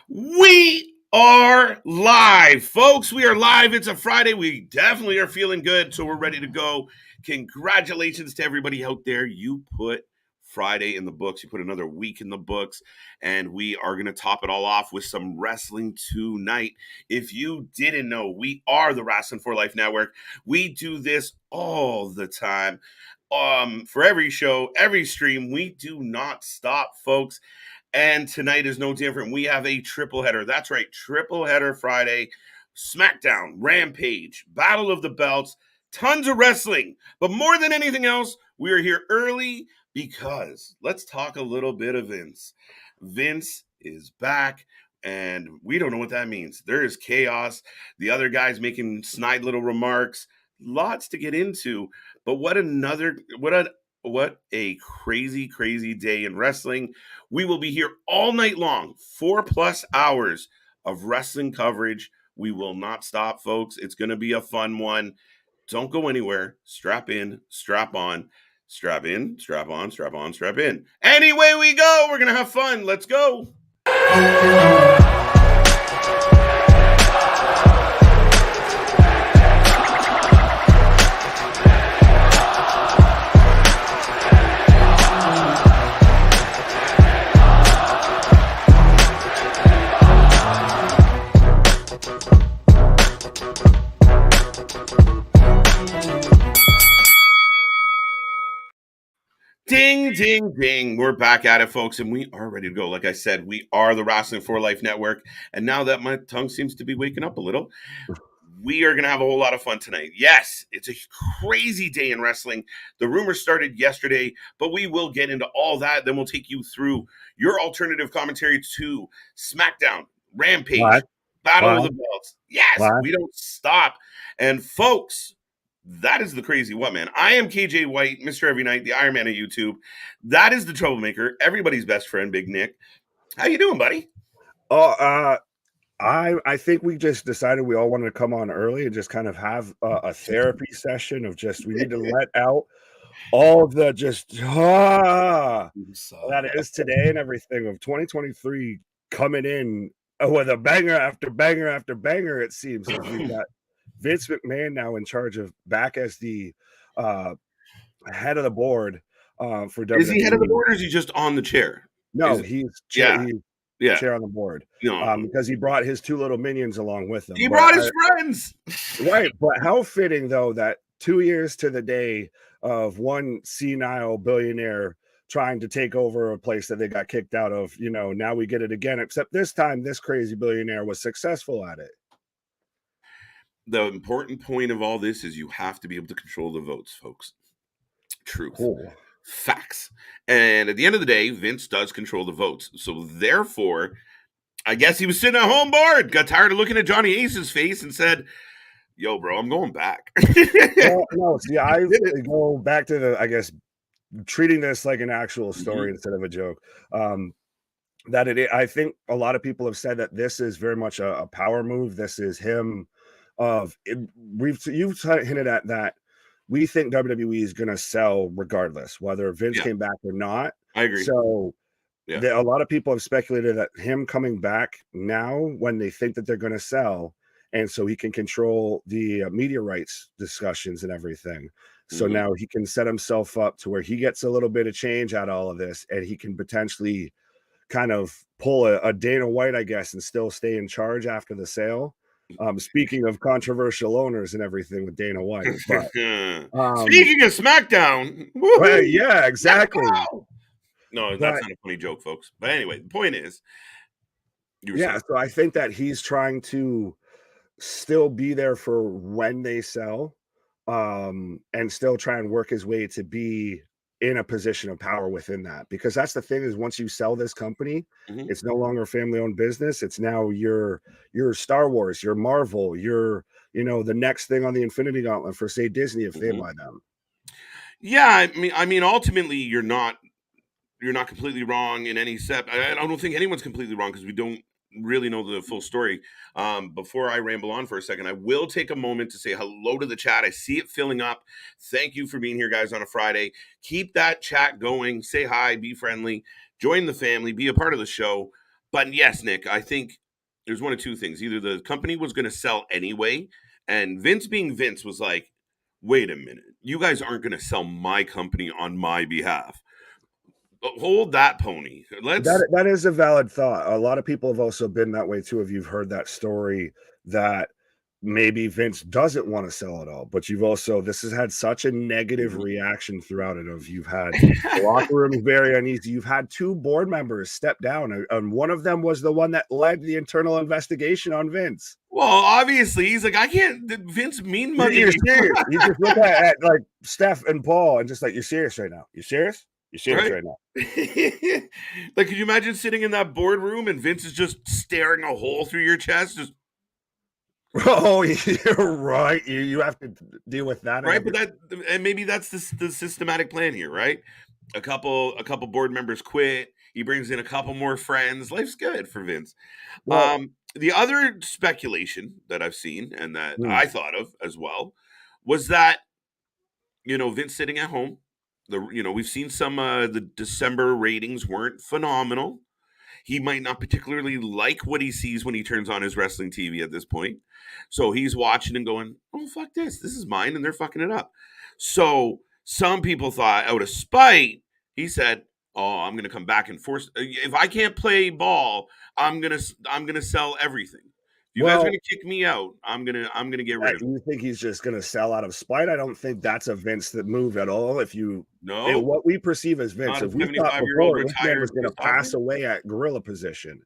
We are live, folks. We are live. It's a Friday. We definitely are feeling good, so we're ready to go. Congratulations to everybody out there. You put Friday in the books. You put another week in the books, and we are going to top it all off with some wrestling tonight. If you didn't know, we are the Wrasslin for Life Network. We do this all the time. For every show, every stream, we do not stop, folks. And tonight is no different. We have a triple header. That's right, triple header Friday. SmackDown, Rampage, Battle of the Belts, tons of wrestling. But more than anything else, we are here early because let's talk a little bit of Vince. Vince is back, and we don't know what that means. There is chaos. The other guys making snide little remarks. Lots to get into. But what a crazy day in wrestling. We will be here all night long, 4+ hours of wrestling coverage. We will not stop, folks. It's going to be a fun one. Don't go anywhere. Strap in, strap on, strap in, strap on, strap on, strap in. Anyway we go. We're going to have fun. Let's go. Ding, ding, ding. We're back at it, folks, and we are ready to go. Like I said, we are the Wrasslin for Life Network, and now that my tongue seems to be waking up a little, we are going to have a whole lot of fun tonight. Yes, it's a crazy day in wrestling. The rumors started yesterday, but we will get into all that. Then we'll take you through your alternative commentary to SmackDown, Rampage, Battle of the Belts. Yes, we don't stop. And folks, that is the crazy what, man. I am KJ White, Mr. Every Night, the Iron Man of YouTube. That is the troublemaker, everybody's best friend, Big Nick. How you doing, buddy? I think we just decided we all wanted to come on early and just kind of have a therapy session of just we need to let out all the just that is today and everything of 2023 coming in with a banger after banger after banger. It seems like we've got Vince McMahon now in charge of back as the head of the board for WWE. Is he head of the board or is he just on the chair? No, he's chair on the board. No. Because he brought his two little minions along with him. He brought his friends. Right. But how fitting, though, that 2 years to the day of one senile billionaire trying to take over a place that they got kicked out of, now we get it again, except this time this crazy billionaire was successful at it. The important point of all this is you have to be able to control the votes, folks. Truth. Cool. Facts. And at the end of the day, Vince does control the votes. So therefore, I guess he was sitting at home bored, got tired of looking at Johnny Ace's face and said, yo, bro, I'm going back. No, see, I go back to treating this like an actual story instead of a joke. I think a lot of people have said that this is very much a power move. This is him you've hinted at that. We think WWE is going to sell regardless, whether Vince came back or not. I agree. So a lot of people have speculated that him coming back now when they think that they're going to sell, and so he can control the media rights discussions and everything. So now he can set himself up to where he gets a little bit of change out of all of this, and he can potentially kind of pull a Dana White, I guess, and still stay in charge after the sale. Speaking of controversial owners and everything with Dana White, but speaking of SmackDown, well, yeah, exactly. No, that's not a funny joke, folks. But anyway, the point is, so I think that he's trying to still be there for when they sell, and still try and work his way to be in a position of power within that, because that's the thing is once you sell this company, it's no longer a family-owned business. It's now your Star Wars, your Marvel, your the next thing on the Infinity Gauntlet for say Disney if they buy them. Yeah, I mean, ultimately you're not completely wrong in any step. I don't think anyone's completely wrong because we don't really know the full story. Before I ramble on for a second, I will take a moment to say hello to the chat. I see it filling up. Thank you for being here, guys, on a Friday. Keep that chat going. Say hi, be friendly, join the family, be a part of the show. But yes, Nick, I think there's one of two things. Either the company was going to sell anyway, and Vince being Vince was like, wait a minute, you guys aren't going to sell my company on my behalf. Hold that pony. That is a valid thought. A lot of people have also been that way too. If you've heard that story that maybe Vince doesn't want to sell it all, but this has had such a negative reaction throughout it. You've had the locker room very uneasy. You've had two board members step down, and one of them was the one that led the internal investigation on Vince. Well, obviously, he's like, I can't. Vince mean money. You're serious. You just look at like Steph and Paul, and just like, you're serious right now. You're serious. You're serious right now. Like, could you imagine sitting in that boardroom and Vince is just staring a hole through your chest? Just oh, you're right. You have to deal with that, right? But and maybe that's the systematic plan here, right? A couple board members quit. He brings in a couple more friends. Life's good for Vince. Well, the other speculation that I've seen and that I thought of as well was that Vince sitting at home. We've seen some the December ratings weren't phenomenal. He might not particularly like what he sees when he turns on his wrestling TV at this point. So he's watching and going, oh, fuck this. This is mine, and they're fucking it up. So some people thought out of spite, he said, oh, I'm going to come back and force. If I can't play ball, I'm going to sell everything. You guys are going to kick me out. I'm gonna get rid of it. You think he's just gonna sell out of spite? I don't think that's a Vince that move at all. What we perceive as Vince, if we thought before this man was gonna pass away at gorilla position.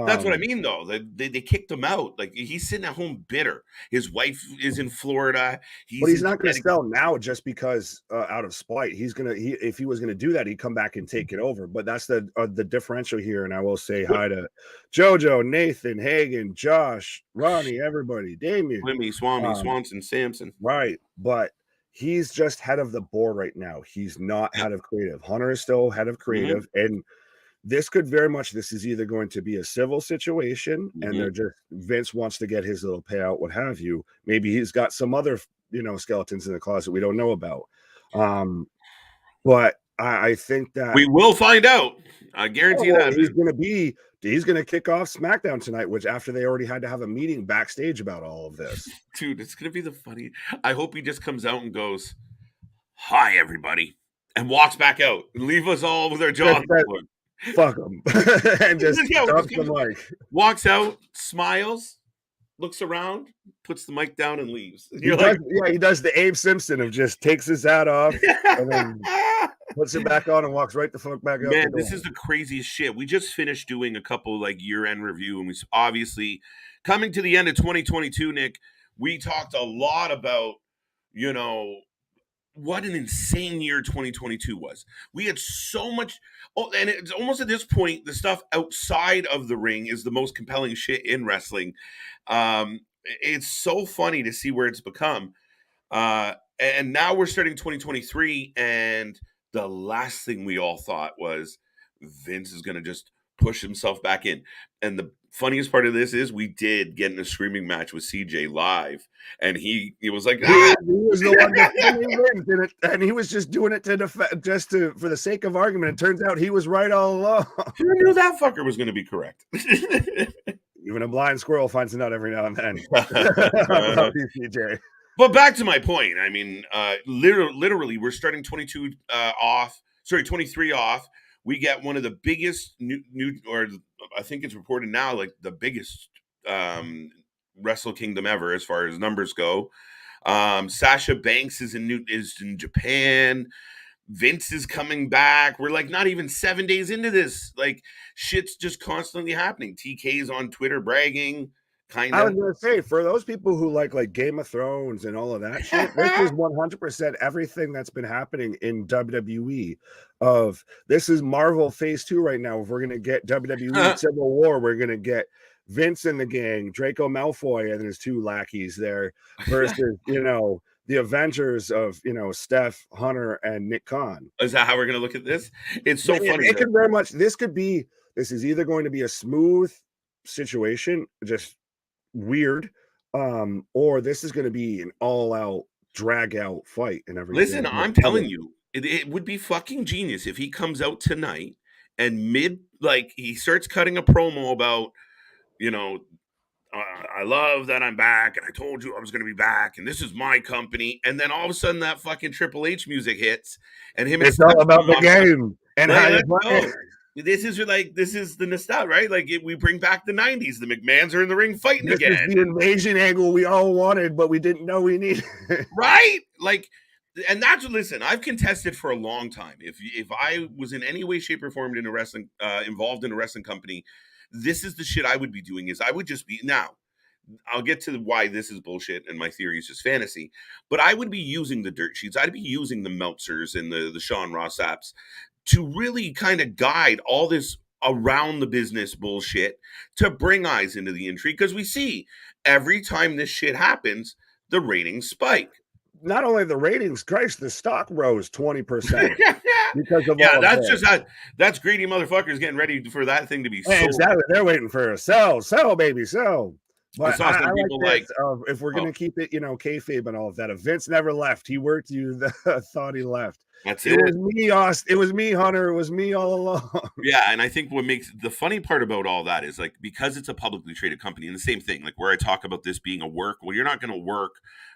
That's what I mean, though. They kicked him out. Like, he's sitting at home bitter. His wife is in Florida. But he's not going to sell now just because out of spite. If he was going to do that, he'd come back and take it over. But that's the differential here. And I will say hi to JoJo, Nathan, Hagen, Josh, Ronnie, everybody, Damien, Wimmy, Swami, Swanson, Samson. Right, but he's just head of the board right now. He's not head of creative. Hunter is still head of creative, and this is either going to be a civil situation and Vince wants to get his little payout, what have you. Maybe he's got some other, skeletons in the closet we don't know about. But I think that we will find out. I guarantee that he's going to kick off SmackDown tonight, which after they already had to have a meeting backstage about all of this. Dude, it's going to be the funny. I hope he just comes out and goes, hi, everybody, and walks back out and leave us all with our jaw on the floor. Fuck him. And just dumps the mic. Walks out, smiles, looks around, puts the mic down, and leaves. He does the Abe Simpson of just takes his hat off and then puts it back on and walks right the fuck back up. Man, this is the craziest shit. We just finished doing a couple year-end review, and we obviously coming to the end of 2022, Nick, we talked a lot about, what an insane year 2022 was. We had so much, and it's almost at this point, the stuff outside of the ring is the most compelling shit in wrestling. It's so funny to see where it's become. And now we're starting 2023, and the last thing we all thought was Vince is going to just push himself back in. And the funniest part of this is we did get in a screaming match with CJ live, and he was like, he was the one that did it, and he was just doing it for the sake of argument. It turns out he was right all along. Who knew that fucker was going to be correct? Even a blind squirrel finds it out every now and then. CJ. But back to my point. I mean, literally, we're starting 23 off. We get one of the biggest or I think it's reported now, like the biggest Wrestle Kingdom ever as far as numbers go. Sasha Banks is in Japan. Vince is coming back. We're not even 7 days into this. Shit's just constantly happening. TK's on Twitter bragging. I was gonna say, for those people who like Game of Thrones and all of that shit, this is 100% everything that's been happening in WWE. This is Marvel Phase 2 right now. If we're gonna get WWE Civil War, we're gonna get Vince and the gang, Draco Malfoy and his two lackeys there, versus the Avengers of Steph, Hunter, and Nick Khan. Is that how we're gonna look at this? It's so funny. It could very much. This is either going to be a smooth situation, just weird, or this is going to be an all-out drag-out fight and everything. Listen, I'm telling you, it would be fucking genius if he comes out tonight and he starts cutting a promo about, you know, I love that I'm back, and I told you I was going to be back, and this is my company. And then all of a sudden, that fucking Triple H music hits, and it's all about the game and how you play. This is the nostalgia, right? Like we bring back the '90s. The McMahons are in the ring fighting again. This is the invasion angle we all wanted, but we didn't know we needed. Right? Like, and that's listen. I've contested for a long time. If I was in any way, shape, or form in a wrestling involved in a wrestling company, this is the shit I would be doing. Is I would just be now. I'll get to why this is bullshit and my theory is just fantasy, but I would be using the dirt sheets. I'd be using the Meltzers and the Sean Ross apps to really kind of guide all this around the business bullshit to bring eyes into the intrigue, because we see every time this shit happens, the ratings spike. Not only the ratings, Christ, the stock rose 20% because of all that's just that's greedy motherfuckers getting ready for that thing to be sold. Exactly. They're waiting for a sell, baby, sell. But I saw some people like if we're going to keep it, kayfabe and all of that. If Vince never left, he worked you thought he left. That's it. It was me, Austin. It was me, Hunter. It was me all along. Yeah, and I think what makes the funny part about all that is like because it's a publicly traded company, and the same thing, like where I talk about this being a work. Well, you're not going to work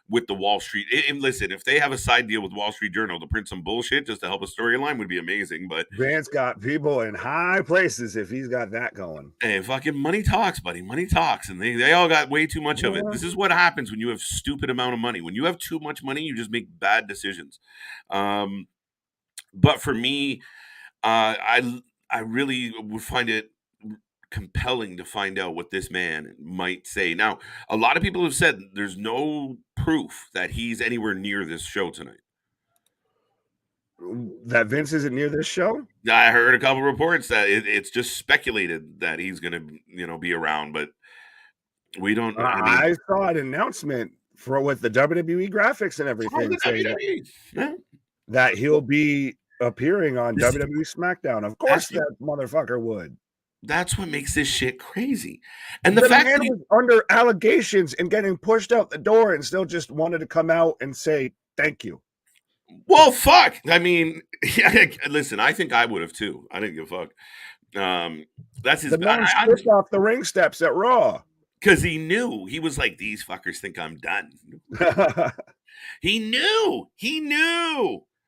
with the Wall Street. And listen, if they have a side deal with Wall Street Journal to print some bullshit just to help a storyline would be amazing. But Vance got people in high places if he's got that going. Hey, fucking money talks, buddy. Money talks. And they all got way too much of it. This is what happens when you have stupid amount of money. When you have too much money, you just make bad decisions. But for me, I really would find it compelling to find out what this man might say. Now, a lot of people have said there's no proof that he's anywhere near this show tonight. That Vince isn't near this show? I heard a couple reports that it's just speculated that he's going to, be around, but we don't. I saw an announcement with the WWE graphics and everything saying that he'll be appearing on WWE SmackDown. Of course, that motherfucker would. That's what makes this shit crazy. And the fact that he was under allegations and getting pushed out the door and still just wanted to come out and say thank you. Well, fuck. I mean, listen, I think I would have too. I didn't give a fuck. That's his man slipped off the ring steps at Raw. Because he knew. He was like, these fuckers think I'm done. He knew.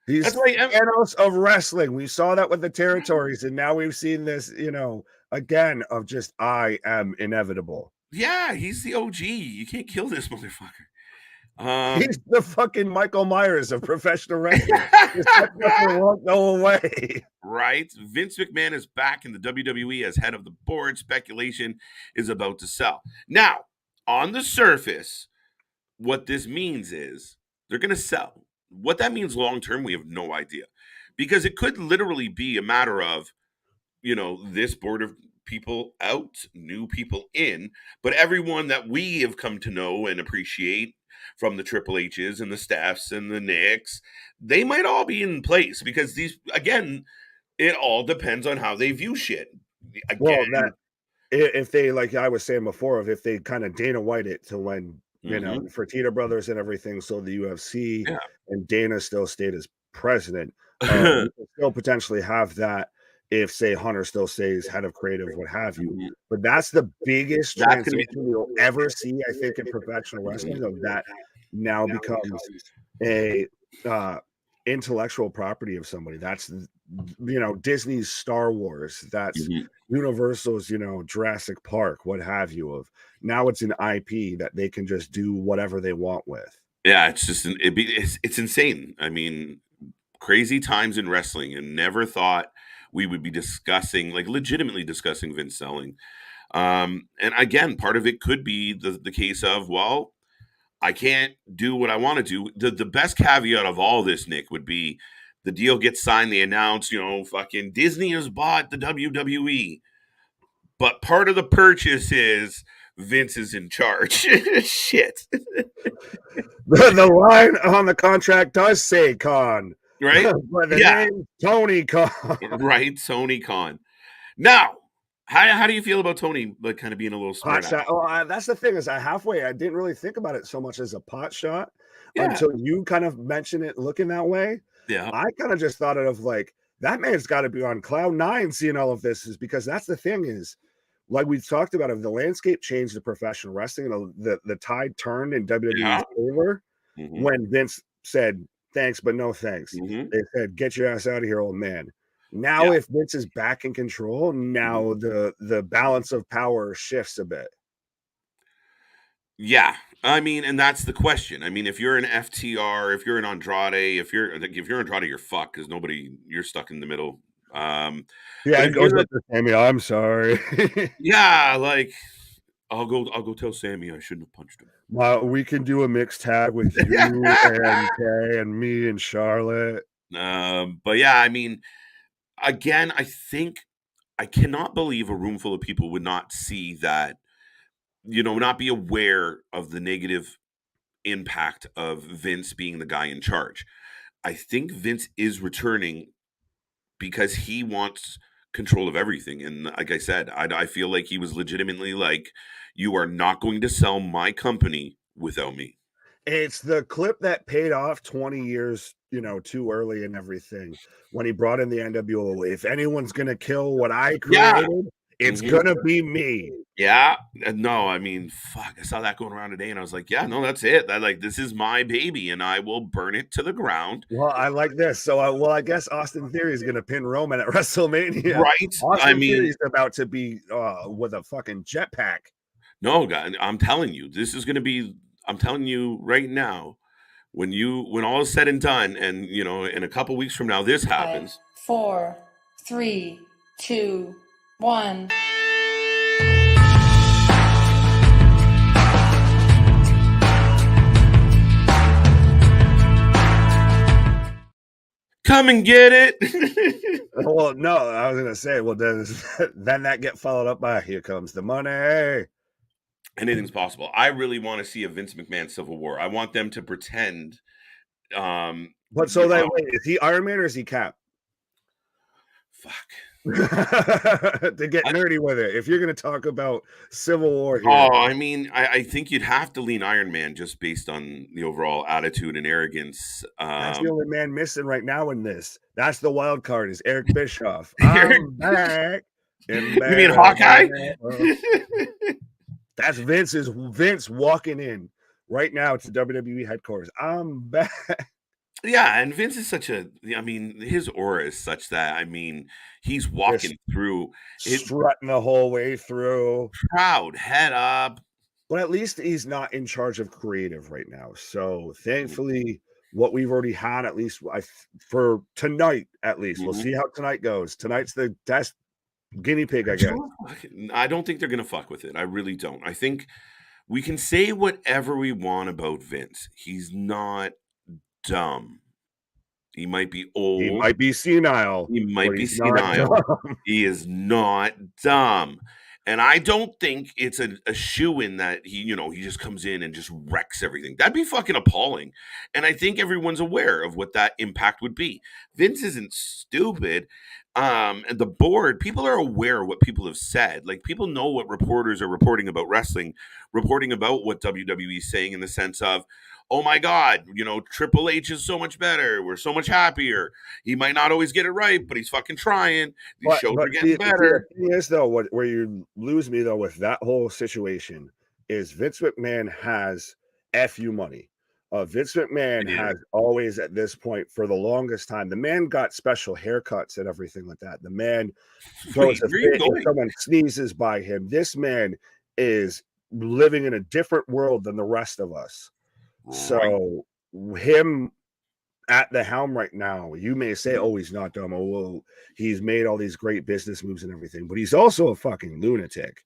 That's like Thanos of wrestling. We saw that with the territories, and now we've seen this, again, of just I am inevitable. Yeah, he's the OG. You can't kill this motherfucker. He's the fucking Michael Myers of professional wrestling. Won't go away. Right? Vince McMahon is back in the WWE as head of the board. Speculation is about to sell. Now, on the surface, what this means is they're going to sell. What that means long-term, we have no idea. Because it could literally be a matter of, this board of people out, new people in, but everyone that we have come to know and appreciate from the Triple H's and the Stephs and the Nicks, they might all be in place because again, it all depends on how they view shit. Again, if they, like I was saying before, if they kind of Dana White it to when, Fertitta Brothers and everything, so the UFC and Dana still stayed as president, we could still potentially have that if, say, Hunter still stays head of creative, what have you. But that's the biggest transition you'll ever see, I think, in professional wrestling, of that now becomes a intellectual property of somebody. That's, Disney's Star Wars. That's Universal's, Jurassic Park, what have you. Of now it's an IP that they can just do whatever they want with. Yeah, it's just it's insane. I mean, crazy times in wrestling, and never thought we would be legitimately discussing Vince selling. And again, part of it could be the case of, well, I can't do what I want to do. The best caveat of all this, Nick, would be the deal gets signed. They announce, fucking Disney has bought the WWE. But part of the purchase is Vince is in charge. Shit. The line on the contract does say Khan. Right? But the name Tony Khan. Right, Tony Khan. Now, how do you feel about Tony, like, kind of being a little smart? That's the thing, is I didn't really think about it so much as a pot shot until you kind of mentioned it looking that way. Yeah. I kind of just thought of like that man's got to be on cloud 9 seeing all of this, is because that's the thing is, like we talked about, if the landscape changed to professional wrestling, the tide turned in WWE's favor when Vince said, thanks, but no thanks. They said, get your ass out of here, old man. Now, if Vince is back in control, now the balance of power shifts a bit. Yeah. I mean, and that's the question. I mean, if you're an FTR, if you're an Andrade, if you're Andrade, you're fucked because you're stuck in the middle. Yeah, it goes up to Sammy. I'm sorry. Yeah, like I'll go tell Sammy I shouldn't have punched him. Well, we can do a mixed tag with you and Kay and me and Charlotte. But yeah, I mean, again, I cannot believe a room full of people would not see that, not be aware of the negative impact of Vince being the guy in charge. I think Vince is returning because he wants control of everything. And like I said, I feel like he was legitimately like, you are not going to sell my company without me. It's the clip that paid off 20 years, too early and everything. When he brought in the NWO, if anyone's going to kill what I created, it's going to be me. Yeah. No, I mean, fuck, I saw that going around today and I was like, yeah, no, that's it. This is my baby and I will burn it to the ground. Well, I like this. So, I guess Austin Theory is going to pin Roman at WrestleMania. Right. Austin Theory is about to be with a fucking jetpack. No, God, I'm telling you, this is going to be, I'm telling you right now, when all is said and done, and in a couple weeks from now, this happens. 4, 3, 2, 1. Come and get it. Well, no, I was gonna say, well, then that get followed up by here comes the money. Anything's possible. I really want to see a Vince McMahon Civil War. I want them to pretend. But so wait, is he Iron Man or is he Cap? Fuck. To get nerdy with it, if you're going to talk about Civil War here. Oh, I mean, I think you'd have to lean Iron Man just based on the overall attitude and arrogance. That's the only man missing right now in this. That's the wild card, is Eric Bischoff. I'm back. You mean Hawkeye? That's Vince walking in right now to WWE headquarters. I'm back. Yeah, and Vince is his aura is such that, he's walking through. Strutting the whole way through. Proud, head up. But at least he's not in charge of creative right now. So thankfully, what we've already had, at least for tonight, at least. We'll see how tonight goes. Tonight's the test guinea pig, I guess. I don't think they're going to fuck with it. I really don't. I think we can say whatever we want about Vince. He's not dumb. He might be old. He might be senile. He might be senile. He is not dumb. And I don't think it's a shoo-in that he just comes in and just wrecks everything. That'd be fucking appalling. And I think everyone's aware of what that impact would be. Vince isn't stupid. And the board, people are aware of what people have said. Like, people know what reporters are reporting about wrestling, reporting about what WWE is saying in the sense of, oh my God, Triple H is so much better. We're so much happier. He might not always get it right, but he's fucking trying. These shows are getting better. The thing is, though, where you lose me, though, with that whole situation is Vince McMahon has FU money. Vince McMahon has always, at this point, for the longest time, the man got special haircuts and everything like that. The man throws a fit if someone sneezes by him. This man is living in a different world than the rest of us. So him at the helm right now, you may say, oh, he's not dumb. Oh, well, he's made all these great business moves and everything, but he's also a fucking lunatic.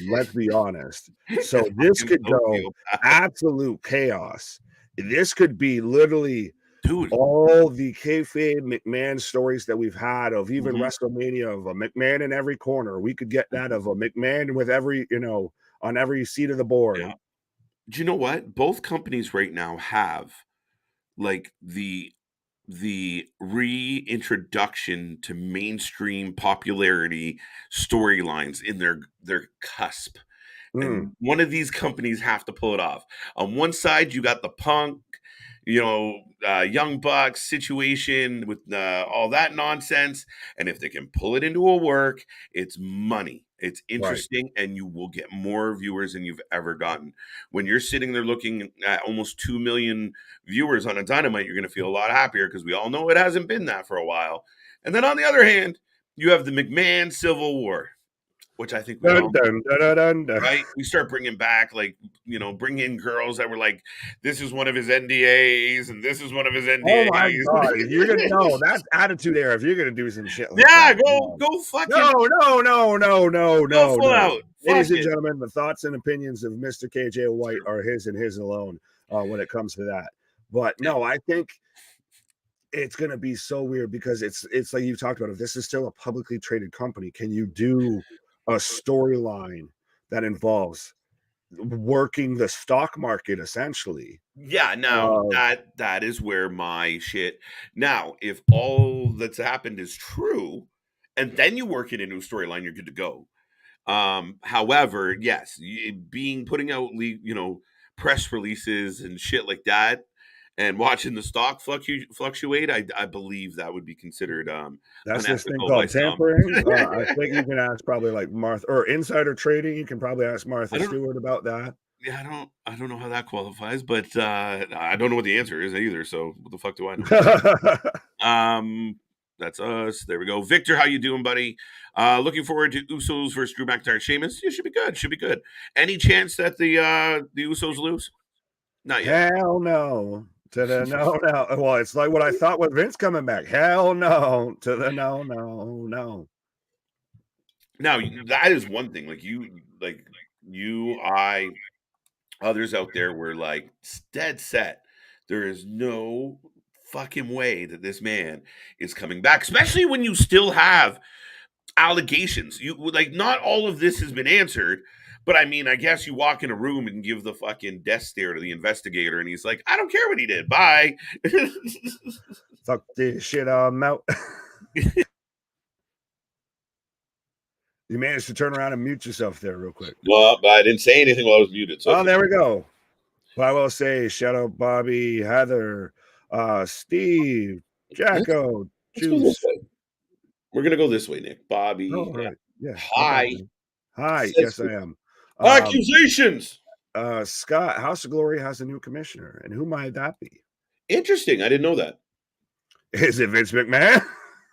Let's be honest. So this could go absolute chaos. This could be literally all the kayfabe McMahon stories that we've had of even WrestleMania, of a McMahon in every corner. We could get that of a McMahon with every, on every seat of the board. Yeah. Do you know what? Both companies right now have like the reintroduction to mainstream popularity storylines in their cusp. And one of these companies have to pull it off. On one side, you got the Punk, Young Bucks situation with all that nonsense. And if they can pull it into a work, it's money. It's interesting, and you will get more viewers than you've ever gotten. When you're sitting there looking at almost 2 million viewers on a Dynamite, you're going to feel a lot happier because we all know it hasn't been that for a while. And then on the other hand, you have the McMahon Civil War, which I think we all right. We start bringing back, bring in girls that were like, this is one of his NDAs, and this is one of his NDAs. Oh my god! You're gonna know that's Attitude Era. If you're gonna do some shit like that, go fucking no. Full out. Ladies and gentlemen, the thoughts and opinions of Mr. KJ White are his and his alone when it comes to that. But no, I think it's going to be so weird because it's like you talked about. If this is still a publicly traded company, can you do a storyline that involves working the stock market essentially? Yeah, now that is where my shit. Now, if all that's happened is true, and then you work in a new storyline, you're good to go. However, yes, putting out press releases and shit like that, and watching the stock fluctuate, I believe that would be considered that's this thing called tampering. I think you can ask probably like Martha, or insider trading. You can probably ask Martha Stewart about that. Yeah, I don't know how that qualifies, but I don't know what the answer is either. So what the fuck do I know? That's us. There we go. Victor, how you doing, buddy? Looking forward to Usos versus Drew McIntyre, Sheamus. It should be good. Should be good. Any chance that the Usos lose? Not yet. Hell no. To the no. Well, it's like what I thought with Vince coming back. Hell no. To the no. Now that is one thing. I, others out there were like dead set. There is no fucking way that this man is coming back, especially when you still have allegations. Not all of this has been answered. But I mean, I guess you walk in a room and give the fucking death stare to the investigator, and he's like, I don't care what he did. Bye. Fuck this shit out. You managed to turn around and mute yourself there real quick. Well, but I didn't say anything while I was muted. So there we go. Well, I will say, shout out Bobby, Heather, Steve, Jacko, Juice. We're going to go this way, Nick. Bobby. Oh, right. Yeah. Hi. Yes, I am. Accusations. Scott, House of Glory has a new commissioner. And who might that be? Interesting. I didn't know that. Is it Vince McMahon?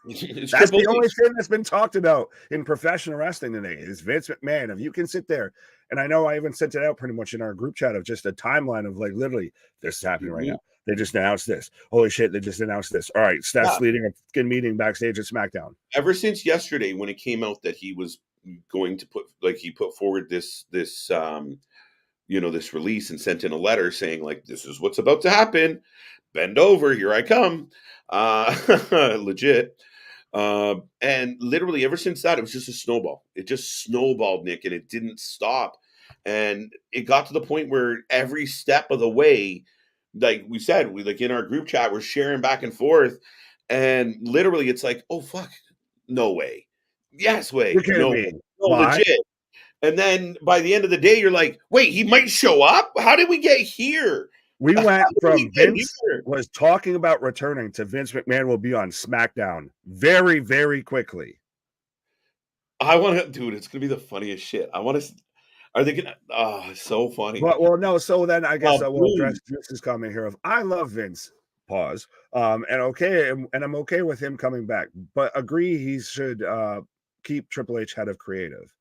That's the only thing that's been talked about in professional wrestling today is Vince McMahon. If you can sit there, and I know I even sent it out pretty much in our group chat of just a timeline of like literally this is happening right now. They just announced this. Holy shit, they just announced this. All right, Steph's leading a fucking meeting backstage at SmackDown. Ever since yesterday when it came out that he was going to put forward this this release and sent in a letter saying like, this is what's about to happen. Bend over, here I come. Legit. And literally ever since that, it was just a snowball. It just snowballed, Nick, and it didn't stop. And it got to the point where every step of the way, like we said, in our group chat, we're sharing back and forth. And literally it's like, oh, fuck. No way. Yes, way. No, legit. And then by the end of the day, you're like, wait, he might show up? How did we get here? We went from Vince was talking about returning to Vince McMahon will be on SmackDown very, very quickly. I want to, dude, it's going to be the funniest shit. I want to, are they going to, it's so funny. Well, no, so then I guess I will address Vince's comment here of, I love Vince, pause, and I'm okay with him coming back, but agree he should keep Triple H head of creative.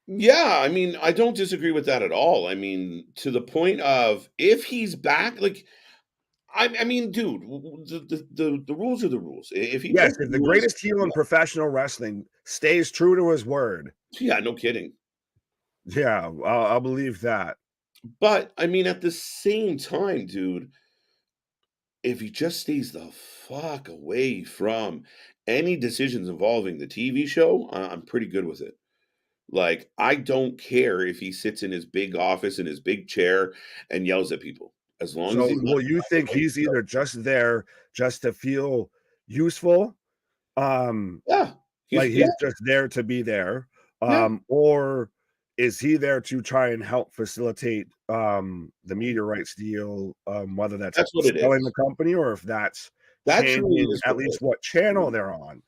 Yeah, I mean, I don't disagree with that at all. I mean, to the point of if he's back, like, I mean, dude, the rules are the rules. If the greatest heel in professional wrestling stays true to his word. Yeah, no kidding. Yeah, I'll believe that. But I mean, at the same time, dude, if he just stays the fuck away from any decisions involving the TV show, I'm pretty good with it. Like, I don't care if he sits in his big office in his big chair and yells at people. As long as you think he's either just there just to feel useful, he's just there to be there, or is he there to try and help facilitate the media rights deal, whether that's what it selling is. the company or if that's That truly changing is at least what channel they're on?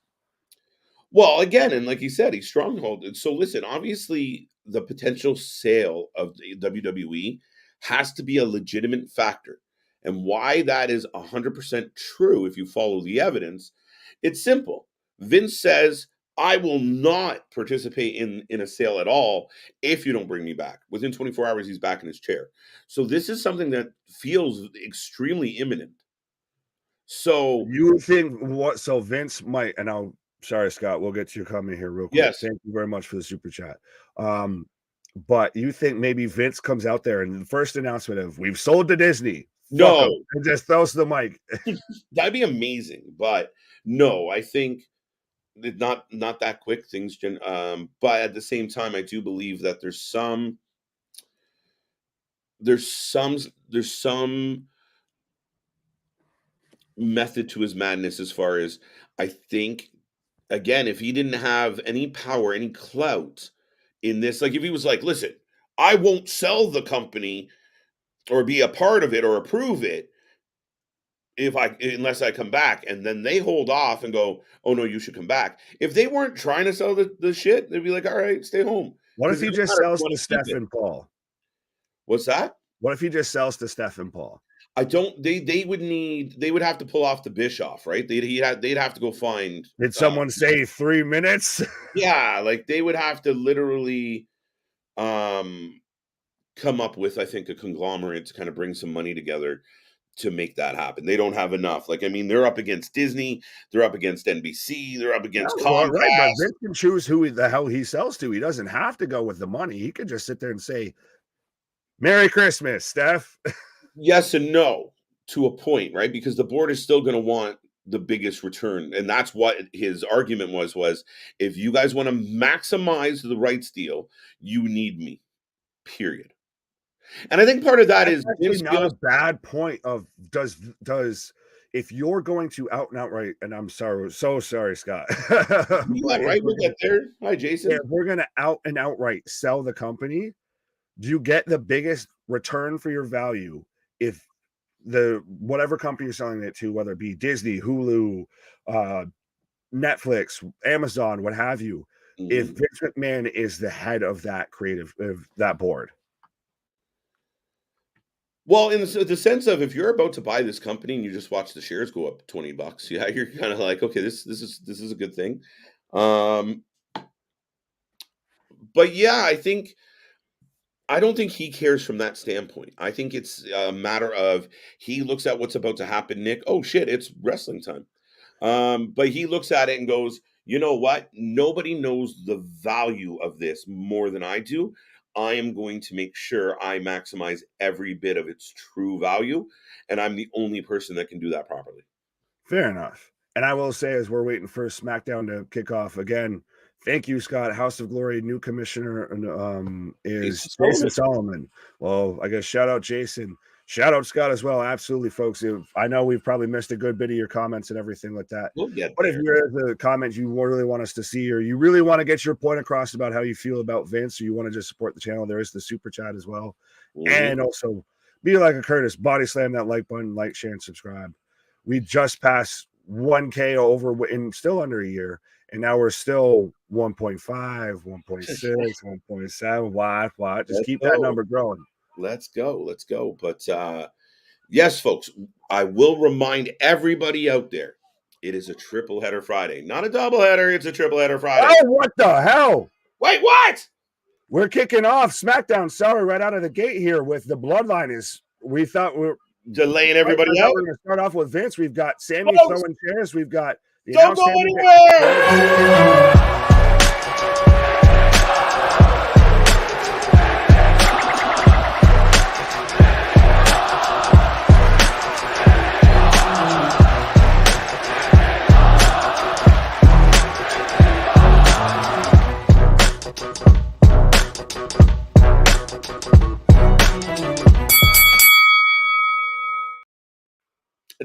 Well, again, and like you said, he's strongholded. So listen, obviously the potential sale of the WWE has to be a legitimate factor. And why that is 100% true, if you follow the evidence, it's simple. Vince says, I will not participate in a sale at all if you don't bring me back. Within 24 hours, he's back in his chair. So this is something that feels extremely imminent. So you think what? So Vince might, and I'll. Sorry, Scott. We'll get to your comment here real quick. Yes. Thank you very much for the super chat. But you think maybe Vince comes out there and the first announcement of we've sold to Disney? No, and just throws the mic. That'd be amazing, but no, I think not that quick. Things, but at the same time, I do believe that there's some method to his madness. As far as I think, again, if he didn't have any power, any clout in this, like if he was like, listen, I won't sell the company or be a part of it or approve it unless I come back, and then they hold off and go, oh no, you should come back. If they weren't trying to sell the shit, they'd be like, all right, stay home. What if he just sells to Steph and Paul? What's that? What if he just sells to Steph and Paul? I don't. They would have to pull off the Bischoff, right? They'd have to go find. Did someone say 3 minutes? Yeah, like they would have to literally come up with, I think, a conglomerate to kind of bring some money together to make that happen. They don't have enough. Like, I mean, they're up against Disney, they're up against NBC, they're up against Comcast. Right, but Vince can choose who the hell he sells to. He doesn't have to go with the money. He could just sit there and say, Merry Christmas, Steph. Yes and no, to a point, right? Because the board is still going to want the biggest return. And that's what his argument was if you guys want to maximize the rights deal, you need me, period. And I think part of that is not a bad point of does if you're going to out and outright, and I'm sorry, so sorry, Scott. Right, we'll get there. Hi, Jason. If we're going to out and outright sell the company, do you get the biggest return for your value if the whatever company you're selling it to, whether it be Disney, Hulu, Netflix, Amazon, what have you, if Vince McMahon is the head of that creative, of that board? Well, in the sense of if you're about to buy this company and you just watch the shares go up $20, yeah, you're kind of like, okay, this is a good thing. But yeah, I don't think he cares from that standpoint. I think it's a matter of he looks at what's about to happen, Nick. Oh shit, it's wrestling time. But he looks at it and goes, you know what? Nobody knows the value of this more than I do. I am going to make sure I maximize every bit of its true value. And I'm the only person that can do that properly. Fair enough. And I will say, as we're waiting for SmackDown to kick off again, thank you, Scott. House of Glory new commissioner is Jason Solomon. Well, I guess shout out Jason. Shout out Scott as well. Absolutely, folks. I know we've probably missed a good bit of your comments and everything like that. We'll get but if there's a comment you really want us to see, or you really want to get your point across about how you feel about Vince, or you want to just support the channel, there is the super chat as well. And also be like a Curtis, body slam that like button, like, share, and subscribe. We just passed 1K over in still under a year. And now we're still 1.5, 1.6, 1.7. What? Just keep that number growing. Let's go. But yes, folks, I will remind everybody out there, it is a triple header Friday. Not a double header, it's a triple header Friday. Oh, what the hell? Wait, what? We're kicking off SmackDown. Sorry, right out of the gate here with the Bloodline. We thought we were delaying everybody out. We're going to start off with Vince. We've got Sammy throwing chairs. We've got the don't go anywhere.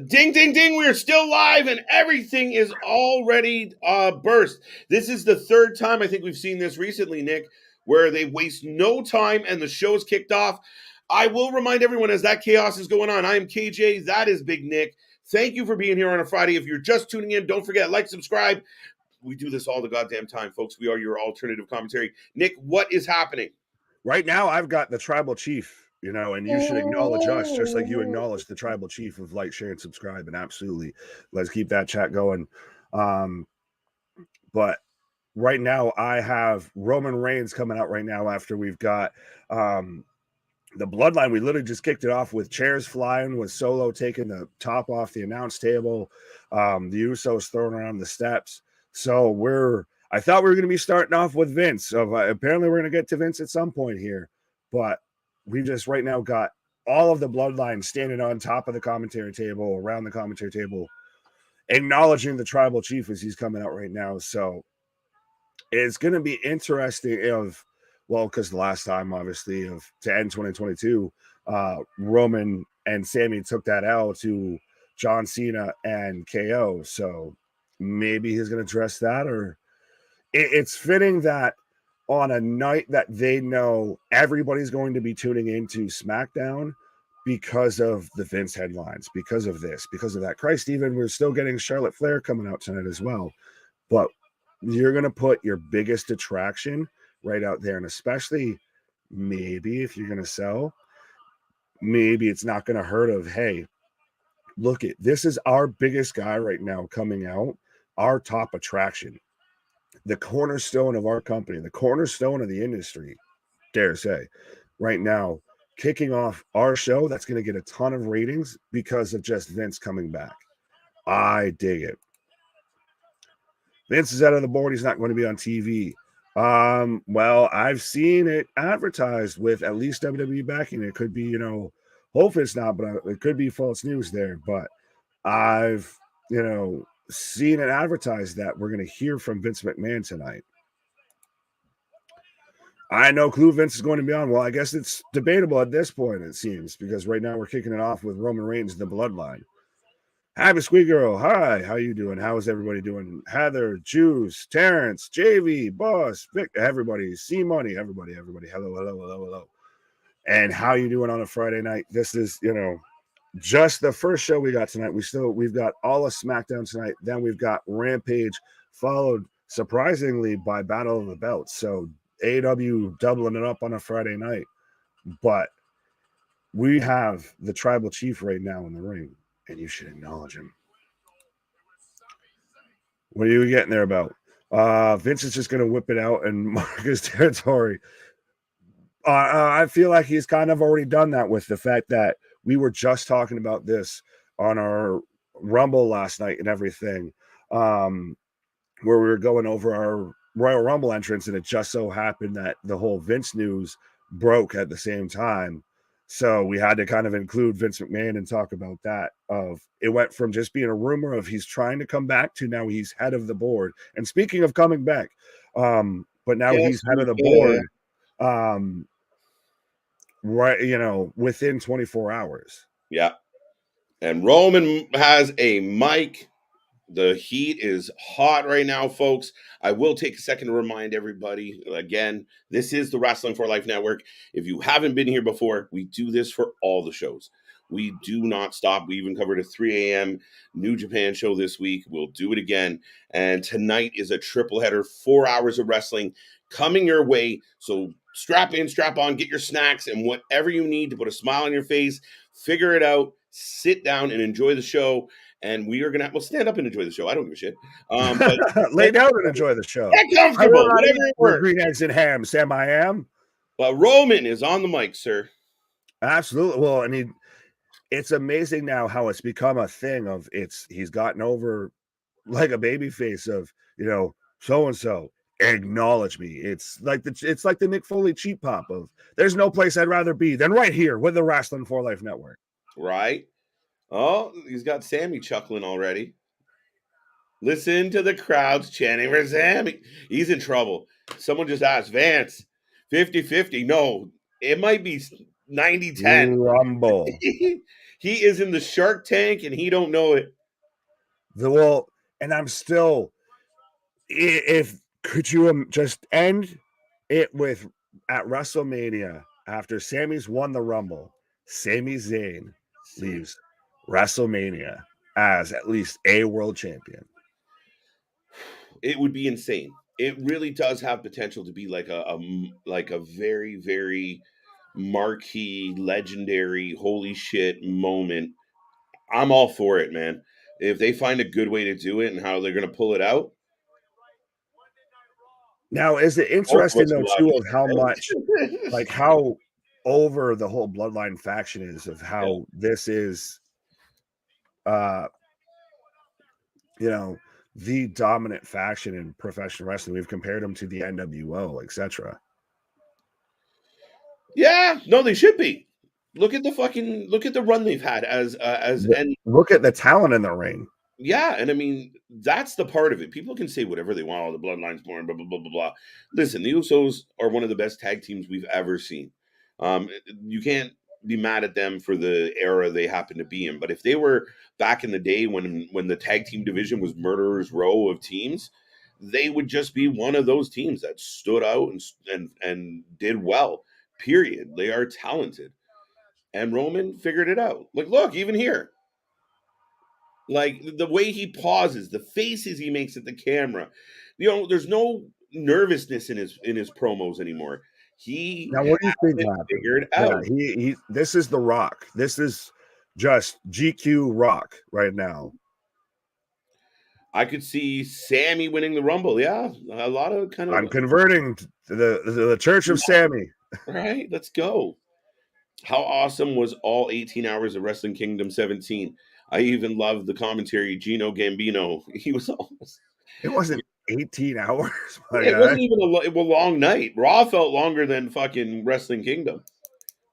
Ding, ding, ding. We are still live and everything is already burst. This is the third time I think we've seen this recently, Nick, where they waste no time and the show is kicked off. I will remind everyone as that chaos is going on, I am KJ, that is Big Nick. Thank you for being here on a Friday. If you're just tuning in, don't forget, like, subscribe. We do this all the goddamn time, folks. We are your alternative commentary. Nick, what is happening? Right now, I've got the tribal chief, and you should acknowledge us just like you acknowledge the tribal chief of like, share, and subscribe. And absolutely, let's keep that chat going. But right now, I have Roman Reigns coming out right now after we've got the Bloodline. We literally just kicked it off with chairs flying, with Solo taking the top off the announce table, the Usos throwing around the steps. So I thought we were going to be starting off with Vince. So apparently we're going to get to Vince at some point here, but we just right now got all of the Bloodline standing on top of the commentary table, around the commentary table, acknowledging the tribal chief as he's coming out right now. So it's going to be interesting because the last time, obviously, to end 2022, Roman and Sammy took that L to John Cena and KO. So maybe he's going to address that, or it's fitting that on a night that they know everybody's going to be tuning into SmackDown because of the Vince headlines, because of this, because of that. Christ, even we're still getting Charlotte Flair coming out tonight as well. But you're going to put your biggest attraction right out there. And especially maybe if you're going to sell, maybe it's not going to hurt hey, look, this is our biggest guy right now coming out, our top attraction, the cornerstone of our company, the cornerstone of the industry, dare say, right now, kicking off our show that's going to get a ton of ratings because of just Vince coming back. I dig it. Vince is out of the board. He's not going to be on TV. Well, I've seen it advertised with at least WWE backing. It could be, hopefully it's not, but it could be false news there. But I've, seen it advertised that we're going to hear from Vince McMahon tonight. I know clue Vince is going to be on. Well, I guess it's debatable at this point, it seems, because right now we're kicking it off with Roman Reigns and the Bloodline. Happy Squeak Girl, hi, how you doing? How is everybody doing? Heather, Juice, Terrence, JV, Boss, Vic, everybody, C-Money, everybody, hello. And how you doing on a Friday night? This is, just the first show we got tonight. We've got all of SmackDown tonight. Then we've got Rampage, followed surprisingly by Battle of the Belts. So AEW doubling it up on a Friday night. But we have the tribal chief right now in the ring, and you should acknowledge him. What are you getting there about? Vince is just going to whip it out and mark his territory. I feel like he's kind of already done that with the fact that we were just talking about this on our Rumble last night and everything, where we were going over our Royal Rumble entrance, and it just so happened that the whole Vince news broke at the same time. So we had to kind of include Vince McMahon and talk about that. It went from just being a rumor of he's trying to come back to now he's head of the board. And speaking of coming back, but now he's head of the board. Right, within 24 hours. Yeah. And Roman has a mic. The heat is hot right now, folks. I will take a second to remind everybody, again, this is the Wrasslin for Life Network. If you haven't been here before, we do this for all the shows. We do not stop. We even covered a 3 a.m. New Japan show this week. We'll do it again. And tonight is a triple header, 4 hours of wrestling coming your way. So strap in, strap on, get your snacks and whatever you need to put a smile on your face. Figure it out. Sit down and enjoy the show. And we are going to stand up and enjoy the show. I don't give a shit. But lay down and enjoy the show. Get comfortable. Whatever it works. Green eggs and ham. Sam, I am. But Roman is on the mic, sir. Absolutely. Well, I mean, it's amazing now how it's become a thing of he's gotten over like a baby face of, so-and-so. Acknowledge me. It's like the Mick Foley cheap pop of there's no place I'd rather be than right here with the Wrasslin for Life Network. Right. Oh, he's got Sammy chuckling already. Listen to the crowds chanting for Sammy. He's in trouble. Someone just asked, Vance, 50-50. No, it might be 90-10. Rumble. He is in the Shark Tank and he don't know it. And I'm still, could you just end it with at WrestleMania, after Sammy's won the Rumble, Sami Zayn leaves WrestleMania as at least a world champion. It would be insane. It really does have potential to be like a very, very marquee, legendary, holy shit moment. I'm all for it, man. If they find a good way to do it and how they're going to pull it out. Now, is it interesting though too of how much, like how over the whole Bloodline faction is, of how this is, you know, the dominant faction in professional wrestling. We've compared them to the NWO, etc. Yeah, no, they should be. Look at the run they've had and look at the talent in the ring. Yeah, and I mean that's the part of it. People can say whatever they want. Oh, the Bloodline's born, blah blah blah blah blah. Listen, the Usos are one of the best tag teams we've ever seen. You can't be mad at them for the era they happen to be in. But if they were back in the day when the tag team division was Murderer's Row of teams, they would just be one of those teams that stood out and did well. Period. They are talented, and Roman figured it out. Like, look, even here. Like the way he pauses, the faces he makes at the camera, there's no nervousness in his promos anymore. Now, what do you think happened? Figured out. He this is The Rock. This is just GQ Rock right now. I could see Sammy winning the Rumble. Yeah, a lot of kind of. I'm converting to the Church of Sammy. Right, let's go. How awesome was all 18 hours of Wrestling Kingdom 17? I even loved the commentary. Gino Gambino. He was almost. It wasn't 18 hours. It wasn't even a long night. Raw felt longer than fucking Wrestling Kingdom.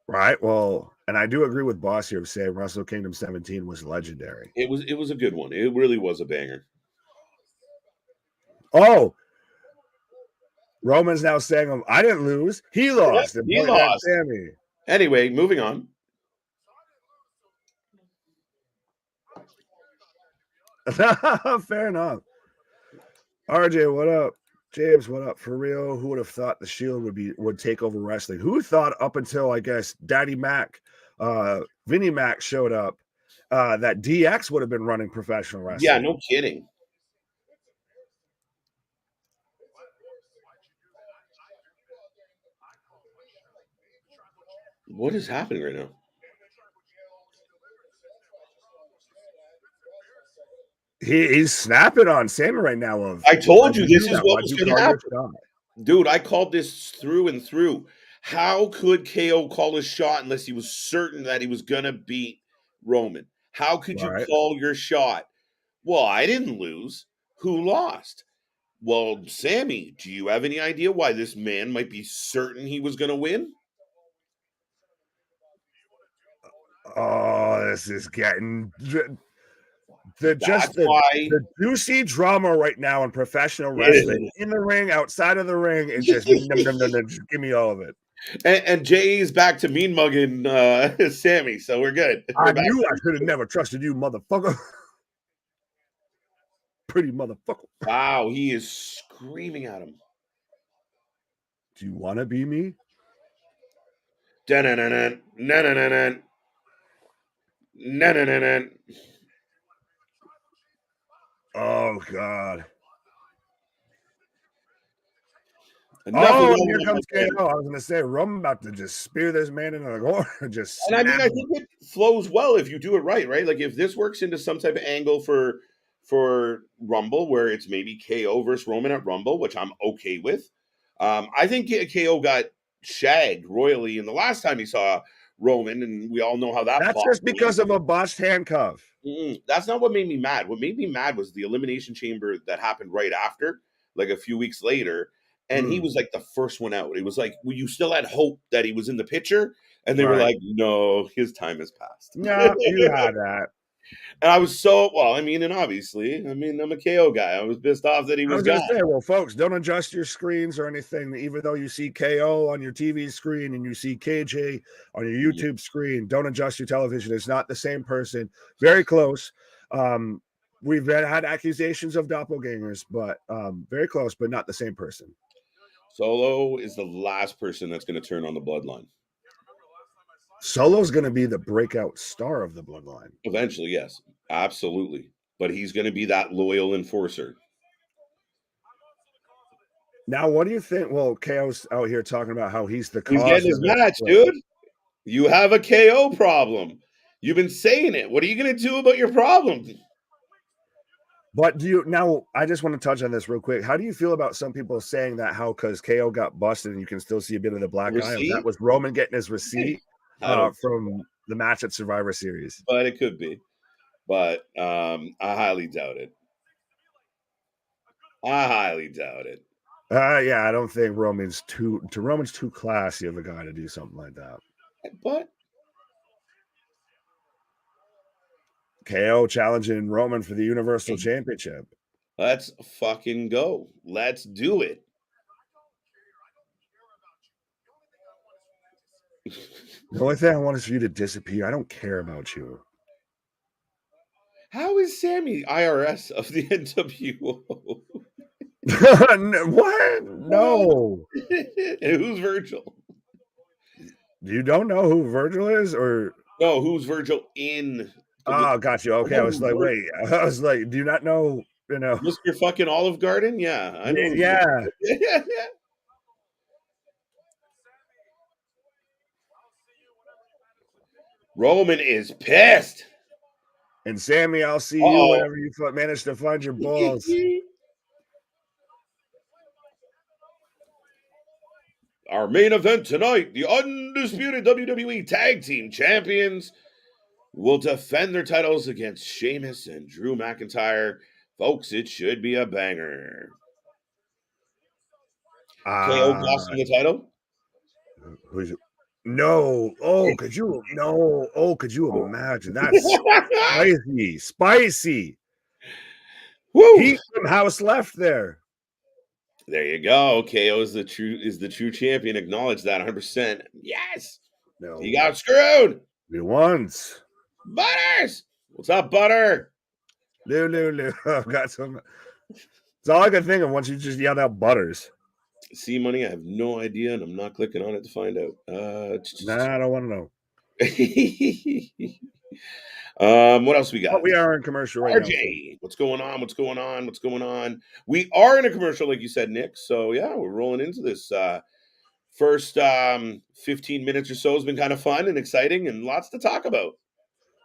Right. Well, and I do agree with Boss here saying Wrestle Kingdom 17 was legendary. It was a good one. It really was a banger. Oh, Roman's now saying, I didn't lose. He lost. Yeah, he lost. Sammy. Anyway, moving on. Fair enough. RJ, what up? James, what up? For real, who would have thought the Shield would take over wrestling? Who thought up until, I guess, Daddy Mac, Vinnie Mac showed up, that DX would have been running professional wrestling? Yeah, no kidding. What is happening right now? He's snapping on Sammy right now. I told you this is what was going to happen. Dude, I called this through and through. How could KO call his shot unless he was certain that he was going to beat Roman? How could you call your shot? Well, I didn't lose. Who lost? Well, Sammy, do you have any idea why this man might be certain he was going to win? Oh, this is getting the juicy drama right now in professional wrestling, in the ring, outside of the ring. It's just just give me all of it. And Jay's back to mean mugging Sammy, so we're good. I knew I could have never trusted you, motherfucker. Pretty motherfucker. Wow, he is screaming at him. Do you want to be me? Oh God. Here comes KO. I was going to say, Roman about to just spear this man into the corner. And I mean, I think it flows well if you do it right? Like if this works into some type of angle for Rumble, where it's maybe KO versus Roman at Rumble, which I'm okay with. I think KO got shagged royally in the last time he saw Roman, and we all know how that's just because of a botched handcuff. That's not what made me mad. What made me mad was the Elimination Chamber that happened right after, like a few weeks later. And he was like the first one out. It was like, well, you still had hope that he was in the picture. And they were like, no, his time has passed. No, you had that. And I was and obviously, I'm a KO guy. I was pissed off that he was gone. Well, folks, don't adjust your screens or anything. Even though you see KO on your TV screen and you see KJ on your YouTube screen, don't adjust your television. It's not the same person. Very close. We've had accusations of doppelgangers, but very close, but not the same person. Solo is the last person that's going to turn on the bloodline. Solo's going to be the breakout star of the bloodline. Eventually, yes. Absolutely. But he's going to be that loyal enforcer. Now, what do you think? Well, KO's out here talking about how he's the cause. He's getting his match, dude. You have a KO problem. You've been saying it. What are you going to do about your problem? But now, I just want to touch on this real quick. How do you feel about some people saying that because KO got busted and you can still see a bit of the black eye? That was Roman getting his receipt from the match at Survivor Series. But it could be. But I highly doubt it. Yeah, I don't think Roman's too classy of a guy to do something like that. But KO challenging Roman for the Universal Championship. Let's fucking go. Let's do it. The only thing I want is for you to disappear. I don't care about you. How is Sammy IRS of the NWO? What? No. And who's Virgil? You don't know who Virgil is, or no? Who's Virgil in? Oh, got you. Okay, I was like, wait. I was like, do you not know? You know, Mr. Fucking Olive Garden? Yeah, I know. Yeah. Roman is pissed. And Sammy, I'll see you whenever you manage to find your balls. Our main event tonight, the undisputed WWE Tag Team Champions will defend their titles against Sheamus and Drew McIntyre. Folks, it should be a banger. KO lost the title? Who's it? No. Oh, could you? No. Oh, could you imagine? That's spicy. Woo! Heat from House left there. There you go. KO is the true champion. Acknowledge that 100%. Yes. No. He got screwed. He once. Butters. What's up, Butter? Lou. I've got some. It's all I can think of once you just yelled out Butters. See, money, I have no idea, and I'm not clicking on it to find out. Nah, I don't want to know. What else we got? Oh, we are in commercial right RJ, now. What's going on? We are in a commercial, like you said, Nick. So yeah, we're rolling into this. First 15 minutes or so has been kind of fun and exciting, and lots to talk about.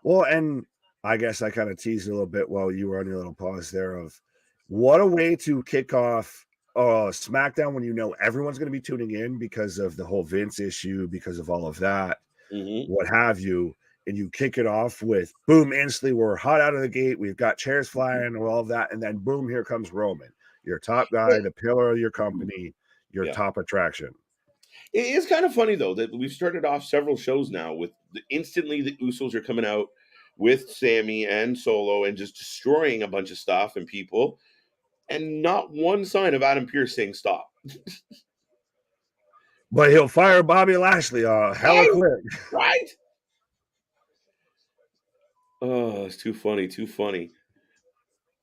Well, and I guess I kind of teased a little bit while you were on your little pause there of what a way to kick off SmackDown when you know everyone's going to be tuning in because of the whole Vince issue, because of all of that, what have you. And you kick it off with boom, instantly we're hot out of the gate. We've got chairs flying and all of that. And then boom, here comes Roman, your top guy, the pillar of your company, your top attraction. It is kind of funny, though, that we've started off several shows now with instantly the Usos are coming out with Sammy and Solo and just destroying a bunch of stuff and people. And not one sign of Adam Pearce saying stop. But he'll fire Bobby Lashley hella quick. Right? Oh, it's too funny.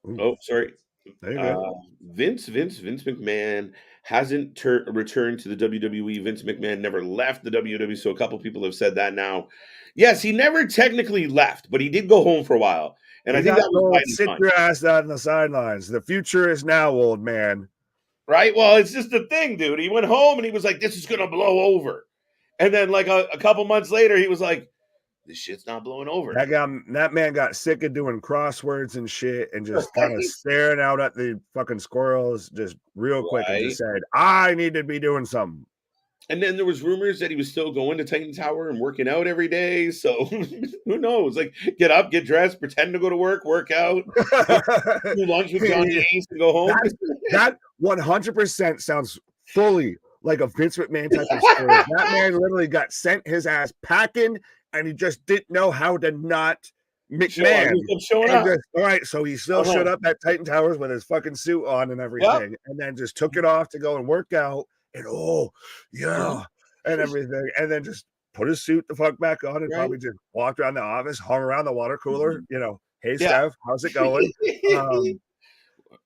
Ooh. Oh, sorry. Vince McMahon hasn't returned to the WWE. Vince McMahon never left the WWE, so a couple people have said that now. Yes, he never technically left, but he did go home for a while. And I think that was sit your ass out on the sidelines. The future is now, old man. Right? Well, it's just the thing, dude. He went home and he was like, this is going to blow over. And then like a couple months later, he was like, this shit's not blowing over. That man got sick of doing crosswords and shit and just kind of staring out at the fucking squirrels just real quick and just said, I need to be doing something. And then there was rumors that he was still going to Titan Tower and working out every day. So who knows? Like, get up, get dressed, pretend to go to work out, do lunch with Johnny Ace and go home. That 100% sounds fully like a Vince McMahon type of story. That man literally got sent his ass packing and he just didn't know how to not McMahon. Showing up. All right, so he still showed up at Titan Towers with his fucking suit on and everything, and then just took it off to go and work out. And and everything, and then just put his suit the fuck back on and probably just walked around the office, hung around the water cooler, hey Steph, how's it going?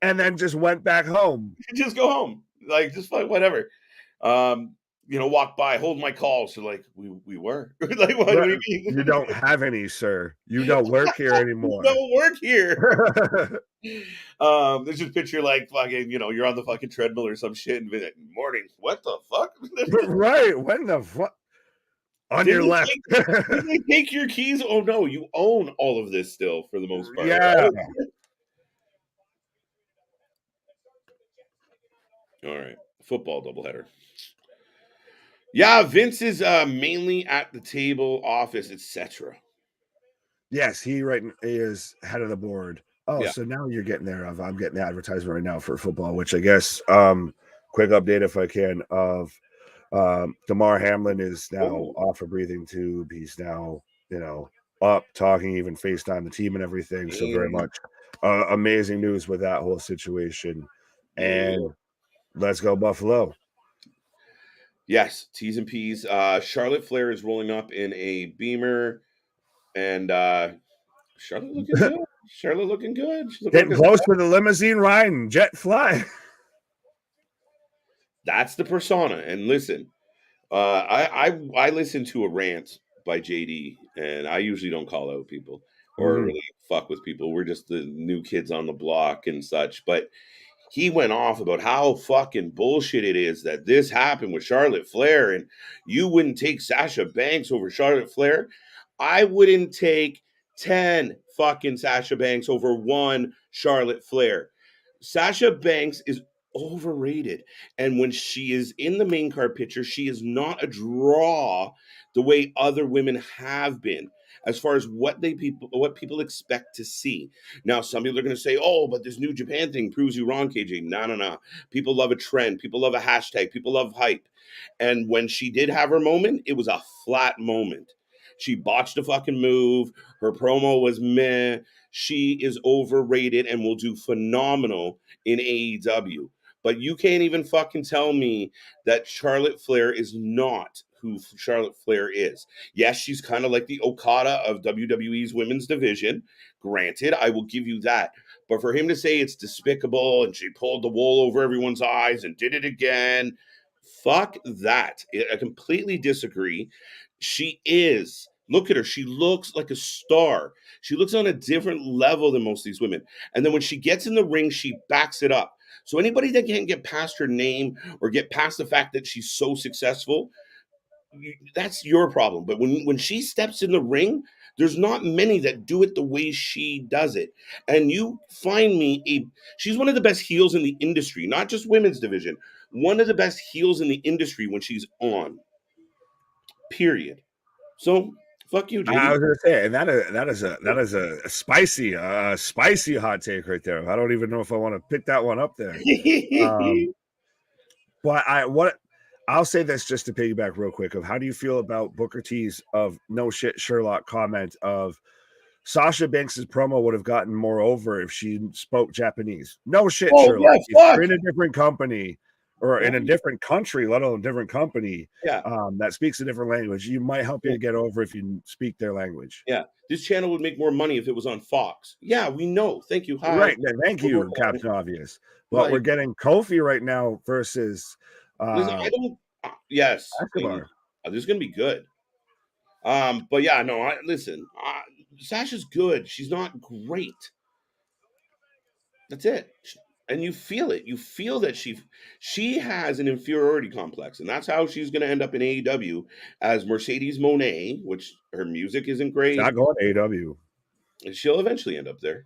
And then just went back home. Just go home, like just like whatever. Walk by, hold my call. So like we were like, what do you mean? You don't have any, sir. You don't work here anymore. You don't work here. There's just a picture like fucking, you're on the fucking treadmill or some shit and be like, morning. What the fuck? Right. When the fuck? On your left. Did they take your keys? Oh no, you own all of this still for the most part. Yeah. Right? All right. Football doubleheader. Yeah, Vince is mainly at the table, office, etc. Yes, he is head of the board. Oh, Yeah. so now you're getting there. I'm getting the advertisement right now for football, which I guess quick update if I can of Damar Hamlin is now off a breathing tube. He's now, up talking, even FaceTime the team and everything. So very much amazing news with that whole situation. And let's go Buffalo. Yes, T's and P's. Charlotte Flair is rolling up in a Beamer, and Charlotte looking good. Charlotte looking good. She's getting close with the limousine ride and jet fly. That's the persona. And listen, I listen to a rant by JD, and I usually don't call out people or really fuck with people. We're just the new kids on the block and such. But he went off about how fucking bullshit it is that this happened with Charlotte Flair, and you wouldn't take Sasha Banks over Charlotte Flair. I wouldn't take 10 fucking Sasha Banks over one Charlotte Flair. Sasha Banks is overrated. And when she is in the main card picture, she is not a draw the way other women have been as far as what people expect to see. Now, some people are going to say, oh, but this New Japan thing proves you wrong, KJ. No. People love a trend. People love a hashtag. People love hype. And when she did have her moment, it was a flat moment. She botched a fucking move. Her promo was meh. She is overrated and will do phenomenal in AEW. But you can't even fucking tell me that Charlotte Flair is not who Charlotte Flair is. Yes, she's kind of like the Okada of WWE's women's division. Granted, I will give you that. But for him to say it's despicable and she pulled the wool over everyone's eyes and did it again, fuck that. I completely disagree. She is. Look at her. She looks like a star. She looks on a different level than most of these women. And then when she gets in the ring, she backs it up. So anybody that can't get past her name or get past the fact that she's so successful, that's your problem. But when she steps in the ring, there's not many that do it the way she does it. And you find me she's one of the best heels in the industry, not just women's division. One of the best heels in the industry when she's on. Period. So fuck you, JD. I was gonna say, and that is a spicy hot take right there. I don't even know if I want to pick that one up there. But I'll say this just to piggyback real quick of how do you feel about Booker T's of no shit Sherlock comment of Sasha Banks' promo would have gotten more over if she spoke Japanese. No shit, Sherlock. Yeah, you're in a different company or in a different country, let alone a different company that speaks a different language. You might help you to get over if you speak their language. Yeah. This channel would make more money if it was on Fox. Yeah, we know. Thank you. Hi. Right. Thank you, Captain Obvious. But we're getting Kofi right now versus yes. Escobar. This is going to be good. But yeah, no, Sasha's good. She's not great. That's it. And you feel it. You feel that she has an inferiority complex. And that's how she's going to end up in AEW as Mercedes Moné, which her music isn't great. Not going to AEW. And she'll eventually end up there.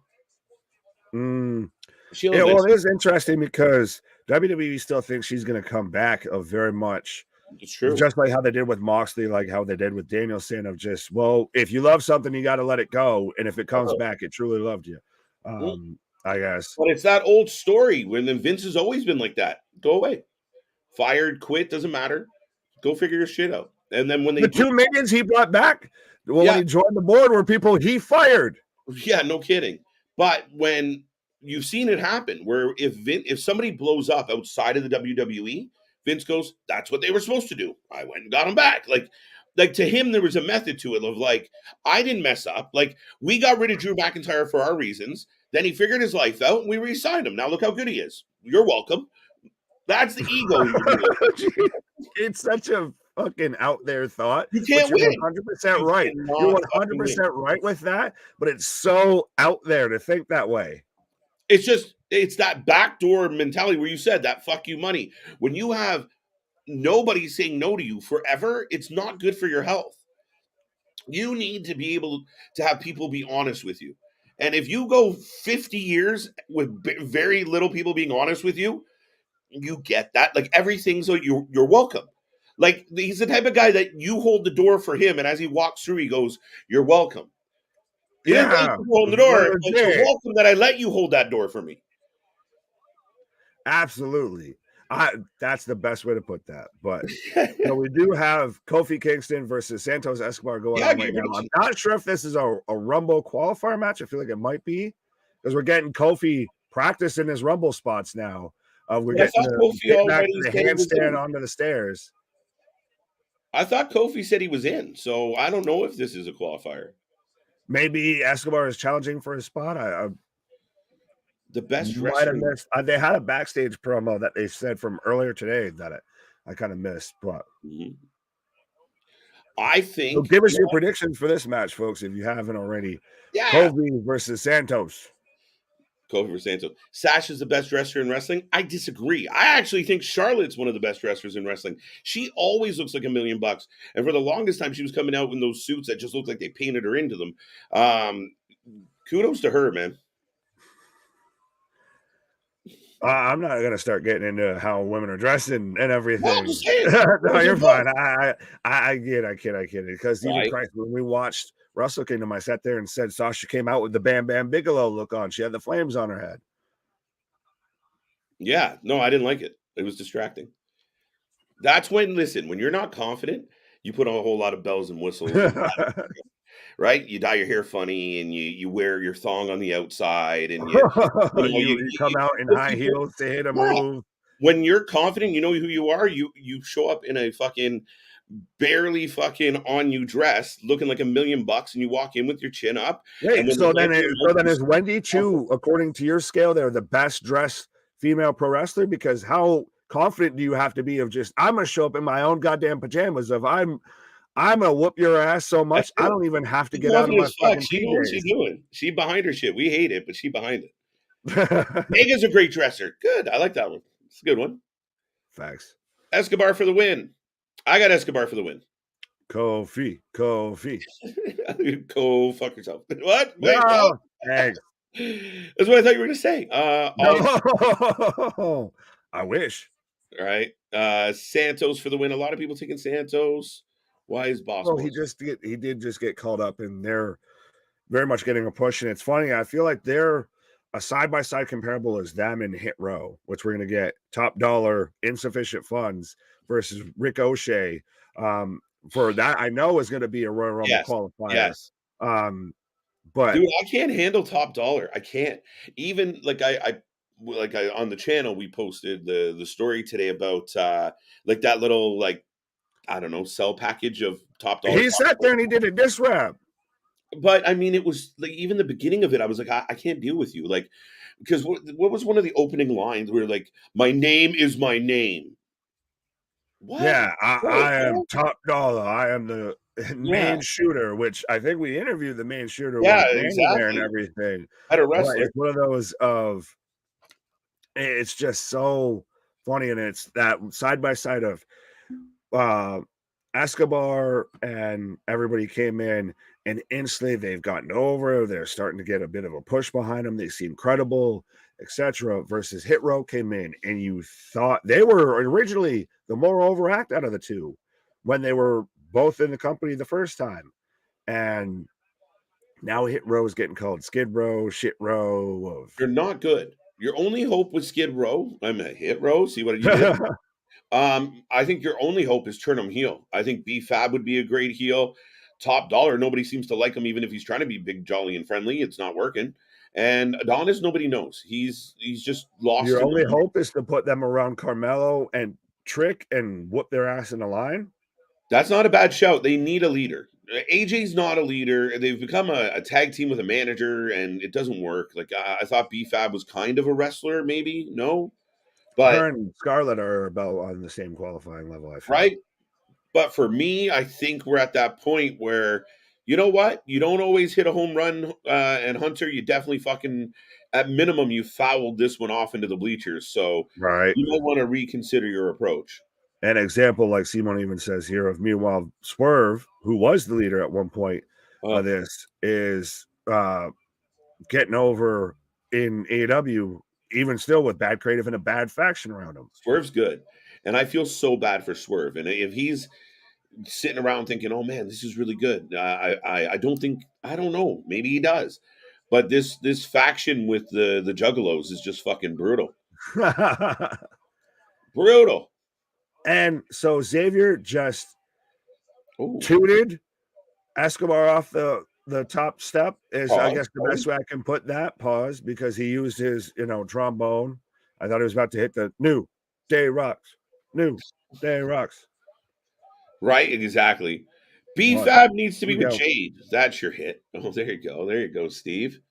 Well, it is interesting because WWE still thinks she's going to come back very much. It's true. Just like how they did with Moxley, like how they did with Danielson of just, well, if you love something, you got to let it go. And if it comes back, it truly loved you. I guess. But it's that old story when Vince has always been like that. Go away. Fired, quit, doesn't matter. Go figure your shit out. And then when they 2 millions he brought back, when he joined the board were people he fired. Yeah, no kidding. But when you've seen it happen, where if somebody blows up outside of the WWE, Vince goes, that's what they were supposed to do. I went and got him back. Like to him, there was a method to it of like, I didn't mess up. Like, we got rid of Drew McIntyre for our reasons. Then he figured his life out and we re-signed him. Now look how good he is. You're welcome. That's the ego. It's such a fucking out there thought. You But can't you're win. 100% You right. cannot You're fucking win. 100% right with that. But it's so out there to think that way. It's that backdoor mentality where you said that fuck you money. When you have nobody saying no to you forever, it's not good for your health. You need to be able to have people be honest with you. And if you go 50 years with very little people being honest with you, you get that. Like everything's so you're welcome. Like he's the type of guy that you hold the door for him, and as he walks through, he goes, "You're welcome." He didn't tell you to hold the door, but you're welcome that I let you hold that door for me. Absolutely. That's the best way to put that. But we do have Kofi Kingston versus Santos Escobar going on right now. I'm not sure if this is a Rumble qualifier match. I feel like it might be because we're getting Kofi practicing his Rumble spots now. We're getting the handstand onto the stairs. I thought Kofi said he was in, so I don't know if this is a qualifier. Maybe Escobar is challenging for his spot. The best wrestling. They had a backstage promo that they said from earlier today that I kind of missed, but I think. So give us your predictions for this match, folks, if you haven't already. Yeah. Kofi versus Santos. Kofi versus Santos. Sasha's the best wrestler in wrestling. I disagree. I actually think Charlotte's one of the best wrestlers in wrestling. She always looks like $1 million, and for the longest time, she was coming out in those suits that just looked like they painted her into them. Kudos to her, man. I'm not gonna start getting into how women are dressing and everything. No, you're fine. I get it. Because even Christ, when we watched Wrestle Kingdom, I sat there and said Sasha came out with the Bam Bam Bigelow look on. She had the flames on her head. Yeah, no, I didn't like it. It was distracting. That's when you're not confident, you put on a whole lot of bells and whistles. Right? You dye your hair funny and you wear your thong on the outside and you come out in high heels to hit a move. When you're confident, you know who you are, you show up in a fucking barely fucking on you dress looking like $1 million and you walk in with your chin up. Wait, so then is Wendy Chu, according to your scale, they're the best dressed female pro wrestler? Because how confident do you have to be of just I'm gonna show up in my own goddamn pajamas of I'm gonna whoop your ass so much I don't even have to get out of my fucking She knows what she's doing. She behind her shit. We hate it, but she behind it. Mega's a great dresser. Good. I like that one. It's a good one. Facts. Escobar for the win. I got Escobar for the win. Kofi. Go fuck yourself. What? Wait, no. Thanks. That's what I thought you were going to say. No. I wish. All right. Santos for the win. A lot of people taking Santos. Why is Boss? Well, he did just get called up, and they're very much getting a push. And it's funny. I feel like they're a side-by-side comparable as them in Hit Row, which we're going to get Top Dollar, Insufficient Funds versus Ricochet. For that, I know is going to be a Royal Rumble qualifier. Yes. But dude, I can't handle Top Dollar. I can't. Even like I on the channel we posted the story today about like that little I don't know cell package of Top Dollar. He sat there and he did a diss rap. But I mean, it was like even the beginning of it, I was like, I can't deal with you, like because what was one of the opening lines where like my name is my name. What? Yeah, I am Top Dollar. I am the main shooter, which I think we interviewed the main shooter. Yeah, exactly. And everything. At a wrestler. It's one of those of. It's just so funny, and it's that side by side of Escobar and everybody came in, and instantly they've gotten over. They're starting to get a bit of a push behind them. They seem credible, etc. Versus Hit Row came in, and you thought they were originally the more overact out of the two when they were both in the company the first time, and now Hit Row is getting called Skid Row, Shit Row. You're not good. Your only hope with Skid Row, I'm a Hit Row. See what you did? I think your only hope is turn him heel. I think B-Fab would be a great heel. Top Dollar, nobody seems to like him, even if he's trying to be big, jolly, and friendly. It's not working. And Adonis, nobody knows. He's just lost. Your only hope is to put them around Carmelo and Trick and whoop their ass in the line. That's not a bad shout. They need a leader. AJ's not a leader. They've become a tag team with a manager, and it doesn't work. Like I thought B-Fab was kind of a wrestler, maybe. No. But her and Scarlett are about on the same qualifying level, I feel. Right? But for me, I think we're at that point where, you know what? You don't always hit a home run, and Hunter, you definitely fucking, at minimum, you fouled this one off into the bleachers. So Right. you might want to reconsider your approach. An example, like Simon even says here, of meanwhile Swerve, who was the leader at one point of this, is getting over in AEW, even still with bad creative and a bad faction around him. Swerve's good. And I feel so bad for Swerve. And if he's sitting around thinking, "Oh man, this is really good," I don't know. Maybe he does, but this faction with the Juggalos is just fucking brutal. Brutal. And so Xavier just tooted Escobar off the top step is, I guess, the best way I can put that. Pause, because he used his trombone. I thought he was about to hit the New Day Rocks. Right, exactly. B-Fab needs to be with Jade. That's your hit. Oh, there you go. There you go, Steve.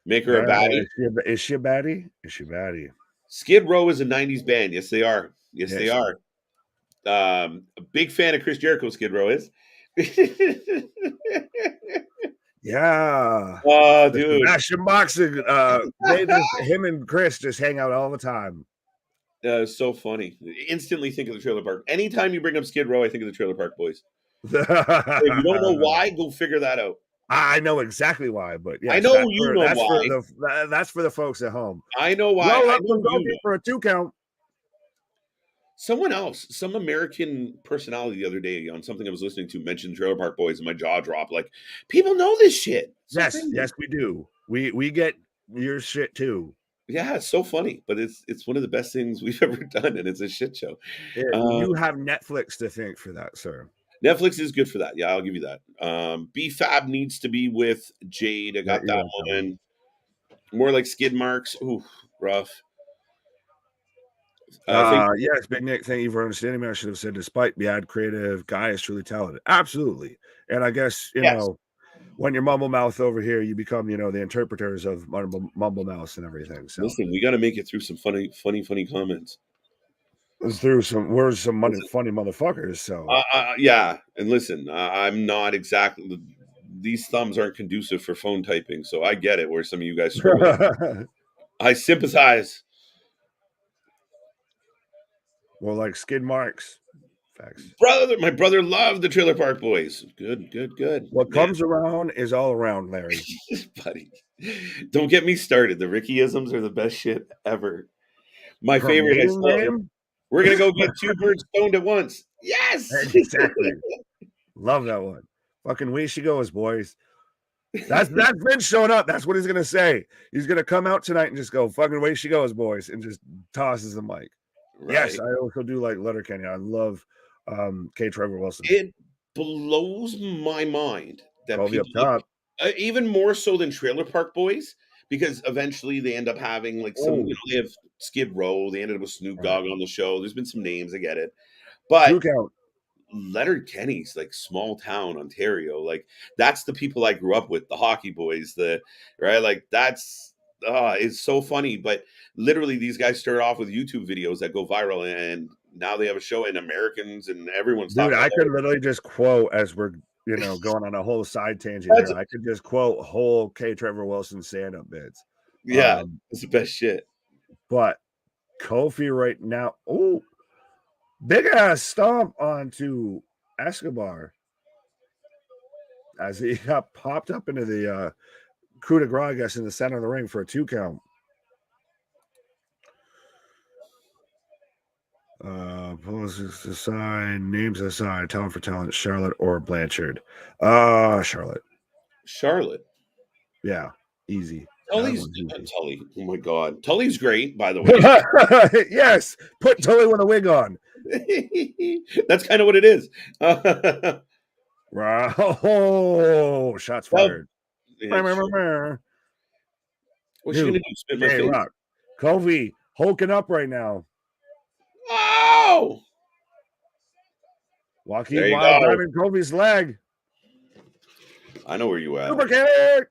Make her a baddie. Is she a baddie? Is she a baddie? Skid Row is a 90s band. Yes, they are. Yes, they are. A big fan of Chris Jericho, Skid Row is. Yeah. Oh, dude. Fashion boxing. Him and Chris just hang out all the time. So funny. Instantly think of the Trailer Park. Anytime you bring up Skid Row, I think of the Trailer Park Boys. If you don't know why, go figure that out. I know exactly why, but yeah, I know you know why. That's for the folks at home. I know why. Roll up and go for a 2 count. Someone else, some American personality the other day on something I was listening to mentioned Trailer Park Boys, and my jaw dropped. Like, people know this shit. Yes, we do. We get your shit too. Yeah, it's so funny, but it's one of the best things we've ever done, and it's a shit show. You have Netflix to thank for that, sir. Netflix is good for that. Yeah, I'll give you that. B-Fab needs to be with Jade. I got that one. More like skid marks. Ooh, rough. Yes, Big Nick, thank you for understanding me. I should have said, despite bad creative, guy is truly talented. Absolutely. And I guess, you know, when you're mumble mouth over here, you become, the interpreters of mumble mouth and everything. So listen, we got to make it through some funny comments. Through some funny motherfuckers. So yeah, and listen, I'm not exactly. These thumbs aren't conducive for phone typing, so I get it. Where some of you guys struggle, I sympathize. Well, like skid marks. Facts. My brother loved the Trailer Park Boys. Good. What comes around is all around, Larry. Buddy, don't get me started. The Ricky-isms are the best shit ever. My favorite is we're gonna go get 2 birds stoned at once. Yes, exactly. Love that one. Fucking way she goes, boys. That's Vince showing up. That's what he's gonna say. He's gonna come out tonight and just go, fucking way she goes, boys, and just tosses the mic. Right. Yes, I also do like Letterkenny. I love K. Trevor Wilson. It blows my mind that people, even more so than Trailer Park Boys, because eventually they end up having like some. They have Skid Row. They ended up with Snoop Dogg on the show. There's been some names, I get it, but Letterkenny's like small town Ontario. Like that's the people I grew up with, the hockey boys. Like that's. It's so funny, but literally these guys started off with YouTube videos that go viral, and now they have a show, and Americans and everyone's talking about I could literally just quote as we're going on a whole side tangent here. I could just quote whole K. Trevor Wilson stand-up bits. Yeah, it's the best shit. But Kofi right now, big ass stomp onto Escobar as he got popped up into the coup de grace, I guess, in the center of the ring for a 2 count. Poses aside, names aside, talent for talent, Charlotte or Blanchard. Charlotte. Yeah, easy. Tully's Tully. Oh my god, Tully's great, by the way. Yes, put Tully with a wig on. That's kind of what it is. Oh, shots fired. What's she gonna do? Spit my face? Rock. Kofi hulking up right now. Oh! Joaquin Wild grabbing Kofi's leg. I know where you at. Super kick.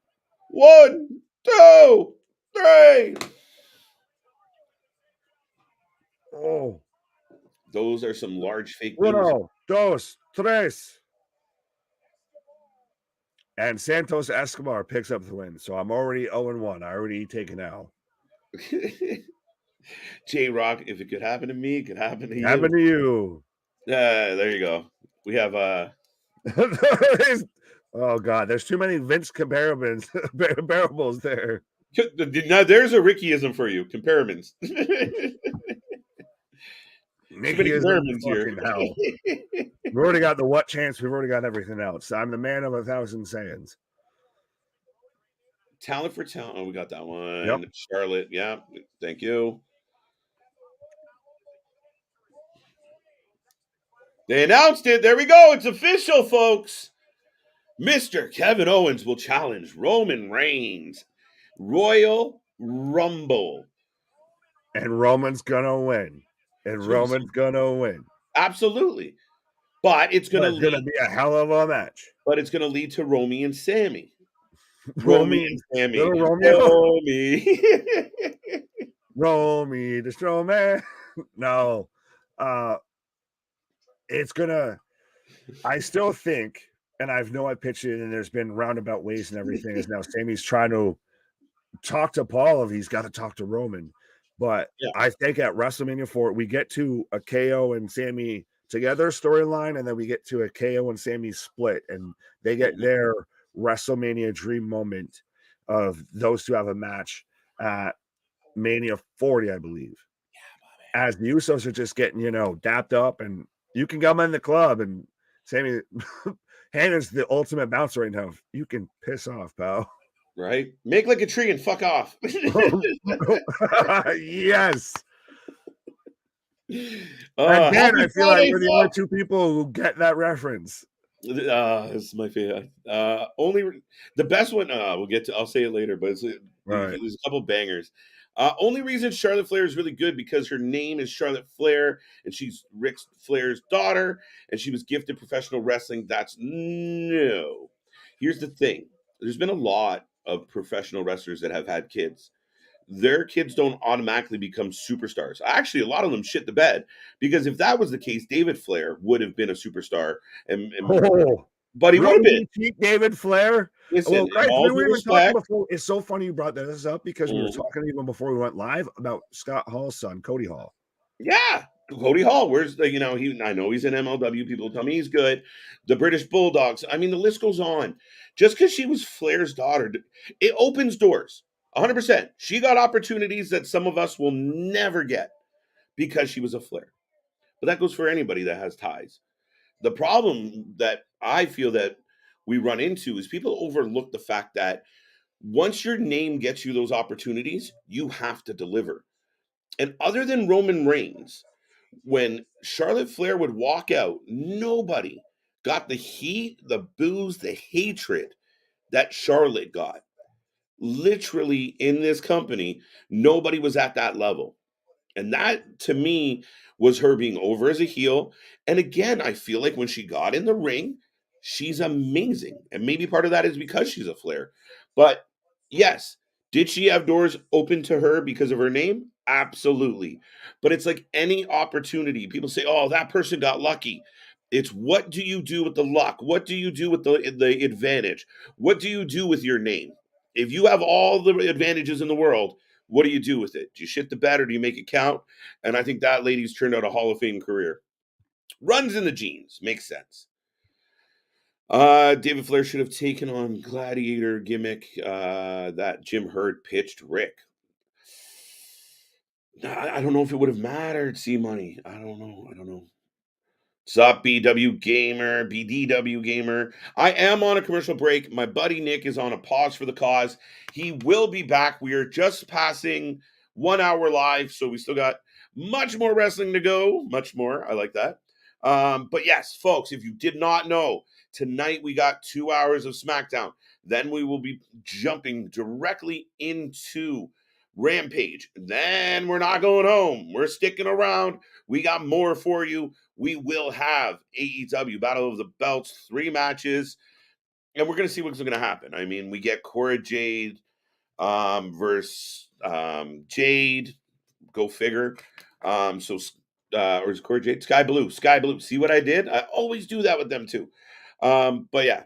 1, 2, 3. Oh. Those are some large fake news. 1, 2, 3. And Santos Escobar picks up the win. So I'm already 0-1. I already taken out. J-Rock, if it could happen to me, it could happen to you. Happen to you. There you go. We have oh God, there's too many Vince comparables there. now there's a Rickyism for you. Comparisons. Nicky is in fucking hell. We've already got the what chance. We've already got everything else. I'm the man of 1,000 sayings. Talent for talent. Oh, we got that one. Yep. Charlotte. Yeah. Thank you. They announced it. There we go. It's official, folks. Mr. Kevin Owens will challenge Roman Reigns. Royal Rumble. And Roman's gonna win. And Roman's gonna win. Absolutely. But it's gonna be a hell of a match. But it's gonna lead to Romy and Sammy. Romy and Sammy. Romy. Romy the Strowman. No. It's gonna. I still think, and I know I pitched it, and there's been roundabout ways and everything. Is now Sammy's trying to talk to Paul if he's got to talk to Roman. But yeah. I think at WrestleMania 4, we get to a KO and Sammy together storyline, and then we get to a KO and Sammy split, and they get their WrestleMania dream moment of those two have a match at Mania 40, I believe. Yeah, as the Usos are just getting, dapped up, and you can come in the club, and Sammy Hannah's the ultimate bouncer right now. You can piss off, pal. Right? Make like a tree and fuck off. Yes. And Dan, I feel like we're the only two people who get that reference. This is my favorite. Only the best one. We'll get to. I'll say it later, but there's a couple bangers. Only reason Charlotte Flair is really good because her name is Charlotte Flair, and she's Ric Flair's daughter, and she was gifted professional wrestling. That's no. Here's the thing: there's been a lot of professional wrestlers that have had kids. Their kids don't automatically become superstars. Actually, a lot of them shit the bed because if that was the case, David Flair would have been a superstar. But he would have been. David Flair. Listen, guys, we were even talking before. It's so funny you brought this up because we were talking even before we went live about Scott Hall's son, Cody Hall. Yeah, Cody Hall. Where's the, I know he's in MLW. People tell me he's good. The British Bulldogs. I mean, the list goes on. Just because she was Flair's daughter, it opens doors. 100%. She got opportunities that some of us will never get because she was a Flair. But that goes for anybody that has ties. The problem that I feel that we run into is people overlook the fact that once your name gets you those opportunities, you have to deliver. And other than Roman Reigns, when Charlotte Flair would walk out, nobody got the heat, the boos, the hatred that Charlotte got. Literally in this company, nobody was at that level. And that, to me, was her being over as a heel. And again, I feel like when she got in the ring, she's amazing. And maybe part of that is because she's a Flair. But yes, did she have doors open to her because of her name? Absolutely. But it's like any opportunity. People say, oh, that person got lucky. It's what do you do with the luck? What do you do with the advantage? What do you do with your name? If you have all the advantages in the world, what do you do with it? Do you shit the bed or do you make it count? And I think that lady's turned out a Hall of Fame career. Runs in the genes. Makes sense. David Flair should have taken on Gladiator gimmick that Jim Herd pitched Rick. I don't know if it would have mattered, C-Money. I don't know. What's up, BW Gamer, BDW Gamer? I am on a commercial break. My buddy Nick is on a pause for the cause. He will be back. We are just passing 1 hour live, so we still got much more wrestling to go. Much more. I like that. But yes, folks, if you did not know, tonight we got 2 hours of SmackDown. Then we will be jumping directly into Rampage. Then we're not going home. We're sticking around. We got more for you. We will have AEW Battle of the Belts, 3 matches, and we're going to see what's going to happen. I mean, we get Cora Jade versus Jade. Go figure. Or is Corey Jade? Sky Blue. See what I did? I always do that with them too. But yeah,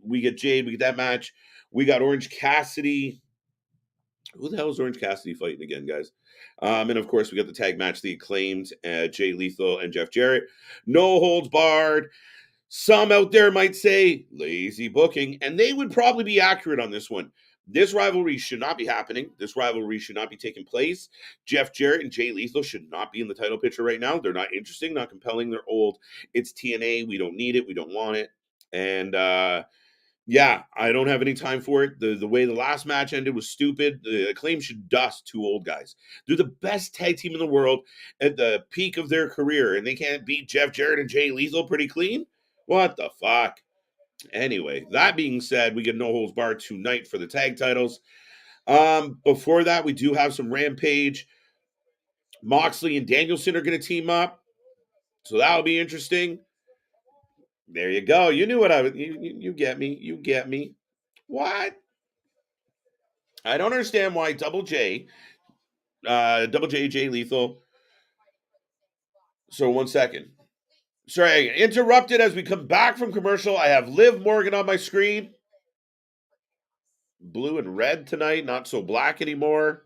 we get Jade. We get that match. We got Orange Cassidy. Who the hell is Orange Cassidy fighting again, guys? And of course, we got the tag match, the Acclaimed, Jay Lethal and Jeff Jarrett. No holds barred. Some out there might say lazy booking, and they would probably be accurate on this one. This rivalry should not be happening. This rivalry should not be taking place. Jeff Jarrett and Jay Lethal should not be in the title picture right now. They're not interesting, not compelling. They're old. It's TNA. We don't need it. We don't want it. And yeah, I don't have any time for it. The way the last match ended was stupid. The Acclaim should dust two old guys. They're the best tag team in the world at the peak of their career, and they can't beat Jeff Jarrett and Jay Lethal pretty clean? What the fuck? Anyway, that being said, we get no holds barred tonight for the tag titles. Before that, we do have some Rampage. Moxley and Danielson are going to team up, so that'll be interesting. There you go. You knew what I was. You get me. You get me. What? I don't understand why Double J, Jay Lethal. So 1 second. Sorry, I interrupted as we come back from commercial. I have Liv Morgan on my screen. Blue and red tonight, not so black anymore.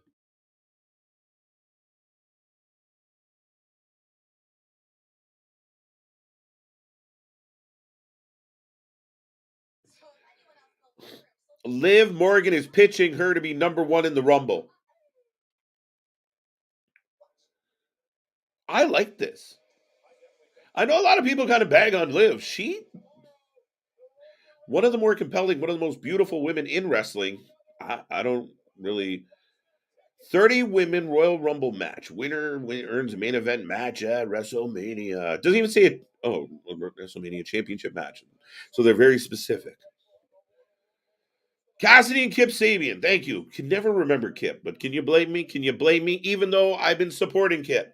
Liv Morgan is pitching her to be number one in the Rumble. I like this. I know a lot of people kind of bag on Liv. She, one of the more compelling, one of the most beautiful women in wrestling. I don't really. 30 women Royal Rumble match. Winner earns a main event match at WrestleMania. Doesn't even say it. Oh, WrestleMania championship match. So they're very specific. Cassidy and Kip Sabian. Thank you. Can never remember Kip, but can you blame me? Can you blame me? Even though I've been supporting Kip.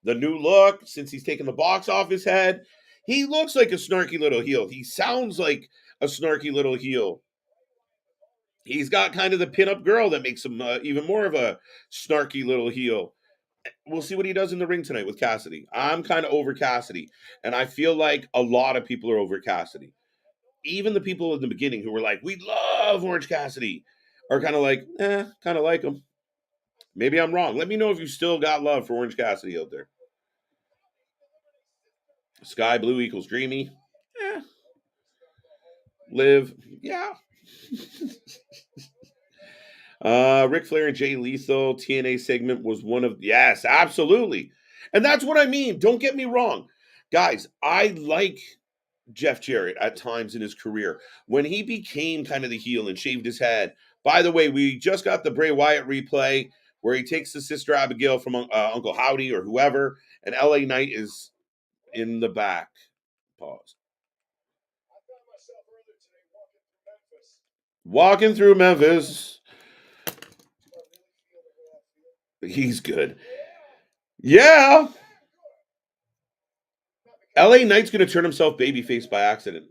The new look, since he's taken the box off his head, he looks like a snarky little heel. He sounds like a snarky little heel. He's got kind of the pinup girl that makes him even more of a snarky little heel. We'll see what he does in the ring tonight with Cassidy. I'm kind of over Cassidy, and I feel like a lot of people are over Cassidy. Even the people in the beginning who were like, we love Orange Cassidy, are kind of like, kind of like him. Maybe I'm wrong. Let me know if you still got love for Orange Cassidy out there. Sky Blue equals dreamy. Liv, yeah. Ric Flair and Jay Lethal TNA segment was one of, yes, absolutely. And that's what I mean. Don't get me wrong. Guys, I like Jeff Jarrett at times in his career. When he became kind of the heel and shaved his head. By the way, we just got the Bray Wyatt replay where he takes the Sister Abigail from Uncle Howdy or whoever, and LA Knight is in the back. Pause. Walking through Memphis. He's good. Yeah. LA Knight's going to turn himself babyface by accident.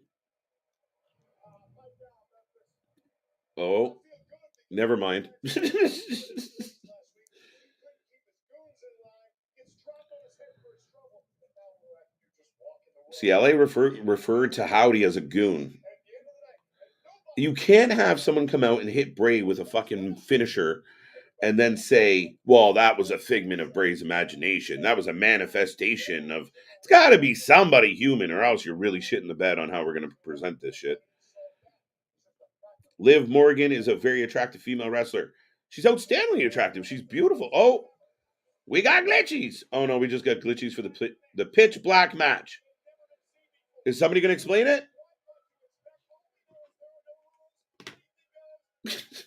Oh, never mind. See, LA referred to Howdy as a goon. You can't have someone come out and hit Bray with a fucking finisher and then say, well, that was a figment of Bray's imagination. That was a manifestation of... It's got to be somebody human, or else you're really shitting the bed on how we're going to present this shit. Liv Morgan is a very attractive female wrestler. She's outstandingly attractive. She's beautiful. Oh, we got glitchies. Oh, no, we just got glitchies for the pitch black match. Is somebody going to explain it?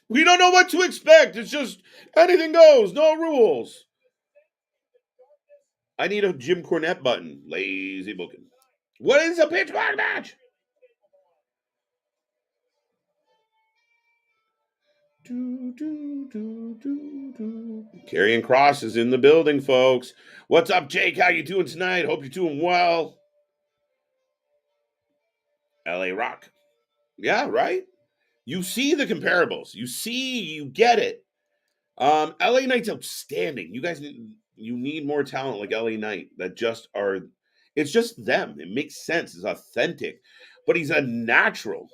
We don't know what to expect. It's just anything goes. No rules. I need a Jim Cornette button. Lazy booking. What is a pitch black match? Karrion Kross is in the building, folks. What's up, Jake? How you doing tonight? Hope you're doing well. LA Rock. Yeah, right? You see the comparables. You get it. LA Knight's outstanding. You guys, You need more talent like LA Knight that just are. It's just them. It makes sense. It's authentic, but he's a natural.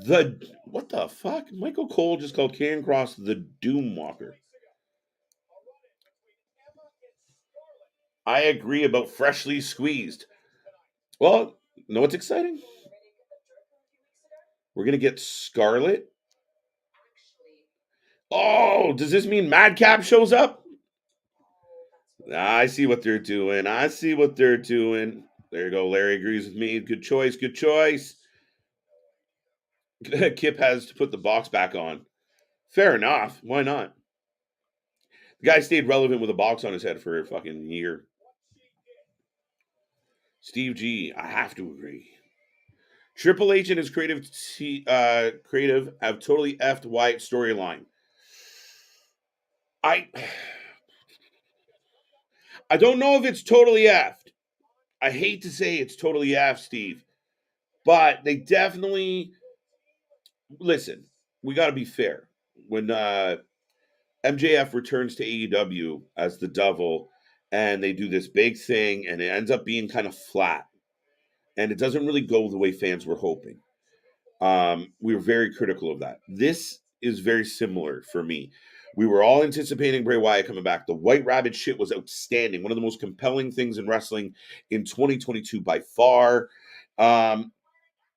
What the fuck? Michael Cole just called Karrion Kross the Doom Walker. I agree about freshly squeezed. Well, you know what's exciting? We're gonna get Scarlett. Oh, does this mean Madcap shows up? I see what they're doing. I see what they're doing. There you go. Larry agrees with me. Good choice. Good choice. Kip has to put the box back on. Fair enough. Why not? The guy stayed relevant with a box on his head for a fucking year. Steve G, I have to agree. Triple H and his creative have totally effed Wyatt storyline. I don't know if it's totally effed. I hate to say it's totally effed, Steve, but they definitely listen. We got to be fair. When MJF returns to AEW as the Devil, and they do this big thing, and it ends up being kind of flat, and it doesn't really go the way fans were hoping. We were very critical of that. This is very similar for me. We were all anticipating Bray Wyatt coming back. The White Rabbit shit was outstanding. One of the most compelling things in wrestling in 2022 by far. And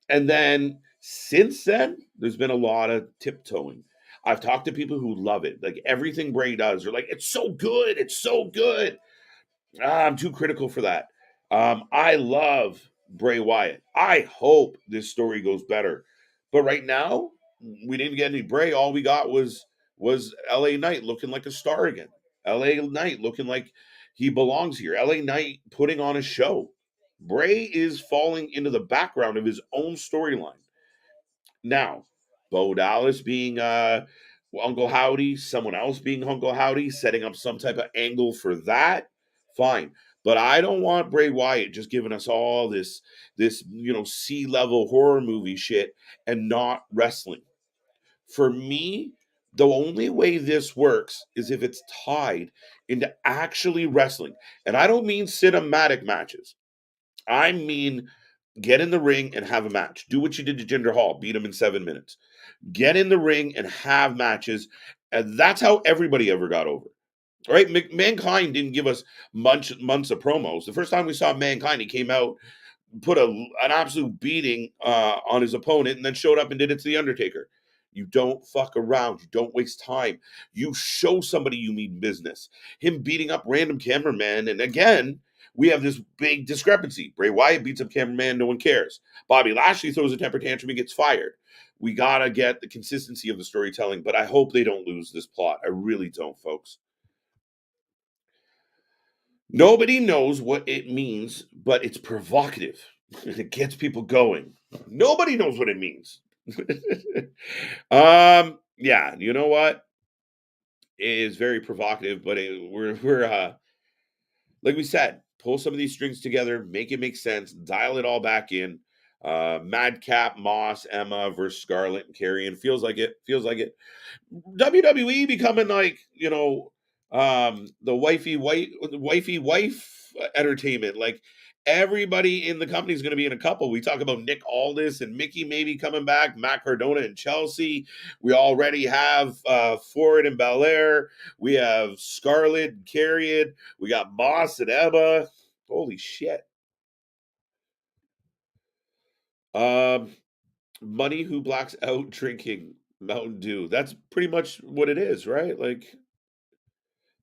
then since then, there's been a lot of tiptoeing. I've talked to people who love it. Like everything Bray does, they're like, it's so good. It's so good. I'm too critical for that. I love Bray Wyatt. I hope this story goes better. But right now, we didn't get any Bray. All we got was LA Knight looking like a star again. LA Knight looking like he belongs here. LA Knight putting on a show. Bray is falling into the background of his own storyline. Now, Bo Dallas being Uncle Howdy, someone else being Uncle Howdy, setting up some type of angle for that, fine. But I don't want Bray Wyatt just giving us all this C-level horror movie shit and not wrestling. For me, the only way this works is if it's tied into actually wrestling. And I don't mean cinematic matches. I mean get in the ring and have a match. Do what you did to Jinder Mahal. Beat him in 7 minutes. Get in the ring and have matches. And that's how everybody ever got over. All right? Mankind didn't give us months of promos. The first time we saw Mankind, he came out, put an absolute beating on his opponent, and then showed up and did it to The Undertaker. You don't fuck around. You don't waste time. You show somebody you mean business. Him beating up random cameraman, and again, we have this big discrepancy. Bray Wyatt beats up cameraman, no one cares. Bobby Lashley throws a temper tantrum and gets fired. We got to get the consistency of the storytelling, but I hope they don't lose this plot. I really don't, folks. Nobody knows what it means, but it's provocative. It gets people going. Nobody knows what it means. Yeah, you know what? It is very provocative, but we're like we said, pull some of these strings together, make it make sense, dial it all back in. Madcap, Moss, Emma versus Scarlett and Karrion. Feels like it. WWE becoming like, the wifey wife entertainment. Like everybody in the company is going to be in a couple. We talk about Nick Aldis and Mickey maybe coming back, Matt Cardona and Chelsea. We already have Ford and Belair. We have Scarlett and Karrion. We got Moss and Emma. Holy shit. Money who blacks out drinking Mountain Dew. That's pretty much what it is, right? Like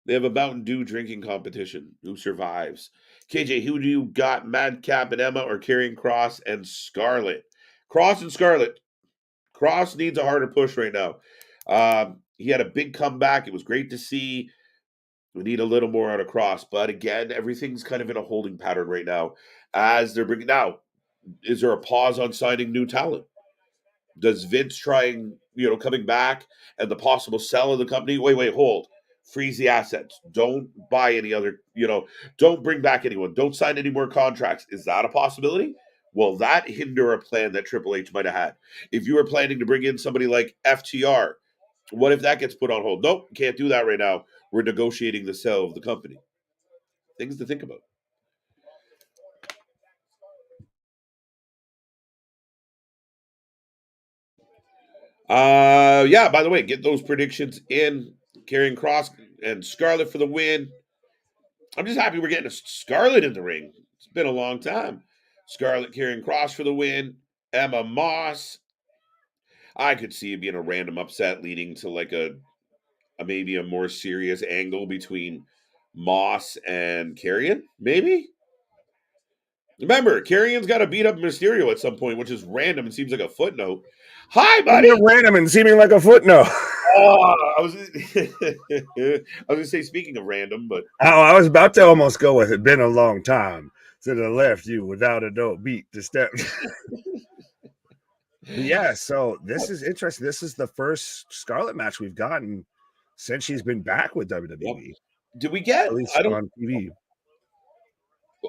they have a Mountain Dew drinking competition. Who survives? KJ, who do you got? Madcap and Emma or Karrion Kross and Scarlett? Kross and Scarlett. Kross needs a harder push right now. He had a big comeback. It was great to see. We need a little more out of Kross. But again, everything's kind of in a holding pattern right now as they're bringing. Now, is there a pause on signing new talent? Does Vince trying, coming back and the possible sell of the company? Wait, hold. Freeze the assets. Don't buy any other, don't bring back anyone. Don't sign any more contracts. Is that a possibility? Will that hinder a plan that Triple H might have had? If you were planning to bring in somebody like FTR, What if that gets put on hold? Nope, can't do that right now. We're negotiating the sale of the company. Things to think about. Yeah, by the way, get those predictions in. Karrion Kross and Scarlett for the win. I'm just happy we're getting a Scarlett in the ring. It's been a long time. Scarlett Karrion Kross for the win. Emma Moss. I could see it being a random upset leading to like a maybe a more serious angle between Moss and Karrion. Maybe. Remember, Karrion's got to beat up Mysterio at some point, which is random and seems like a footnote. Hi, buddy. Random and seeming like a footnote. Oh, I was gonna say, speaking of random, but I was about to almost go with it. Been a long time since I left you without a dope beat to step. Yeah, so this is interesting. This is the first Scarlett match we've gotten since she's been back with WWE. Yep. Did we get? At least on TV.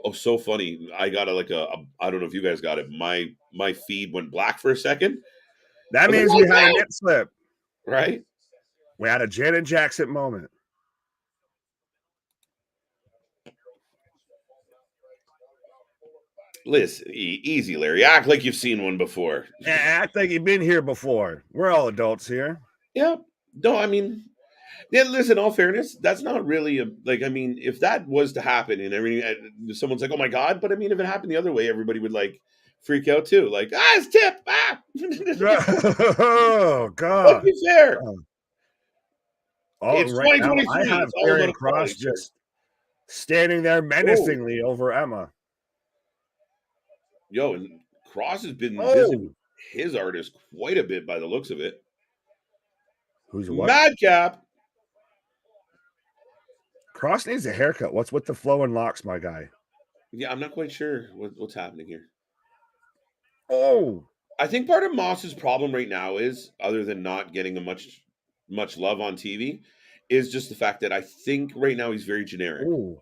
Oh, so funny! I got I don't know if you guys got it. My feed went black for a second. That means we had a net slip, right? We had a Janet Jackson moment. Listen, easy, Larry. Act like you've seen one before. Act like you've been here before. We're all adults here. Yeah. No, I mean, yeah. Listen, all fairness, that's not really I mean, if that was to happen and everything, someone's like, "Oh my god!" But I mean, if it happened the other way, everybody would like freak out too. Like, it's tip. Oh god. Let's be fair. It's right now, I have Karrion Kross just standing there menacingly over Emma. Yo, and Kross has been visiting his artist quite a bit by the looks of it. Who's what? Madcap. Kross needs a haircut. What's with the flowing locks, my guy? Yeah, I'm not quite sure what's happening here. Oh. I think part of Moss's problem right now is, other than not getting a much love on TV, is just the fact that I think right now he's very generic. Ooh.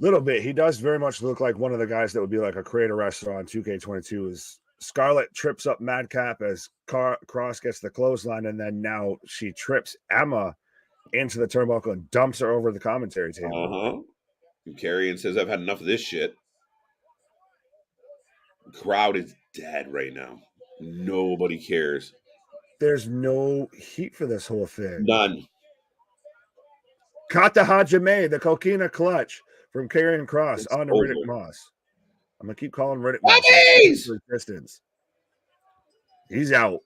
Little bit. He does very much look like one of the guys that would be like a creator wrestler on 2K22. Is Scarlett trips up Madcap as Kross gets the clothesline, and then now she trips Emma into the turnbuckle and dumps her over the commentary table. And Karrion says, "I've had enough of this shit." The crowd is dead right now. Nobody cares. There's no heat for this whole thing. None. Kata Hajime, the Coquina clutch from Karrion Kross on to Riddick Moss. I'm going to keep calling Riddick Moss for distance. He's out.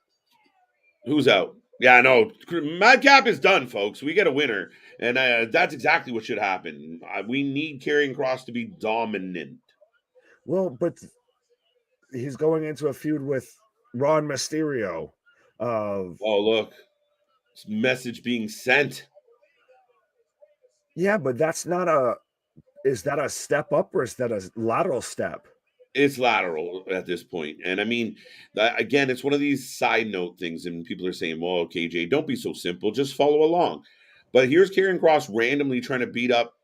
Who's out? Yeah, no. Madcap is done, folks. We get a winner. And that's exactly what should happen. We need Karrion Kross to be dominant. Well, but he's going into a feud with Ron Mysterio. Oh, look. It's message being sent. Yeah, but that's not is that a step up or is that a lateral step? It's lateral at this point. And I mean, again, it's one of these side note things. And people are saying, well, KJ, don't be so simple. Just follow along. But here's Karrion Kross randomly trying to beat up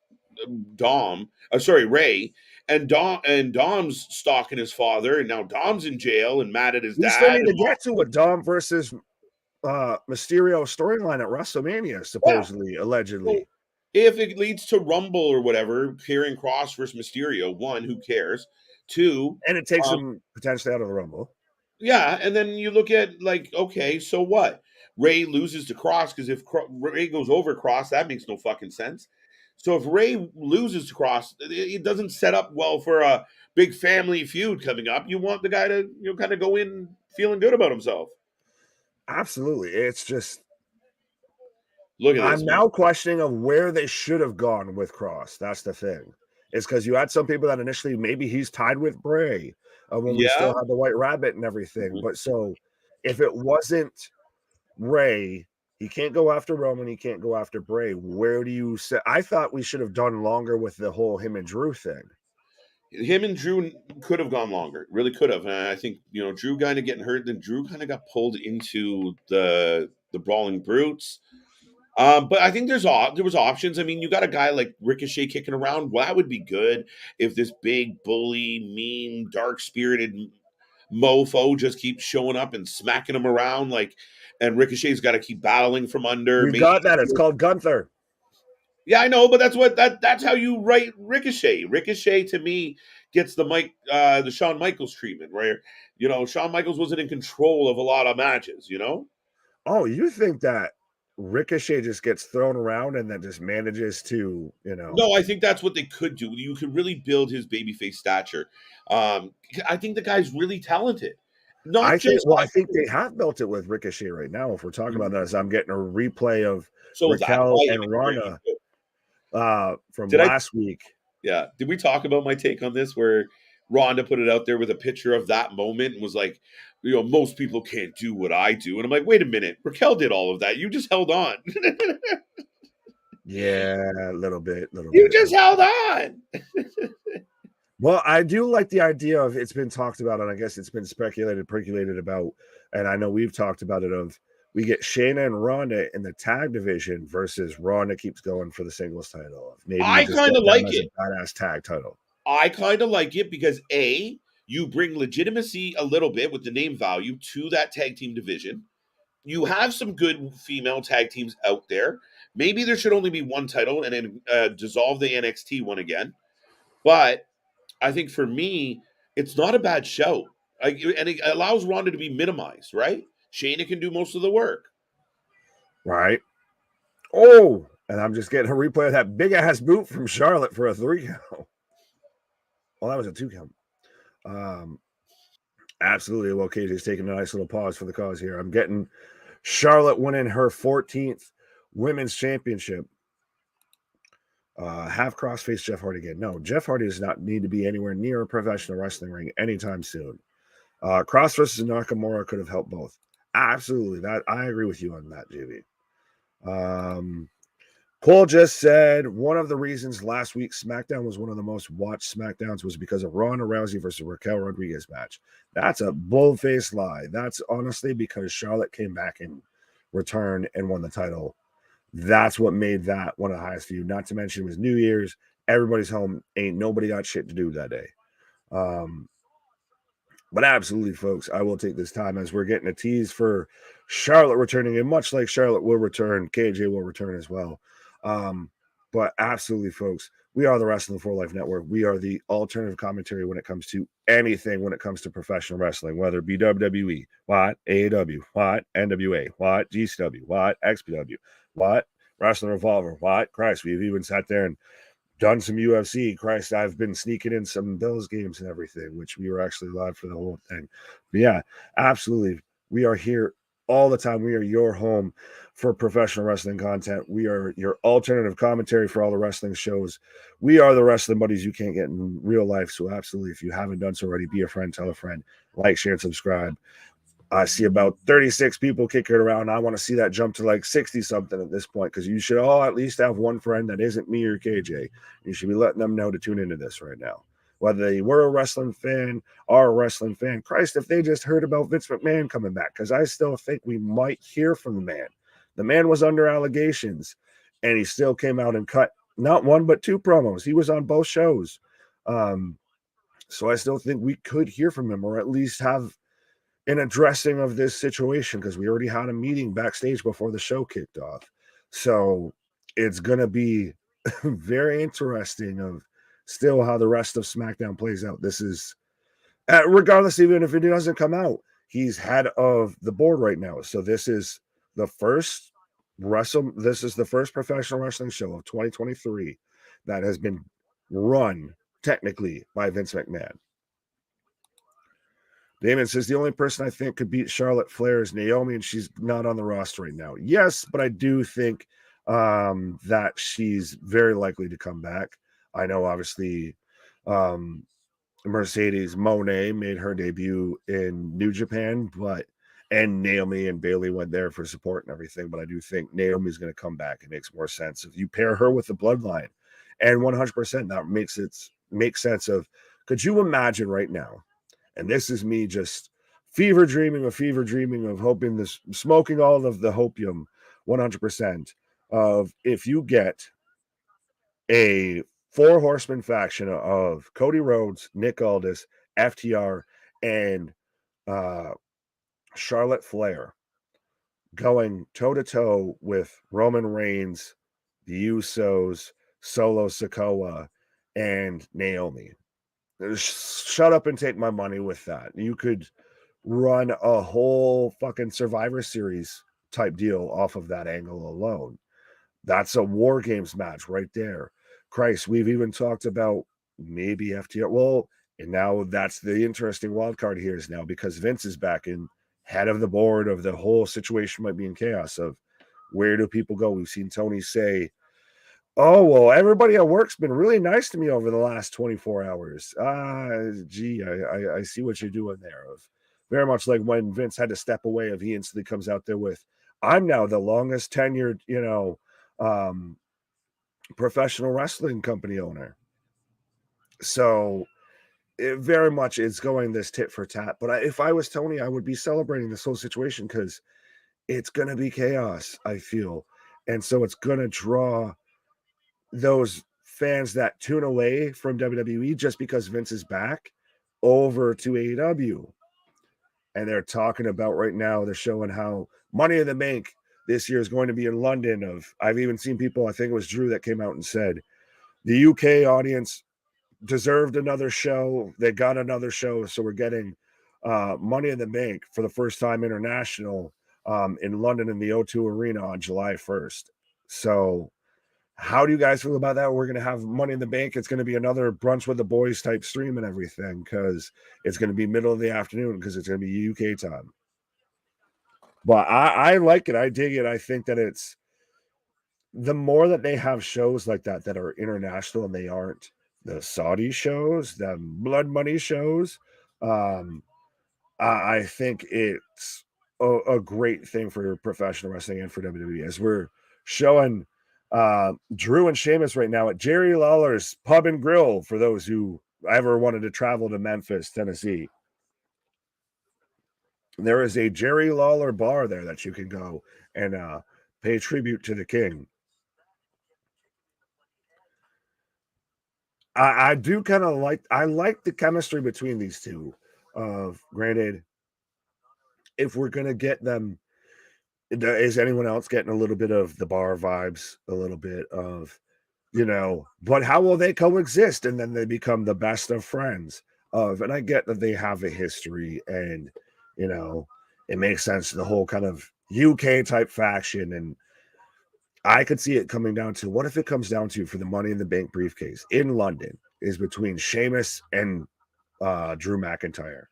Ray. And Dom's stalking his father. And now Dom's in jail and mad at his dad. We still need to get to a Dom versus Mysterio storyline at WrestleMania, supposedly, allegedly. Well, if it leads to Rumble or whatever, Karrion Kross versus Mysterio, one, who cares? Two, and it takes him potentially out of the Rumble. Yeah, and then you look at okay, so what? Ray loses to Kross because if Ray goes over Kross, that makes no fucking sense. So if Ray loses to Kross, it doesn't set up well for a big family feud coming up. You want the guy to kind of go in feeling good about himself. Absolutely, it's just. Look at this. I'm now questioning of where they should have gone with Kross. That's the thing. It's because you had some people that initially maybe he's tied with Bray when we still had the White Rabbit and everything. Mm-hmm. But so if it wasn't Ray, he can't go after Roman. He can't go after Bray. Where do you say? I thought we should have done longer with the whole him and Drew thing. Him and Drew could have gone longer. Really could have. And I think, Drew kind of getting hurt. Then Drew kind of got pulled into the Brawling Brutes. But I think there was options. I mean, you got a guy like Ricochet kicking around. Well, that would be good if this big, bully, mean, dark-spirited mofo just keeps showing up and smacking him around. Like, and Ricochet's got to keep battling from under. We got that. It's called Gunther. Yeah, I know, but that's how you write Ricochet. Ricochet to me gets the Shawn Michaels treatment, where Shawn Michaels wasn't in control of a lot of matches. Oh, you think that Ricochet just gets thrown around and then just manages to, No, I think that's what they could do. You could really build his babyface stature. I think the guy's really talented. I think they have built it with Ricochet right now. If we're talking about that, as I'm getting a replay of Raquel and Ronda from last week. Yeah. Did we talk about my take on this, where Ronda put it out there with a picture of that moment and was like, most people can't do what I do. And I'm like, wait a minute. Raquel did all of that. You just held on. Yeah, a little bit. You just held on. Well, I do like the idea of, it's been talked about, and I guess it's been percolated about, and I know we've talked about it, of we get Shayna and Ronda in the tag division versus Ronda keeps going for the singles title. Maybe I kind of like it. A badass tag title. I kind of like it because you bring legitimacy a little bit with the name value to that tag team division. You have some good female tag teams out there. Maybe there should only be one title and then dissolve the NXT one again. But I think for me, it's not a bad show. And it allows Ronda to be minimized, right? Shayna can do most of the work. Right. Oh, and I'm just getting a replay of that big-ass boot from Charlotte for a 3 count. Well, that was a 2 count. Absolutely. Well, KJ's taking a nice little pause for the cause here. I'm getting Charlotte winning her 14th women's championship. Have crossface Jeff Hardy again. No, Jeff Hardy does not need to be anywhere near a professional wrestling ring anytime soon. Cross versus Nakamura could have helped both. Absolutely. That I agree with you on that, JB. Cole just said one of the reasons last week's SmackDown was one of the most watched SmackDowns was because of Ronda Rousey versus Raquel Rodriguez match. That's a bull-faced lie. That's honestly because Charlotte came back in return and won the title. That's what made that one of the highest viewed. Not to mention it was New Year's. Everybody's home. Ain't nobody got shit to do that day. But absolutely, folks, I will take this time as we're getting a tease for Charlotte returning. And much like Charlotte will return, KJ will return as well. But absolutely, folks, we are the Wrestling for Life Network. We are the alternative commentary when it comes to anything, when it comes to professional wrestling, whether it be WWE, what, AEW, what, NWA, what, GCW, what, XPW, what, Wrestling Revolver, what, Christ, we've even sat there and done some UFC. Christ, I've been sneaking in some Bills games and everything, which we were actually live for the whole thing. But yeah, absolutely. We are here all the time. We are your home for professional wrestling content. We are your alternative commentary for all the wrestling shows. We are the wrestling buddies you can't get in real life. So absolutely, if you haven't done so already, be a friend, tell a friend, like, share, and subscribe. I see about 36 people kicking it around. I want to see that jump to like 60 something at this point, because you should all at least have one friend that isn't me or KJ. You should be letting them know to tune into this right now. Whether they were a wrestling fan, are a wrestling fan. Christ, if they just heard about Vince McMahon coming back, because I still think we might hear from the man. The man was under allegations, and he still came out and cut not one but 2 promos. He was on both shows. So I still think we could hear from him, or at least have an addressing of this situation, because we already had a meeting backstage before the show kicked off. So it's going to be very interesting of still how the rest of SmackDown plays out. This is, regardless, even if it doesn't come out, he's head of the board right now. So this is the first professional wrestling show of 2023 that has been run technically by Vince McMahon. Damon says the only person I think could beat Charlotte Flair is Naomi, and she's not on the roster right now. Yes, but I do think that she's very likely to come back. I know, obviously, Mercedes Moné made her debut in New Japan, and Naomi and Bayley went there for support and everything. But I do think Naomi's going to come back. It makes more sense if you pair her with the Bloodline, and 100% that makes sense. Of, could you imagine right now? And this is me just fever dreaming of hoping this, smoking all of the hopium 100% of, if you get a 4 horseman faction of Cody Rhodes, Nick Aldis, FTR, and Charlotte Flair going toe-to-toe with Roman Reigns, the Usos, Solo Sikoa, and Naomi. Shut up and take my money with that. You could run a whole fucking Survivor Series type deal off of that angle alone. That's a War Games match right there. Christ, we've even talked about maybe FTR. Well, and now that's the interesting wild card here is now because Vince is back in head of the board of the whole situation might be in chaos of where do people go? We've seen Tony say, oh, well, everybody at work's been really nice to me over the last 24 hours. Gee, I see what you're doing there. Of very much like when Vince had to step away, he instantly comes out there with, I'm now the longest tenured, professional wrestling company owner. So it very much is going this tit for tat. But if I was Tony, I would be celebrating this whole situation because it's going to be chaos, I feel. And so it's going to draw those fans that tune away from WWE just because Vince is back over to AEW. And they're talking about right now, they're showing how Money in the Bank this year is going to be in London. I've even seen people, I think it was Drew that came out and said the UK audience deserved another show. They got another show. So we're getting Money in the Bank for the first time international in London in the O2 Arena on July 1st. So how do you guys feel about that? We're going to have Money in the Bank. It's going to be another brunch with the boys type stream and everything because it's going to be middle of the afternoon because it's going to be UK time. But I like it. I dig it. I think that it's the more that they have shows like that are international and they aren't the Saudi shows, the blood money shows. I think it's a great thing for professional wrestling and for WWE as we're showing Drew and Sheamus right now at Jerry Lawler's Pub and Grill for those who ever wanted to travel to Memphis, Tennessee. There is a Jerry Lawler bar there that you can go and pay tribute to the king. I do kind of like the chemistry between these two. Granted, if we're gonna get them, is anyone else getting a little bit of the bar vibes, a little bit of, but how will they coexist and then they become the best of friends and I get that they have a history and it makes sense to the whole kind of UK type faction, and I could see it coming down to what if it comes down to for the Money in the Bank briefcase in London is between Sheamus and Drew McIntyre,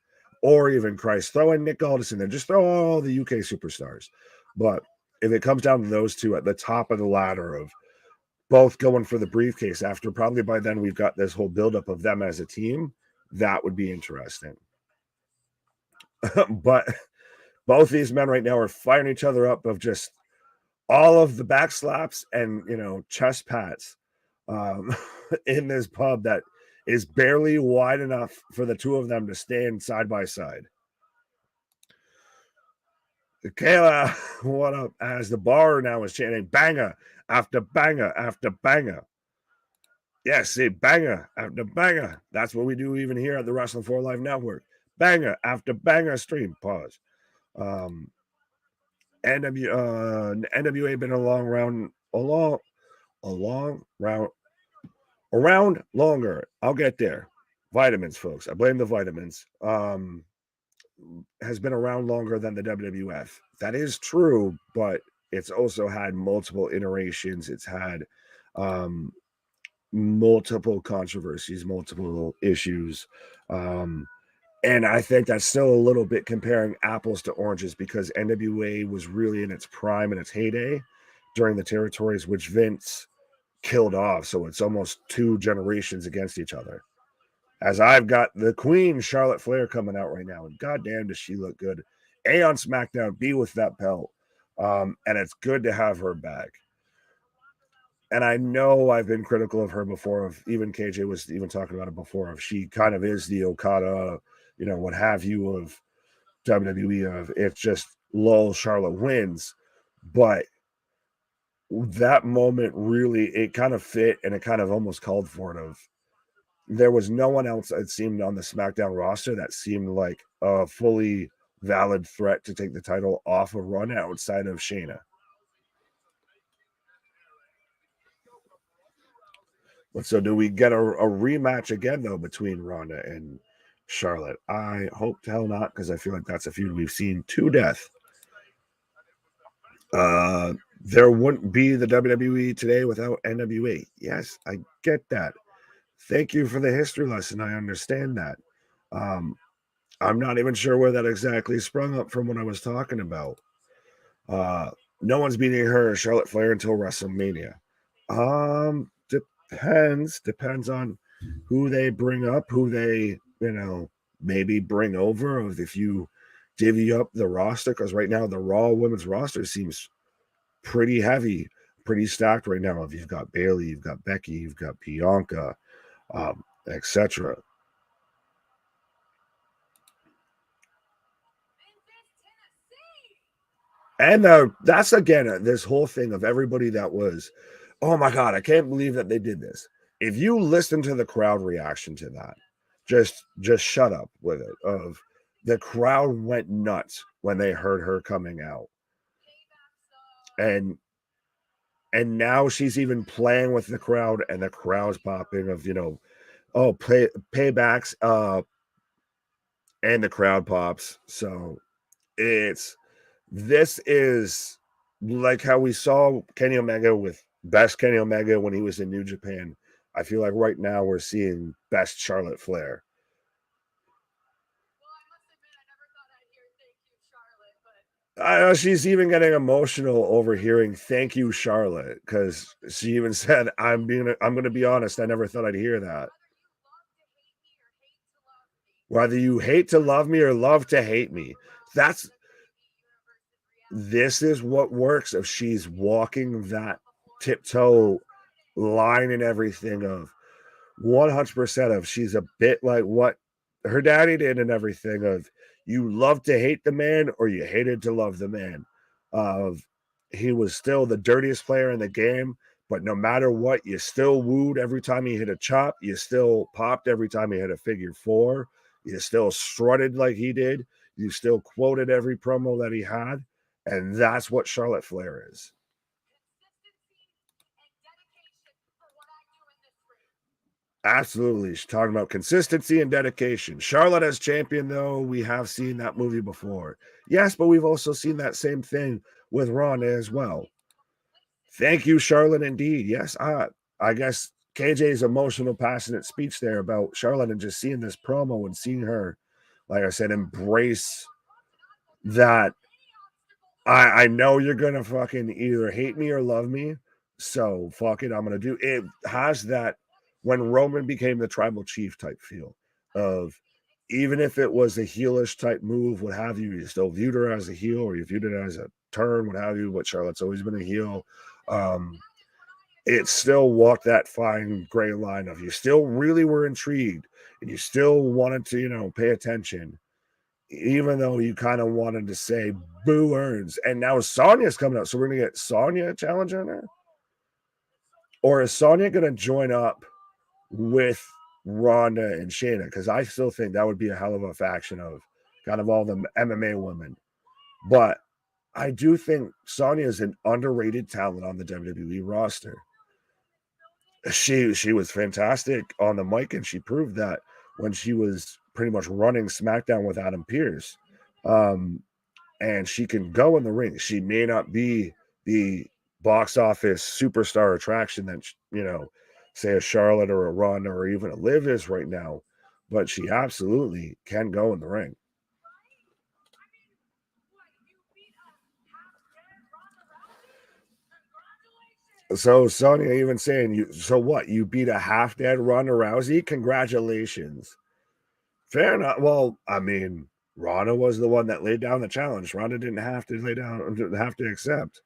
or even Christ, throw in Nick Aldis in there, just throw all the UK superstars. But if it comes down to those two at the top of the ladder of both going for the briefcase after probably by then we've got this whole buildup of them as a team, that would be interesting. But both these men right now are firing each other up of just all of the back slaps and, chest pats in this pub that is barely wide enough for the two of them to stand side by side. Kayla, what up? As the bar now is chanting banger after banger after banger. Yes, see, banger after banger. That's what we do even here at the Wrestling 4 Live Network. Banger after banger stream. Pause. NWA been around longer. I'll get there. Vitamins, folks. I blame the vitamins. Has been around longer than the WWF. That is true, but it's also had multiple iterations. It's had multiple controversies, multiple issues. And I think that's still a little bit comparing apples to oranges because NWA was really in its prime and its heyday during the territories, which Vince killed off. So it's almost two generations against each other. As I've got the Queen, Charlotte Flair, coming out right now. And goddamn, does she look good. A on SmackDown, B with that belt. And it's good to have her back. And I know I've been critical of her before. Of even KJ was even talking about it before. Of she kind of is the Okada, what have you, of WWE. Of it's just lull, Charlotte wins. But that moment really, it kind of fit and it kind of almost called for it. Of there was no one else, it seemed, on the SmackDown roster that seemed like a fully valid threat to take the title off of Ronda outside of Shayna. So do we get a rematch again, though, between Ronda and Charlotte? I hope to hell not, because I feel like that's a feud we've seen to death. There wouldn't be the WWE today without NWA. Yes, I get that. Thank you for the history lesson. I understand that. I'm not even sure where that exactly sprung up from what I was talking about. No one's beating her or Charlotte Flair until WrestleMania. Depends on who they bring up, who they, maybe bring over. If you divvy up the roster, because right now the Raw women's roster seems pretty heavy, pretty stacked right now. If you've got Bayley, you've got Becky, you've got Bianca, etc. And that's again this whole thing of everybody that was, oh my God, I can't believe that they did this. If you listen to the crowd reaction to that, just shut up with it. Of the crowd went nuts when they heard her coming out, and now she's even playing with the crowd, and the crowd's popping of paybacks, and the crowd pops. So this is like how we saw Kenny Omega with best Kenny Omega when he was in New Japan. I feel like right now we're seeing best Charlotte Flair. I know she's even getting emotional over hearing "Thank you, Charlotte," because she even said, "I'm going to be honest. I never thought I'd hear that. Whether you hate to love me or love to hate me, this is what works. If she's walking that tiptoe line and everything of 100% of she's a bit like what her daddy did and everything of you love to hate the man or you hated to love the man. He was still the dirtiest player in the game, but no matter what, you still wooed every time he hit a chop. You still popped every time he hit a figure four. You still strutted like he did. You still quoted every promo that he had. And that's what Charlotte Flair is. Absolutely. She's talking about consistency and dedication. Charlotte as champion, though, we have seen that movie before. Yes, but we've also seen that same thing with Ronda as well. Thank you, Charlotte, indeed. Yes, I guess KJ's emotional, passionate speech there about Charlotte and just seeing this promo and seeing her, like I said, embrace that. I know you're going to fucking either hate me or love me. So fuck it. I'm going to do it. Has that when Roman became the tribal chief type feel of even if it was a heelish type move, what have you, you still viewed her as a heel or you viewed it as a turn, what have you, but Charlotte's always been a heel. It still walked that fine gray line of you still really were intrigued and you still wanted to, pay attention. Even though you kind of wanted to say boo earns. And now Sonya's coming out. So we're going to get Sonya challenging her? Or is Sonya going to join up with Ronda and Shayna? Because I still think that would be a hell of a faction of kind of all the MMA women. But I do think Sonya is an underrated talent on the WWE roster. She was fantastic on the mic, and she proved that when she was pretty much running SmackDown with Adam Pearce. And she can go in the ring. She may not be the box office superstar attraction that, say a Charlotte or a Ronda or even a Liv is right now, but she absolutely can go in the ring. So Sonya even saying, so what? You beat a half-dead Ronda Rousey? Congratulations. Fair enough. Well, I mean, Ronda was the one that laid down the challenge. Ronda didn't have to have to accept.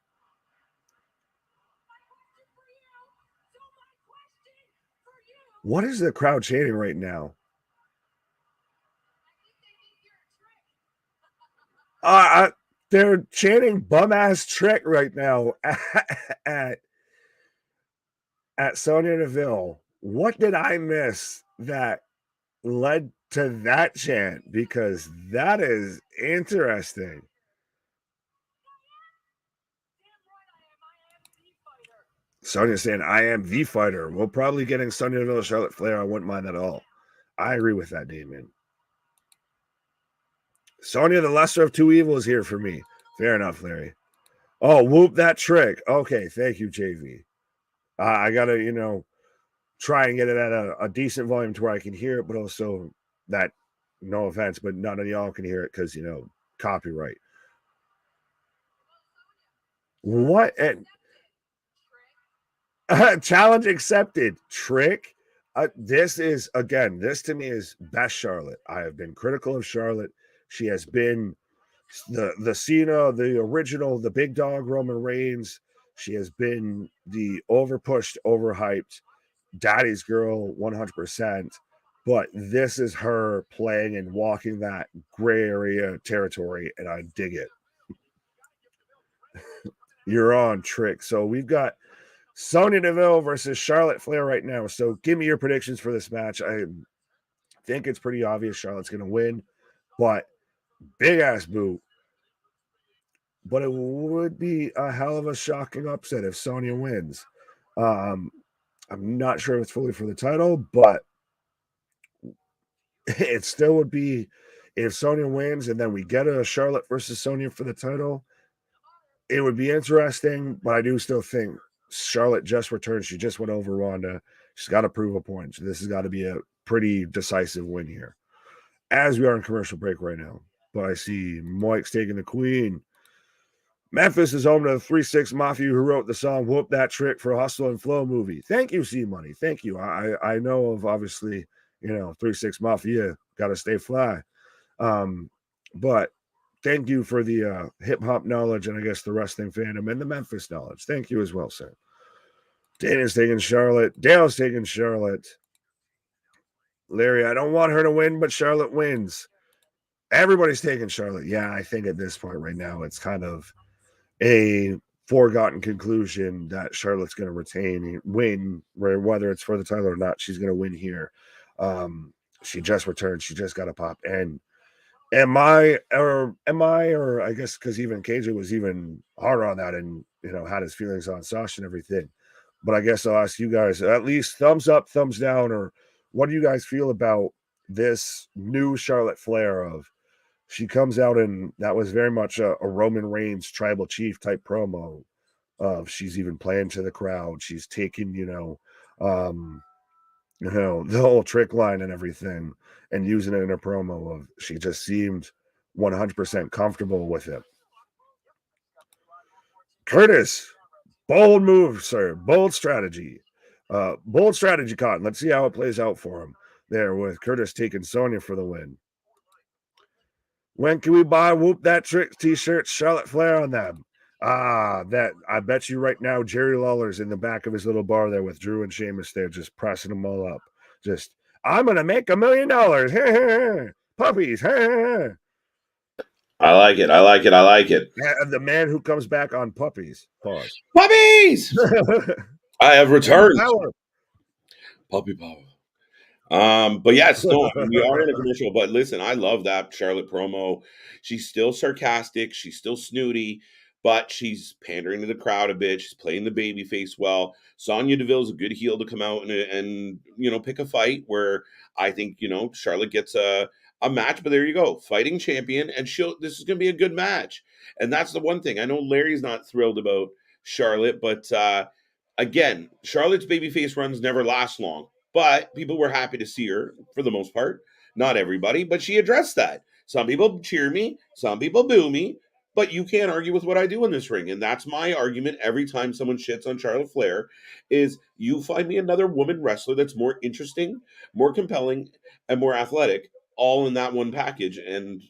What is the crowd chanting right now? They're chanting bum-ass Trick right now at Sonya Deville. What did I miss that led to that chant because that is interesting. Sonya's saying, I am the fighter. We'll probably getting Sonya Deville, Charlotte Flair. I wouldn't mind that at all. I agree with that, Damien. Sonya, the lesser of two evils here for me. Fair enough, Larry. Oh, whoop that trick. Okay, thank you, JV. I got to, try and get it at a decent volume to where I can hear it, but also that, no offense, but none of y'all can hear it because, copyright. What? Challenge accepted. Trick. This to me is best Charlotte. I have been critical of Charlotte. She has been the Cena, the original, the big dog Roman Reigns. She has been the overpushed, overhyped daddy's girl 100%. But this is her playing and walking that gray area territory, and I dig it. You're on, Trick. So we've got Sonya Deville versus Charlotte Flair right now. So give me your predictions for this match. I think it's pretty obvious Charlotte's going to win, but big ass boot. But it would be a hell of a shocking upset if Sonya wins. I'm not sure if it's fully for the title, but it still would be if Sonya wins and then we get a Charlotte versus Sonya for the title. It would be interesting, but I do still think Charlotte just returned. She just went over Ronda. She's got to prove a point. This has got to be a pretty decisive win here. As we are in commercial break right now. But I see Mike's taking the Queen. Memphis is home to the 3-6 Mafia who wrote the song Whoop That Trick for Hustle and Flow movie. Thank you, C-Money. Thank you. I know of, obviously, 3-6 Mafia, got to stay fly. But thank you for the hip-hop knowledge and I guess the wrestling fandom and the Memphis knowledge. Thank you as well, sir. Dana's taking Charlotte. Dale's taking Charlotte. Larry, I don't want her to win, but Charlotte wins. Everybody's taking Charlotte. Yeah, I think at this point right now, it's kind of a foregone conclusion that Charlotte's going to win, whether it's for the title or not. She's going to win here. She just returned. She just got a pop. And am I, or I guess because even KJ was even harder on that and, had his feelings on Sasha and everything. But I guess I'll ask you guys at least thumbs up, thumbs down, or what do you guys feel about this new Charlotte Flair of she comes out and that was very much a Roman Reigns tribal chief type promo of she's even playing to the crowd. She's taking, the whole trick line and everything and using it in a promo of she just seemed 100% comfortable with it. Curtis, bold move, sir. Bold strategy. Bold strategy, Cotton. Let's see how it plays out for him there with Curtis taking Sonya for the win. When can we buy Whoop That Trick t-shirts, Charlotte Flair on them? That I bet you right now Jerry Lawler's in the back of his little bar there with Drew and Sheamus there just pressing them all up. Just, I'm going to make $1 million. Puppies. I like it. And the man who comes back on puppies. Pause. Puppies! I have returned. Puppy power. But yes, no, we are in a commercial. But listen, I love that Charlotte promo. She's still sarcastic, she's still snooty, but she's pandering to the crowd a bit. She's playing the baby face well. Sonya Deville's a good heel to come out and pick a fight where I think Charlotte gets a match. But there you go, fighting champion, and this is going to be a good match. And that's the one thing I know Larry's not thrilled about Charlotte, but again, Charlotte's babyface runs never last long. But people were happy to see her for the most part. Not everybody, but she addressed that. Some people cheer me, some people boo me, but you can't argue with what I do in this ring. And that's my argument every time someone shits on Charlotte Flair is you find me another woman wrestler that's more interesting, more compelling, and more athletic, all in that one package. And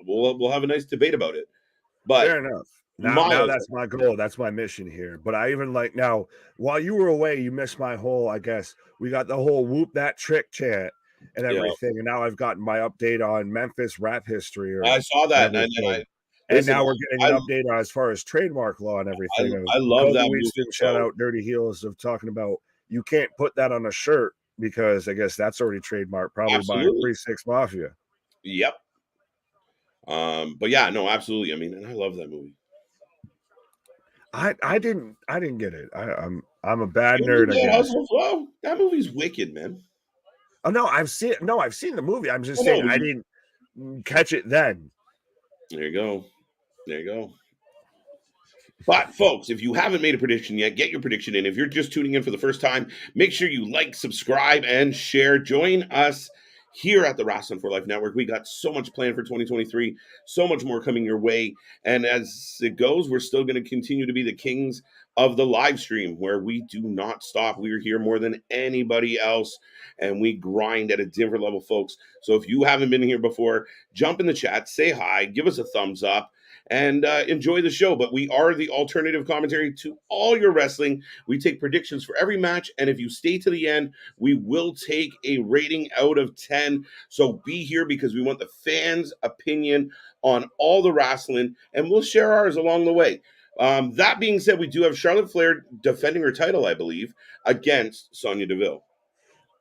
we'll have a nice debate about it. But fair enough. Now that's my goal. That's my mission here. But I even now, while you were away, you missed my whole, I guess, we got the whole Whoop That Trick chant and everything. Yeah. And now I've gotten my update on Memphis rap history. I saw that. And now we're getting an update on as far as trademark law and everything. I love that. Shout out Dirty Heels of talking about you can't put that on a shirt because I guess that's already trademarked probably by 3-6 Mafia. Yep. But yeah, no, absolutely. I mean, and I love that movie. I didn't get it. I'm a bad nerd, I guess. Well, that movie's wicked, man. Oh no, I've seen the movie. I'm just saying I didn't catch it then. There you go. But folks, if you haven't made a prediction yet, get your prediction in. If you're just tuning in for the first time, make sure you like, subscribe, and share. Join us here at the Wrasslin for Life Network. We got so much planned for 2023, so much more coming your way. And as it goes, we're still going to continue to be the kings of the live stream, where we do not stop. We are here more than anybody else, and we grind at a different level, folks. So if you haven't been here before, jump in the chat, say hi, give us a thumbs up, and enjoy the show. But we are the alternative commentary to all your wrestling. We take predictions for every match, and if you stay to the end, we will take a rating out of 10. So be here, because we want the fans' opinion on all the wrestling, and we'll share ours along the way. That being said, we do have Charlotte Flair defending her title, I believe, against Sonya Deville.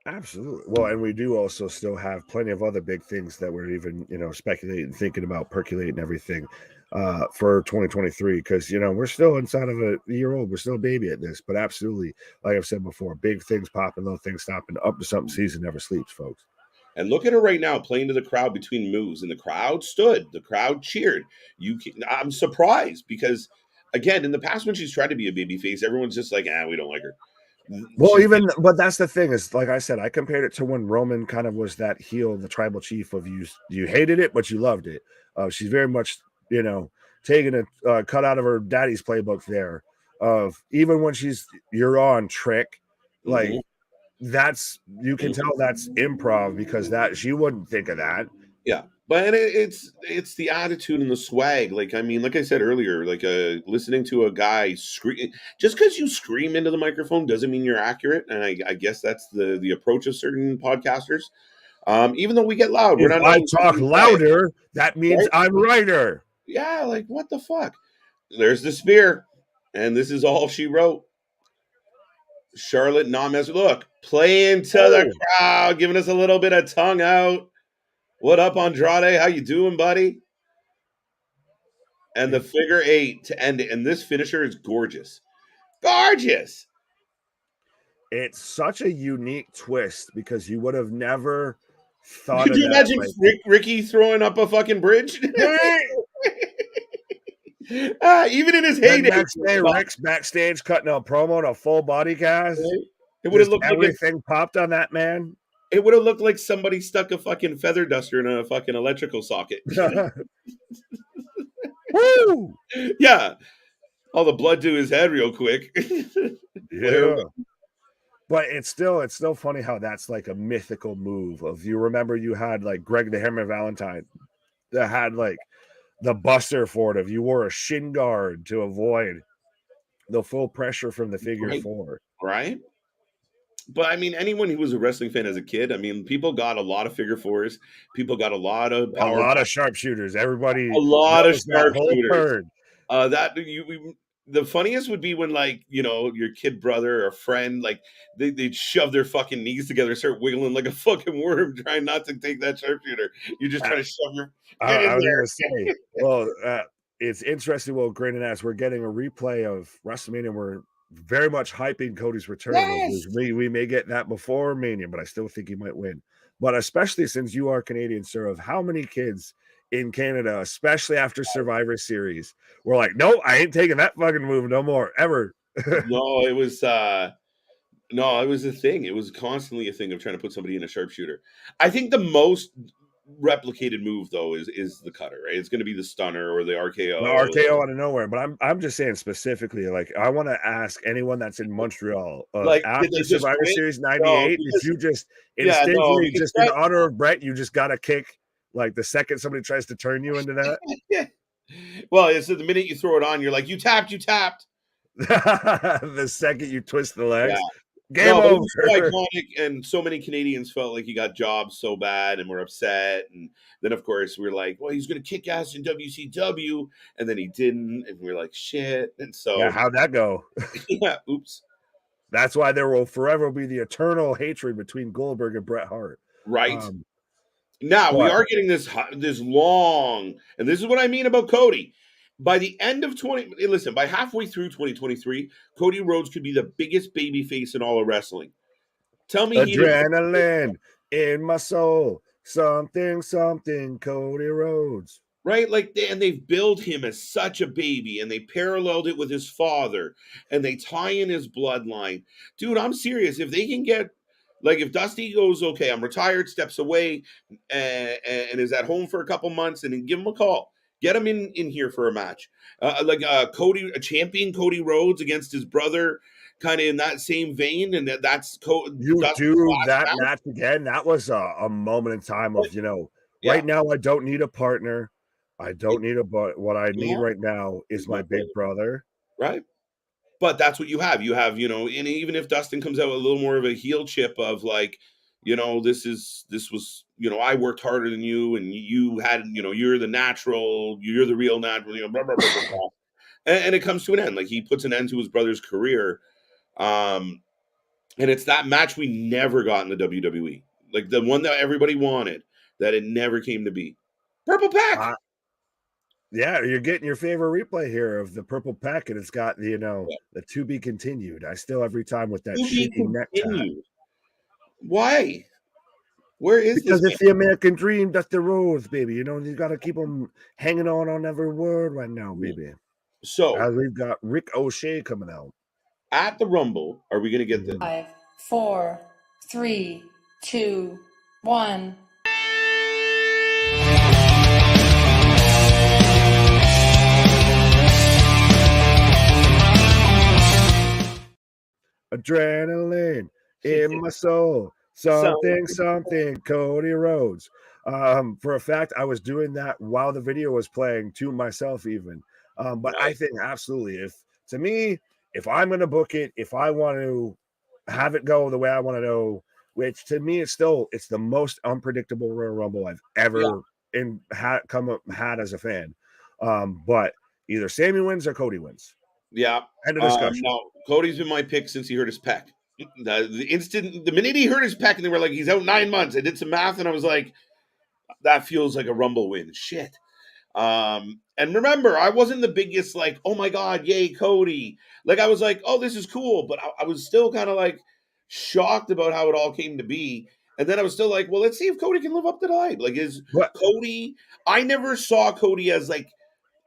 Absolutely. Well, and we do also still have plenty of other big things that we're even, speculating, thinking about, percolating everything for 2023, because, we're still inside of a year old. We're still a baby at this, but absolutely, like I've said before, big things popping, little things stopping, up to something season never sleeps, folks. And look at her right now playing to the crowd between moves, and the crowd stood, the crowd cheered. I'm surprised, because again, in the past when she's tried to be a babyface, everyone's just like, we don't like her. Well, but that's the thing is, like I said, I compared it to when Roman kind of was that heel, the tribal chief of you hated it, but you loved it. She's very much, taking a cut out of her daddy's playbook there of even when you're on trick, like that's, you can tell that's improv, because that she wouldn't think of that. Yeah. But it's the attitude and the swag. Like, I mean, like I said earlier, like listening to a guy scream, just because you scream into the microphone doesn't mean you're accurate. And I guess that's the approach of certain podcasters. Even though we get loud, if I talk louder, that means right? I'm righter. Yeah, like what the fuck? There's the spear, and this is all she wrote. Charlotte not mess. Look, playing to the crowd, giving us a little bit of tongue out. What up, Andrade? How you doing, buddy? And the figure 8 to end it. And this finisher is gorgeous. Gorgeous. It's such a unique twist, because you would have never thought Could you imagine Ricky throwing up a fucking bridge? Even in his heyday. The next day, Rick's backstage cutting a promo on a full body cast. It would have looked everything like popped on that man. It would have looked like somebody stuck a fucking feather duster in a fucking electrical socket. Woo! Yeah. All the blood to his head real quick. Yeah. But it's still funny how that's like a mythical move. Of, you remember you had like Greg the Hammer Valentine that had like the buster for it. If you wore a shin guard to avoid the full pressure from the figure 4. Right. But I mean, anyone who was a wrestling fan as a kid, I mean, people got a lot of figure 4s. People got a lot of power. A lot of sharpshooters. Everybody. A lot of sharpshooters. The funniest would be when, like, your kid brother or friend, like, they'd shove their fucking knees together, start wiggling like a fucking worm, trying not to take that sharpshooter. You're just trying to shove your. I was going to say, well, it's interesting. Well, Granted, as we're getting a replay of WrestleMania, we're very much hyping Cody's return. Yes! We may get that before Mania, but I still think he might win. But especially since you are Canadian, sir, of how many kids in Canada, especially after Survivor Series, were like, no, I ain't taking that fucking move no more, ever. No, it was a thing. It was constantly a thing of trying to put somebody in a sharpshooter. I think the most replicated move though is the cutter, right? It's going to be the stunner or the RKO. The RKO out of nowhere. But I'm just saying specifically, like, I want to ask anyone that's in Montreal, like, after Survivor Series 98, did you just instinctively, just in honor of Brett, you just got to kick like the second somebody tries to turn you into that? Yeah. Well, it's the minute you throw it on, you're like, you tapped. The second you twist the legs. Yeah. Game over. It was so iconic, and so many Canadians felt like he got jobbed so bad and were upset. And then, of course, we were like, well, he's going to kick ass in WCW. And then he didn't. And we were like, shit. And so. Yeah, how'd that go? Yeah, oops. That's why there will forever be the eternal hatred between Goldberg and Bret Hart. Right. Now we are getting this long, and this is what I mean about Cody. By the end of by halfway through 2023, Cody Rhodes could be the biggest baby face in all of wrestling. Tell me adrenaline in my soul, something, Cody Rhodes. Right? And they've billed him as such a baby, and they paralleled it with his father, and they tie in his bloodline. Dude, I'm serious. If they can get, if Dusty goes, okay, I'm retired, steps away, and is at home for a couple months, and then give him a call. Get him in here for a match. A champion Cody Rhodes against his brother, kind of in that same vein, and that's you do that match again. That was a moment in time of, right now I don't need a partner. I don't need what I need right now is my big brother. Right. But that's what you have. You have, and even if Dustin comes out with a little more of a heel chip of this was, I worked harder than you, and you had, you're the natural, you're the real natural, blah, blah, blah, blah, blah. And it comes to an end. He puts an end to his brother's career. And it's that match we never got in the WWE. The one that everybody wanted, that it never came to be. Purple Pack. Yeah, you're getting your favorite replay here of the Purple Pack, and it's got the to be continued. I still every time with that shitty necktie. Why? Where is because it's the American dream, Dusty Rhodes, baby. You got to keep them hanging on every word right now, baby. So as we've got Ricochet coming out at the Rumble. Are we going to get this? 5, 4, 3, 2, 1. Adrenaline in my soul, something, Cody Rhodes. For a fact, I was doing that while the video was playing to myself, even. But I think absolutely, if I'm going to book it, if I want to have it go the way I want to go, which to me it's the most unpredictable Royal Rumble I've ever had as a fan. But either Sammy wins or Cody wins. Yeah. End of discussion. No, Cody's been my pick since he hurt his pec. The minute he hurt his pec, and they were like, he's out 9 months. I did some math, and I was like, that feels like a Rumble win. Shit. And remember, I wasn't the biggest oh my God, yay, Cody. I was like, oh, this is cool. But I was still kind of shocked about how it all came to be. And then I was still like, well, let's see if Cody can live up to the hype. Cody, I never saw Cody as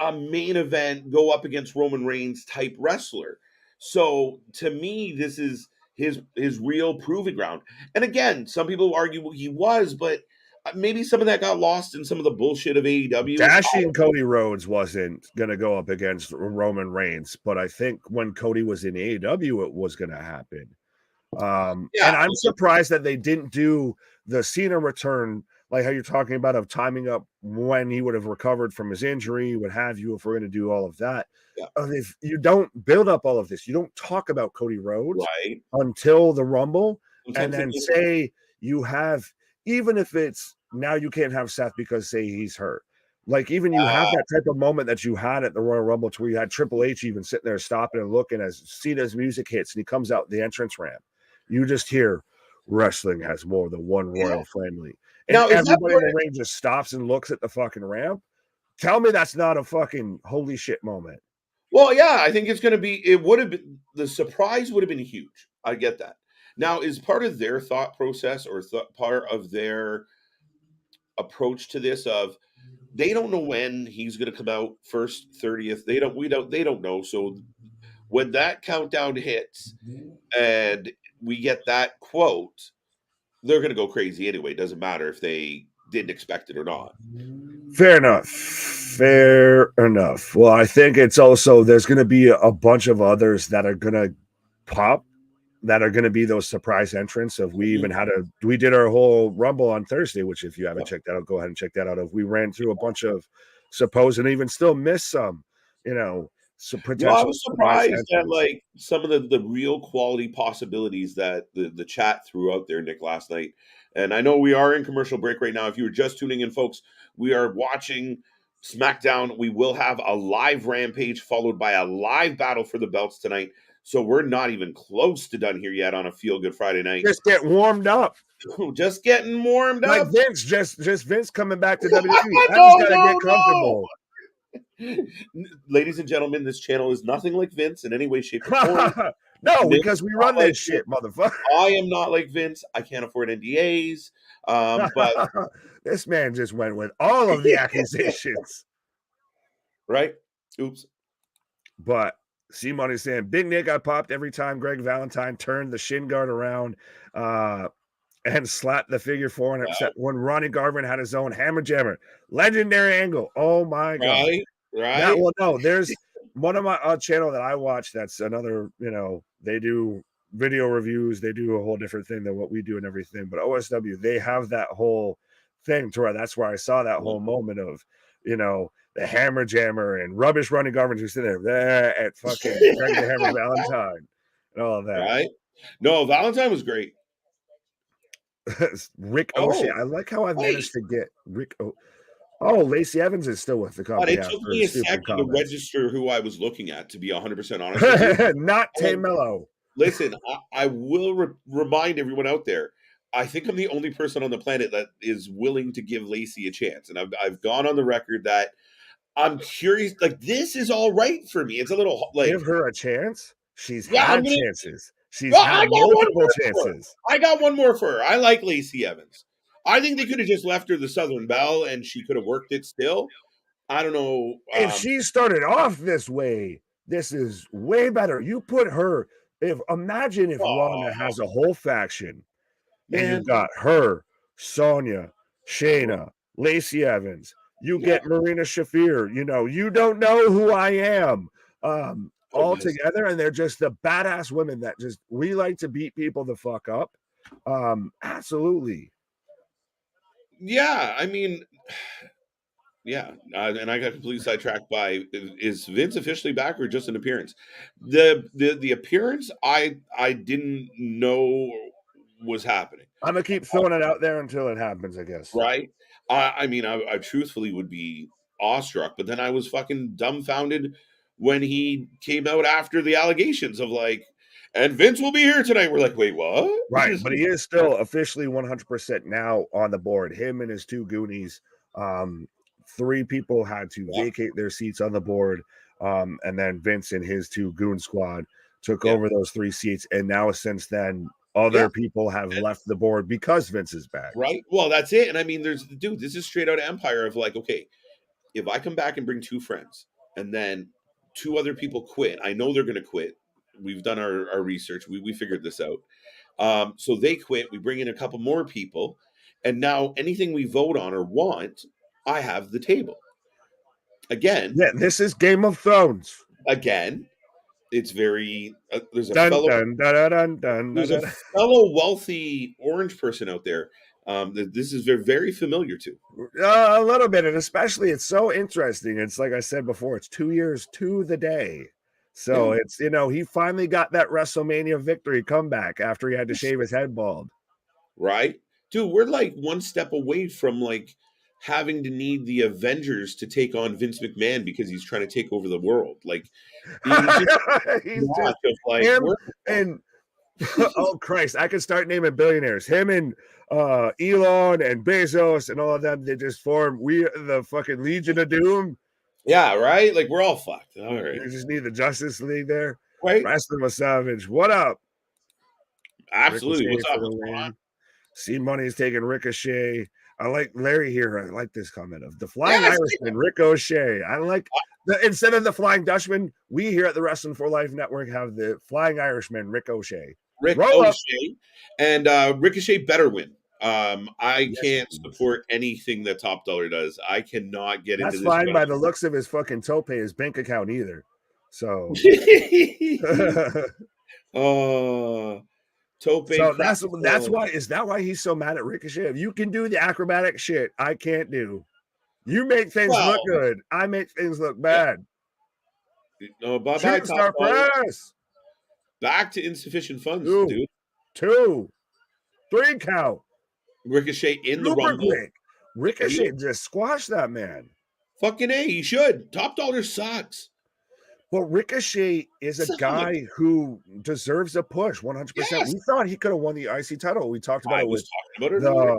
a main event go up against Roman Reigns type wrestler. So to me, this is his real proving ground. And again, some people argue he was, but maybe some of that got lost in some of the bullshit of AEW. Dashing Cody Rhodes wasn't going to go up against Roman Reigns, but I think when Cody was in AEW, it was going to happen. And I'm surprised that they didn't do the Cena return, like how you're talking about, of timing up when he would have recovered from his injury, what have you, if we're going to do all of that. Yeah. If you don't build up all of this, you don't talk about Cody Rhodes until the Rumble, and then say you have, even if it's now you can't have Seth because say he's hurt. Even you have that type of moment that you had at the Royal Rumble to where you had Triple H even sitting there stopping and looking as Cena's music hits and he comes out the entrance ramp. You just hear wrestling has more than one royal family. And now, everybody in the ring just stops and looks at the fucking ramp. Tell me that's not a fucking holy shit moment. Well, yeah, I think it's going to be, it would have been, the surprise would have been huge. I get that. Now, is part of their thought process or part of their approach to this of, they don't know when he's going to come out, first, 30th. They don't know. So when that countdown hits and we get that quote, they're going to go crazy anyway. It doesn't matter if they didn't expect it or not. Fair enough. Well, I think it's also, there's going to be a bunch of others that are going to pop, that are going to be those surprise entrants. Of we did our whole Rumble on Thursday, which if you haven't checked that out, go ahead and check that out. We ran through a bunch of supposed and even still missed some, some potential. I was surprised at some of the real quality possibilities that the chat threw out there, Nick, last night. And I know we are in commercial break right now. If you were just tuning in, folks, we are watching SmackDown. We will have a live Rampage followed by a live battle for the belts tonight. So we're not even close to done here yet on a Feel Good Friday night. Just get warmed up. Just getting warmed like up. Vince, just Vince coming back to WWE. I just gotta get comfortable. Ladies and gentlemen, this channel is nothing like Vince in any way, shape, or form. No, because we run this shit, motherfucker. I am not like Vince. I can't afford NDAs. But this man just went with all of the accusations. Right? Oops. But C-Money's saying, Big Nick got popped every time Greg Valentine turned the shin guard around and slapped the figure four, and upset when Ronnie Garvin had his own hammer jammer. Legendary angle. Oh my God. Right. Well, no, there's one of my channel that I watch that's another, they do video reviews. They do a whole different thing than what we do and everything. But OSW, they have that whole thing to where that's where I saw that whole moment of, the hammer jammer and rubbish Ronnie Garvin who's sitting there at fucking Greg the Hammer Valentine and all of that. Right? No, Valentine was great. Rick O'Shea. I like how I managed to get Rick Oh, Lacey Evans is still with the company. But it took me a second to register who I was looking at, to be 100% honest with you. Not Tay Mello. Listen, I will remind everyone out there, I think I'm the only person on the planet that is willing to give Lacey a chance. And I've gone on the record that I'm curious. Like, this is all right for me. It's a little like... Give her a chance? She's had chances. She's had multiple chances. I got one more for her. I like Lacey Evans. I think they could have just left her the Southern Belle and she could have worked it still. I don't know. If she started off this way, this is way better. You put her, imagine if Lana has a whole faction and you've got her, Sonya, Shayna, Lacey Evans. You get Marina Shafir, you don't know who I am. All together, and they're just the badass women that just we like to beat people the fuck up. Absolutely. Yeah, I mean, yeah, and I got completely sidetracked by is Vince officially back or just an appearance? The appearance I didn't know was happening. I'm gonna keep throwing it out there until it happens, I guess. Right? I mean, I truthfully would be awestruck, but then I was fucking dumbfounded when he came out after the allegations of like, and Vince will be here tonight. We're like, wait, what? Right, but he is still officially 100% now on the board. Him and his two Goonies. 3 people had to vacate their seats on the board, and then Vince and his 2 Goon squad took over those 3 seats. And now since then, other people have left the board because Vince is back. Right. Well, that's it. And I mean, this is straight out Empire of like, okay, if I come back and bring 2 friends and then 2 other people quit, I know they're going to quit. We've done our research. We figured this out. So they quit. We bring in a couple more people. And now anything we vote on or want, I have the table. Again. Yeah, this is Game of Thrones. Again. It's very there's a fellow wealthy orange person out there that this is very familiar to. A little bit, and especially it's so interesting. It's like I said before, it's 2 years to the day. So it's he finally got that WrestleMania victory comeback after he had to shave his head bald. Right? Dude, we're like one step away from like having to need the Avengers to take on Vince McMahon because he's trying to take over the world. Like, he's just like, him and oh Christ, I could start naming billionaires. Him and Elon and Bezos and all of them, they just form the fucking Legion of Doom. Yeah, right? Like, we're all fucked. All right. You just need the Justice League there. Right? Wrestling with Savage. What up? Absolutely. Ricochet, what's up? C-Money's taking Ricochet. I like Larry here. I like this comment of the Flying Irishman, Ricochet. I like instead of the Flying Dutchman, we here at the Wrestling for Life Network have the Flying Irishman, Ricochet. Ricochet. And Ricochet better win. I can't support anything that Top Dollar does. I cannot get into this. That's fine by the looks of his fucking tope, his bank account either. So Tope. So that's why. Is that why he's so mad at Ricochet? If you can do the acrobatic shit, I can't do. You make things look good. I make things look bad. No, Star press. Back to insufficient funds, dude. 2, 3 count. Ricochet in the Rumble. Quick. Ricochet just squashed that man. Fucking A, he should. Top Dollar sucks. Well, Ricochet is a guy who deserves a push 100%. Yes. We thought he could have won the IC title. We talked about I it was with talking about it earlier.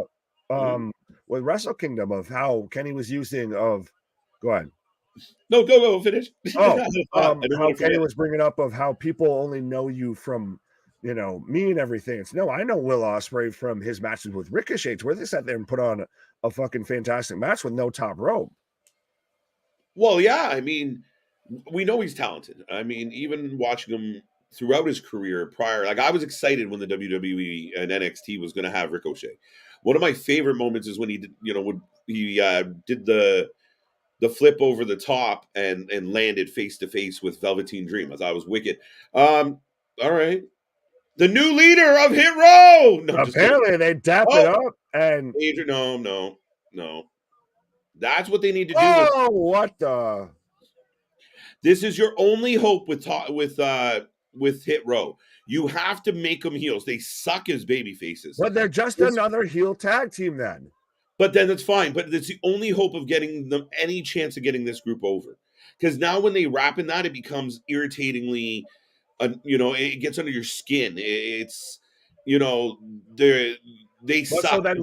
the with Wrestle Kingdom of how Kenny was using of go ahead. No, go finish. Oh, I didn't how want to Kenny forget. was bringing up of how people only know you from, me and everything. It's no, I know Will Ospreay from his matches with Ricochet, to where they sat there and put on a fucking fantastic match with no top rope. Well, yeah, I mean, we know he's talented. I mean, even watching him throughout his career prior, like I was excited when the WWE and NXT was going to have Ricochet. One of my favorite moments is when he did, when he did the flip over the top and landed face to face with Velveteen Dream. I thought it was wicked. All right, the new leader of Hit Row. No, just kidding. Apparently, they dap it up and Adrian, no. That's what they need to do. Oh, what the? This is your only hope with Hit Row. You have to make them heels. They suck as baby faces. But they're just another heel tag team then. But then that's fine. But it's the only hope of getting them any chance of getting this group over. Because now when they wrap in that, it becomes irritatingly, it gets under your skin. It's, they suck. So then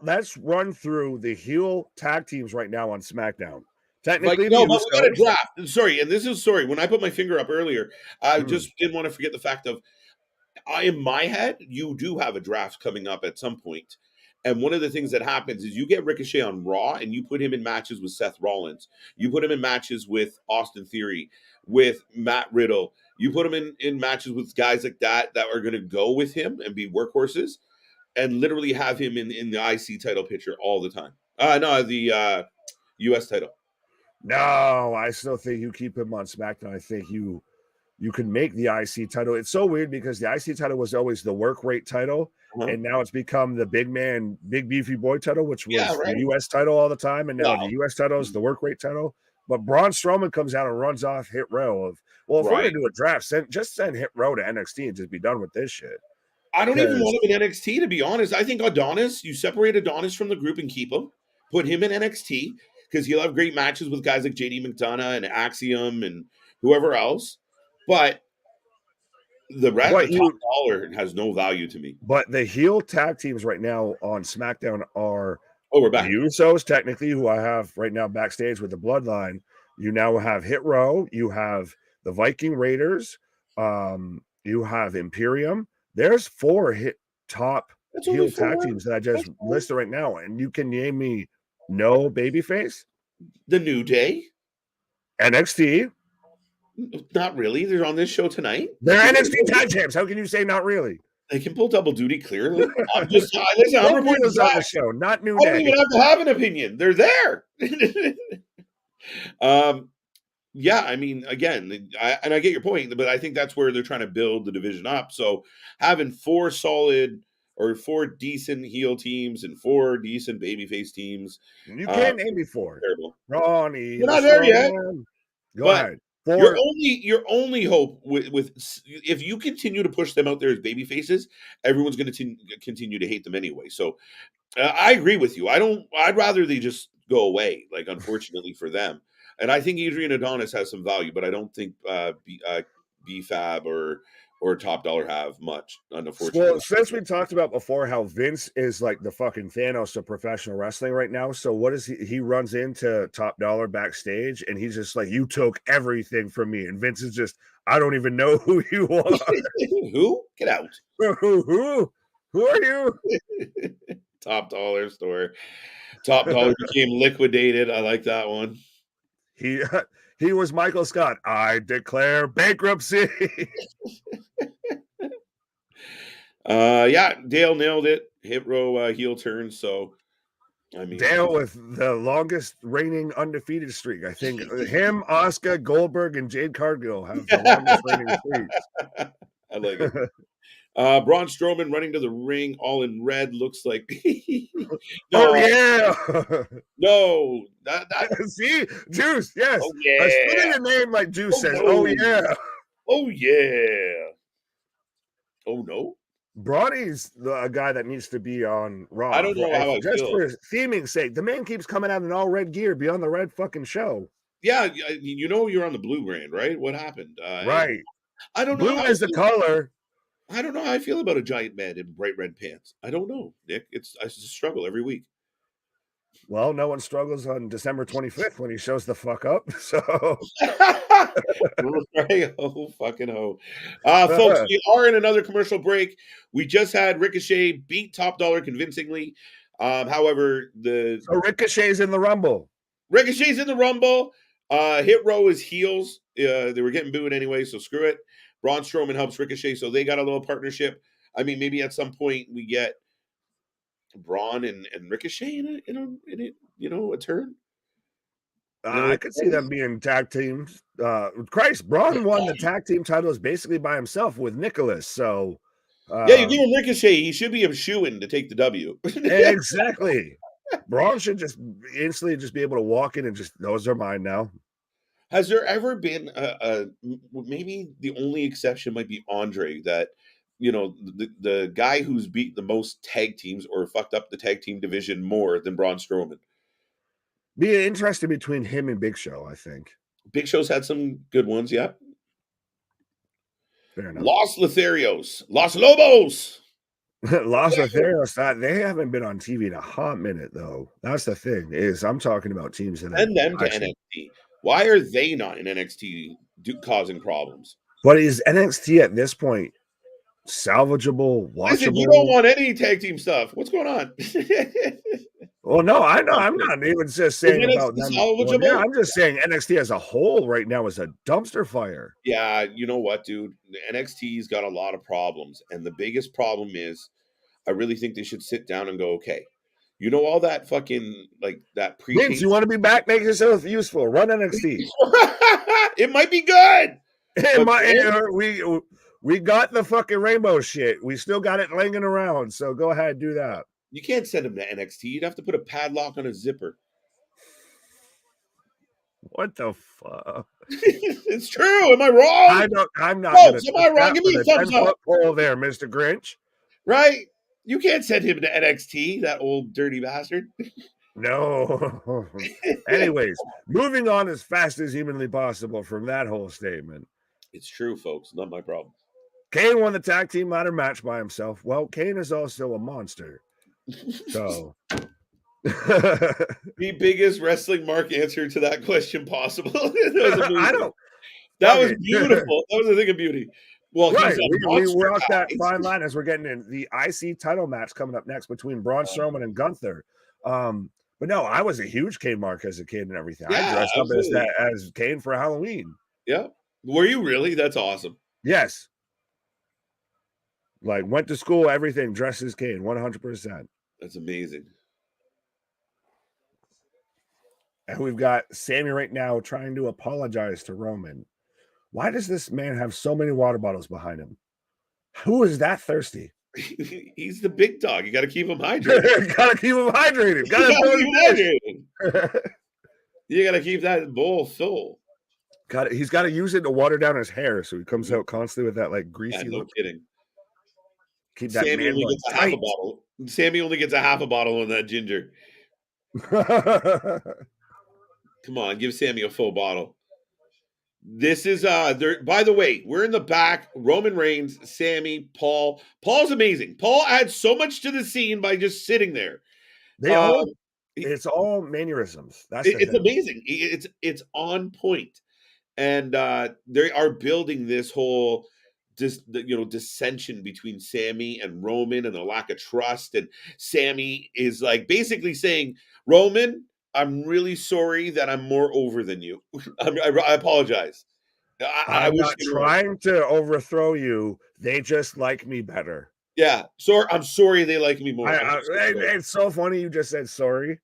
let's run through the heel tag teams right now on SmackDown. Technically, but we got a draft. Sorry, and this is when I put my finger up earlier, I just didn't want to forget the fact of, in my head, you do have a draft coming up at some point. And one of the things that happens is you get Ricochet on Raw and you put him in matches with Seth Rollins. You put him in matches with Austin Theory, with Matt Riddle. You put him in matches with guys like that are going to go with him and be workhorses and literally have him in the IC title picture all the time. No, the US title. No, I still think you keep him on SmackDown. I think you can make the IC title. It's so weird because the IC title was always the work rate title, and now it's become the big beefy boy title, which was the US title all the time, and now the US title is the work rate title. But Braun Strowman comes out and runs off Hit Row if we're gonna do a draft, send Hit Row to NXT and just be done with this shit. I don't even want him in NXT, to be honest. I think Adonis, you separate Adonis from the group and keep him. Put him in NXT because he'll have great matches with guys like JD McDonough and Axiom and whoever else. But the rest of Top Dollar has no value to me. But the heel tag teams right now on SmackDown are we're back. The Usos, technically, who I have right now backstage with the Bloodline. You now have Hit Row. You have the Viking Raiders. You have Imperium. There's 4 top heel tag teams that I just listed right now. And you can name me no babyface? The New Day. NXT. Not really. They're on this show tonight. They're NXT tag champs. How can you say not really? They can pull double duty clearly. I'm reporting on the show, not New Day. I don't even have to have an opinion. They're there. Yeah, I mean, again, I get your point, but I think that's where they're trying to build the division up. So having 4 decent heel teams and 4 decent babyface teams. You can't name me 4. Terrible. Ronnie. You're not there yet. Go ahead. Your only hope with if you continue to push them out there as baby faces, everyone's going to continue to hate them anyway. So I agree with you. I'd rather they just go away. Like, unfortunately for them, and I think Adrian Adonis has some value, but I don't think B-Fab or Top Dollar have much, unfortunately. Well, since we talked about before how Vince is like the fucking Thanos of professional wrestling right now, so what is he runs into Top Dollar backstage and he's just like, you took everything from me, and Vince is just, I don't even know who you are. Who? Get out. Who are you? Top Dollar store. Top Dollar became liquidated. I like that one. He was Michael Scott. I declare bankruptcy. Yeah, Dale nailed it. Hit Row heel turn. So, I mean, Dale with the longest reigning undefeated streak. I think him, Oscar, Goldberg, and Jade Cargill have the longest reigning streaks. I like it. Braun Strowman running to the ring, all in red, looks like. No, oh yeah, no, that see, Juice, yes, oh, yeah. I spelling a name like Juice says. No. Oh yeah, oh yeah, oh no. Brawny's a guy that needs to be on Raw. I don't know how I just feel. For theming's sake. The man keeps coming out in all red gear. Be on the red fucking show. Yeah, you're on the blue brand, right? What happened? Right. I don't know. Blue is the color. I don't know how I feel about a giant man in bright red pants. I don't know, Nick. I struggle every week. Well, no one struggles on December 25th when he shows the fuck up. So, Right? Oh, fucking ho. Folks, we are in another commercial break. We just had Ricochet beat Top Dollar convincingly. However, so Ricochet's in the Rumble. Ricochet's in the Rumble. Hit Row is heels. They were getting booed anyway, so screw it. Braun Strowman helps Ricochet, so they got a little partnership. I mean, maybe at some point we get Braun and Ricochet in a turn. I could see them being tag teams. Christ, Braun won the tag team titles basically by himself with Nicholas. So, yeah, you give him Ricochet, he should be a shoo-in to take the W. Exactly. Braun should just instantly just be able to walk in and just, those are mine now. Has there ever been maybe the only exception might be Andre, that the guy who's beat the most tag teams or fucked up the tag team division more than Braun Strowman? Be interesting between him and Big Show, I think. Big Show's had some good ones, yeah. Fair enough. Los Lotharios, Los Lobos. Los Lotharios, they haven't been on TV in a hot minute, though. That's the thing, is I'm talking about teams that Send them to NXT. Why are they not in NXT causing problems? But is NXT at this point salvageable, watchable? Listen, you don't want any tag team stuff. What's going on? Well, no, I know. I'm not even just saying about them. Salvageable? Yeah, I'm just saying NXT as a whole right now is a dumpster fire. Yeah, you know what, dude? NXT's got a lot of problems, and the biggest problem is I really think they should sit down and go, okay, you know, all that fucking that pre. Vince, you want to be back? Make yourself useful. Run NXT. It might be good. We got the fucking rainbow shit. We still got it hanging around. So go ahead, do that. You can't send him to NXT. You'd have to put a padlock on a zipper. What the fuck? It's true. Am I wrong? I'm not. Folks, am I wrong? Give me a thumbs up. Poll there, Mr. Grinch. Right? You can't send him to NXT, that old dirty bastard. No. Anyways, moving on as fast as humanly possible from that whole statement. It's true, folks. Not my problem. Kane won the tag team ladder match by himself. Well, Kane is also a monster. So the biggest wrestling mark answer to that question possible. That was beautiful. That was a thing of beauty. Well, right. We walked that fine line as we're getting in the IC title match coming up next between Braun Strowman and Gunther. But no, I was a huge Kane mark as a kid and everything. Yeah, I dressed up as Kane for Halloween. Yeah. Were you really? That's awesome. Yes. Like, went to school, everything, dressed as Kane, 100%. That's amazing. And we've got Sammy right now trying to apologize to Roman. Why does this man have so many water bottles behind him? Who is that thirsty? He's the big dog. You got to keep him hydrated. Got to keep him hydrated. You got to keep that bowl full. He's got to use it to water down his hair, so he comes out constantly with that like greasy. Yeah, no kidding. Keep that Sammy only gets a half a bottle. Sammy only gets a half a bottle on that ginger. Come on, give Sammy a full bottle. This is by the way, we're in the back. Roman Reigns, Sammy, Paul. Paul's amazing. Paul adds so much to the scene by just sitting there. It's all mannerisms. It's amazing. It's on point. And they are building this whole dissension between Sammy and Roman and the lack of trust. And Sammy is like basically saying, Roman, I'm really sorry that I'm more over than you. I apologize. I'm not trying to overthrow you. They just like me better. Yeah. So I'm sorry they like me more. It's so funny you just said sorry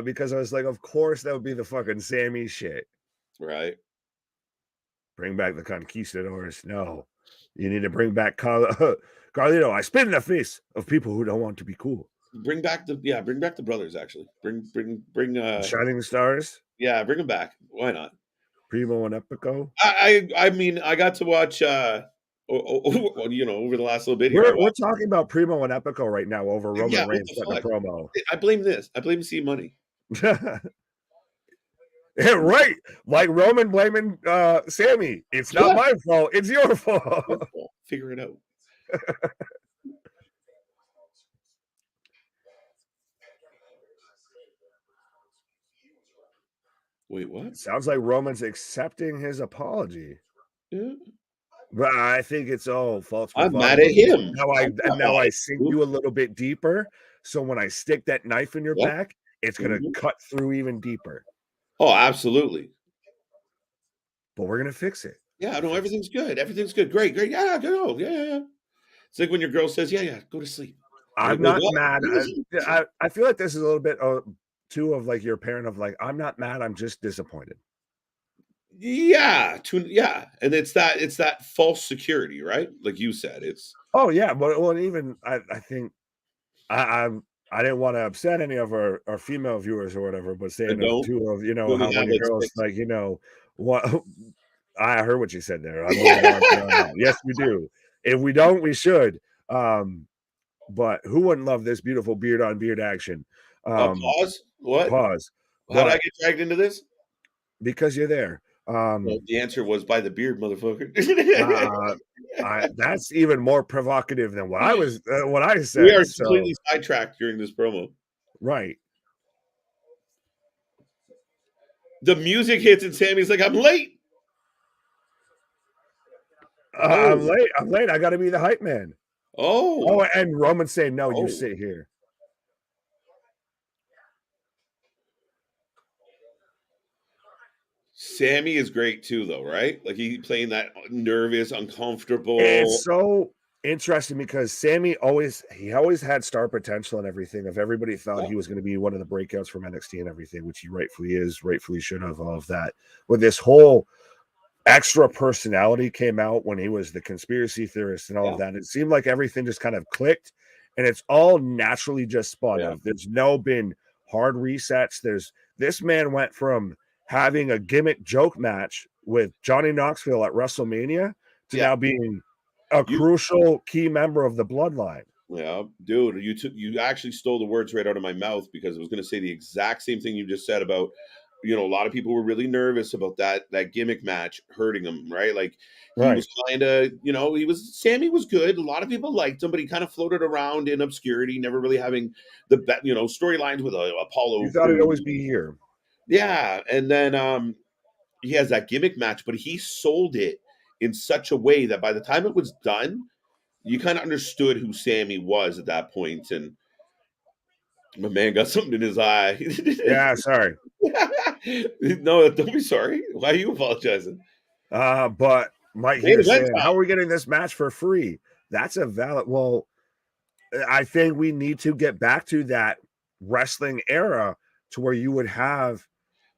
because I was like, of course that would be the fucking Sammy shit. Right. Bring back the conquistadors. No. You need to bring back Carlito. I spit in the face of people who don't want to be cool. Bring back the brothers. Actually, bring Shining Stars. Yeah, bring them back. Why not? Primo and Epico. I mean, I got to watch. Over the last little bit here, we're talking about Primo and Epico right now over Roman Reigns putting a promo. I blame this. I blame C Money. Right. Like Roman blaming Sammy. It's not my fault. It's your fault. Figure it out. Wait, what? Sounds like Roman's accepting his apology. Yeah. But I think it's false I'm bravado. mad at him. Now I sink you a little bit deeper. So when I stick that knife in your back, it's gonna cut through even deeper. Oh, absolutely. But we're gonna fix it. Yeah, no, everything's good. Everything's good. Great. Yeah, go. Yeah. It's like when your girl says, yeah, go to sleep. I'm not mad. I feel like this is a little bit too of like your parent of like, I'm not mad, I'm just disappointed. Yeah, and it's that false security, right? Like you said, it's but even I think I didn't want to upset any of our female viewers or whatever, but saying too of how many girls like what I heard what you said there. I'm moving on. Yes, we do. If we don't, we should. But who wouldn't love this beautiful beard on beard action? Pause. What? Pause. How did I get dragged into this? Because you're there. Well, the answer was by the beard, motherfucker. That's even more provocative than what I said. We are completely sidetracked during this promo. Right. The music hits and Sammy's like, I'm late. I'm late. I got to be the hype man. Oh, and Roman saying, no, you sit here. Sammy is great too, though, right? Like he playing that nervous, uncomfortable. It's so interesting because Sammy always had star potential and everything. If everybody thought he was going to be one of the breakouts from NXT and everything, which he rightfully should have, all of that. With this whole extra personality came out when he was the conspiracy theorist and all of that. It seemed like everything just kind of clicked, and it's all naturally just spun out. There's been hard resets. This man went from having a gimmick joke match with Johnny Knoxville at WrestleMania to now being a crucial key member of the bloodline. Yeah, dude, you actually stole the words right out of my mouth, because I was going to say the exact same thing you just said about, a lot of people were really nervous about that gimmick match hurting him, right? Like he was kind of, Sammy was good. A lot of people liked him, but he kind of floated around in obscurity, never really having the storylines with Apollo. You thought he'd always be here. Yeah, and then he has that gimmick match, but he sold it in such a way that by the time it was done, you kind of understood who Sammy was at that point. And my man got something in his eye. Yeah, sorry. No, don't be sorry. Why are you apologizing? But Mike here saying, how are we getting this match for free? That's a valid. Well, I think we need to get back to that wrestling era to where you would have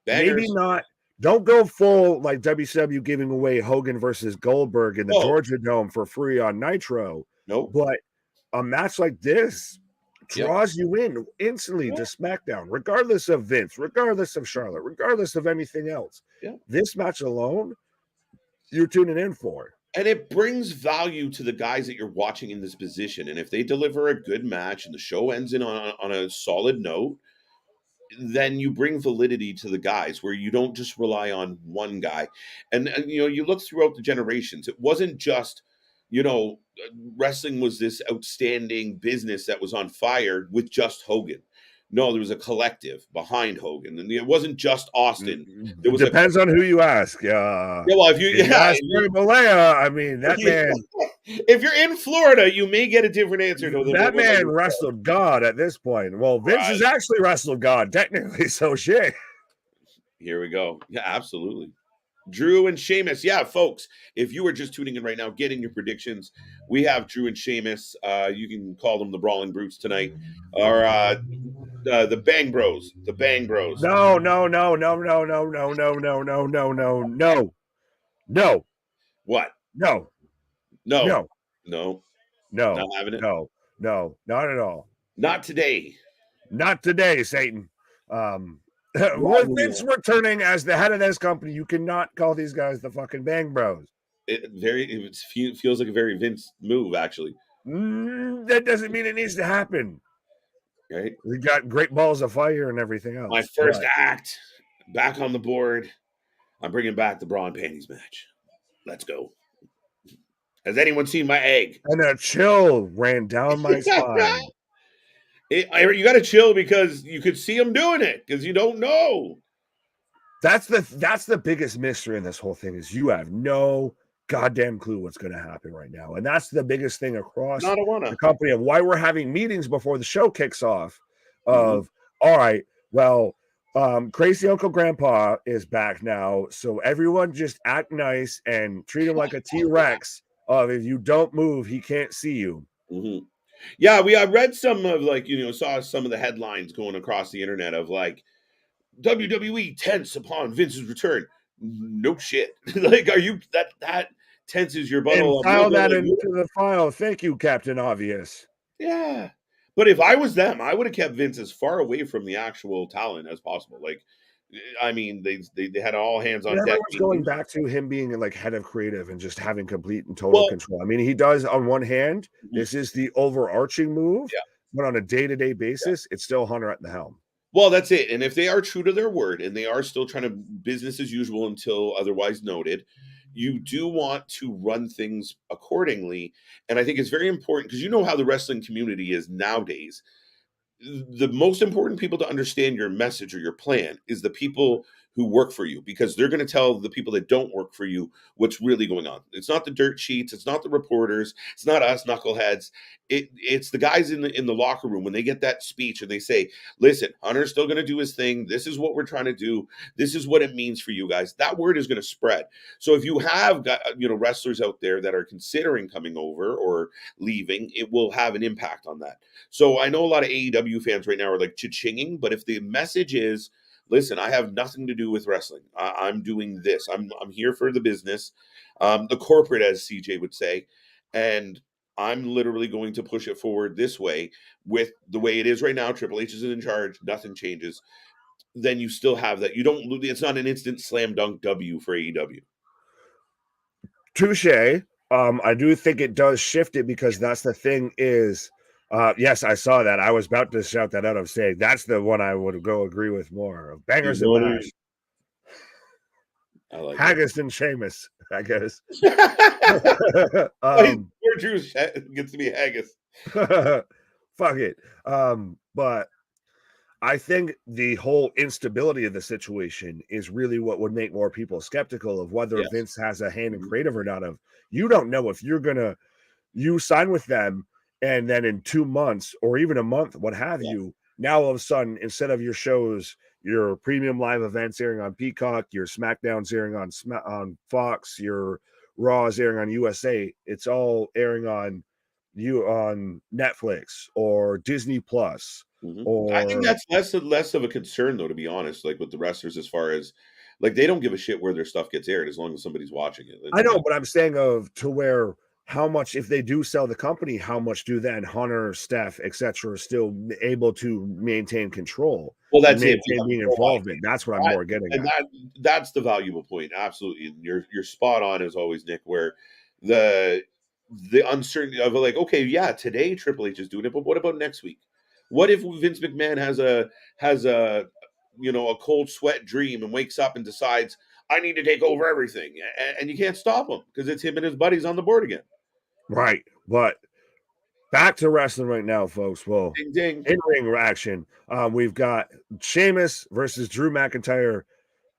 maybe not. Don't go full like WCW giving away Hogan versus Goldberg in the Georgia Dome for free on Nitro. Nope. But a match like this draws you in instantly to SmackDown, regardless of Vince, regardless of Charlotte, regardless of anything else. This match alone, you're tuning in for. And it brings value to the guys that you're watching in this position. And if they deliver a good match and the show ends on a solid note, then you bring validity to the guys where you don't just rely on one guy. And you look throughout the generations, it wasn't just, wrestling was this outstanding business that was on fire with just Hogan. No, there was a collective behind Hogan, and it wasn't just Austin. It depends on who you ask. Well, if you ask Malaya, I mean, that man. If you're in Florida, you may get a different answer. That man wrestled God at this point. Well, Vince has actually wrestled God, technically, so shit. Here we go. Yeah, absolutely. Drew and Sheamus. Yeah, folks, if you are just tuning in right now, getting your predictions, we have Drew and Sheamus. You can call them the Brawling Brutes tonight, or the Bang Bros. The Bang Bros. No. What? No. Not having it. No, not at all. Not today. Not today, Satan. With Vince returning as the head of this company, you cannot call these guys the fucking Bang Bros. It feels like a very Vince move, actually. That doesn't mean it needs to happen. Right? We got great balls of fire and everything else. My first act. back on the board. I'm bringing back the bra and panties match. Let's go. Has anyone seen my egg? And a chill ran down my spine. You got to chill because you could see him doing it because you don't know. That's the biggest mystery in this whole thing is you have no goddamn clue what's going to happen right now. And that's the biggest thing across the company of why we're having meetings before the show kicks off of, all right, well, Crazy Uncle Grandpa is back now. So everyone just act nice and treat him like a T-Rex. If you don't move, he can't see you. Mm-hmm. Yeah, I read some of saw some of the headlines going across the internet of like WWE tense upon Vince's return. No shit. Like, are you that tenses your butthole? And file that into the file. Thank you, Captain Obvious. Yeah. But if I was them, I would have kept Vince as far away from the actual talent as possible. Like, I mean, they had all hands on deck. Going back to him being like head of creative and just having complete and total control. I mean, he does on one hand, this is the overarching move, but on a day-to-day basis, it's still Hunter at the helm. Well, that's it. And if they are true to their word and they are still trying to business as usual until otherwise noted, you do want to run things accordingly. And I think it's very important because you know how the wrestling community is nowadays. The most important people to understand your message or your plan is the people who work for you, because they're going to tell the people that don't work for you what's really going on. It's not the dirt sheets. It's not the reporters. It's not us knuckleheads. It's the guys in the locker room when they get that speech and they say, listen, Hunter's still going to do his thing. This is what we're trying to do. This is what it means for you guys. That word is going to spread. So if you have got, wrestlers out there that are considering coming over or leaving, it will have an impact on that. So I know a lot of AEW fans right now are like cha-chinging, but if the message is, listen, I have nothing to do with wrestling. I'm doing this. I'm here for the business, the corporate, as CJ would say, and I'm literally going to push it forward this way with the way it is right now. Triple H is in charge. Nothing changes. Then you still have that. You don't. It's not an instant slam dunk W for AEW. Touche. I do think it does shift it because that's the thing is. Yes, I saw that. I was about to shout that out. I'm saying that's the one I would go agree with more of. Bangers and Mash. I like Haggis and Sheamus, I guess. Poor Drew gets to be Haggis. Fuck it. But I think the whole instability of the situation is really what would make more people skeptical of whether Vince has a hand in creative or not. Of you don't know if you sign with them. And then in 2 months or even a month, what have you, now all of a sudden, instead of your shows, your premium live events airing on Peacock, your SmackDown's airing on Fox, your Raw is airing on USA, it's all airing on Netflix or Disney Plus. Or I think that's less of a concern, though, to be honest, like with the wrestlers, as far as like they don't give a shit where their stuff gets aired as long as somebody's watching it. I know, but I'm saying to where how much, if they do sell the company, how much do then Hunter, Steph, etc., still able to maintain control? Well, that's being involvement. That's what I'm more getting at. That's the valuable point. Absolutely, you're spot on as always, Nick. Where the uncertainty of like, okay, yeah, today Triple H is doing it, but what about next week? What if Vince McMahon has a cold sweat dream and wakes up and decides I need to take over everything, and you can't stop him because it's him and his buddies on the board again. Right, but back to wrestling right now, folks. Well, ding, ding. In-ring action. We've got Sheamus versus Drew McIntyre.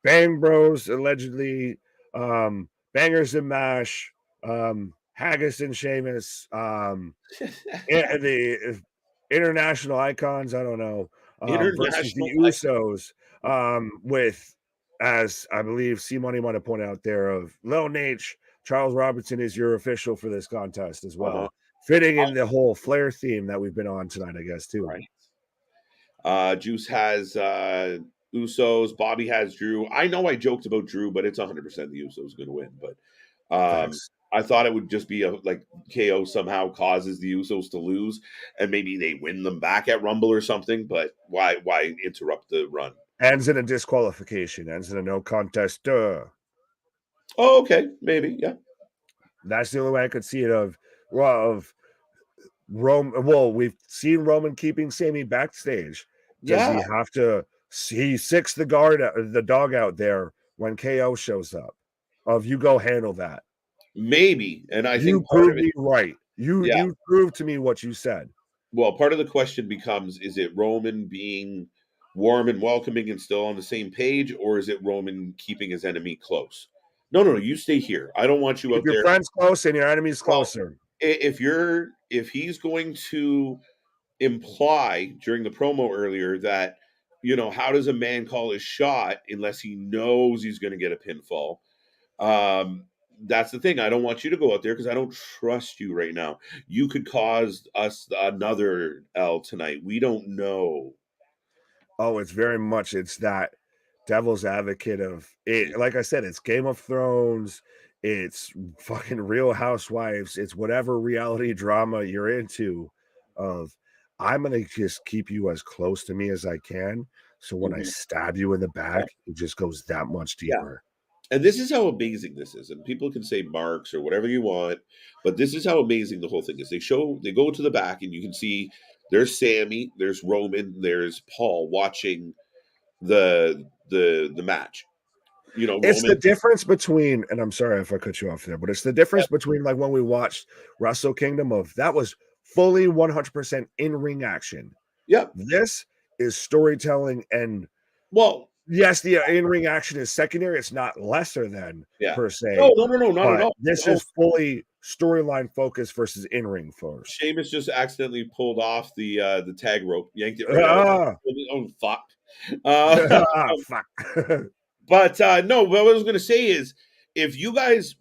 Bang Bros, allegedly. Bangers and Mash. Haggis and Sheamus. The international icons, I don't know. Versus the Usos. With, as I believe C-Money might have pointed out there, of Lil Nate, Charles Robinson is your official for this contest as well. Fitting in the whole Flair theme that we've been on tonight, I guess, too. Right. Juice has Usos. Bobby has Drew. I know I joked about Drew, but it's 100% the Usos going to win. But I thought it would just be like KO somehow causes the Usos to lose, and maybe they win them back at Rumble or something. But why interrupt the run? Ends in a disqualification. Ends in a no contest. Oh, okay, maybe, yeah. That's the only way I could see it. Of Rome. Well, we've seen Roman keeping Sami backstage. Does he have to he sicks the dog out there when KO shows up. Of you go handle that. Maybe, and I You think part of proved it, me right. You proved to me what you said. well, part of the question becomes: is it Roman being warm and welcoming and still on the same page, or is it Roman keeping his enemy close? No, you stay here. I don't want you Keep out your there. friends close and your enemies Well, closer. if he's going to imply during the promo earlier that, how does a man call his shot unless he knows he's going to get a pinfall? That's the thing. I don't want you to go out there because I don't trust you right now. You could cause us another L tonight. We don't know. Oh, it's that devil's advocate of it. Like I said, it's Game of Thrones, it's fucking Real Housewives, it's whatever reality drama you're into. Of I'm gonna just keep you as close to me as I can. So when I Mhm. stab you in the Yeah. back, it just goes that much Yeah. deeper. And this is how amazing this is. And people can say marks or whatever you want, but this is how amazing the whole thing is. They go to the back and you can see there's Sammy, there's Roman, there's Paul watching the match. It's the Roman. difference between, and I'm sorry if I cut you off there, but it's the difference between like when we watched Wrestle Kingdom of that was fully 100% in-ring action. Yep. This is storytelling, and Well, yes, the in-ring action is secondary. It's not lesser than yeah. per se, No, not at but all. this No. is fully storyline focus versus in-ring first. Sheamus just accidentally pulled off the tag rope, yanked it right out. Oh fuck! Fuck. But no, what I was going to say is, if you guys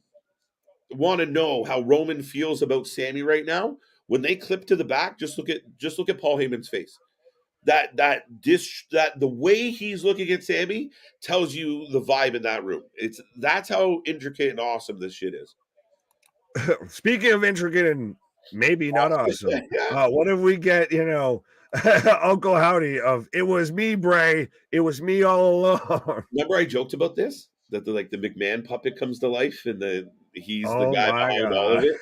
want to know how Roman feels about Sammy right now, when they clip to the back, just look at Paul Heyman's face. That the way he's looking at Sammy tells you the vibe in that room. That's how intricate and awesome this shit is. Speaking of intricate and maybe not awesome, Yeah. what if we get, Uncle Howdy of it was me, Bray. It was me all along. Remember I joked about this? That the McMahon puppet comes to life and he's the Oh guy my behind all of God. it.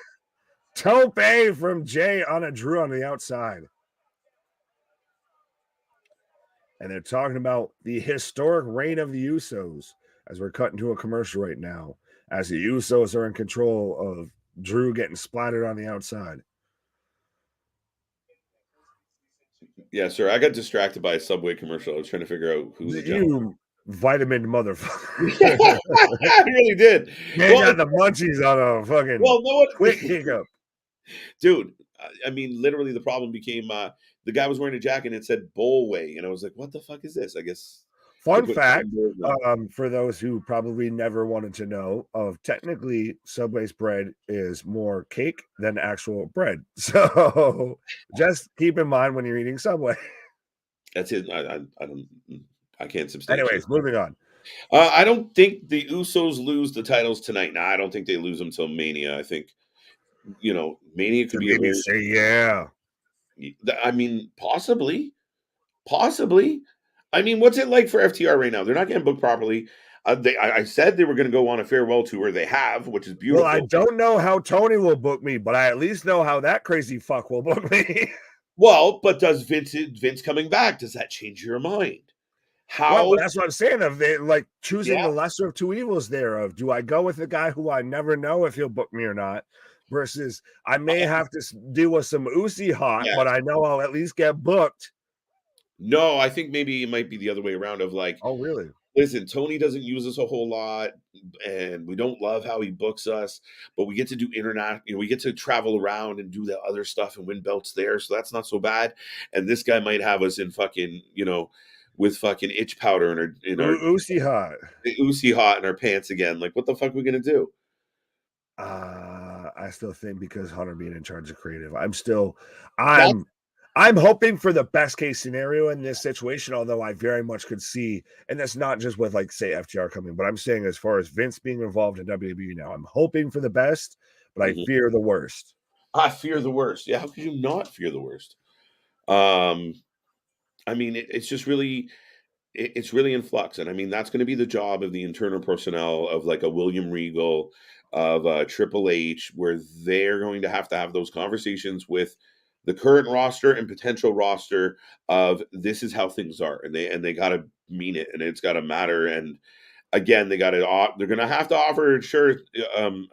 Tope from Jay on a Drew on the outside. And they're talking about the historic reign of the Usos as we're cutting to a commercial right now, as the Usos are in control of Drew getting splattered on the outside. Yeah, sir. I got distracted by a Subway commercial. I was trying to figure out who the gentleman. You vitamin motherfucker. I really did. They got the munchies on a fucking no, quick hiccup. Dude, I mean, literally, the problem became the guy was wearing a jacket and it said Bowlway, and I was like, "What the fuck is this?" I guess. Fun fact, for those who probably never wanted to know, of technically Subway's bread is more cake than actual bread. So just keep in mind when you're eating Subway. That's it. I can't substantiate. Anyways, moving on. I don't think the Usos lose the titles tonight. Nah, I don't think they lose them till Mania. I think Mania could be a Maybe very. say yeah. I mean, possibly. I mean, what's it like for FTR right now? They're not getting booked properly. I said they were going to go on a farewell tour. They have, which is beautiful. Well, I don't know how Tony will book me, but I at least know how that crazy fuck will book me. Well, but does Vince coming back? Does that change your mind? How? Well, that's what I'm saying. Of they like choosing the lesser of two evils. There of do I go with the guy who I never know if he'll book me or not, versus I may have to deal with some Uzi hot, but I know I'll at least get booked. No, I think maybe it might be the other way around. Of like, oh really? Listen, Tony doesn't use us a whole lot, and we don't love how he books us, but we get to do we get to travel around and do the other stuff and win belts there, so that's not so bad. And this guy might have us in fucking, with fucking itch powder in our Uzi hot. Uzi hot in our pants again. Like, what the fuck are we gonna do? I still think because Hunter being in charge of creative, I'm hoping for the best case scenario in this situation, although I very much could see, and that's not just with like say FTR coming, but I'm saying as far as Vince being involved in WWE now, I'm hoping for the best, but I fear the worst. I fear the worst. Yeah, how could you not fear the worst? I mean, it's just really, it's really in flux, and I mean that's going to be the job of the internal personnel of like a William Regal, of Triple H, where they're going to have those conversations with the current roster and potential roster of this is how things are, and they got to mean it, and it's got to matter. And again, they're going to have to offer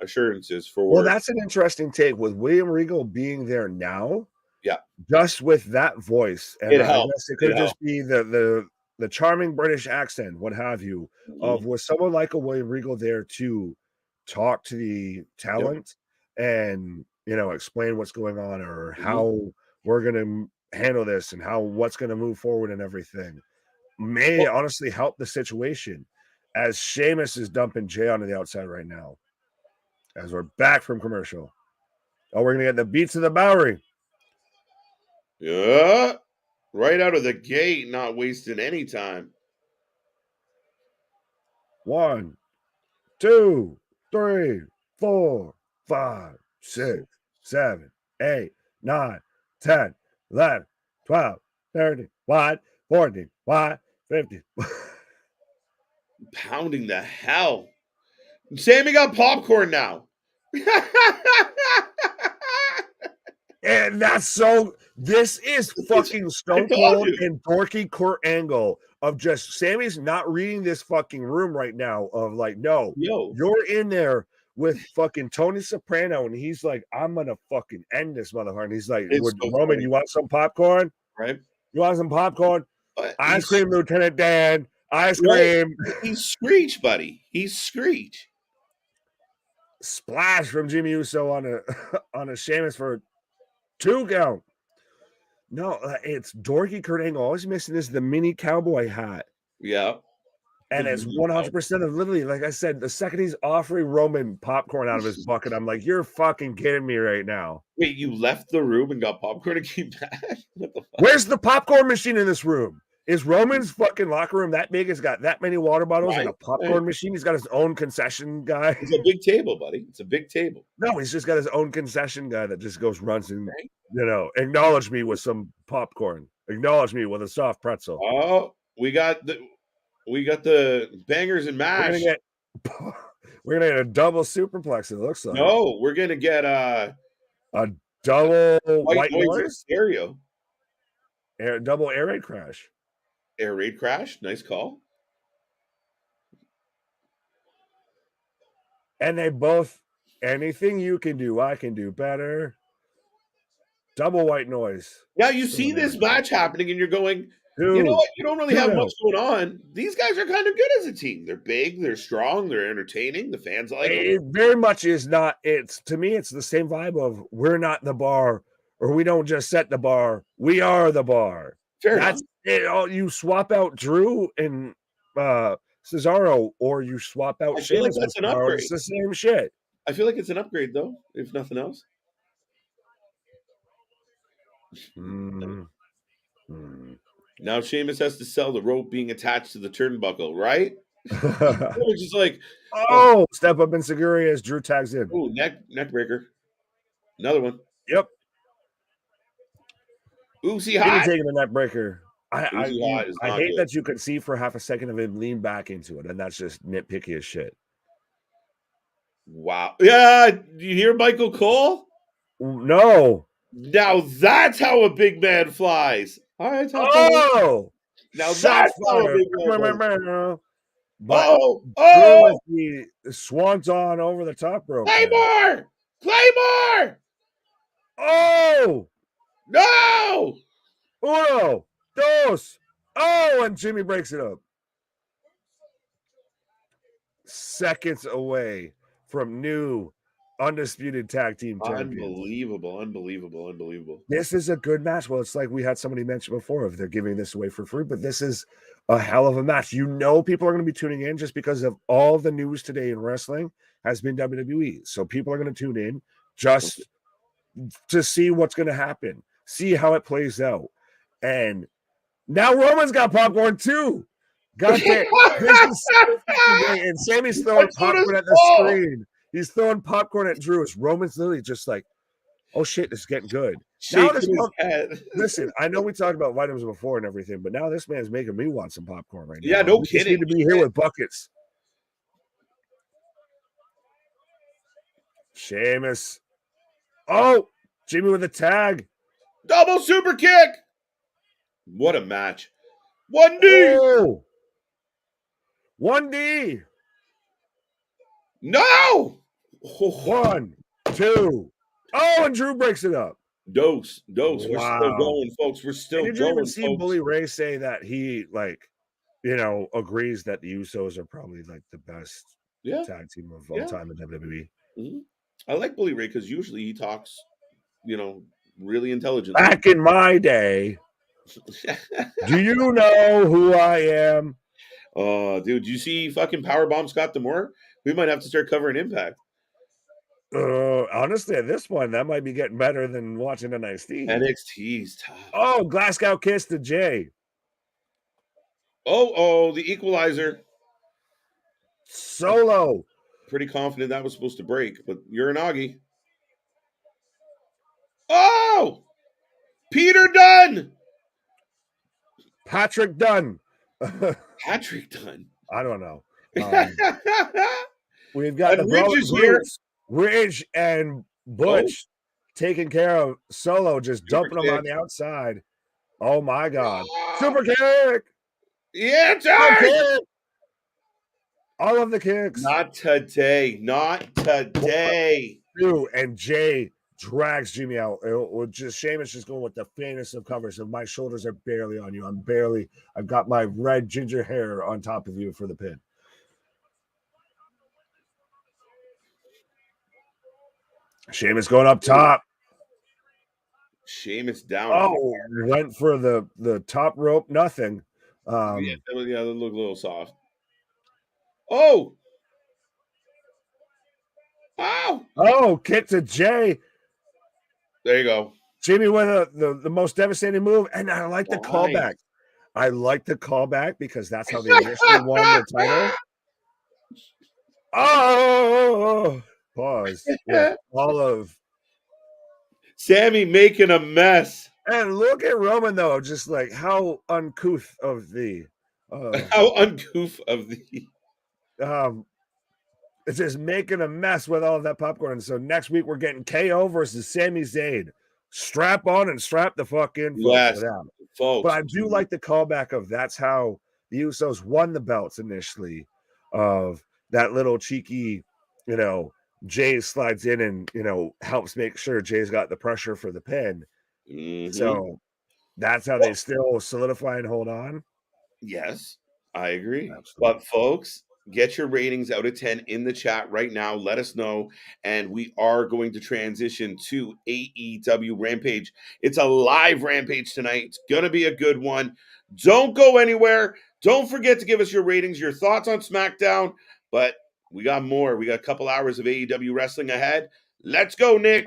assurances for. Well, that's an interesting take with William Regal being there now. Yeah, just with that voice, and it I helps. guess it could just be the charming British accent, what have you, of with someone like a William Regal there to talk to the talent and explain what's going on or how we're going to handle this and what's going to move forward and everything may honestly help the situation, as Sheamus is dumping Jay onto the outside right now as we're back from commercial. Oh, we're gonna get the beats of the Bowery. Yeah, right out of the gate, not wasting any time. 1, 2, 3, 4, 5, 6, 7, 8, 9, 10, 11, 12, 13, 14, 15. Pounding the hell. Sammy got popcorn now. And this is fucking Stone Cold and dorky Kurt Angle of just Sammy's not reading this fucking room right now of like, no, you're in there with fucking Tony Soprano, and he's like, I'm gonna fucking end this motherfucker. And he's like, Roman, funny. You want some popcorn? Right? You want some popcorn? Ice cream, Lieutenant Dan. Ice cream. He's Screech, buddy. He's Screech. Splash from Jimmy Uso on a Sheamus for 2 count. No, it's dorky Kurt Angle. Always missing the mini cowboy hat. Yeah. And it's 100% of literally, like I said, the second he's offering Roman popcorn out of his bucket, I'm like, you're fucking kidding me right now. Wait, you left the room and got popcorn and came back? What the fuck? Where's the popcorn machine in this room? Is Roman's fucking locker room that big? It's got that many water bottles and a popcorn machine. He's got his own concession guy. It's a big table, buddy. It's a big table. No, he's just got his own concession guy that just runs and, acknowledge me with some popcorn. Acknowledge me with a soft pretzel. Oh, we got the bangers and mash. We're gonna get a double superplex, it looks like. No, we're gonna get a double white noise stereo. Double air raid crash. Air raid crash, nice call. And they both, anything you can do, I can do better. Double white noise. Yeah, you see this match happening and you're going, you know what? You don't really have much going on. These guys are kind of good as a team. They're big, they're strong, they're entertaining. The fans like them. It very much is not. To me, it's the same vibe of we're not the bar, or we don't just set the bar. We are the bar. That's it. You swap out Drew and Cesaro, or you swap out Sheamus. Like that's an upgrade. It's the same shit. I feel like it's an upgrade, though, if nothing else. Now Sheamus has to sell the rope being attached to the turnbuckle, right? It's just like, step up in Seguri as Drew tags in. Oh, neck breaker. Another one. Yep. Uzi hot. Taking the neck breaker. I hate good. that you could see for half a second of him lean back into it, and that's just nitpicky as shit. Wow. Yeah, do you hear Michael Cole? No. Now that's how a big man flies. All right. Now that's how a big man flies. The swanton over the top rope. Claymore! Oh! No! Uno! Dos! Oh! And Jimmy breaks it up. Seconds away from new undisputed tag team champions. Unbelievable. This is a good match. Well, it's like we had somebody mention before if they're giving this away for free, but this is a hell of a match. People are going to be tuning in just because of all the news today in wrestling has been WWE. So people are going to tune in just to see what's going to happen, see how it plays out. And now Roman's got popcorn too. God damn. And Sammy's throwing popcorn at the screen. He's throwing popcorn at Drew. Roman's literally just like, oh shit, this is getting good. Listen, I know we talked about vitamins before and everything, but now this man's making me want some popcorn right now. Yeah, no kidding. Just need to be here with buckets. Sheamus. Oh, Jimmy with a tag. Double super kick. What a match. 1D. Oh! 1D. No. 1, 2. Oh, and Drew breaks it up. Dose. Wow. We're still going, folks. We're still Did you even see Bully Ray say that he, like, agrees that the Usos are probably, like, the best tag team of all time in WWE? Mm-hmm. I like Bully Ray because usually he talks, really intelligently. Back in my day, do you know who I am? Oh, dude, you see fucking Powerbomb Scott D'Amore? We might have to start covering Impact. Honestly, at this point, that might be getting better than watching NXT. NXT's tough. Oh, Glasgow kiss to Jay. Oh, the equalizer. Solo. Pretty confident that was supposed to break, but you're an Augie. Oh! Peter Dunne! Patrick Dunne. Patrick Dunne. I don't know. We've got and the Ridge is here. Ridge and Butch taking care of Solo, just dumping him on the outside. Oh my God. Super kick. Yeah, time. All of the kicks. Not today. And Jay drags Jimmy out. Sheamus just going with the faintest of covers. So my shoulders are barely on you. I've got my red ginger hair on top of you for the pin. Sheamus going up top. Sheamus down. Oh, went for the top rope. Nothing. That looked a little soft. Oh, kick to Jay. There you go. Jimmy with the most devastating move, and I like the callback. I like the callback because that's how they initially won the title. Oh, pause. Yeah, all of Sammy making a mess. And look at Roman though, just like how uncouth of the it's just making a mess with all of that popcorn. And so next week we're getting KO versus Sami Zayn. Strap on and strap the fuck in, folks. But I do like the callback of that's how the Usos won the belts initially, of that little cheeky, Jay slides in and, helps make sure Jay's got the pressure for the pin. Mm-hmm. So that's how they still solidify and hold on. Yes, I agree. Absolutely. But folks, get your ratings out of 10 in the chat right now. Let us know. And we are going to transition to AEW Rampage. It's a live Rampage tonight. It's going to be a good one. Don't go anywhere. Don't forget to give us your ratings, your thoughts on SmackDown. But we got more. We got a couple hours of AEW wrestling ahead. Let's go, Nick.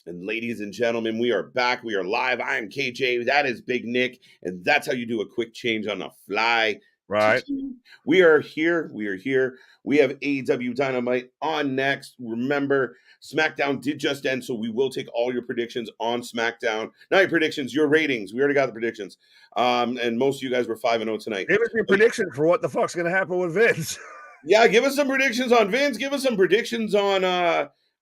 And ladies and gentlemen, we are back. We are live. I am KJ. That is Big Nick. And that's how you do a quick change on the fly. Right. We are here. We have AEW Dynamite on next. Remember, SmackDown did just end, so we will take all your predictions on SmackDown. Not your predictions, your ratings. We already got the predictions. And most of you guys were 5-0 tonight. Give us your prediction for what the fuck's going to happen with Vince. Yeah, give us some predictions on Vince. Give us some predictions on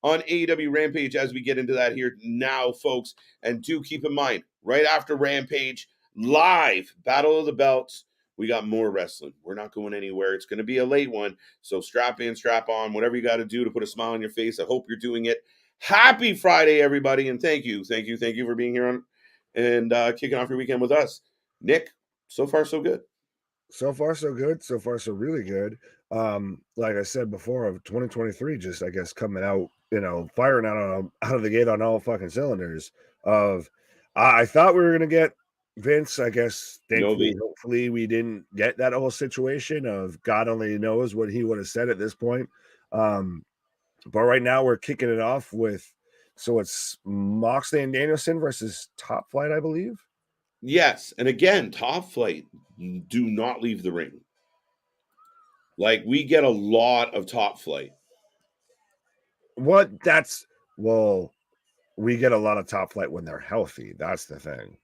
AEW Rampage as we get into that here now, folks. And do keep in mind, right after Rampage, live Battle of the Belts, we got more wrestling. We're not going anywhere. It's going to be a late one. So strap in, strap on, whatever you got to do to put a smile on your face. I hope you're doing it. Happy Friday, everybody. And thank you for being here on and kicking off your weekend with us. Nick, so far, so good. So far, so good. So far, so really good. Like I said before, of 2023, just I guess coming out, firing out of the gate on all fucking cylinders. I thought we were gonna get Vince. I guess thankfully, hopefully, we didn't get that whole situation of God only knows what he would have said at this point. But right now we're kicking it off with, so it's Moxley and Danielson versus Top Flight, I believe. Yes, and again, Top Flight do not leave the ring. Like, we get a lot of Top Flight. We get a lot of Top Flight when they're healthy. That's the thing.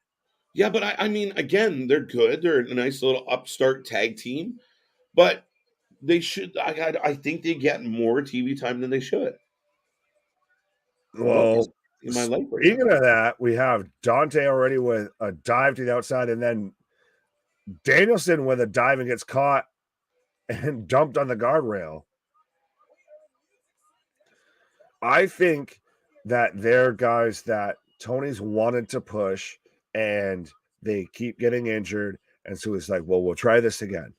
Yeah, but I mean, again, they're good. They're a nice little upstart tag team, but they should. I think they get more TV time than they should. What Well, is in my life right now? speaking of that, we have Dante already with a dive to the outside, and then Danielson with a dive and gets caught and dumped on the guardrail. I think that they're guys that Tony's wanted to push, and they keep getting injured. And so it's like, well, we'll try this again.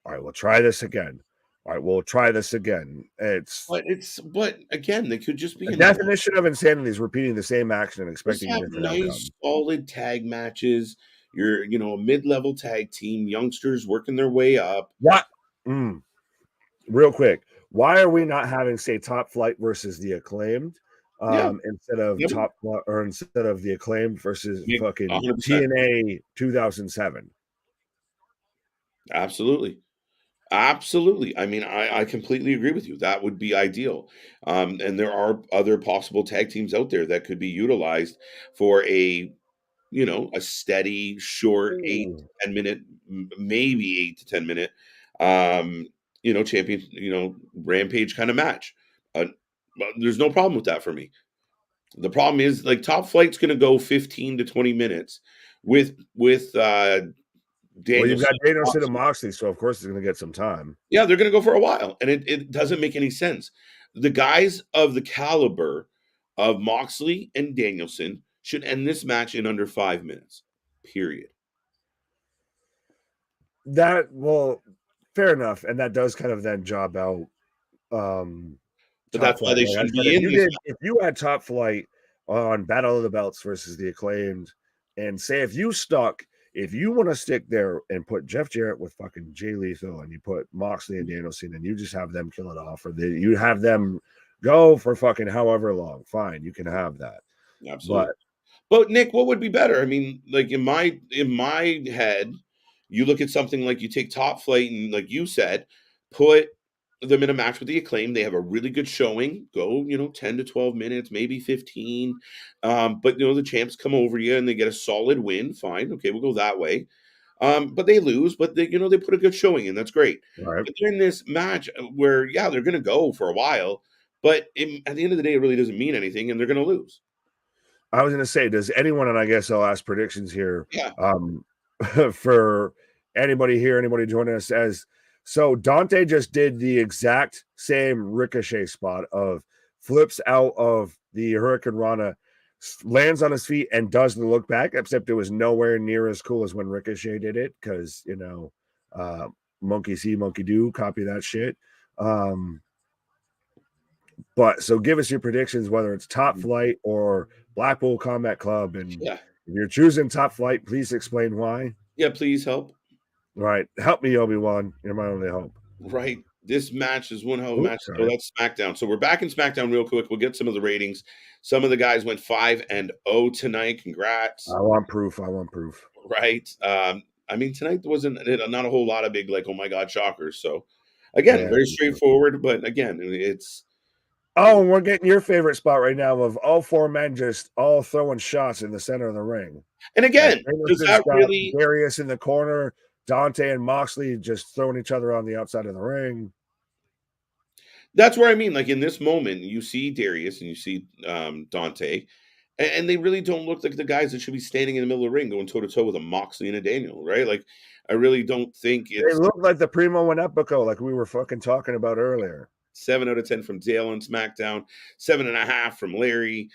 All right, we'll try this again. All right, we'll try this again. But again, they could just be the definition of insanity is repeating the same action and expecting a different outcome. Solid tag matches. You're, a mid-level tag team, youngsters working their way up. What? Real quick, why are we not having, say, Top Flight versus the Acclaimed instead of instead of the Acclaimed versus fucking 100%. TNA 2007? Absolutely. I mean, I completely agree with you. That would be ideal. And there are other possible tag teams out there that could be utilized for a steady, short 8 to 10 minute, maybe 8 to 10 minute, champion, Rampage kind of match. There's no problem with that for me. The problem is, like, Top Flight's going to go 15 to 20 minutes with Danielson. Well, you've got Danielson and Moxley, so of course it's going to get some time. Yeah, they're going to go for a while, and it doesn't make any sense. The guys of the caliber of Moxley and Danielson should end this match in under 5 minutes, period. Fair enough, and that does kind of then job out. But that's why they should be in this. If you had Top Flight on Battle of the Belts versus the Acclaimed, and say if you want to stick there and put Jeff Jarrett with fucking Jay Lethal, and you put Moxley and Danielson, and you just have them kill it off, or you have them go for fucking however long, fine, you can have that. Absolutely. But Nick, what would be better? I mean, like, in my head, you look at something like, you take Top Flight and, like you said, put them in a match with the Acclaim. They have a really good showing. Go, 10 to 12 minutes, maybe 15. But the champs come over you and they get a solid win. Fine, okay, we'll go that way. But they lose, but they put a good showing in. That's great. Right. But they're in this match where, they're going to go for a while, but at the end of the day, it really doesn't mean anything, and they're going to lose. I was going to say, does anyone, and I guess I'll ask predictions here. Yeah. For anybody joining us so Dante just did the exact same Ricochet spot of flips out of the Hurricane Rana, lands on his feet, and doesn't look back, except it was nowhere near as cool as when Ricochet did it, because, monkey see, monkey do, copy that shit. But so give us your predictions, whether it's Top Flight or Blackpool Combat Club. And if you're choosing Top Flight, please explain why. Yeah, please help. Right. Help me, Obi-Wan. You're my only hope. Right. This match is one hell of a match. So that's SmackDown. So we're back in SmackDown real quick. We'll get some of the ratings. Some of the guys went 5-0 tonight. Congrats. I want proof. Right. I mean, tonight wasn't not a whole lot of big, like, oh my God, shockers. So again, very straightforward. But again, it's. Oh, and we're getting your favorite spot right now of all four men just all throwing shots in the center of the ring. And again, does that really. Darius in the corner, Dante and Moxley just throwing each other on the outside of the ring. That's where I mean, like, in this moment, you see Darius and you see Dante, and they really don't look like the guys that should be standing in the middle of the ring going toe-to-toe with a Moxley and a Daniel, right? Like, I really don't think it's. They look like the Primo and Epico, like we were fucking talking about earlier. 7 out of 10 from Dale on SmackDown, 7.5 from Larry.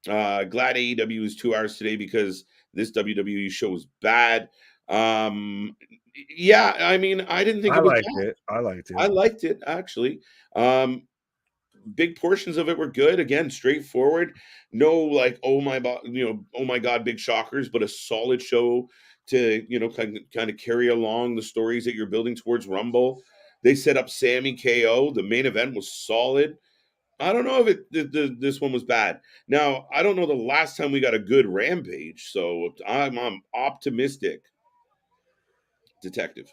Glad AEW is 2 hours today because this WWE show is bad. Yeah, I mean, I didn't think I liked it. I liked it, actually. Big portions of it were good. Again, straightforward. No, like, oh my God, big shockers, but a solid show to, kind of carry along the stories that you're building towards Rumble. They set up Sammy KO. The main event was solid. I don't know if this one was bad. Now, I don't know the last time we got a good Rampage, so I'm optimistic. Detective.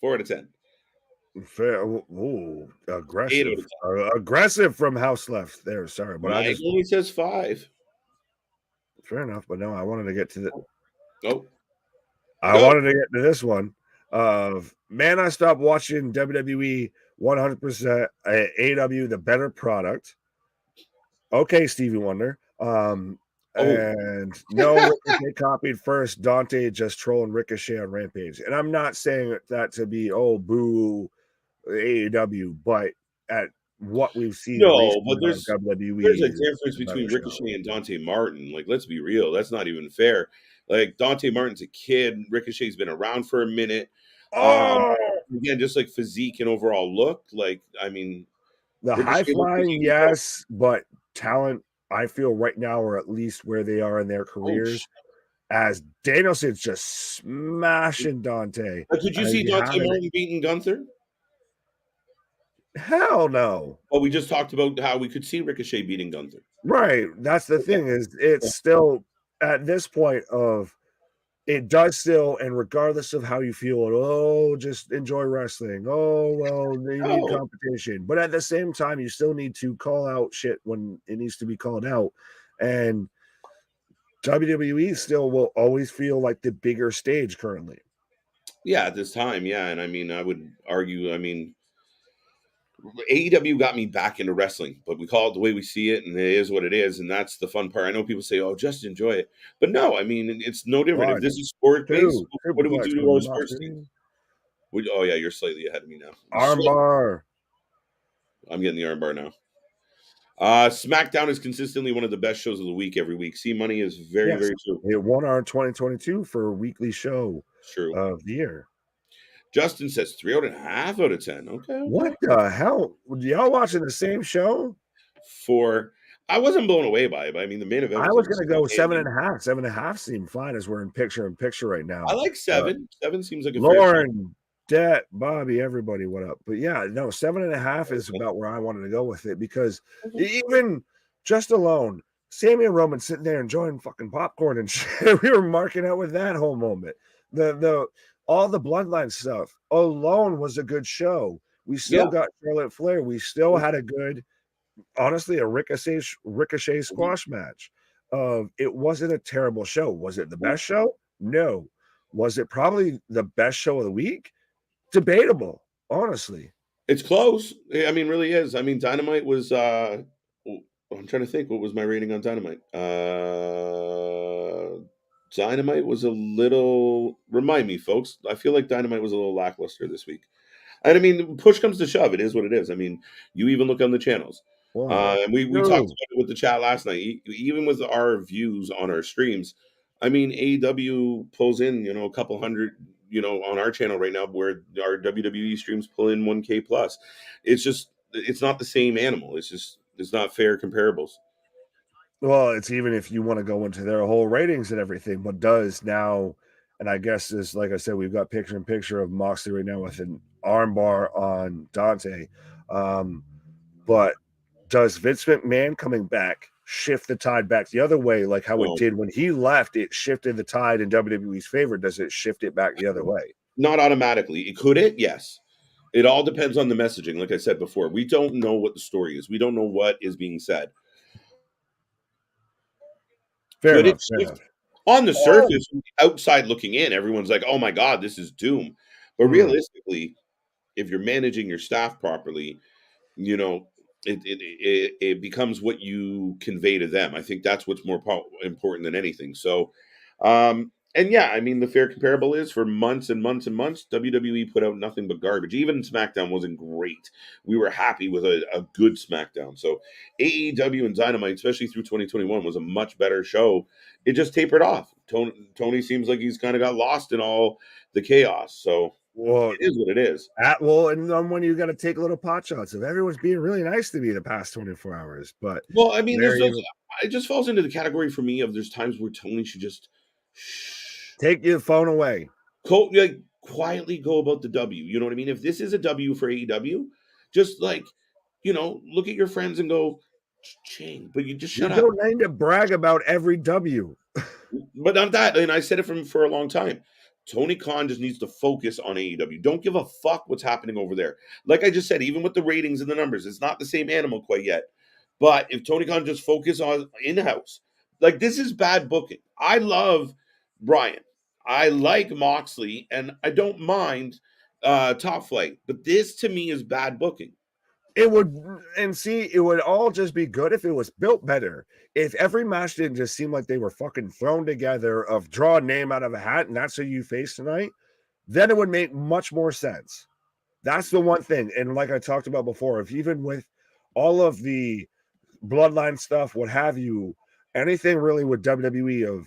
4 out of 10. Fair. Ooh, 8 out aggressive. of Aggressive from House Left there. Sorry, 10. but I Mike just only says 5. fair enough. But no, I wanted to get to the. Oh, I go. wanted to get to this one. Man, I stopped watching WWE 100%. AEW, the better product. Okay, Stevie Wonder. Oh, And no, Ricochet copied first. Dante just trolling Ricochet on Rampage. And I'm not saying that to be, oh, boo, AEW, but at what we've seen no, but recently on there's WWE a is difference a better between show. Ricochet and Dante Martin. Like, let's be real. That's not even fair. Like, Dante Martin's a kid. Ricochet's been around for a minute. Um, Oh, again, just like physique and overall look. Like, I mean, the high Ricochet looks like flying, he can go. yes, but talent, I feel right now, or at least where they are in their Oh, careers, as Danielson's just smashing Dante. could you see You Dante haven't. Martin beating Gunther? Hell no. Well, we just talked about how we could see Ricochet beating Gunther. Right. That's the Okay. thing is it's still at this point of it does still, and regardless of how you feel, oh, just enjoy wrestling. Oh, well, they need Oh, competition. But at the same time, you still need to call out shit when it needs to be called out. And WWE still will always feel like the bigger stage currently. yeah, at this time, yeah. And I mean, I would argue, I mean, AEW got me back into wrestling, but we call it the way we see it, and it is what it is, and that's the fun part. I know people say, "Oh, just enjoy it," but no, I mean, it's no different. If One, this is sport based, two, what do we superplex do to from our sports teams? Moxley. Oh yeah, you're slightly ahead of me now. Armbar. I'm getting the armbar now. SmackDown is consistently one of the best shows of the week every week. C Money is very, Yes. very true. It won our 2022 for a weekly show True. of the year. Justin says 3.5 out of 10. Okay. What the hell? Y'all watching the same show? I wasn't blown away by it, but I mean, the main event I was was going to go outstanding. 7.5. 7.5 seemed fine as we're in picture right I now. like 7. 7 seems like a fair shot. Lauren, Det, Bobby, everybody, what up? But yeah, no, 7.5 is about where I wanted to go with it because even just alone, Sammy and Roman sitting there enjoying fucking popcorn and shit. We were marking out with that whole moment. The all the bloodline stuff alone was a good show. We still Yeah. got Charlotte Flair. We still had a good, honestly, a Ricochet squash match. It wasn't a terrible show. Was it the best show? No. Was it probably the best show of the week? Debatable, honestly. It's close. I mean, really is. I mean, Dynamite was. I'm trying to think. What was my rating on Dynamite? Dynamite was a little. Remind me, folks. I feel like Dynamite was a little lackluster this week. And I mean, push comes to shove. It is what it is. I mean, you even look on the channels. One, And we talked about it with the chat last night. Even with our views on our streams, I mean, AEW pulls in, a couple hundred, on our channel right now, where our WWE streams pull in 1K plus. It's not the same animal. It's not fair comparables. Well, it's even if you want to go into their whole ratings and everything, what does now, and I guess is like I said, we've got picture in picture of Moxley right now with an armbar on Dante. But does Vince McMahon coming back shift the tide back the other way, like how it did when he left? It shifted the tide in WWE's favor. Does it shift it back the other way? Not automatically. Could it? Yes. It all depends on the messaging. Like I said before, we don't know what the story is. We don't know what is being said. Fair Could it enough. shift? On the surface, outside looking in, everyone's like, "Oh my God, this is doom." But realistically, if you're managing your staff properly, it becomes what you convey to them. I think that's what's more important than anything. So, and yeah, I mean, the fair comparable is for months and months and months, WWE put out nothing but garbage. Even SmackDown wasn't great. We were happy with a good SmackDown. So AEW and Dynamite, especially through 2021, was a much better show. It just tapered off. Tony seems like he's kind of got lost in all the chaos. So Well, it is what it is. And then when you got to take little pot shots of everyone's being really nice to me the past 24 hours. But well, I mean, it just falls into the category for me of there's times where Tony should just take your phone away. Quietly go about the W. You know what I mean? If this is a W for AEW, just look at your friends and go, ching, but you just shut up. You don't need to brag about every W. But not that, and I said it for a long time. Tony Khan just needs to focus on AEW. Don't give a fuck what's happening over there. Like I just said, even with the ratings and the numbers, it's not the same animal quite yet. But if Tony Khan just focus on in-house, like this is bad booking. I love Brian. I like Moxley, and I don't mind Top Flight. But this to me is bad booking. It would all just be good if it was built better. If every match didn't just seem like they were fucking thrown together of draw a name out of a hat and that's who you face tonight, then it would make much more sense. That's the one thing. And like I talked about before, if even with all of the bloodline stuff, what have you, anything really with WWE of,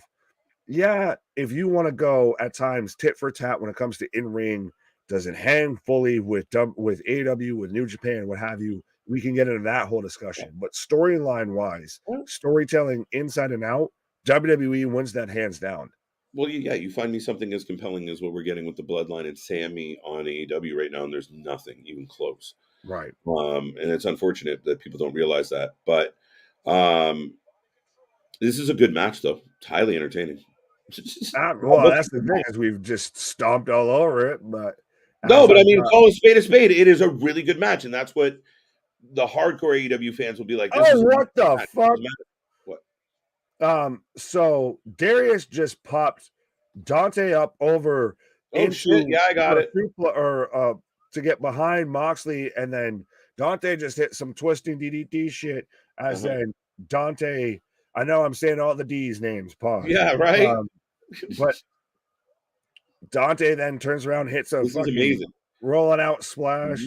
yeah, if you want to go at times tit for tat when it comes to in-ring, doesn't hang fully with AEW, with New Japan, what have you, we can get into that whole discussion. But storyline-wise, storytelling inside and out, WWE wins that hands down. Well, yeah, you find me something as compelling as what we're getting with the Bloodline and Sammy on AEW right now, and there's nothing even close. Right. And it's unfortunate that people don't realize that. But this is a good match, though. It's highly entertaining. Well, that's the thing, is we've just stomped all over it, but no, but I mean, call a spade a spade. It is a really good match, and that's what the hardcore AEW fans will be like. This what the match. fuck? What? So Darius just popped Dante up over shit. Yeah, I got it. To get behind Moxley, and then Dante just hit some twisting DDT shit as then Dante. I know I'm saying all the D's names, pause. Yeah, right. But Dante then turns around, hits a fucking rolling out splash,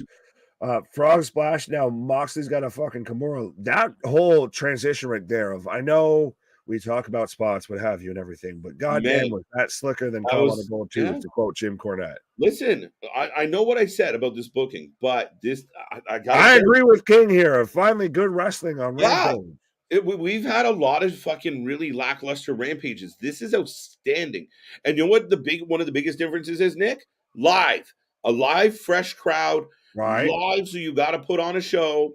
frog splash. Now Moxley's got a fucking Kimura. That whole transition right there of, I know we talk about spots, what have you, and everything, but goddamn, was that slicker than Colorado Gold Tooth, to quote Jim Cornette. Listen, I know what I said about this booking, but this I agree with King here. Finally, good wrestling on Rampage. We've had a lot of fucking really lackluster rampages. This is outstanding. And you know what one of the biggest differences is, Nick? Live. A live, fresh crowd. Right. Live, so you got to put on a show.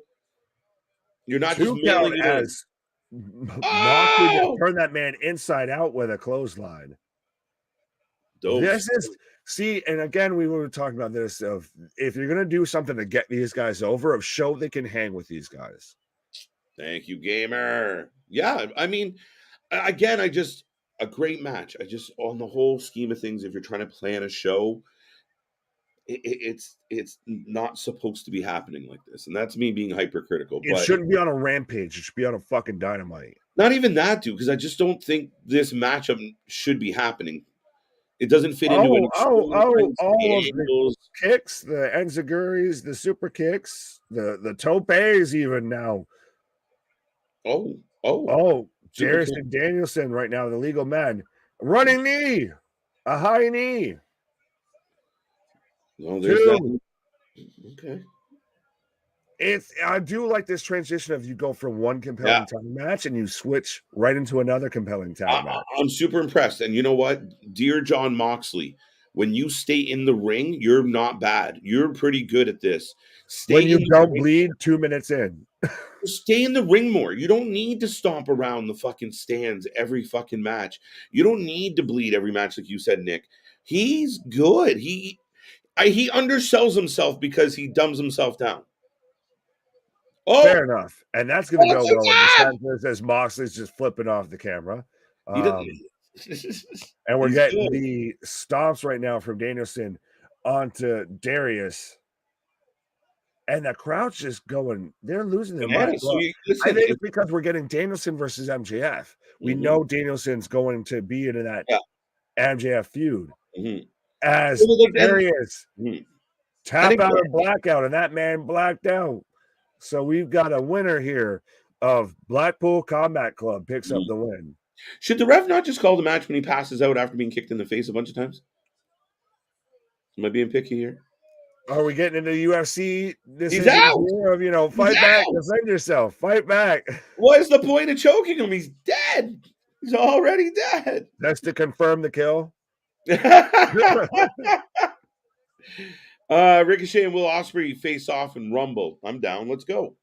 You're not just mailing it as Moxley turn that man inside out with a clothesline. This is, see, and again, we were talking about this of, if you're going to do something to get these guys over, of show they can hang with these guys. Thank you, gamer. Yeah, I mean, again, a great match. On the whole scheme of things, if you're trying to plan a show, it's not supposed to be happening like this. And that's me being hypercritical. It shouldn't be on a Rampage. It should be on a fucking Dynamite. Not even that, dude, because I just don't think this matchup should be happening. It doesn't fit into it. All of the kicks, the enziguris, the super kicks, the topes even now. Jarrett and Danielson right now, the legal man. Running knee. A high knee. No, there's that. Okay. I do like this transition of you go from one compelling time match and you switch right into another compelling time match. I'm super impressed. And you know what? Dear John Moxley, when you stay in the ring, you're not bad. You're pretty good at this. When you don't bleed 2 minutes in. Stay in the ring more. You don't need to stomp around the fucking stands every fucking match. You don't need to bleed every match, like you said, Nick. He's good. He undersells himself because he dumbs himself down. Fair enough. And that's going to go well in the sense as Moxley's just flipping off the camera. And we're getting the stomps right now from Danielson onto Darius. And the crowd's just going, they're losing their mind. I think it's because we're getting Danielson versus MJF. We know Danielson's going to be into that MJF feud. As Darius tap out and blackout, and that man blacked out. So we've got a winner here of Blackpool Combat Club picks up the win. Should the ref not just call the match when he passes out after being kicked in the face a bunch of times? Am I being picky here? Are we getting into UFC? He's out. Of, fight back, defend yourself, fight back. What is the point of choking him? He's dead. He's already dead. That's to confirm the kill. Ricochet and Will Ospreay face off in Rumble. I'm down. Let's go.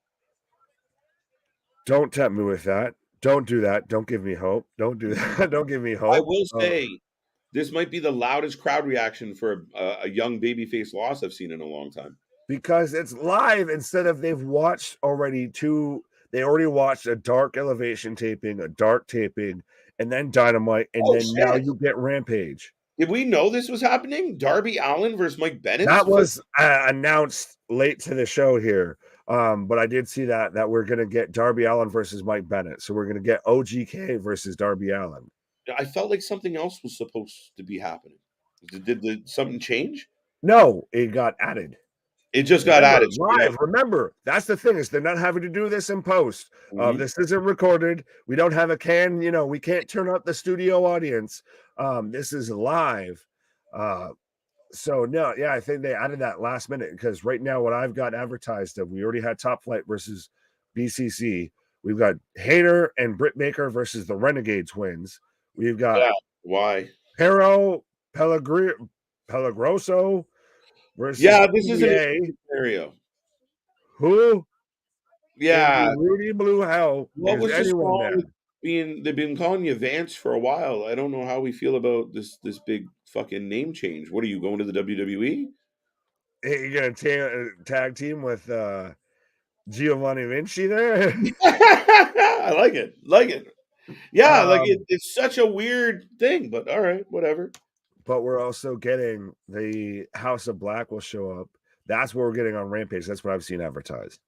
Don't tempt me with that. Don't do that. Don't give me hope. Don't do that. Don't give me hope. I will say, This might be the loudest crowd reaction for a young babyface loss I've seen in a long time. Because it's live instead of they've watched already they already watched a Dark Elevation taping, a Dark taping, and then Dynamite, and then now you get Rampage. Did we know this was happening? Darby Allin versus Mike Bennett? That was announced late to the show here. But I did see that we're going to get Darby Allin versus Mike Bennett. So we're going to get OGK versus Darby Allin. I felt like something else was supposed to be happening. Did something change? No, it got added. It just got added live. Remember, that's the thing, is they're not having to do this in post. This isn't recorded. We don't have a can. We can't turn up the studio audience. This is live. So no, yeah, I think they added that last minute, because right now what I've got advertised we already had Top Flight versus BCC. We've got Hayter and Britt Baker versus the Renegade Twins. We've got Pero Pelagroso versus this is a scenario. Who? Yeah, Rudy Blue Hell. What was this wrong? They've been calling you Vance for a while. I don't know how we feel about this big fucking name change. What are you going to the WWE? Hey, you gonna tag team with Giovanni Vinci there? I like it. Yeah, it's such a weird thing, but all right, whatever. But we're also getting the House of Black will show up. That's what we're getting on Rampage. That's what I've seen advertised.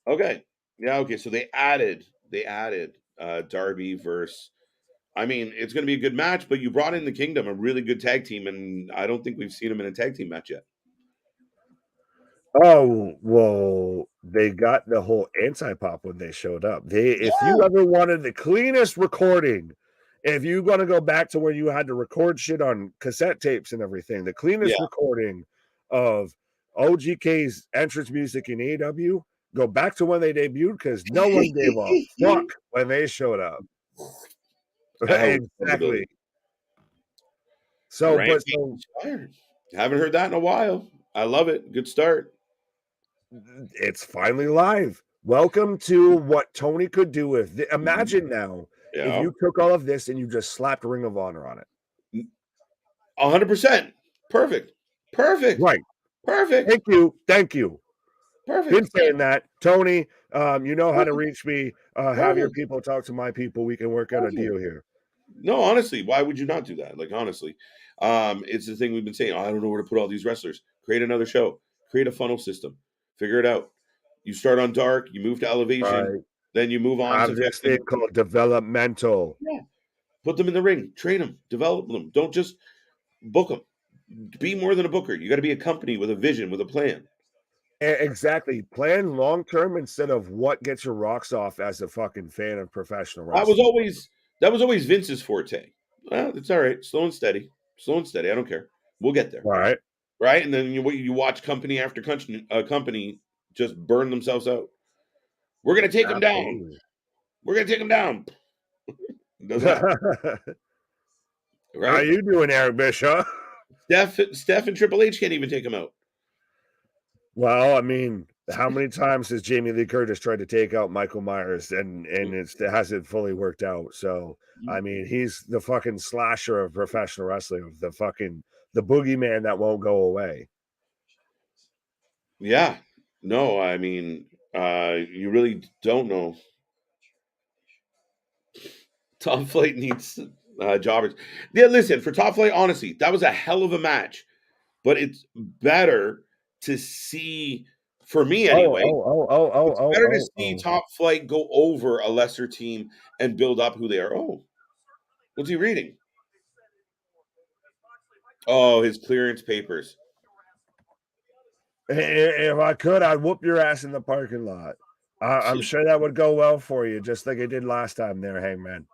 Okay. Yeah, okay. So they added Darby versus, I mean, it's going to be a good match, but you brought in the Kingdom, a really good tag team, and I don't think we've seen them in a tag team match yet. Oh, well, they got the whole anti-pop when they showed up. If you ever wanted the cleanest recording, if you're going to go back to where you had to record shit on cassette tapes and everything, the cleanest recording of OGK's entrance music in AEW, go back to when they debuted, because no one gave a fuck when they showed up. Exactly. So, haven't heard that in a while. I love it. Good start. It's finally live. Welcome to what Tony could do with it. Imagine now if you took all of this and you just slapped Ring of Honor on it. 100%. Perfect. Right. Perfect. Thank you. Perfect. Been saying that, Tony. You know how to reach me. Have your people talk to my people. We can work out a deal here. No, honestly, why would you not do that? Like, honestly, it's the thing we've been saying. I don't know where to put all these wrestlers. Create another show. Create a funnel system. Figure it out. You start on Dark. You move to Elevation. Then you move on to this thing called developmental. Yeah. Put them in the ring. Train them. Develop them. Don't just book them. Be more than a booker. You got to be a company with a vision, with a plan. Exactly. Plan long term instead of what gets your rocks off as a fucking fan of professional wrestling. That was always Vince's forte. Well, it's all right. Slow and steady. I don't care. We'll get there. Right. And then you watch company after company just burn themselves out. We're gonna take them down. Right? How you doing, Eric Bischoff? Steph and Triple H can't even take them out. Well, I mean, how many times has Jamie Lee Curtis tried to take out Michael Myers and it hasn't fully worked out? So, I mean, he's the fucking slasher of professional wrestling, the boogeyman that won't go away. Yeah. No, I mean, you really don't know. Top Flight needs jobbers. Yeah, listen, for Top Flight, honestly, that was a hell of a match. But it's better to see, for me anyway, it's better to see Top Flight go over a lesser team and build up who they are. Oh, what's he reading? Oh, his clearance papers. If I could, I'd whoop your ass in the parking lot. I'm sure that would go well for you, just like it did last time there, Hangman.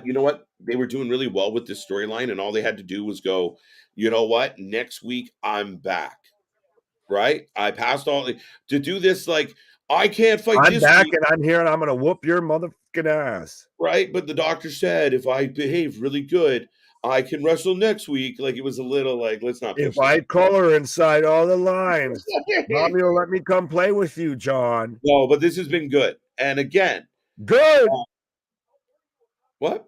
You know what? They were doing really well with this storyline, and all they had to do was go, you know what? Next week, I'm back. Right? I passed all to do this. Like, I can't fight. I'm back and I'm here and I'm going to whoop your motherfucking ass. Right? But the doctor said if I behave really good, I can wrestle next week. Like, it was a little like, let's not. If I call her inside all the lines, Mommy will let me come play with you, John. No, but this has been good. And again, good. What?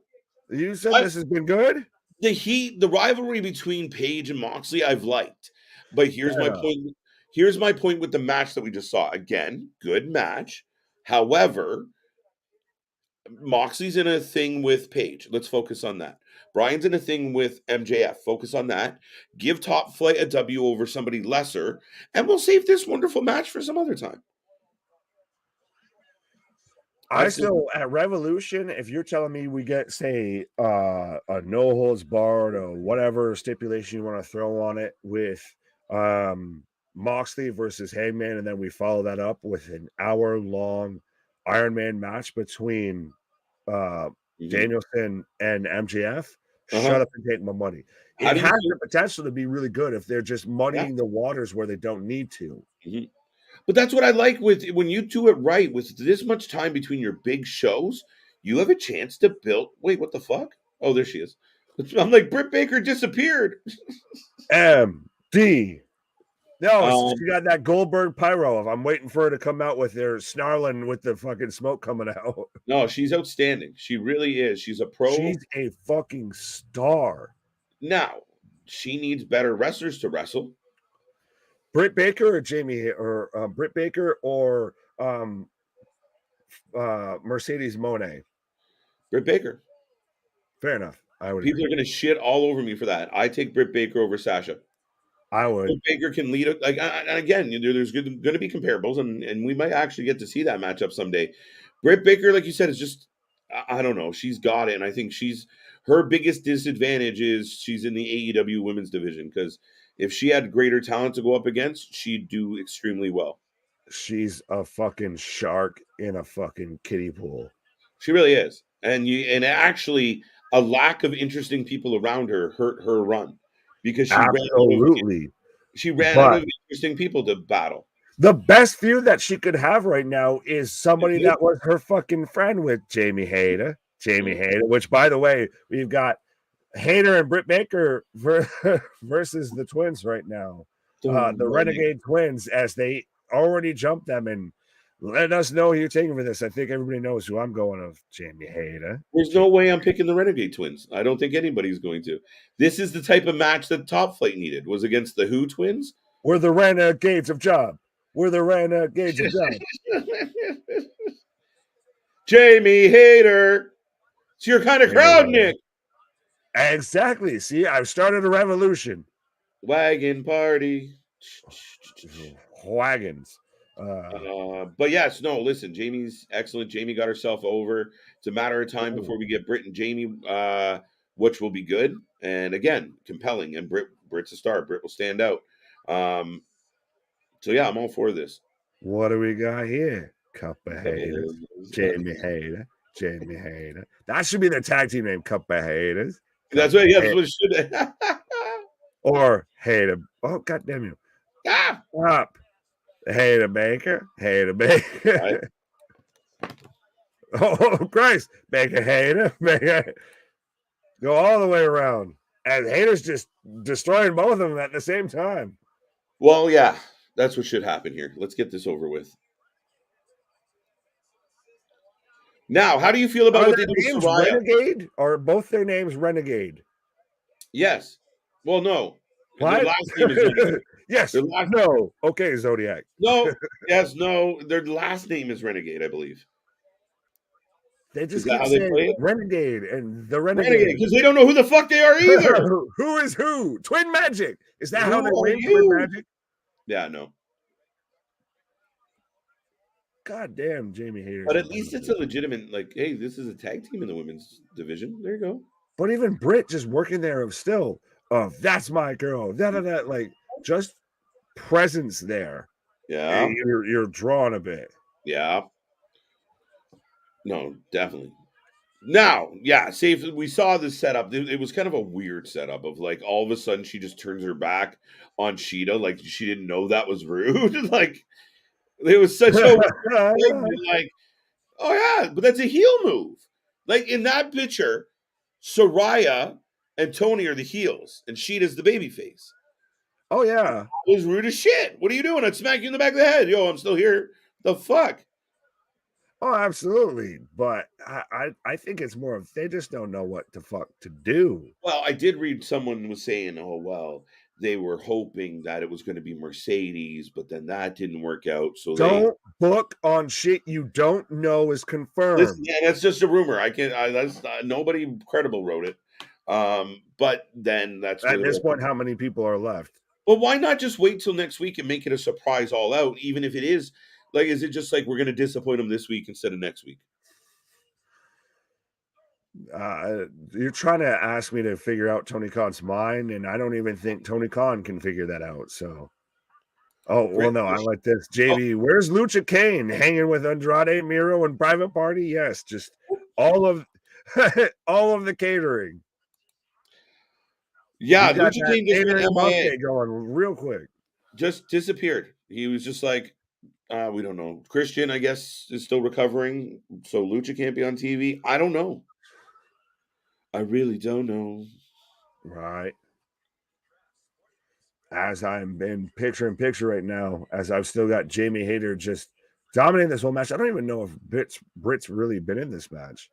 You said this has been good? the rivalry between Paige and Moxley, I've liked. But here's my point. Here's my point with the match that we just saw. Again, good match. However, Moxley's in a thing with Paige. Let's focus on that. Brian's in a thing with MJF. Focus on that. Give Top Flight a W over somebody lesser, and we'll save this wonderful match for some other time. I still at Revolution, if you're telling me we get, say, a no holds barred or whatever stipulation you want to throw on it with Moxley versus Hangman, and then we follow that up with an hour-long Iron Man match between Danielson and MJF, shut up and take my money. It has the potential to be really good if they're just muddying the waters where they don't need to. But that's what I like with when you do it right, with this much time between your big shows, you have a chance to build. Wait, what the fuck? Oh, there she is. I'm like, Britt Baker disappeared. MD. No, she got that Goldberg pyro. I'm waiting for her to come out with her snarling with the fucking smoke coming out. No, she's outstanding. She really is. She's a pro. She's a fucking star. Now, she needs better wrestlers to wrestle. Britt Baker or Jamie or Britt Baker or Mercedes Moné? Britt Baker. Fair enough. People are going to shit all over me for that. I take Britt Baker over Sasha. I would. Britt Baker can lead it. Like, and again, there's going to be comparables, and we might actually get to see that matchup someday. Britt Baker, like you said, is just, I don't know. She's got it, and I think her biggest disadvantage is she's in the AEW women's division, because if she had greater talent to go up against, she'd do extremely well. She's a fucking shark in a fucking kiddie pool. She really is. And actually, a lack of interesting people around her hurt her run, because she ran out of interesting people to battle. The best feud that she could have right now is somebody that was her fucking friend with Jamie Hayter. Which, by the way, we've got Hayter and Britt Baker versus the twins right now. The Renegade Twins, as they already jumped them and let us know who you're taking for this. I think everybody knows who I'm going of, Jamie Hayter. There's no way I'm picking the Renegade Twins. I don't think anybody's going to. This is the type of match that Top Flight needed. Was against the Who Twins. We're the Renegades of Job. Jamie Hayter. It's your kind of crowd, Nick. Exactly. See, I've started a revolution. Wagon party. Wagons. But yes, no, listen, Jamie's excellent. Jamie got herself over. It's a matter of time before we get Britt and Jamie, which will be good. And again, compelling. And Britt's a star. Britt will stand out. So yeah, I'm all for this. What do we got here? Cup of Haters. Jamie Hayter. That should be the tag team name, Cup of Haters. That's what it should. Or Hayter. Oh, goddamn you. Up. Hayter Baker. Right. Oh, Christ. Baker Hayter. Go all the way around. And Hayter's just destroying both of them at the same time. Well, yeah. That's what should happen here. Let's get this over with. Now, how do you feel about what they do with Saraya? Renegade? Or both their names Renegade? Yes. Well, no. What? Their last name is Renegade. Yes. No. Okay, Zodiac. No. Yes. No. Their last name is Renegade, I believe. They just keep saying Renegade and the Renegade. Because they don't know who the fuck they are either. Who is who? Twin Magic. Is that how they name Twin Magic? Yeah, no. God damn, Jamie Hayter. But at least it's a legitimate, like, hey, this is a tag team in the women's division. There you go. But even Britt just working there of still, that's my girl. That, like, just presence there. Yeah. And you're drawn a bit. Yeah. No, definitely. Now, yeah, we saw this setup. It was kind of a weird setup of, like, all of a sudden she just turns her back on Sheeta, like she didn't know that was rude. Like, it was such a like, oh yeah, but that's a heel move. Like in that picture, Saraya and Tony are the heels, and Sheeta's the babyface. Oh yeah, it was rude as shit. What are you doing? I'd smack you in the back of the head. Yo, I'm still here. The fuck. Oh, absolutely. But I think it's more of they just don't know what the fuck to do. Well, I did read someone was saying, "Oh, well, they were hoping that it was gonna be Mercedes, but then that didn't work out, so they." Don't book on shit you don't know is Listen, confirmed. yeah, that's just a rumor. I can't. That's nobody credible wrote it. But then that's where At they're this like, point, how many people are left? well, why not just wait till next week and make it a surprise all out? Even if it is like, is it just like we're going to disappoint them this week instead of next week? You're trying to ask me to figure out Tony Khan's mind, and I don't even think Tony Khan can figure that out. So, oh well, no, I like this. Oh, JB, where's Lucha Kane hanging with Andrade, Miro, and Private Party? Yes, just all of all of the catering. yeah, We got Lucha that King just went catering MIA. buffet going real quick. Just disappeared. He was just like, we don't know. Christian, I guess, is still recovering, so Lucha can't be on TV. I don't know. I really don't know. Right. As I'm in picture right now, as I've still got Jamie Hayter just dominating this whole match. I don't even know if Britt's really been in this match.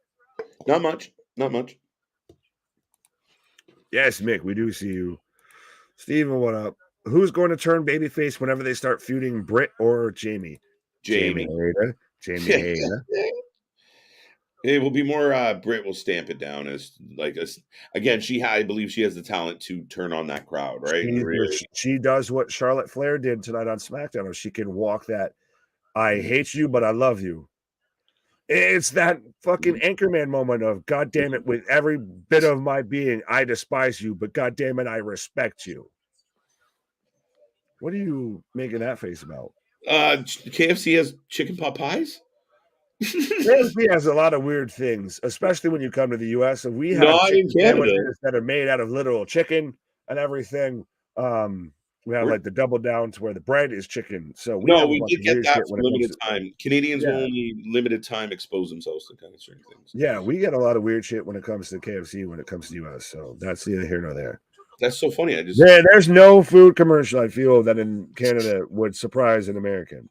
Not much. Not much. Yes, Mick, we do see you. Steven, what up? Who's going to turn babyface whenever they start feuding, Britt or Jamie? Jamie. Hayter. Jamie Hayter. It will be more. Britt will stamp it down as like again. I believe she has the talent to turn on that crowd, right? She does what Charlotte Flair did tonight on SmackDown. She can walk that. I hate you, but I love you. It's that fucking Anchorman moment of God damn it, with every bit of my being, I despise you, but God damn it, I respect you. What are you making that face about? KFC has chicken pot pies. KFC has a lot of weird things, especially when you come to the US. And we have Not in chicken Canada. sandwiches that are made out of literal chicken and everything. We have like the double down to where the bread is chicken. So we have a bunch did of get weird that shit for when it comes limited to time. Canadians will yeah. only limited time expose themselves to kind of certain things. Yeah, we get a lot of weird shit when it comes to KFC when it comes to US. So that's neither here nor there. That's so funny. There's no food commercial I feel that in Canada would surprise an American.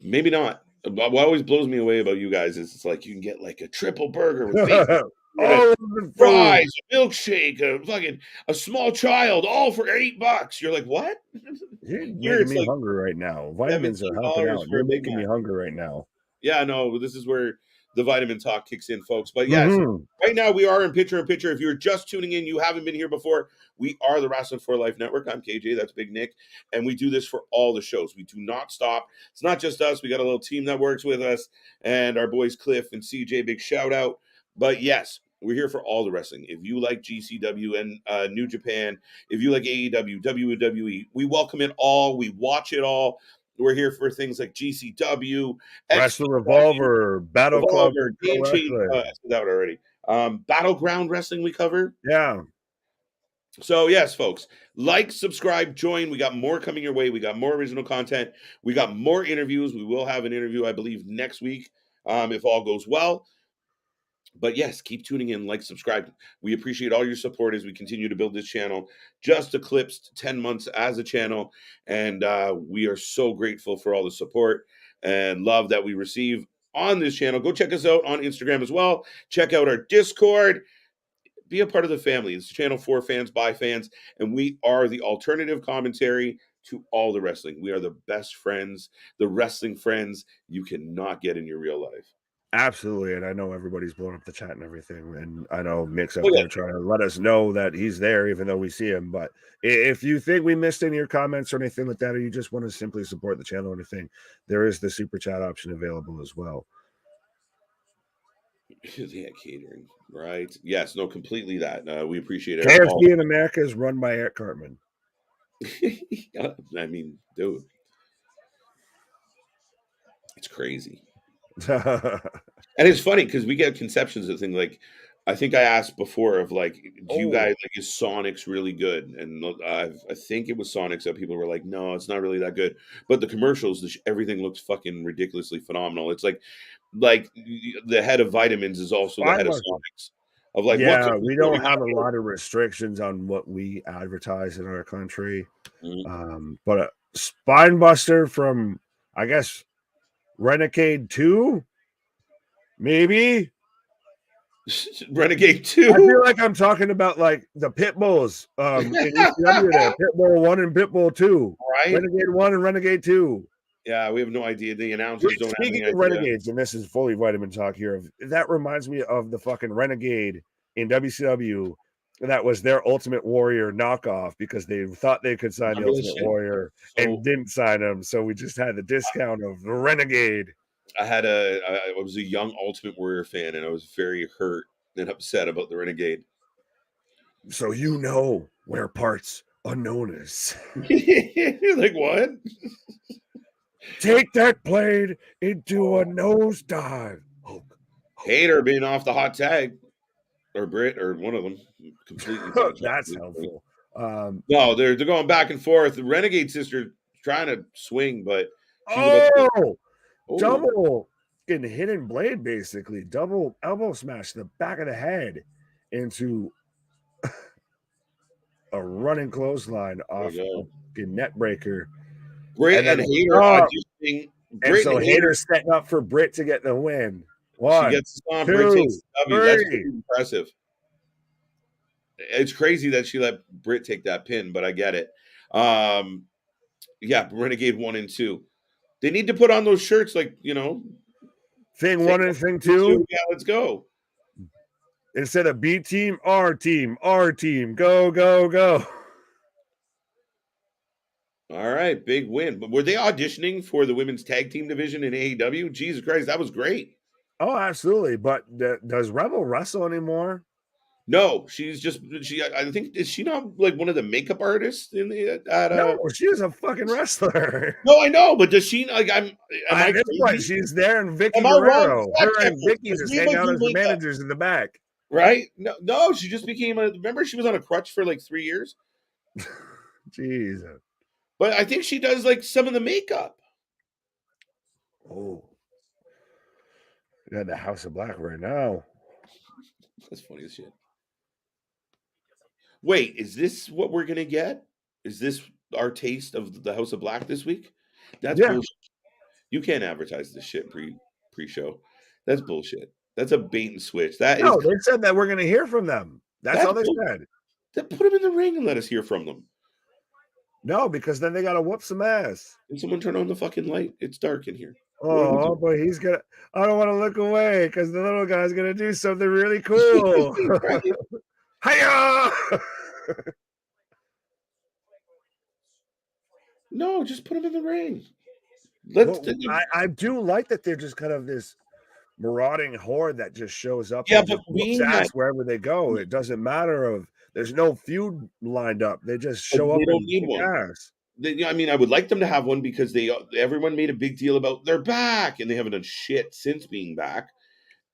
Maybe not. What always blows me away about you guys is it's like you can get like a triple burger with bacon, fries, a milkshake, a small child, all for $8. You're like, what? You're making me hungry right now. Vitamins are helping out. You're making me hungry right now. Yeah, no, this is where the vitamin talk kicks in, folks. But yes, right now we are in picture in picture. If you're just tuning in, you haven't been here before, we are the Wrasslin for Life Network. I'm KJ, that's Big Nick, and we do this for all the shows. We do not stop. It's not just us. We got a little team that works with us, and our boys Cliff and CJ, big shout out. But yes, we're here for all the wrestling. If you like GCW and New Japan, if you like AEW, WWE, we welcome it all. We watch it all. We're here for things like GCW, Wrestler Revolver, Battle Club, Game Changer. I said that already. Battleground Wrestling we cover. Yeah. So yes, folks, like, subscribe, join. We got more coming your way. We got more original content. We got more interviews. We will have an interview, I believe, next week, if all goes well. But yes, keep tuning in, like, subscribe. We appreciate all your support as we continue to build this channel. Just eclipsed 10 months as a channel, and we are so grateful for all the support and love that we receive on this channel. Go check us out on Instagram as well. Check out our Discord. Be a part of the family. It's a channel for fans, by fans, and we are the alternative commentary to all the wrestling. We are the best friends, the wrestling friends you cannot get in your real life. Absolutely, and I know everybody's blowing up the chat and everything, and I know Mick's out there trying to let us know that he's there, even though we see him. But if you think we missed any of your comments or anything like that, or you just want to simply support the channel or anything, there is the super chat option available as well. Yeah, catering, right? Yes, no, completely that. We appreciate it. KFC in America is run by Eric Cartman. I mean, dude, it's crazy. And it's funny because we get conceptions of things like, I think I asked before of like, do you guys like, is Sonic's really good? And I think it was Sonic's that people were like, no, it's not really that good. But the commercials, everything looks fucking ridiculously phenomenal. It's like the head of Vitamins is also the head of Sonic's. Of like, yeah, we don't have a lot of restrictions on what we advertise in our country. But a Spinebuster from, I guess, Renegade 2 Maybe. Renegade 2. I feel like I'm talking about like the pit bulls in ECW there. Pitbull 1 and Pitbull 2. Right? Renegade 1 and Renegade 2. Yeah, we have no idea. The announcers don't have Speaking any of idea. Renegades, and this is fully vitamin talk here, that reminds me of the fucking Renegade in WCW. That was their Ultimate Warrior knockoff because they thought they could sign the Ultimate Warrior and didn't sign him. So we just had the discount of the Renegade. I was a young Ultimate Warrior fan, and I was very hurt and upset about the Renegade. So you know where parts unknown is. Like what? Take that blade into a nosedive. Hater being off the hot tag. Or Britt, or one of them. Completely. That's helpful. No, they're going back and forth. The Renegade sister trying to swing, but double getting hidden blade, basically double elbow smash the back of the head into a running clothesline off a net breaker. Britt and Hater and so Hater's setting up for Britt to get the win. One, she gets the 2, Britt takes the W. 3. That's pretty impressive. It's crazy that she let Britt take that pin, but I get it. Yeah, Renegade 1 and 2. They need to put on those shirts, like, Thing 1 and Thing 2. Yeah, let's go. Instead of B team, R team, go, go, go. All right, big win. But were they auditioning for the women's tag team division in AEW? Jesus Christ, that was great. Oh, absolutely. But does Rebel wrestle anymore? No, she's just I think, is she not like one of the makeup artists in the No, she's a fucking wrestler. No, I know, but does she like she's there and Vicky Guerrero. Her and Vicky just hang out as the managers in the back. Right? No, she just became remember she was on a crutch for like 3 years? Jesus. But I think she does like some of the makeup. Oh. You're in the House of Black right now. That's funny as shit. Wait, is this what we're gonna get? Is this our taste of the House of Black this week? That's bullshit. You can't advertise this shit pre-show. That's bullshit. That's a bait and switch. They said that we're gonna hear from them. That's all they said. Then put them in the ring and let us hear from them. No, because then they gotta whoop some ass. Can someone turn on the fucking light? It's dark in here. Oh, but he's gonna. I don't want to look away because the little guy's gonna do something really cool. Hiya! No, just put him in the ring. I do like that they're just kind of this marauding horde that just shows up. Yeah, but whoops wherever they go, it doesn't matter. There's no feud lined up. They just show up. They don't need one. I mean, I would like them to have one because everyone made a big deal about they're back, and they haven't done shit since being back.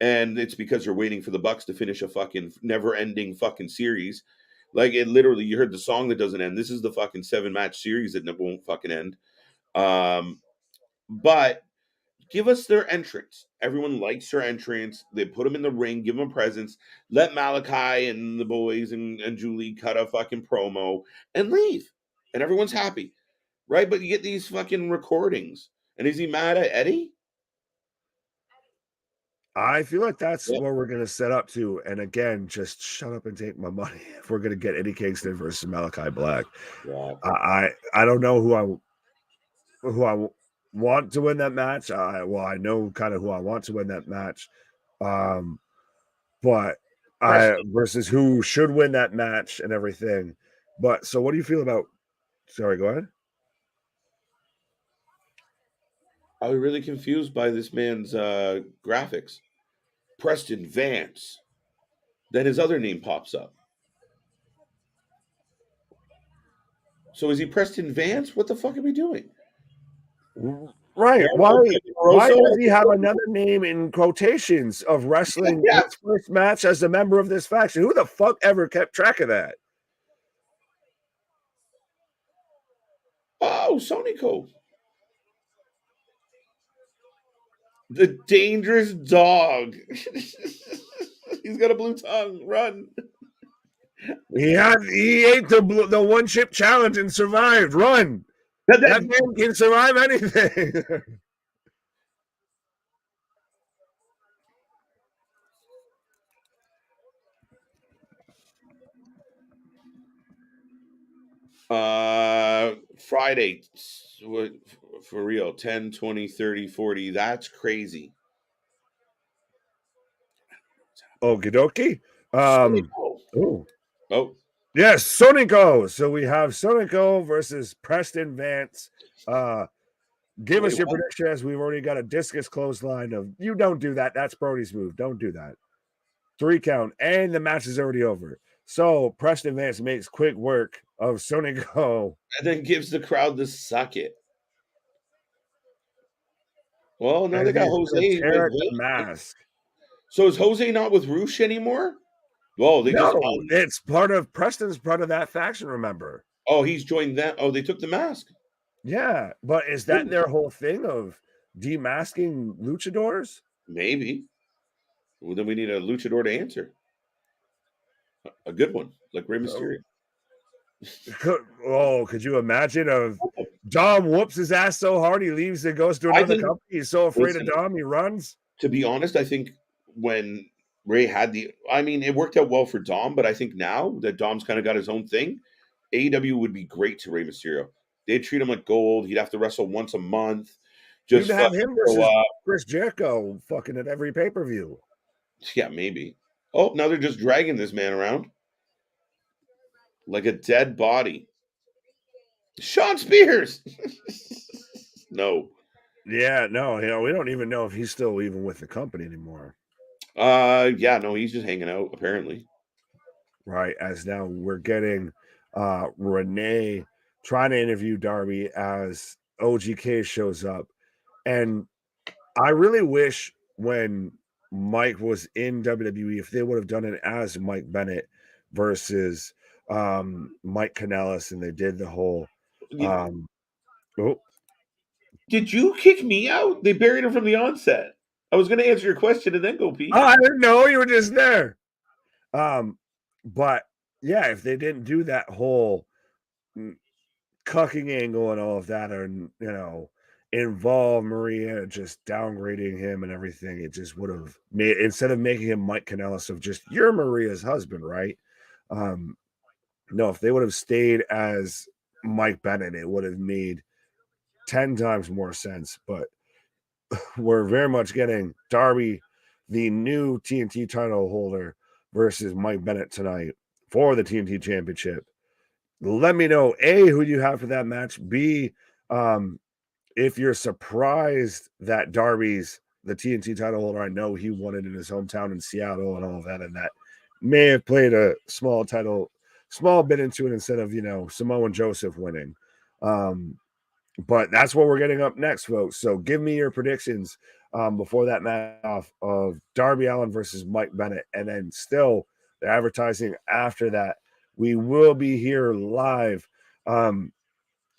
And it's because they're waiting for the Bucks to finish a fucking never-ending fucking series. Like, it literally, you heard the song that doesn't end. This is the fucking 7-match series that won't fucking end. But give us their entrance. Everyone likes their entrance. They put them in the ring, give them a presence. Let Malachi and the boys and Julie cut a fucking promo and leave. And everyone's happy. Right? But you get these fucking recordings. And is he mad at Eddie? I feel like that's what we're going to set up to. And again, just shut up and take my money if we're going to get Eddie Kingston versus Malachi Black. Yeah. I don't know who I want to win that match. I know kind of who I want to win that match. But versus who should win that match and everything. But so what do you feel about, sorry, go ahead. I was really confused by this man's graphics. Preston Vance. Then his other name pops up. So is he Preston Vance? What the fuck are we doing? Right. Why does he have another name in quotations of wrestling his first match as a member of this faction? Who the fuck ever kept track of that? Oh, Sonico. The dangerous dog. He's got a blue tongue. Run. He ate the one chip challenge and survived. Run. That man can survive anything. Friday, for real, 10, 20, 30, 40. That's crazy. Okie dokie. Oh, yes, Sonico. So we have Sonico versus Preston Vance. Give us your prediction, as we've already got a discus clothesline of you don't do that. That's Brody's move. Don't do that. 3 count, and the match is already over. So Preston Vance makes quick work of Sonico. And then gives the crowd the suck it. Well, now And they got he's Jose with tear the Roosh. mask. So is Jose not with Roosh anymore? Well, they just it's part of Preston's part of that faction, remember? Oh, he's joined them. Oh, they took the mask. Yeah, but is that their whole thing of demasking luchadors? Maybe. Well, then we need a luchador to answer. A good one, like Rey Mysterio. Could you imagine of Dom whoops his ass so hard he leaves and goes to another company? He's so afraid of Dom, he runs. To be honest, I think when Ray had it worked out well for Dom, but I think now that Dom's kind of got his own thing, AEW would be great to Rey Mysterio. They'd treat him like gold. He'd have to wrestle once a month. Just have him versus Chris Jericho fucking at every pay-per-view. Yeah, maybe. Oh, now they're just dragging this man around like a dead body. Sean Spears. No. Yeah, no, we don't even know if he's still even with the company anymore. Yeah, no, he's just hanging out apparently. Right, as now we're getting Renee trying to interview Darby as OGK shows up, and I really wish when Mike was in WWE, if they would have done it as Mike Bennett versus Mike Kanellis, and they did the whole Did you kick me out? They buried him from the onset. I was going to answer your question and then go pee. Oh, I didn't know you were just there. But yeah, if they didn't do that whole cucking angle and all of that, or involve Maria just downgrading him and everything, it just would have made, instead of making him Mike Kanellis of just you're Maria's husband, right? No, if they would have stayed as Mike Bennett, it would have made 10 times more sense. But we're very much getting Darby, the new TNT title holder, versus Mike Bennett tonight for the TNT Championship. Let me know, A, who you have for that match. B, if you're surprised that Darby's the TNT title holder. I know he won it in his hometown in Seattle and all of that, and that may have played a small bit into it instead of, Samoa and Joseph winning. But that's what we're getting up next, folks. So give me your predictions before that match off of Darby Allin versus Mike Bennett. And then still the advertising after that. We will be here live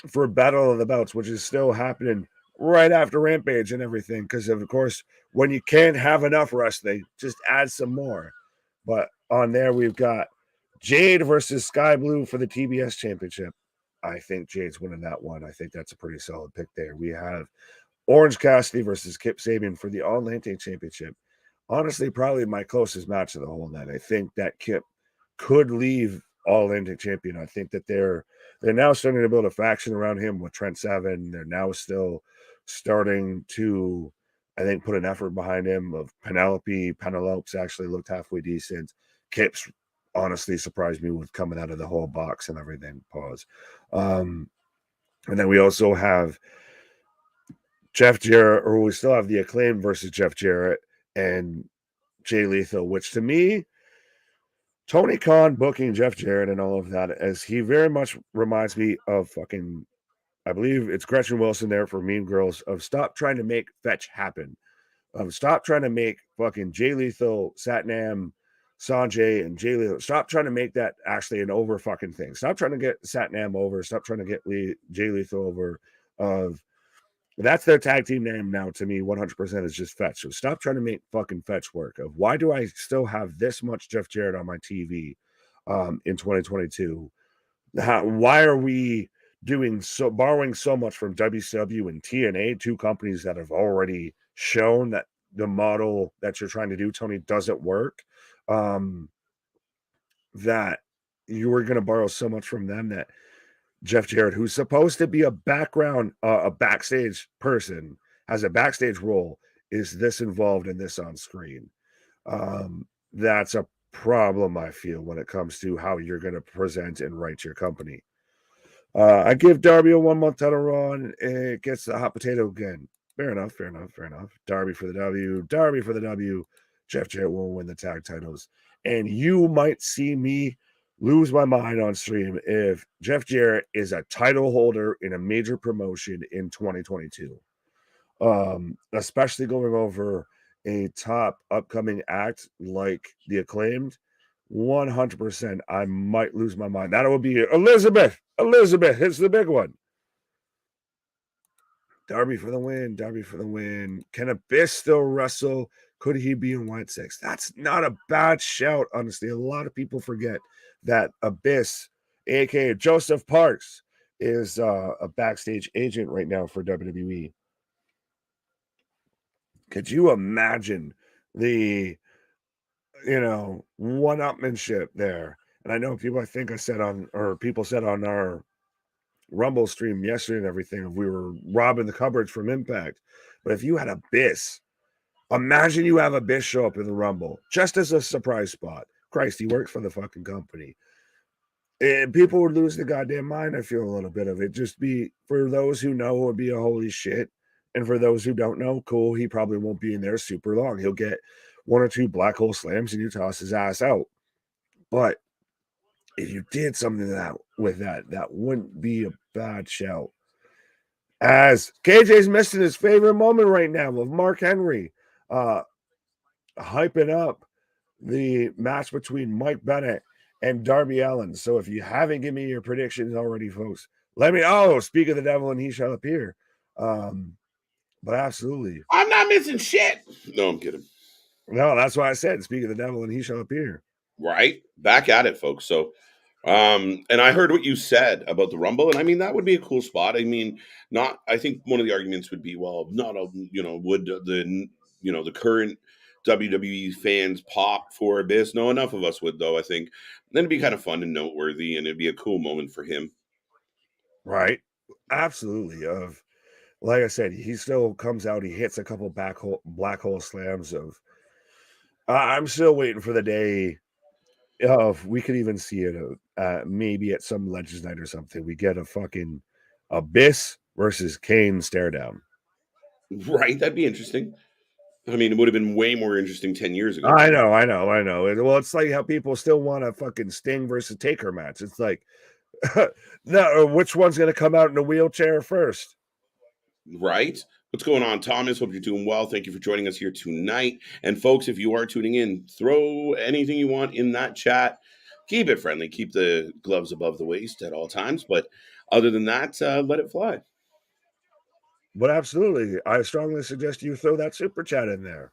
for Battle of the Belts, which is still happening right after Rampage and everything. Because, of course, when you can't have enough wrestling, just add some more. But on there, we've got Jade versus Sky Blue for the TBS Championship. I think Jade's winning that one. I think that's a pretty solid pick there. We have Orange Cassidy versus Kip Sabian for the All Atlantic Championship. Honestly, probably my closest match of the whole night. I think that Kip could leave All Atlantic champion. I think that they're now starting to build a faction around him with Trent Seven. They're now still starting to, I think, put an effort behind him. Of Penelope's actually looked halfway decent. Kip's honestly surprised me with coming out of the whole box and everything. Pause. And then we also have Jeff Jarrett, or we still have the Acclaim versus Jeff Jarrett and Jay Lethal, which to me, Tony Khan booking Jeff Jarrett and all of that, as he very much reminds me of fucking, I believe it's Gretchen Wilson there for Mean Girls, of stop trying to make fetch happen. Stop trying to make fucking Jay Lethal, Satnam, Sanjay, and Jay Lethal. Stop trying to make that actually an over fucking thing. Stop trying to get Satnam over. Stop trying to get Jay Lethal over. That's their tag team name now to me. 100% is just Fetch. So stop trying to make fucking Fetch work. Of why do I still have this much Jeff Jarrett on my TV in 2022? Why are we borrowing so much from WCW and TNA, two companies that have already shown that the model that you're trying to do, Tony, doesn't work? That you were going to borrow so much from them that Jeff Jarrett, who's supposed to be a background, a backstage person, has a backstage role, is this involved in this on screen. That's a problem, I feel, when it comes to how you're going to present and write your company. I give Darby a 1 month title run. It gets the hot potato again. Fair enough. Darby for the W. Jeff Jarrett will win the tag titles. And you might see me lose my mind on stream if Jeff Jarrett is a title holder in a major promotion in 2022. Especially going over a top upcoming act like the Acclaimed. 100% I might lose my mind. That would be Elizabeth hits the big one. Darby for the win. Can Abyss still wrestle? Could he be in White 6? That's not a bad shout, honestly. A lot of people forget that Abyss, aka Joseph Parks, is a backstage agent right now for WWE. Could you imagine the one-upmanship there? And I know people said on our Rumble stream yesterday and everything, if we were robbing the cupboards from Impact. But if you had Abyss, imagine you have Abyss show up in the Rumble just as a surprise spot. Christ, he works for the fucking company. And people would lose the goddamn mind. I feel a little bit of it. Just be, for those who know, it would be a holy shit. And for those who don't know, cool, he probably won't be in there super long. He'll get 1 or 2 black hole slams and you toss his ass out. But if you did something that wouldn't be a bad shout. As KJ's missing his favorite moment right now with Mark Henry hyping up the match between Mike Bennett and Darby Allin. So if you haven't given me your predictions already, folks, speak of the devil and he shall appear. But absolutely. I'm not missing shit. No, I'm kidding. No, that's why I said, speak of the devil and he shall appear. Right? Back at it, folks. So, and I heard what you said about the Rumble, and I mean, that would be a cool spot. I mean, I think one of the arguments would be, well, would the current WWE fans pop for Abyss? No, enough of us would, though, I think. Then it'd be kind of fun and noteworthy, and it'd be a cool moment for him. Right. Absolutely. Like I said, he still comes out, he hits a couple black hole slams of I'm still waiting for the day of we could even see it maybe at some Legends Night or something. We get a fucking Abyss versus Kane stare down. Right, that'd be interesting. I mean, it would have been way more interesting 10 years ago. I know. Well, it's like how people still want a fucking Sting versus Taker match. It's like, no, which one's going to come out in a wheelchair first? Right? What's going on, Thomas? Hope you're doing well. Thank you for joining us here tonight. And folks, if you are tuning in, throw anything you want in that chat. Keep it friendly. Keep the gloves above the waist at all times. But other than that, let it fly. But absolutely, I strongly suggest you throw that super chat in there.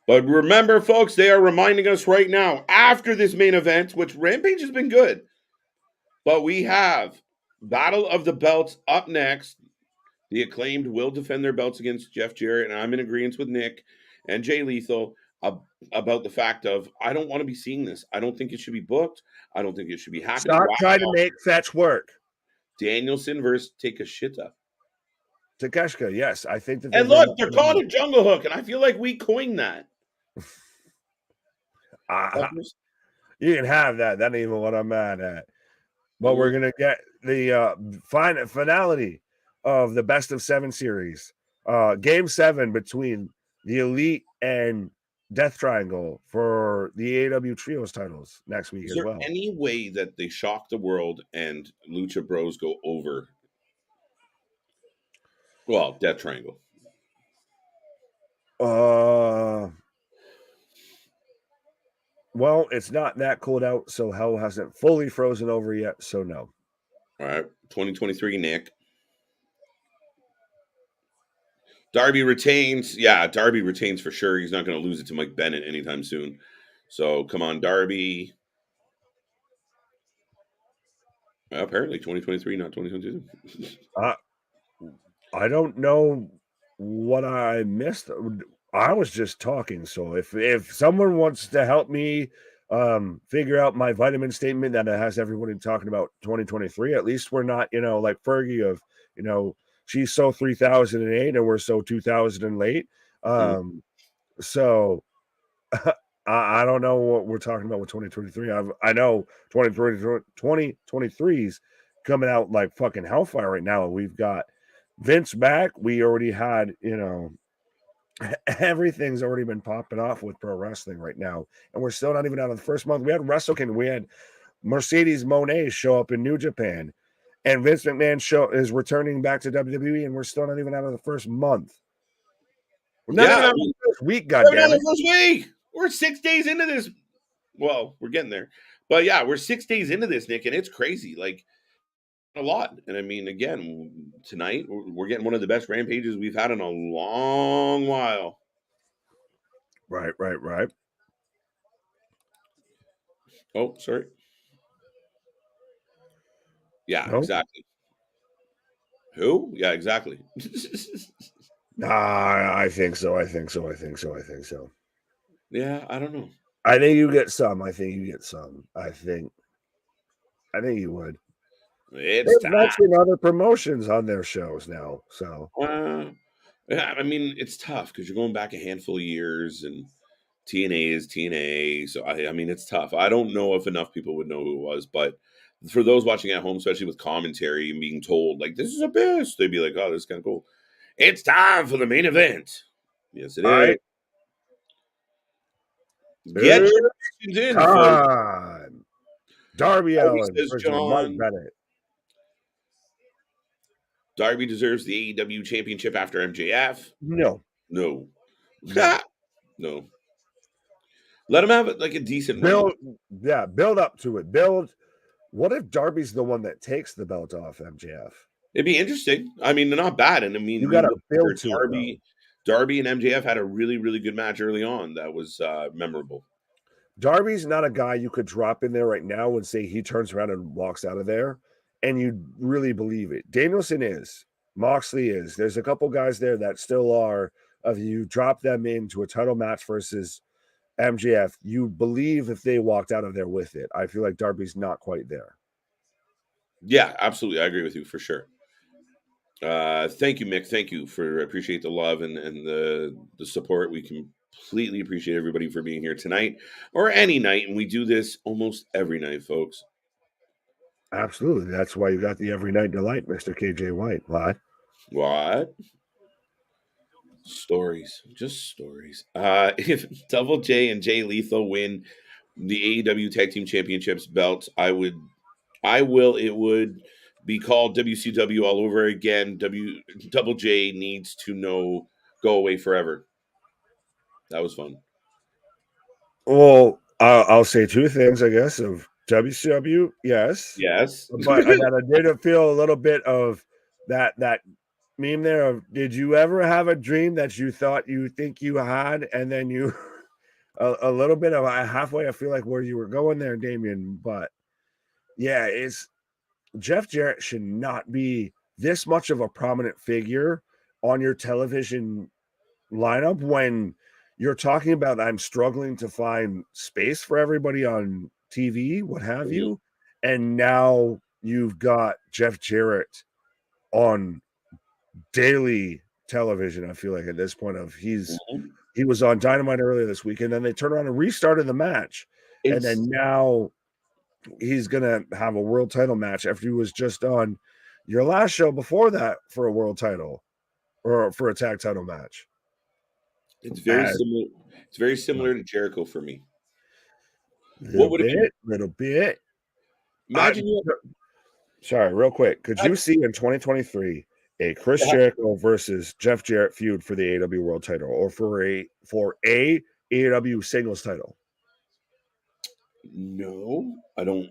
But remember, folks, they are reminding us right now, after this main event, which Rampage has been good, but we have Battle of the Belts up next. The Acclaimed will defend their belts against Jeff Jarrett, and I'm in agreement with Nick and Jay Lethal about the fact of, I don't want to be seeing this. I don't think it should be booked. I don't think it should be happening. Stop trying to make fetch work. Danielson versus Takeshita. Takeshita, yes. I think that. And look, they're calling it Jungle Hook, and I feel like we coined that. You can have that. That ain't even what I'm mad at. But we're going to get the finality of the best of 7 series. Game 7 between the Elite and Death Triangle for the AEW Trios titles next week as well. Is there any way that they shock the world and Lucha Bros go over? Well, Death Triangle. Well, it's not that cold out, so hell hasn't fully frozen over yet, so no. All right, 2023, Nick. Darby retains. Yeah, Darby retains for sure. He's not going to lose it to Mike Bennett anytime soon. So, come on, Darby. Apparently, 2023, not 2022. I don't know what I missed. I was just talking, so if someone wants to help me figure out my vitamin statement that has everybody talking about 2023. At least we're not, like Fergie of, she's so 3008 and we're so 2000 and late. So I don't know what we're talking about with 2023. I know 2023's coming out like fucking hellfire right now. We've got Vince back. We already had, everything's already been popping off with pro wrestling right now, and we're still not even out of the first month. We had Wrestle Kingdom. We had Mercedes Moné show up in New Japan, and Vince McMahon is returning back to WWE, and we're still not even out of the first month. We're not even out of the first week, goddammit. First week. We're 6 days into this. Well, we're getting there. But yeah, we're 6 days into this, Nick, and it's crazy. Like, a lot. And I mean, again, tonight, we're getting one of the best rampages we've had in a long while. Right. Oh, sorry. Yeah, exactly. Who? Yeah, exactly. I think so. Yeah, I don't know. I think you get some. I think you would. It's mentioning other promotions on their shows now. So yeah, I mean, it's tough because you're going back a handful of years, and TNA is TNA. So I mean, it's tough. I don't know if enough people would know who it was, but for those watching at home, especially with commentary and being told like this is a best, they'd be like, "Oh, this is kind of cool." It's time for the main event. Yes, it is. Get your questions in, folks. Darby Allin versus Mark Bennett. Darby deserves the AEW championship after MJF. No. No. Let him have it like a decent build. Yeah, build up to it. Build. What if Darby's the one that takes the belt off MJF? It'd be interesting. I mean, they're not bad, and I mean, you got to build to Darby. Darby and MJF had a really, really good match early on. That was memorable. Darby's not a guy you could drop in there right now and say he turns around and walks out of there, and you'd really believe it. Danielson is. Moxley is. There's a couple guys there that still are. If you drop them into a title match versus MJF, you believe if they walked out of there with it. I feel like Darby's not quite there. Yeah, absolutely. I agree with you for sure. Thank you, Mick. Thank you appreciate the love and the support. We completely appreciate everybody for being here tonight or any night. And we do this almost every night, folks. Absolutely. That's why you got the Every Night Delight, Mr. KJ White. What? Stories. Just stories. If Double J and Jay Lethal win the AEW Tag Team Championships belts, it would be called WCW all over again. Double J needs to go away forever. That was fun. Well, I'll say two things, I guess, of WCW, yes. But I did feel a little bit of that meme there of, did you ever have a dream that you thought you think you had, and then you a little bit of halfway, I feel like where you were going there, Damien. But yeah, it's Jeff Jarrett should not be this much of a prominent figure on your television lineup when you're talking about I'm struggling to find space for everybody on TV, what have you. And now you've got Jeff Jarrett on daily television. I feel like at this point he was on Dynamite earlier this week, and then they turned around and restarted the match. And then now he's gonna have a world title match after he was just on your last show before that for a world title or for a tag title match. It's very similar. It's very similar to Jericho for me. Little bit. Imagine sorry, real quick. Could you see in 2023 a Chris Jericho versus Jeff Jarrett feud for the AEW World Title, or for a AEW Singles Title? No, I don't.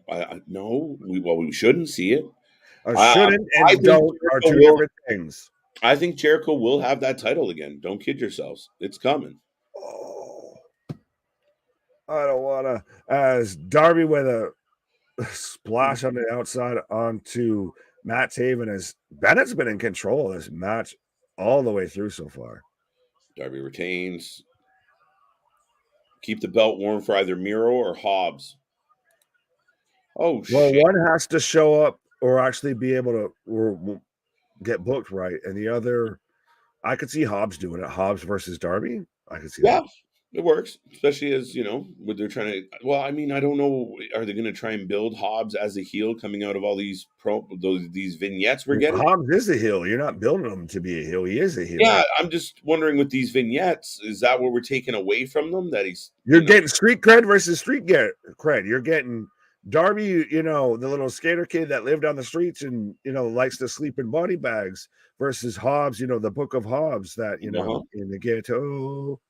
No, we shouldn't see it. Shouldn't and don't are two different things. I think Jericho will have that title again. Don't kid yourselves. It's coming. Oh, I don't want to. As Darby with a splash on the outside onto Matt Taven, as Bennett's been in control of this match all the way through so far. Darby retains. Keep the belt warm for either Miro or Hobbs. Oh, well, shit. one has to show up or actually be able to or get booked right, and the other, I could see Hobbs doing it. Hobbs versus Darby, I could see Yeah, that. it works, especially as, what they're trying to. Well, I mean, I don't know. Are they going to try and build Hobbs as a heel coming out of all these these vignettes we're getting? Hobbs is a heel. You're not building him to be a heel. He is a heel. Yeah, I'm just wondering with these vignettes, is that what we're taking away from them? That he's You're getting street cred versus street cred. You're getting Darby, the little skater kid that lived on the streets and likes to sleep in body bags, versus Hobbs, the Book of Hobbs that in the ghetto.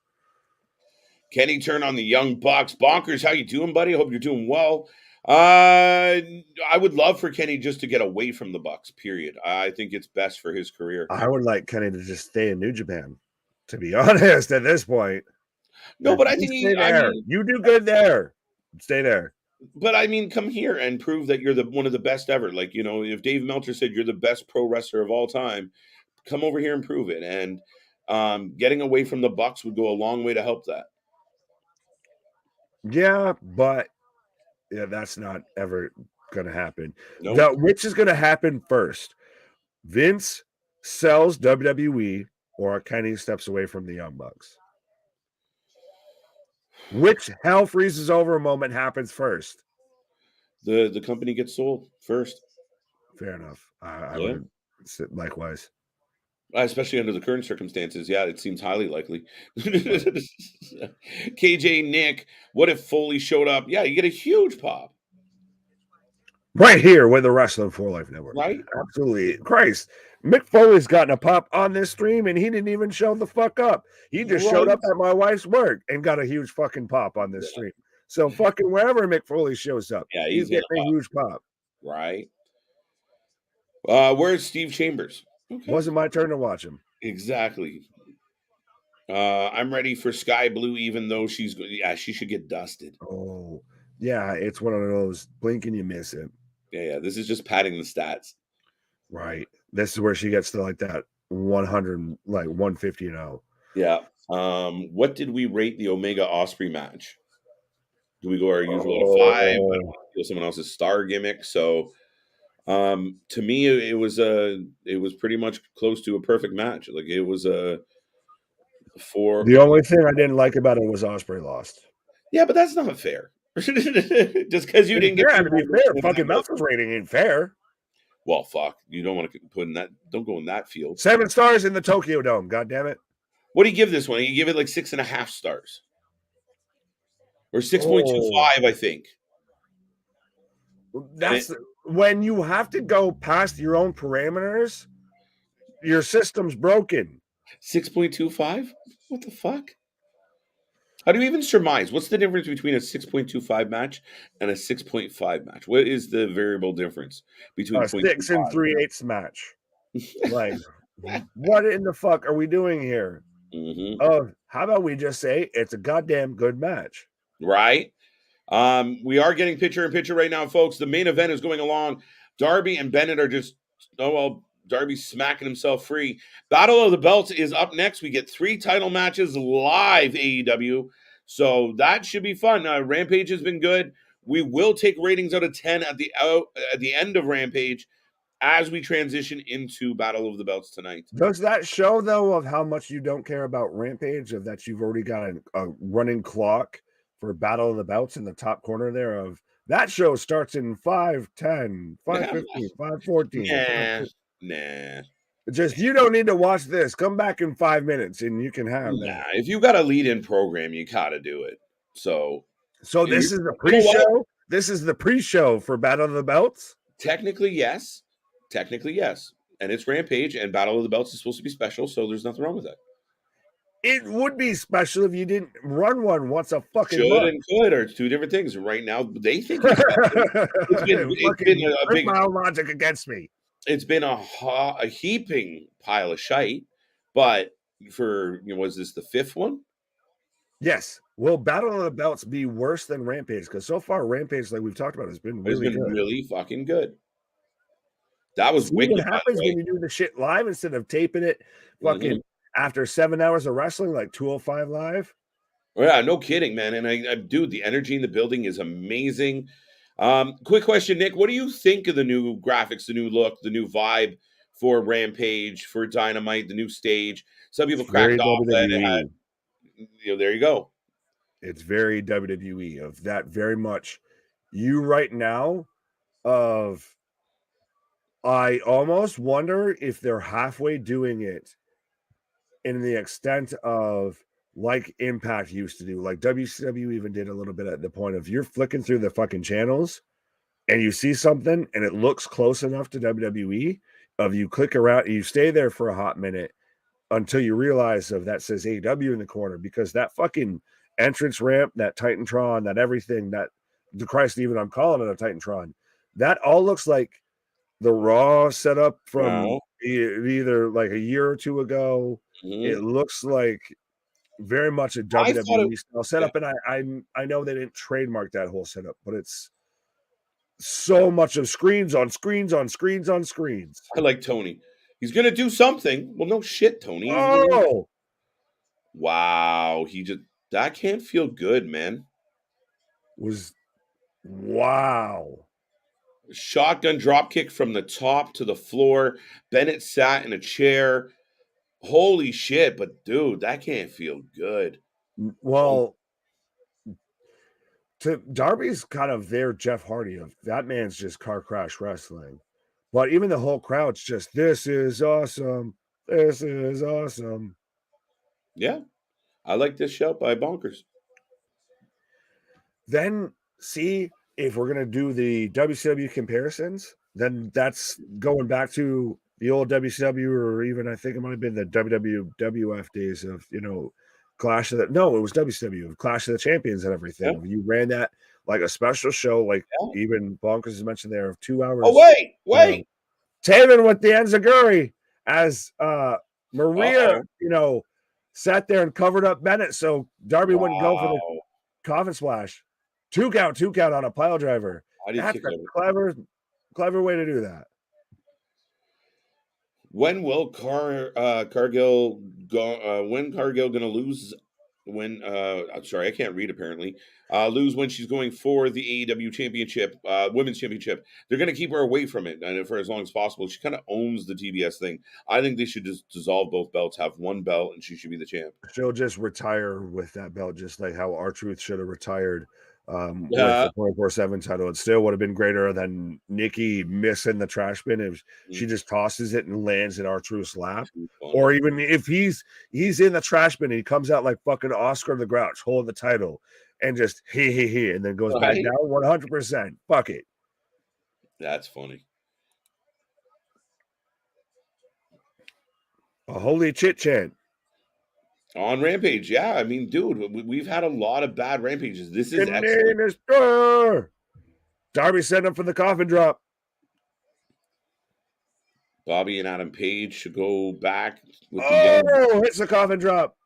Kenny turn on the Young Bucks. Bonkers, how you doing, buddy? I hope you're doing well. I would love for Kenny just to get away from the Bucks. Period. I think it's best for his career. I would like Kenny to just stay in New Japan, to be honest. At this point, no, but I think you do good there. Stay there. But I mean, come here and prove that you're one of the best ever. Like, if Dave Meltzer said you're the best pro wrestler of all time, come over here and prove it. And getting away from the Bucks would go a long way to help that. Yeah, but that's not ever going to happen. Nope. Which is going to happen first? Vince sells WWE or Kenny steps away from the Young Bucks? Which hell freezes over moment happens first? The company gets sold first. Fair enough. I would likewise. Especially under the current circumstances. Yeah, it seems highly likely. KJ Nick, what if Foley showed up? Yeah, you get a huge pop. Right here with the Wrestling for Life Network. Right? Absolutely. Christ. Mick Foley's gotten a pop on this stream and he didn't even show the fuck up. He just showed up at my wife's work and got a huge fucking pop on this stream. So fucking wherever Mick Foley shows up, he's getting a huge pop. Right. Where's Steve Chambers? Okay. Wasn't my turn to watch him. Exactly. I'm ready for Sky Blue, even though she should get dusted. Oh, yeah. It's one of those blink and you miss it. Yeah. This is just padding the stats. Right. This is where she gets to like that 100, like 150 and 0. Yeah. What did we rate the Omega Osprey match? Do we go our usual 5? I don't want to steal someone else's star gimmick. So, to me, it was pretty much close to a perfect match. Like it was a 4. The only thing I didn't like about it was Osprey lost. Yeah, but that's not fair. Just because you didn't get to be fair, fucking Meltzer's rating ain't fair. Well, fuck. You don't want to put in that. Don't go in that field. 7 stars in the Tokyo Dome. God damn it. What do you give this one? You give it like 6.5 stars. Or 6.25, I think. That's when you have to go past your own parameters, your system's broken. 6.25? What the fuck? How do you even surmise? What's the difference between a 6.25 match and a 6.5 match? What is the variable difference between a 6 and 3/8 match? Like, what in the fuck are we doing here? Mm-hmm. How about we just say it's a goddamn good match? Right. We are getting picture-in-picture right now, folks. The main event is going along. Darby and Bennett are just Darby's smacking himself free. Battle of the Belts is up next. We get 3 title matches live, AEW. So that should be fun. Rampage has been good. We will take ratings out of 10 at the end of Rampage as we transition into Battle of the Belts tonight. Does that show, though, of how much you don't care about Rampage, of that you've already got a running clock for Battle of the Belts in the top corner there of that show starts in 5:10, 5:15, 5:14. Nah. Just you don't need to watch this. Come back in 5 minutes and you can have that. If you got a lead-in program, you gotta do it. So this is the pre-show. This is the pre-show for Battle of the Belts. Technically, yes. And it's Rampage, and Battle of the Belts is supposed to be special, so there's nothing wrong with that. It would be special if you didn't run one once a fucking should month. And could are 2 different things. Right now, they think it's been a big logic against me. It's been a heaping pile of shite, but for was this the 5th one? Yes. Will Battle of the Belts be worse than Rampage? Because so far, Rampage, like we've talked about, has been really fucking good. That was wicked. What happens when you do the shit live instead of taping it fucking after 7 hours of wrestling, like 205 live? Yeah, no kidding, man. And dude, the energy in the building is amazing. Quick question, Nick. What do you think of the new graphics, the new look, the new vibe for Rampage, for Dynamite, the new stage? Some people It's very cracked off that it had, WWE. there you go. It's very WWE of that very much. You right now of I almost wonder if they're halfway doing it in the extent of like Impact used to do, like WCW even did a little bit at the point of you're flicking through the fucking channels and you see something and it looks close enough to WWE of you click around, you stay there for a hot minute until you realize of that says AEW in the corner, because that fucking entrance ramp, that Titantron, that everything, that the Christ, even I'm calling it a Titantron, that all looks like the Raw setup from either like a year or two ago. Mhm. It looks like very much a I thought WWE it, style setup, and I know they didn't trademark that whole setup, but it's so much of screens on screens on screens on screens. I like Tony. He's gonna do something. Well, no shit, Tony. Oh, Wow, that can't feel good, man. was wow. Shotgun drop kick from the top to the floor. Bennett sat in a chair. Holy shit, but dude, that can't feel good. Well, to Darby's kind of their Jeff Hardy of that man's just car crash wrestling. But even the whole crowd's just, this is awesome. This is awesome. Yeah. I like this shout by Bonkers. Then see if we're gonna do the WCW comparisons, then that's going back to the old WCW, or even I think it might have been the WWF days of Clash of the it was WCW, Clash of the Champions and everything. Yeah. You ran that like a special show, like even Bonkers has mentioned there of 2 hours. Oh, wait. Taven with the Enziguri as Maria, sat there and covered up Bennett so Darby wouldn't go for the coffin splash. Two count on a pile driver. That's a clever way to do that. When will Cargill go? When Cargill gonna lose? When I'm sorry, I can't read apparently. Lose when she's going for the AEW championship, women's championship. They're gonna keep her away from it and for as long as possible. She kind of owns the TBS thing. I think they should just dissolve both belts, have one belt, and she should be the champ. She'll just retire with that belt, just like how R-Truth should have retired with the 24/7 title. It still would have been greater than Nikki missing the trash bin if she just tosses it and lands in R-Truth's lap. Or even if he's in the trash bin and he comes out like fucking Oscar the Grouch holding the title and just he and then goes back down 100%. Fuck it. That's funny. A holy chit chant. On Rampage, yeah. I mean, dude, we've had a lot of bad Rampages. This is excellent. Darby set up for the coffin drop. Bobby and Adam Page should go back with hits the coffin drop.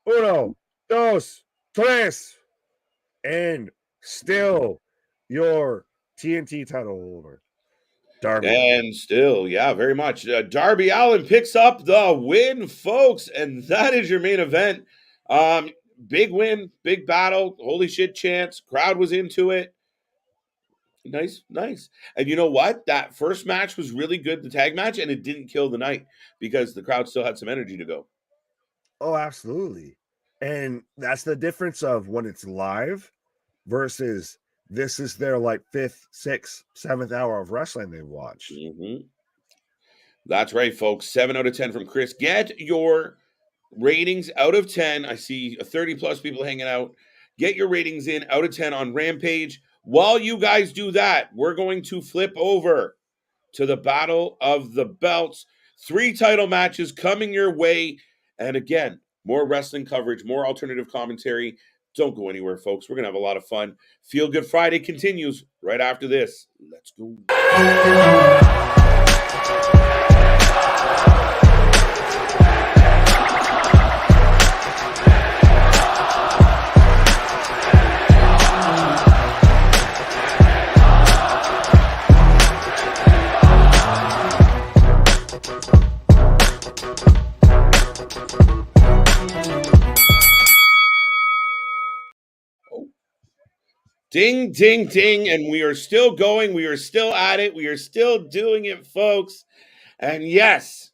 Uno, dos, tres. And still your TNT title holder. Darby. And still, yeah, very much. Darby Allin picks up the win, folks, and that is your main event. Big win, big battle, holy shit chance. Crowd was into it. Nice. And you know what? That first match was really good, the tag match, and it didn't kill the night because the crowd still had some energy to go. Oh, absolutely. And that's the difference of when it's live versus this is their like 5th, 6th, 7th hour of wrestling they watched. Mm-hmm. That's right, folks. 7 out of 10 from Chris. Get your ratings out of 10. I see 30 plus people hanging out. Get your ratings in out of 10 on Rampage. While you guys do that, we're going to flip over to the Battle of the Belts. 3 title matches coming your way. And again, more wrestling coverage, more alternative commentary. Don't go anywhere, folks. We're going to have a lot of fun. Feel Good Friday continues right after this. Let's go. Ding, ding, ding. And we are still going. We are still at it. We are still doing it, folks. And yes,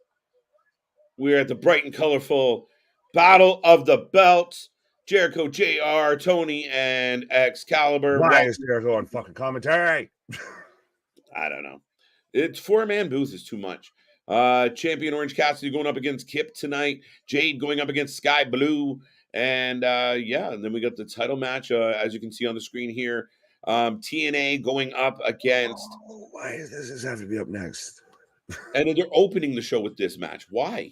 we're at the bright and colorful Battle of the Belts. Jericho, JR, Tony, and Excalibur. Why is Jericho on fucking commentary? I don't know. It's 4-man booth is too much. Champion Orange Cassidy going up against Kip tonight. Jade going up against Sky Blue. And and then we got the title match, as you can see on the screen here. TNA going up against. Oh, why does this have to be up next? And they're opening the show with this match. Why?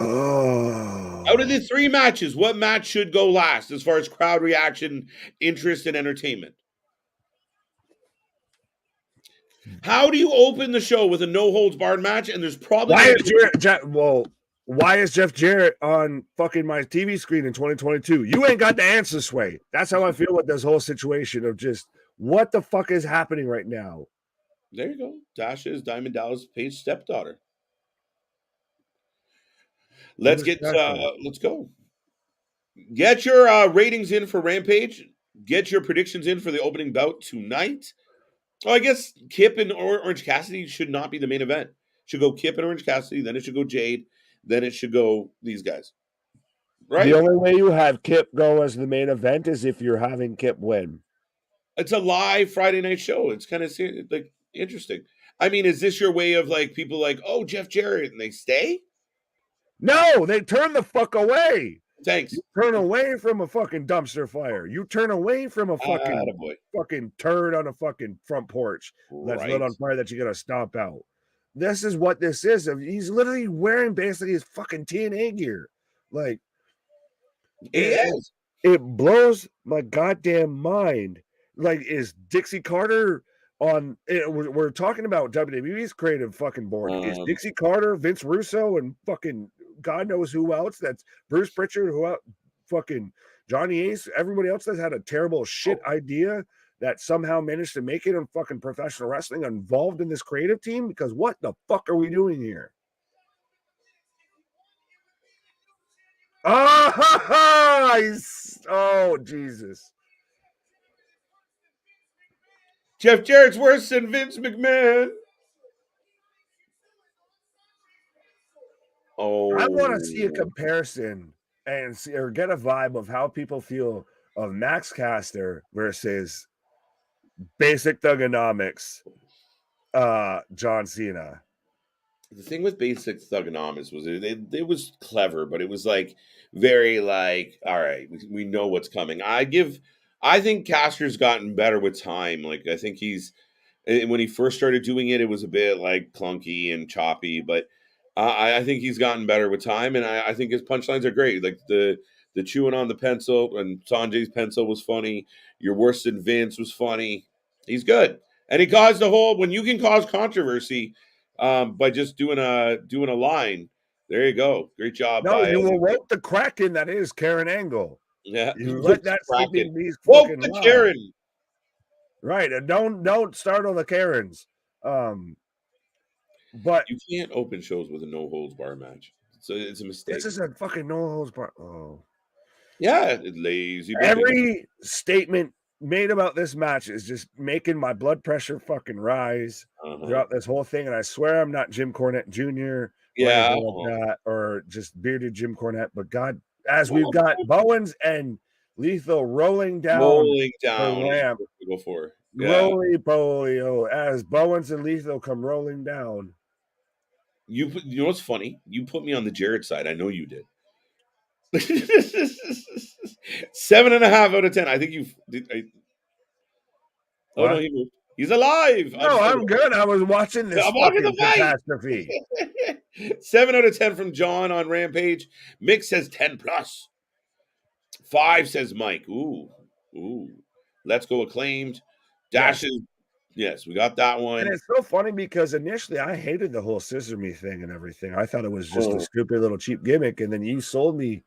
Oh. Out of the 3 matches, what match should go last as far as crowd reaction, interest, and entertainment? How do you open the show with a no-holds-barred match? And there's probably why is Jeff Jarrett on fucking my TV screen in 2022? You ain't got the answer, Sway. That's how I feel with this whole situation of just what the fuck is happening right now. There you go. Dasha is Diamond Dallas Page's stepdaughter. Let's go. Get your ratings in for Rampage. Get your predictions in for the opening bout tonight. Oh, I guess Kip and Orange Cassidy should not be the main event. It should go Kip and Orange Cassidy, then it should go Jade, then it should go these guys. Right? The only way you have Kip go as the main event is if you're having Kip win. It's a live Friday night show. It's kind of like interesting. I mean, is this your way of like people like, oh, Jeff Jarrett, and they stay? No, they turn the fuck away. Thanks. You turn away from a fucking dumpster fire. You turn away from a fucking turd on a fucking front porch that's lit on fire that you gotta stomp out. This is what this is. He's literally wearing basically his fucking TNA gear. Like, it blows my goddamn mind. Like, is Dixie Carter on it? We're talking about WWE's creative fucking board. Is Dixie Carter, Vince Russo, and fucking God knows who else? That's Bruce Pritchard, who else? Fucking Johnny Ace, everybody else that's had a terrible shit idea that somehow managed to make it in fucking professional wrestling involved in this creative team? Because what the fuck are we doing here? Oh, Jesus. Jeff Jarrett's worse than Vince McMahon. Oh, I want to see a comparison and see or get a vibe of how people feel of Max Caster versus Basic Thugonomics, John Cena. The thing with Basic Thugonomics was it was clever, but it was like very like, all right, we know what's coming. I think Caster's gotten better with time. Like, I think when he first started doing it, it was a bit like clunky and choppy, but I think he's gotten better with time, and I think his punchlines are great. Like the chewing on the pencil and Sanjay's pencil was funny. You're worse than Vince was funny. He's good, and he caused the whole. When you can cause controversy by just doing a line, there you go. Great job. No, you will woke the Kraken that is Karen Angle. Yeah, you let that sleeping beast woke the Karen. Right, and don't startle the Karens. But you can't open shows with a no holds bar match. So it's a mistake. This is a fucking no holds bar. Oh, yeah, lazy. Every statement made about this match is just making my blood pressure fucking rise throughout this whole thing. And I swear I'm not Jim Cornette Jr. Or just bearded Jim Cornette. But God, as we've got Bowens and Lethal rolling down the ramp. Before. Roly polio as Bowens and Lethal come rolling down. You know what's funny? You put me on the Jarrett side. I know you did. 7.5 out of 10. I think you did. No, he moved. He's alive. No, I'm good. I was watching this fucking catastrophe. 7 out of 10 from John on Rampage. Mick says 10 plus. 5 says Mike. Ooh. Let's go acclaimed. Dashes. Yes, we got that one. And it's so funny because initially I hated the whole Scissor Me thing and everything. I thought it was just a stupid little cheap gimmick, and then you sold me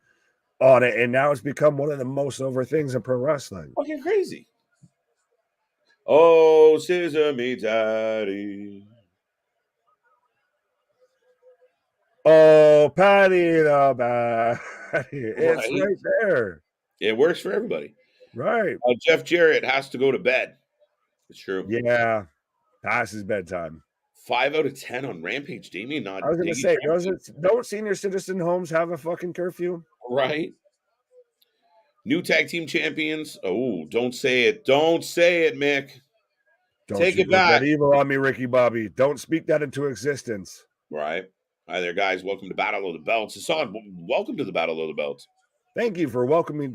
on it, and now it's become one of the most over things in pro wrestling. Fucking crazy. Oh, Scissor Me Daddy. Oh, Patty the Batty. It's right there. It works for everybody. Right. Jeff Jarrett has to go to bed. It's true. Yeah. Past his bedtime. 5 out of 10 on Rampage. Damien not I was going to digging say, don't senior citizen homes have a fucking curfew? right? New tag team champions. Oh, don't say it. Don't say it, Mick. Don't Take you it put back. that evil on me, Ricky Bobby. Don't speak that into existence. Right. Hi there, guys. Welcome to Battle of the Belts. Hassan, welcome to the Battle of the Belts. Thank you for welcoming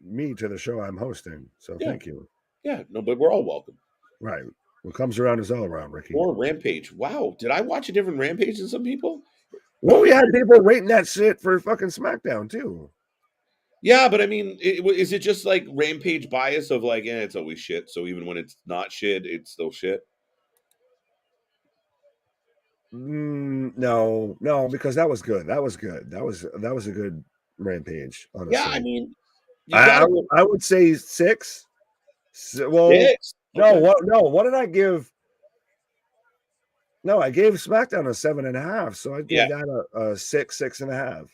me to the show I'm hosting. So thank you. Yeah, no, but we're all welcome. Right. What comes around is all around, Ricky. Or Rampage. Wow. Did I watch a different Rampage than some people? Well, we had people rating that shit for fucking SmackDown, too. Yeah, but I mean, is it just like Rampage bias of like, it's always shit. So even when it's not shit, it's still shit? No, because that was good. That was good. That was a good Rampage, honestly. Yeah, I mean, I would say 6. Well, 6? Okay. What did I give? No, I gave SmackDown a 7.5, so I'd give that a 6, 6.5.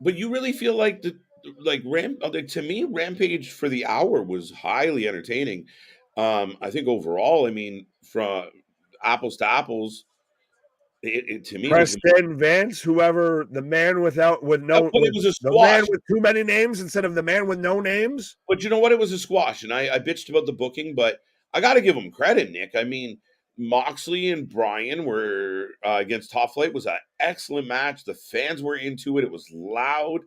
But you really feel like to me, Rampage for the hour was highly entertaining. I think overall, I mean, from apples to apples, it to me Preston Vance, whoever the man with the man with too many names instead of the man with no names. But you know what? It was a squash, and I bitched about the booking, but I got to give them credit, Nick. I mean, Moxley and Bryan were against Top Flight was an excellent match. The fans were into it. It was loud.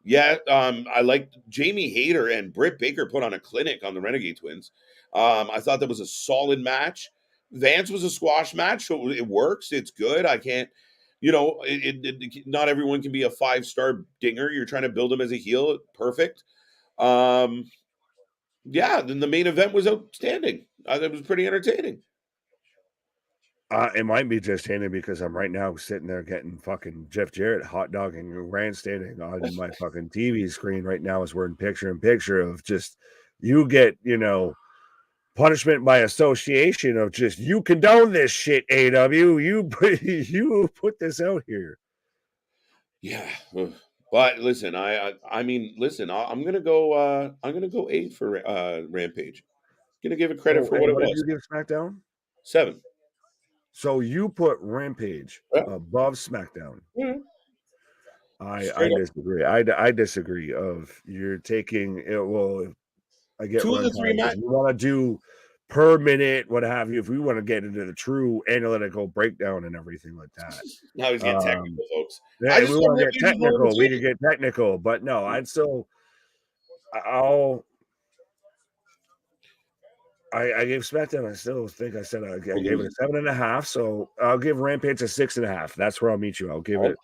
Yeah, I liked Jamie Hayter and Britt Baker put on a clinic on the Renegade Twins. I thought that was a solid match. Vance was a squash match, so it works. It's good. I can't, not everyone can be a 5-star dinger. You're trying to build him as a heel. Perfect. Then the main event was outstanding. It was pretty entertaining. It might be just handy because I'm right now sitting there getting fucking Jeff Jarrett hot dogging and grandstanding on my fucking TV screen right now as we're in picture of just you get, punishment by association of just you condone this shit, AEW. You put this out here. Yeah. But listen, I mean, listen, I'm gonna go 8 for Rampage. Gonna give it credit for what it was. Did you give SmackDown? 7. So you put Rampage above SmackDown. Mm-hmm. I disagree. I disagree. Of you're taking it. Well, I get 2 of the 3 matches. You want to do per minute, what have you? If we want to get into the true analytical breakdown and everything like that. Now he's getting technical, folks. Yeah, we want to get technical. We can get technical, but no, I'd still. I gave SmackDown. I still think I said I gave it a 7.5. So I'll give Rampage a 6.5. That's where I'll meet you. I'll give it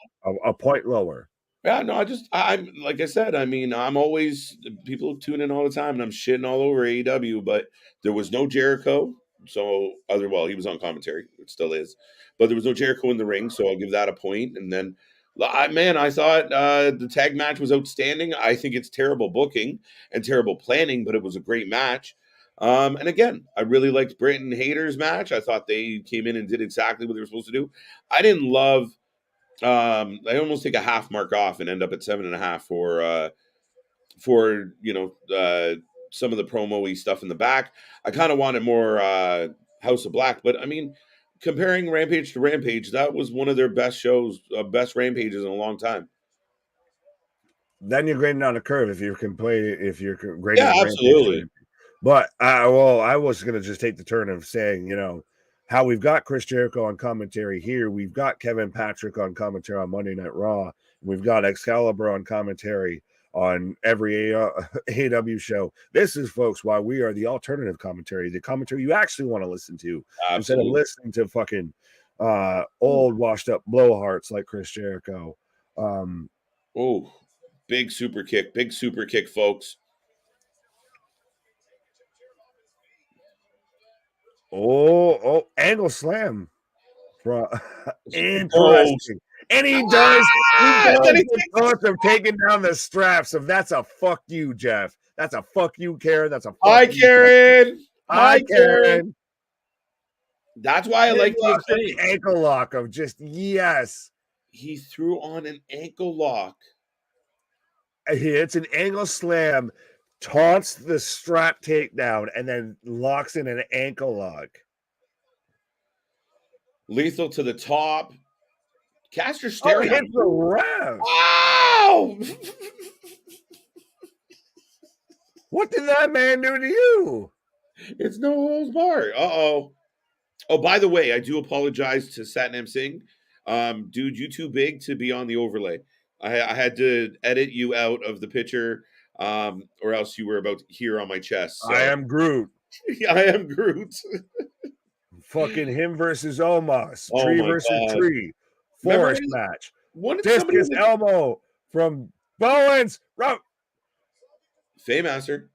a point lower. Yeah, no, I'm like I said. I mean, I'm always people tune in all the time, and I'm shitting all over AEW. But there was no Jericho, so he was on commentary. It still is, but there was no Jericho in the ring, so I'll give that a point. And then, I thought the tag match was outstanding. I think it's terrible booking and terrible planning, but it was a great match. And again, I really liked Britt and Hayter's match. I thought they came in and did exactly what they were supposed to do. I didn't love. I almost take a half mark off and end up at 7.5 for some of the promo-y stuff in the back. I kind of wanted more House of Black, but I mean, comparing Rampage to Rampage, that was one of their best shows, best Rampages in a long time. Then you're grading on a curve if you're grading. Yeah, absolutely. But I was going to just take the turn of saying, how we've got Chris Jericho on commentary here. We've got Kevin Patrick on commentary on Monday Night Raw. We've got Excalibur on commentary on every AEW show. This is, folks, why we are the alternative commentary, the commentary you actually want to listen to. Absolutely. Instead of listening to fucking old washed up blowhards like Chris Jericho. Big super kick, folks. Angle slam. Interesting. And he does the thoughts of taking down the straps of that's a fuck you, Jeff. That's a fuck you, Karen. That's a fuck Hi, you, Karen. Hi, Karen. That's why I like the ankle lock of just yes. He threw on an ankle lock. It's an angle slam taunts the strap takedown, and then locks in an ankle lock. Lethal to the top. Caster staring hits at the ref. Wow! What did that man do to you? It's no holds barred. Uh-oh. Oh, by the way, I do apologize to Satnam Singh. Dude, you too big to be on the overlay. I had to edit you out of the picture, or else you were about to hear on my chest. So. I am Groot. I am Groot. Fucking him versus Omos. Oh Tree my versus God. tree. Forest match. Discus elbow from Bowens. Faymaster.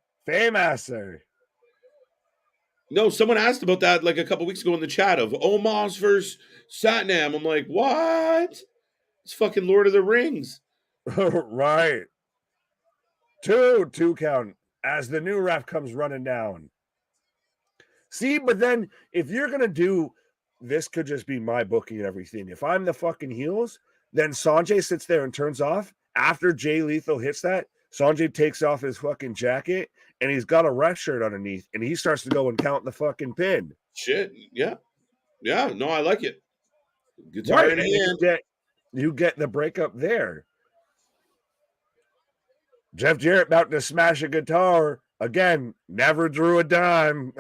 No, someone asked about that like a couple weeks ago in the chat of Omos versus Satnam. I'm like, what? It's fucking Lord of the Rings. Right. Two count as the new ref comes running down. See, but then if you're going to do, this could just be my booking and everything. If I'm the fucking heels, then Sanjay sits there and turns off. After Jay Lethal hits that, Sanjay takes off his fucking jacket and he's got a ref shirt underneath and he starts to go and count the fucking pin. Shit. Yeah. Yeah. No, I like it. Guitar in hand. You get the breakup there. Jeff Jarrett about to smash a guitar. Again, never drew a dime.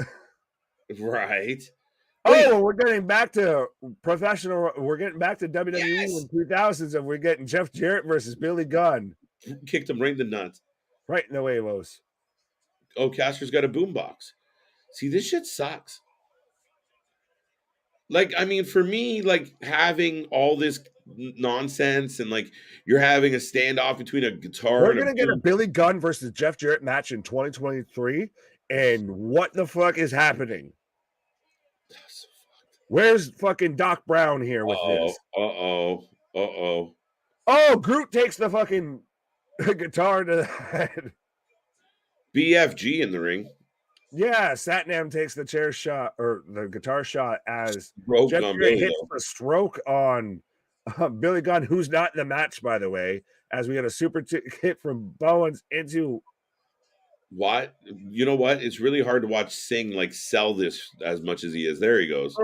Right. Oh, we're getting back to professional. We're getting back to WWE in 2000s, and we're getting Jeff Jarrett versus Billy Gunn. Kicked him right in the nuts. Right in the huevos. Oh, Caster's got a boombox. See, this shit sucks. Like, I mean, for me, like, having all this nonsense and, like, you're having a standoff between a guitar We're going to get a Billy Gunn versus Jeff Jarrett match in 2023, and what the fuck is happening? Where's fucking Doc Brown here with this? Uh-oh. Oh, Groot takes the fucking guitar to the head. BFG in the ring. Yeah, Satnam takes the chair shot or the guitar shot as Jeff Jarrett hits the stroke on Billy Gunn, who's not in the match, by the way, as we get a super hit from Bowens into. What? You know what? It's really hard to watch Singh like sell this as much as he is. There he goes.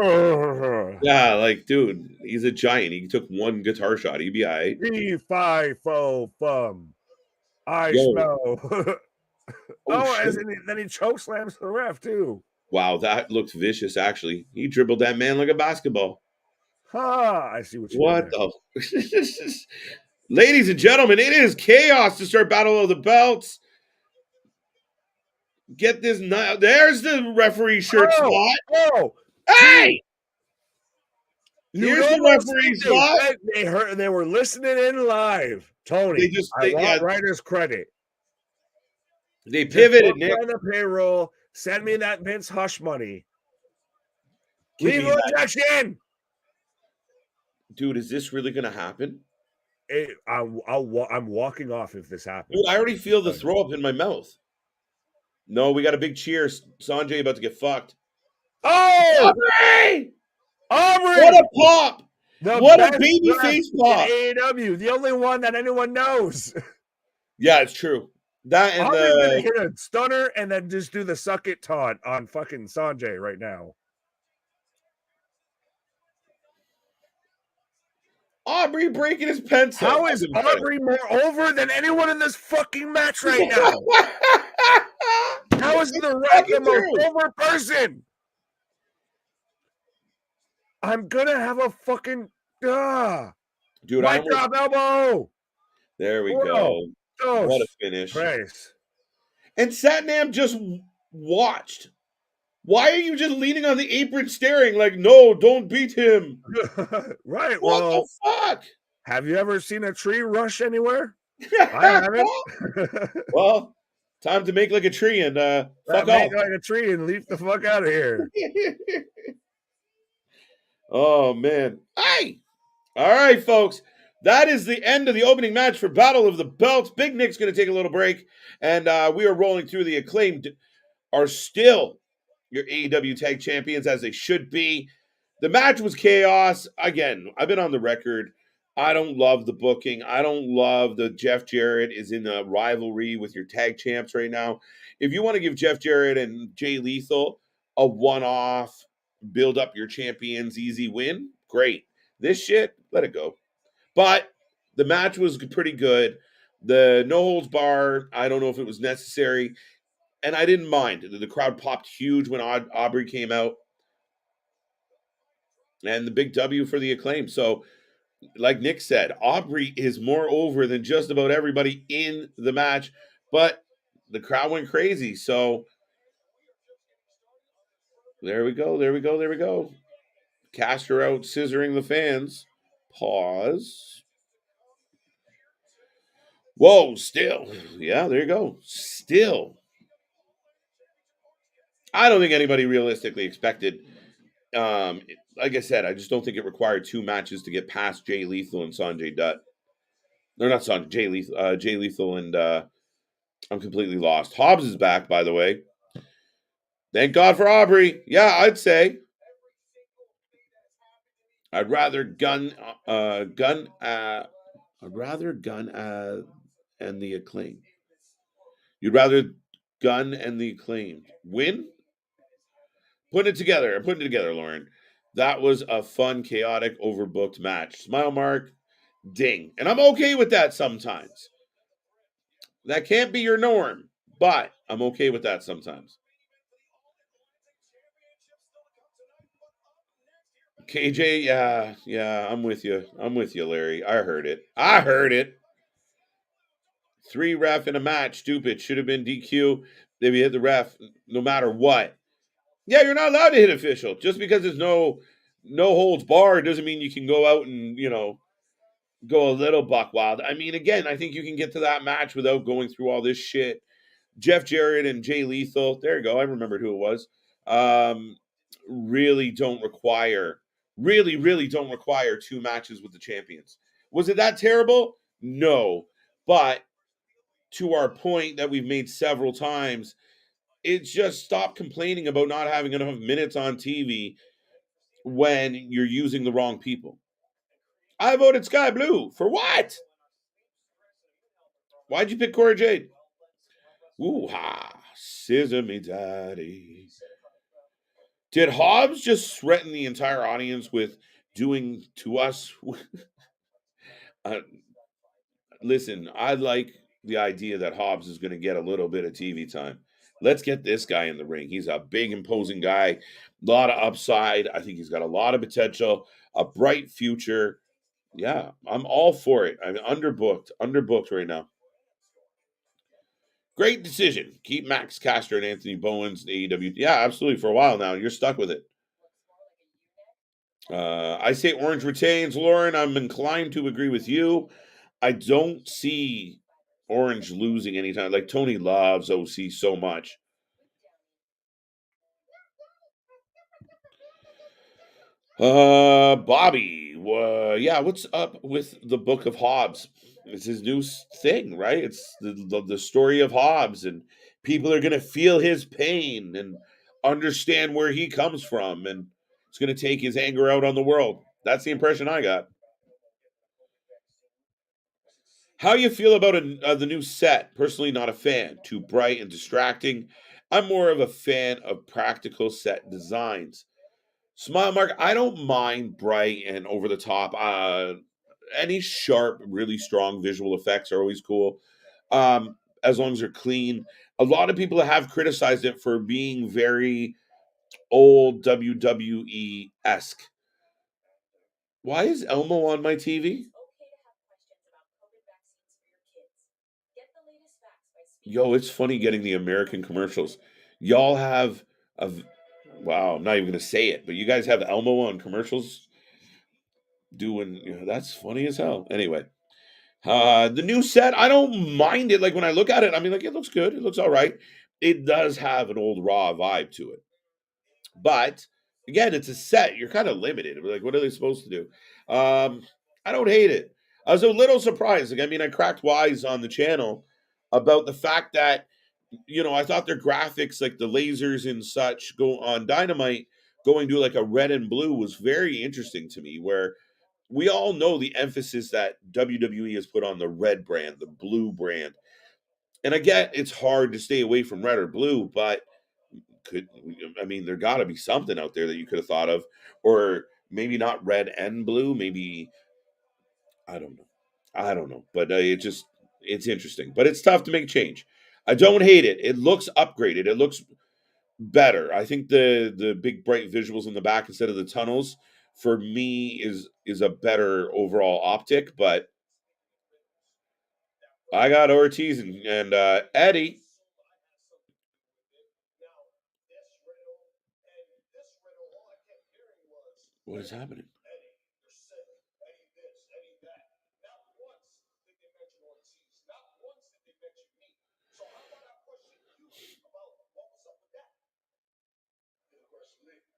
Yeah, like, dude, he's a giant. He took one guitar shot. He'd be all right. 3, 5, 4, fum. I smell. Then he choke slams the ref too. Wow, that looked vicious. Actually, he dribbled that man like a basketball. I see what you. What the? Ladies and gentlemen, it is chaos to start Battle of the Belts. Get this now. There's the referee shirt spot. Oh, hey! Here's the referee spot. They were listening in live. Tony, I want writer's credit. They pivoted, Nick. On the payroll. Send me that Vince Hush money. Legal injection. Dude, is this really going to happen? I'm walking off if this happens. Dude, I already feel the throw up in my mouth. No, we got a big cheer. Sanjay about to get fucked. Oh! Aubrey! What a pop! What a baby face pop! AEW, the only one that anyone knows. Yeah, it's true. That and Aubrey's gonna hit a stunner and then just do the suck it taunt on fucking Sanjay right now. Aubrey breaking his pencil. How is Aubrey more over than anyone in this fucking match right now? How is the ref the most over person? I'm gonna have a fucking dude. Mic drop elbow. There we go. What a finish! Christ. And Satnam just watched. Why are you just leaning on the apron staring like, no, don't beat him? Right. What the fuck? Have you ever seen a tree rush anywhere? I haven't. Well, time to make like a tree and fuck off. Make like a tree and leap the fuck out of here. Oh, man. Hey! All right, folks. That is the end of the opening match for Battle of the Belts. Big Nick's going to take a little break, and we are rolling through. The Acclaimed are still your AEW Tag Champions, as they should be. The match was chaos. Again, I've been on the record. I don't love the booking. I don't love the Jeff Jarrett is in a rivalry with your tag champs right now. If you want to give Jeff Jarrett and Jay Lethal a one-off, build up your champions, easy win, great. This shit, let it go. But the match was pretty good. The no holds bar, I don't know if it was necessary, and I didn't mind. The crowd popped huge when Aubrey came out, and the big W for the Acclaim. So, like Nick said, Aubrey is more over than just about everybody in the match, but the crowd went crazy. So there we go. Caster out, scissoring the fans. Pause. Whoa, still. Yeah, there you go. Still. I don't think anybody realistically expected. Like I said, I just don't think it required 2 matches to get past Jay Lethal and Sanjay Dutt. They're not Sanjay, Jay Lethal and I'm completely lost. Hobbs is back, by the way. Thank God for Aubrey. Yeah, I'd say. I'd rather gun and the Acclaim. You'd rather gun and the Acclaim win? I'm putting it together, Lauren. That was a fun, chaotic, overbooked match. Smile mark, ding. And I'm okay with that sometimes. That can't be your norm, but I'm okay with that sometimes. KJ, yeah, I'm with you, Larry. I heard it. 3 ref in a match, stupid. Should have been DQ. If you hit the ref, no matter what. Yeah, you're not allowed to hit official. Just because there's no holds barred doesn't mean you can go out and, go a little buck wild. I mean, again, I think you can get to that match without going through all this shit. Jeff Jarrett and Jay Lethal, there you go. I remembered who it was. Really don't require 2 matches with the champions. Was it that terrible? No. But to our point that we've made several times, it's just stop complaining about not having enough minutes on TV when you're using the wrong people. I voted Sky Blue. For what? Why'd you pick Cora Jade? Ooh-ha. Scissor me daddy. Did Hobbs just threaten the entire audience with doing to us? Listen, I like the idea that Hobbs is going to get a little bit of TV time. Let's get this guy in the ring. He's a big, imposing guy, a lot of upside. I think he's got a lot of potential, a bright future. Yeah, I'm all for it. I'm underbooked right now. Great decision. Keep Max Caster and Anthony Bowens in AEW. Yeah, absolutely. For a while now, you're stuck with it. I say Orange retains. Lauren, I'm inclined to agree with you. I don't see Orange losing anytime. Like, Tony loves OC so much. Bobby, yeah, what's up with the Book of Hobbs? It's his new thing, right? It's the story of Hobbs, and people are going to feel his pain and understand where he comes from, and it's going to take his anger out on the world. That's the impression I got. How you feel about the new set? Personally, not a fan. Too bright and distracting. I'm more of a fan of practical set designs. Smile mark. I don't mind bright and over the top. Any sharp, really strong visual effects are always cool. As long as they're clean. A lot of people have criticized it for being very old WWE esque. Why is Elmo on my TV? Yo, it's funny getting the American commercials. Y'all have a wow, I'm not even gonna say it, but you guys have Elmo on commercials doing, that's funny as hell. Anyway, the new set, I don't mind it. Like, when I look at it, I mean, like, it looks good. It looks all right. It does have an old Raw vibe to it. But again, it's a set. You're kind of limited. Like, what are they supposed to do? I don't hate it. I was a little surprised. Like, I mean, I cracked wise on the channel about the fact that, I thought their graphics, like the lasers and such, go on Dynamite, going to like a red and blue was very interesting to me, where we all know the emphasis that WWE has put on the red brand, the blue brand. And I get it's hard to stay away from red or blue, but there got to be something out there that you could have thought of, or maybe not red and blue, maybe I don't know, but it's interesting, but it's tough to make change. I don't hate it. It looks upgraded. It looks better. I think the big bright visuals in the back instead of the tunnels for me is a better overall optic, but I got Ortiz and Eddie. What is happening?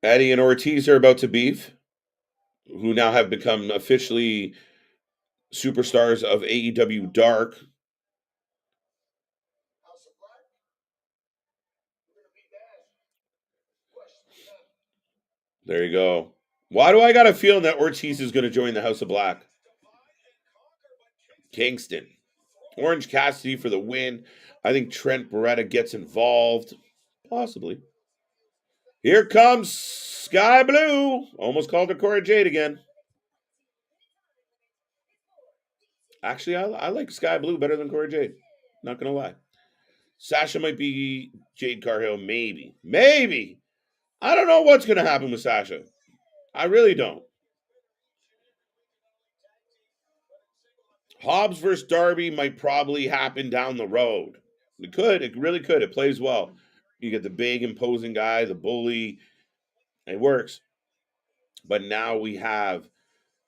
Eddie and Ortiz are about to beef, who now have become officially superstars of AEW Dark. There you go. Why do I got a feeling that Ortiz is going to join the House of Black? Kingston. Orange Cassidy for the win. I think Trent Beretta gets involved. Possibly. Here comes Sky Blue. Almost called her Cora Jade again. Actually, I like Sky Blue better than Cora Jade. Not going to lie. Sasha might be Jade Cargill. Maybe. Maybe. I don't know what's going to happen with Sasha. I really don't. Hobbs versus Darby might probably happen down the road. It could. It really could. It plays well. You get the big, imposing guy, the bully. It works. But now we have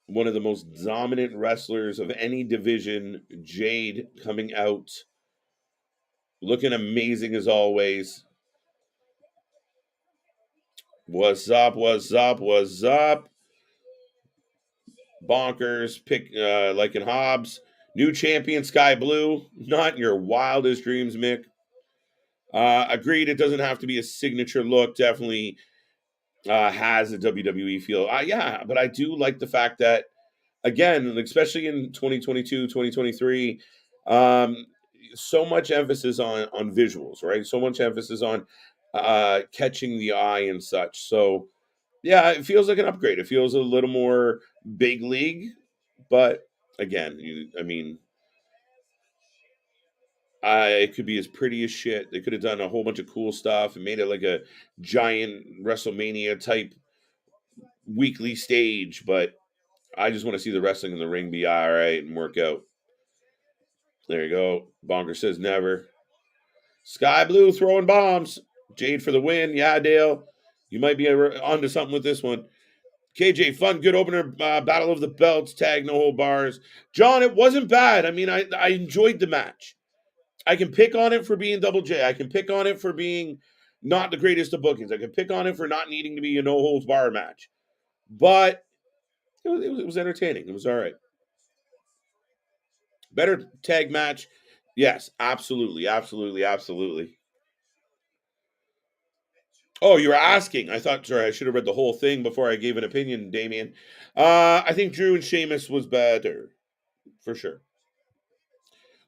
one of the most dominant wrestlers of any division, Jade, coming out. Looking amazing as always. What's up? What's up? What's up? Bonkers. Pick like in Hobbs. New champion, Sky Blue. Not in your wildest dreams, Mick. Agreed, it doesn't have to be a signature look. Definitely has a WWE feel. Yeah, but I do like the fact that, again, especially in 2022, 2023, so much emphasis on visuals, right? So much emphasis on catching the eye and such. So, yeah, it feels like an upgrade. It feels a little more big league, but again, it could be as pretty as shit. They could have done a whole bunch of cool stuff and made it like a giant WrestleMania type weekly stage, but I just want to see the wrestling in the ring be all right and work out. There you go. Bonker says never. Sky Blue throwing bombs. Jade for the win. Yeah, Dale. You might be onto something with this one. KJ, fun, good opener. Battle of the Belts, tag, no hold bars. John, it wasn't bad. I enjoyed the match. I can pick on it for being Double J. I can pick on it for being not the greatest of bookings. I can pick on it for not needing to be a no holds bar match. But it was entertaining. It was all right. Better tag match. Yes, absolutely. Absolutely. Absolutely. Oh, you were asking. I should have read the whole thing before I gave an opinion, Damien. I think Drew and Sheamus was better. For sure.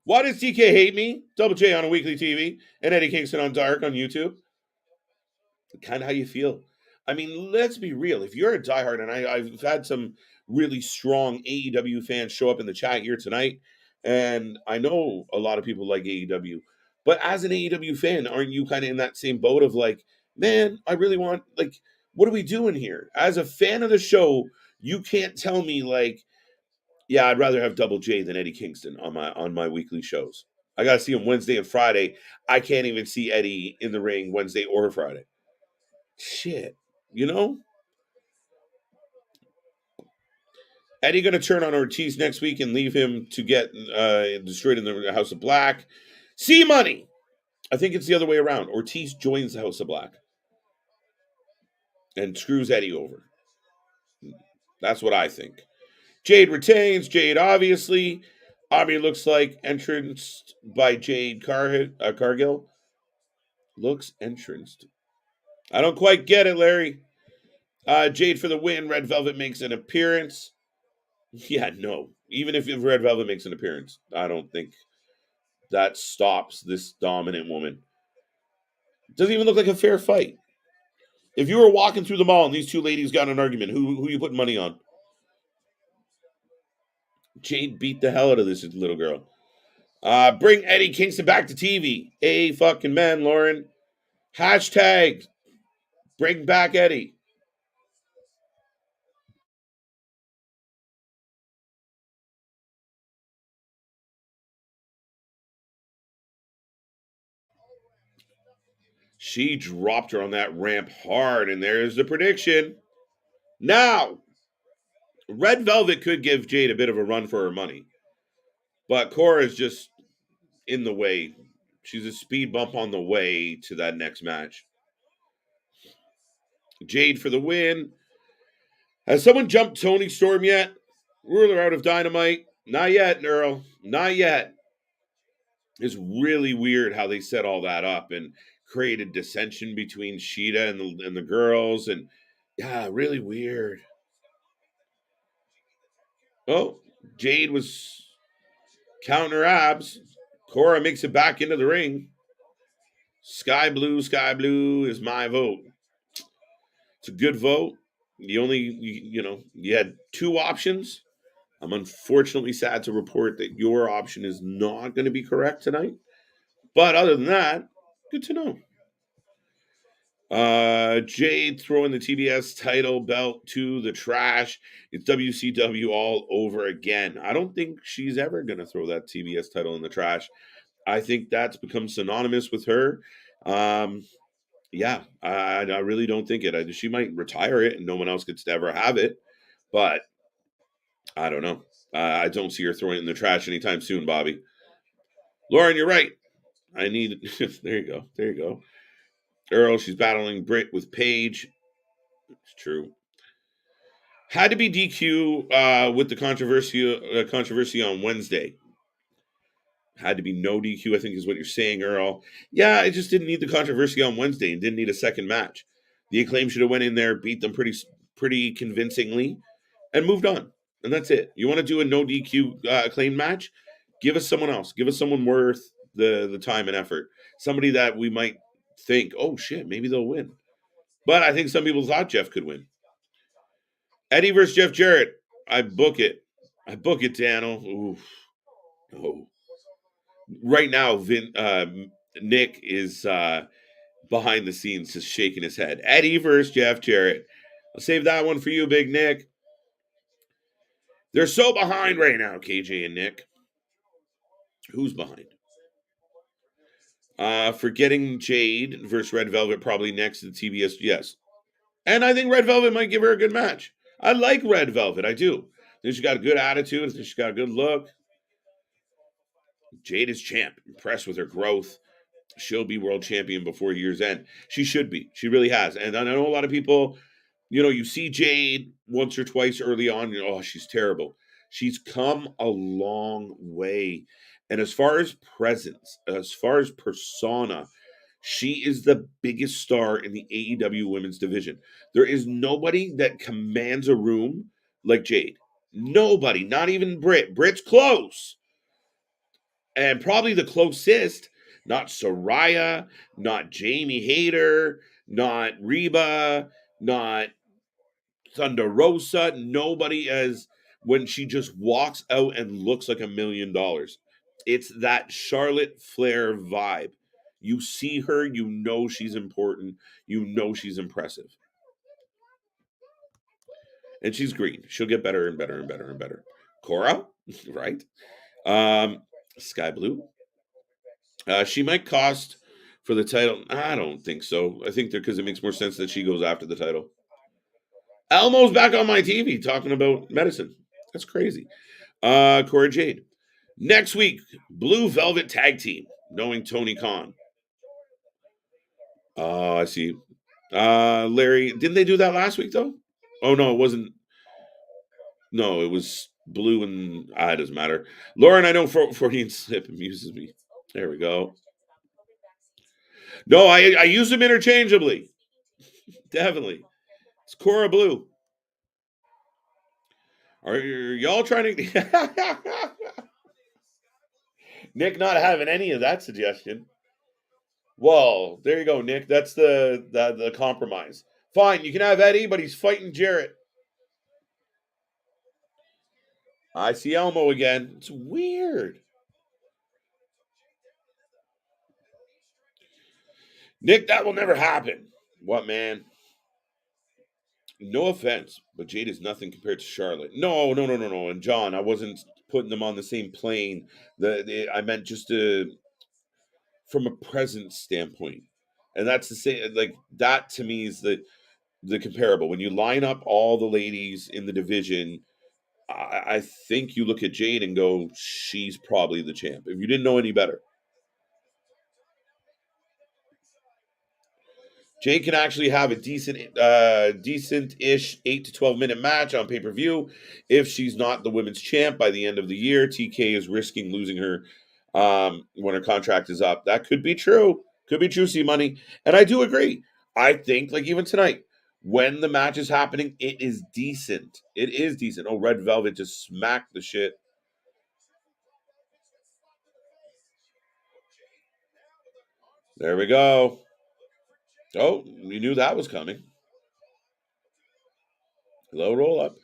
Why does TK hate me? Double J on a weekly TV and Eddie Kingston on Dark on YouTube. Kind of how you feel. Let's be real. If you're a diehard, and I've had some really strong AEW fans show up in the chat here tonight, and I know a lot of people like AEW, but as an AEW fan, aren't you kind of in that same boat of like, man, I really want, like, what are we doing here? As a fan of the show, you can't tell me like, yeah, I'd rather have Double J than Eddie Kingston on my weekly shows. I got to see him Wednesday and Friday. I can't even see Eddie in the ring Wednesday or Friday. Shit, Eddie going to turn on Ortiz next week and leave him to get destroyed in the House of Black. See money. I think it's the other way around. Ortiz joins the House of Black and screws Eddie over. That's what I think. Jade retains. Jade, obviously. Looks like entranced by Jade Cargill. Looks entranced. I don't quite get it, Larry. Jade for the win. Red Velvet makes an appearance. Yeah, no. Even if Red Velvet makes an appearance, I don't think that stops this dominant woman. Doesn't even look like a fair fight. If you were walking through the mall and these two ladies got in an argument, who you putting money on? Jade beat the hell out of this little girl. Bring Eddie Kingston back to TV. Fucking man, Lauren. Hashtag bring back Eddie. She dropped her on that ramp hard, and there's the prediction. Now, Red Velvet could give Jade a bit of a run for her money, but Cora is just in the way. She's a speed bump on the way to that next match. Jade for the win. Has someone jumped Tony Storm yet? Ruler out of Dynamite? Not yet, Earl. Not yet. It's really weird how they set all that up and created dissension between Sheeta and the girls. And yeah, really weird. Oh, Jade was counting her abs. Cora makes it back into the ring. Sky blue is my vote. It's a good vote. You had two options. I'm unfortunately sad to report that your option is not going to be correct tonight. But other than that, good to know. Jade throwing the TBS title belt to the trash. It's WCW all over again. I don't think she's ever going to throw that TBS title in the trash. I think that's become synonymous with her. Yeah, I really don't think it. She might retire it and no one else gets to ever have it. But I don't know. I don't see her throwing it in the trash anytime soon, Bobby. Lauren, you're right. I need. There you go. There you go. Earl, she's battling Britt with Paige. It's true. Had to be DQ with the controversy on Wednesday. Had to be no DQ, I think is what you're saying, Earl. Yeah, I just didn't need the controversy on Wednesday and didn't need a second match. The Acclaim should have went in there, beat them pretty convincingly, and moved on. And that's it. You want to do a no DQ Acclaim match? Give us someone else. Give us someone worth the time and effort. Somebody that we might think, oh shit, maybe they'll win. But I think some people thought Jeff could win. Eddie versus Jeff Jarrett. I book it. Daniel. Oof. No. Right now, Nick is behind the scenes just shaking his head. Eddie versus Jeff Jarrett. I'll save that one for you, Big Nick. They're so behind right now, KJ and Nick. Who's behind? Forgetting Jade versus Red Velvet probably next to the TBS. Yes. And I think Red Velvet might give her a good match. I like Red Velvet. I do. I think she's got a good attitude. I think she's got a good look. Jade is champ. Impressed with her growth. She'll be world champion before year's end. She should be. She really has. And I know a lot of people, you see Jade once or twice early on. Oh, she's terrible. She's come a long way. And as far as presence, as far as persona, she is the biggest star in the AEW women's division. There is nobody that commands a room like Jade. Nobody, not even Britt. Britt's close. And probably the closest, not Soraya, not Jamie Hayter, not Reba, not Thunder Rosa. Nobody as when she just walks out and looks like $1 million. It's that Charlotte Flair vibe. You see her, you know she's important, you know she's impressive. And she's green. She'll get better and better and better and better. Cora, right? Sky Blue. She might cost for the title. I don't think so. I think because it makes more sense that she goes after the title. Elmo's back on my TV talking about medicine. That's crazy. Cora Jade. Next week, Blue Velvet Tag Team, knowing Tony Khan. Oh, I see. Larry, didn't they do that last week, though? Oh, no, it wasn't. No, it was Blue and... it doesn't matter. Lauren, I know Freudian slip amuses me. There we go. No, I use them interchangeably. Definitely. It's Cora Blue. Are y'all trying to... Nick not having any of that suggestion. Well, there you go, Nick. That's the compromise. Fine, you can have Eddie, but he's fighting Jarrett. I see Elmo again. It's weird. Nick, that will never happen. What, man? No offense, but Jade is nothing compared to Charlotte. No. And John, I wasn't putting them on the same plane. I meant just from a presence standpoint. And that's the same, like, that to me is the comparable. When you line up all the ladies in the division, I think you look at Jade and go, she's probably the champ. If you didn't know any better. Jade can actually have a decent-ish 8 to 12-minute match on pay-per-view. If she's not the women's champ by the end of the year, TK is risking losing her when her contract is up. That could be true. Could be true, C-Money. And I do agree. I think, like even tonight, when the match is happening, it is decent. It is decent. Oh, Red Velvet just smacked the shit. There we go. Oh, we knew that was coming. Low roll up.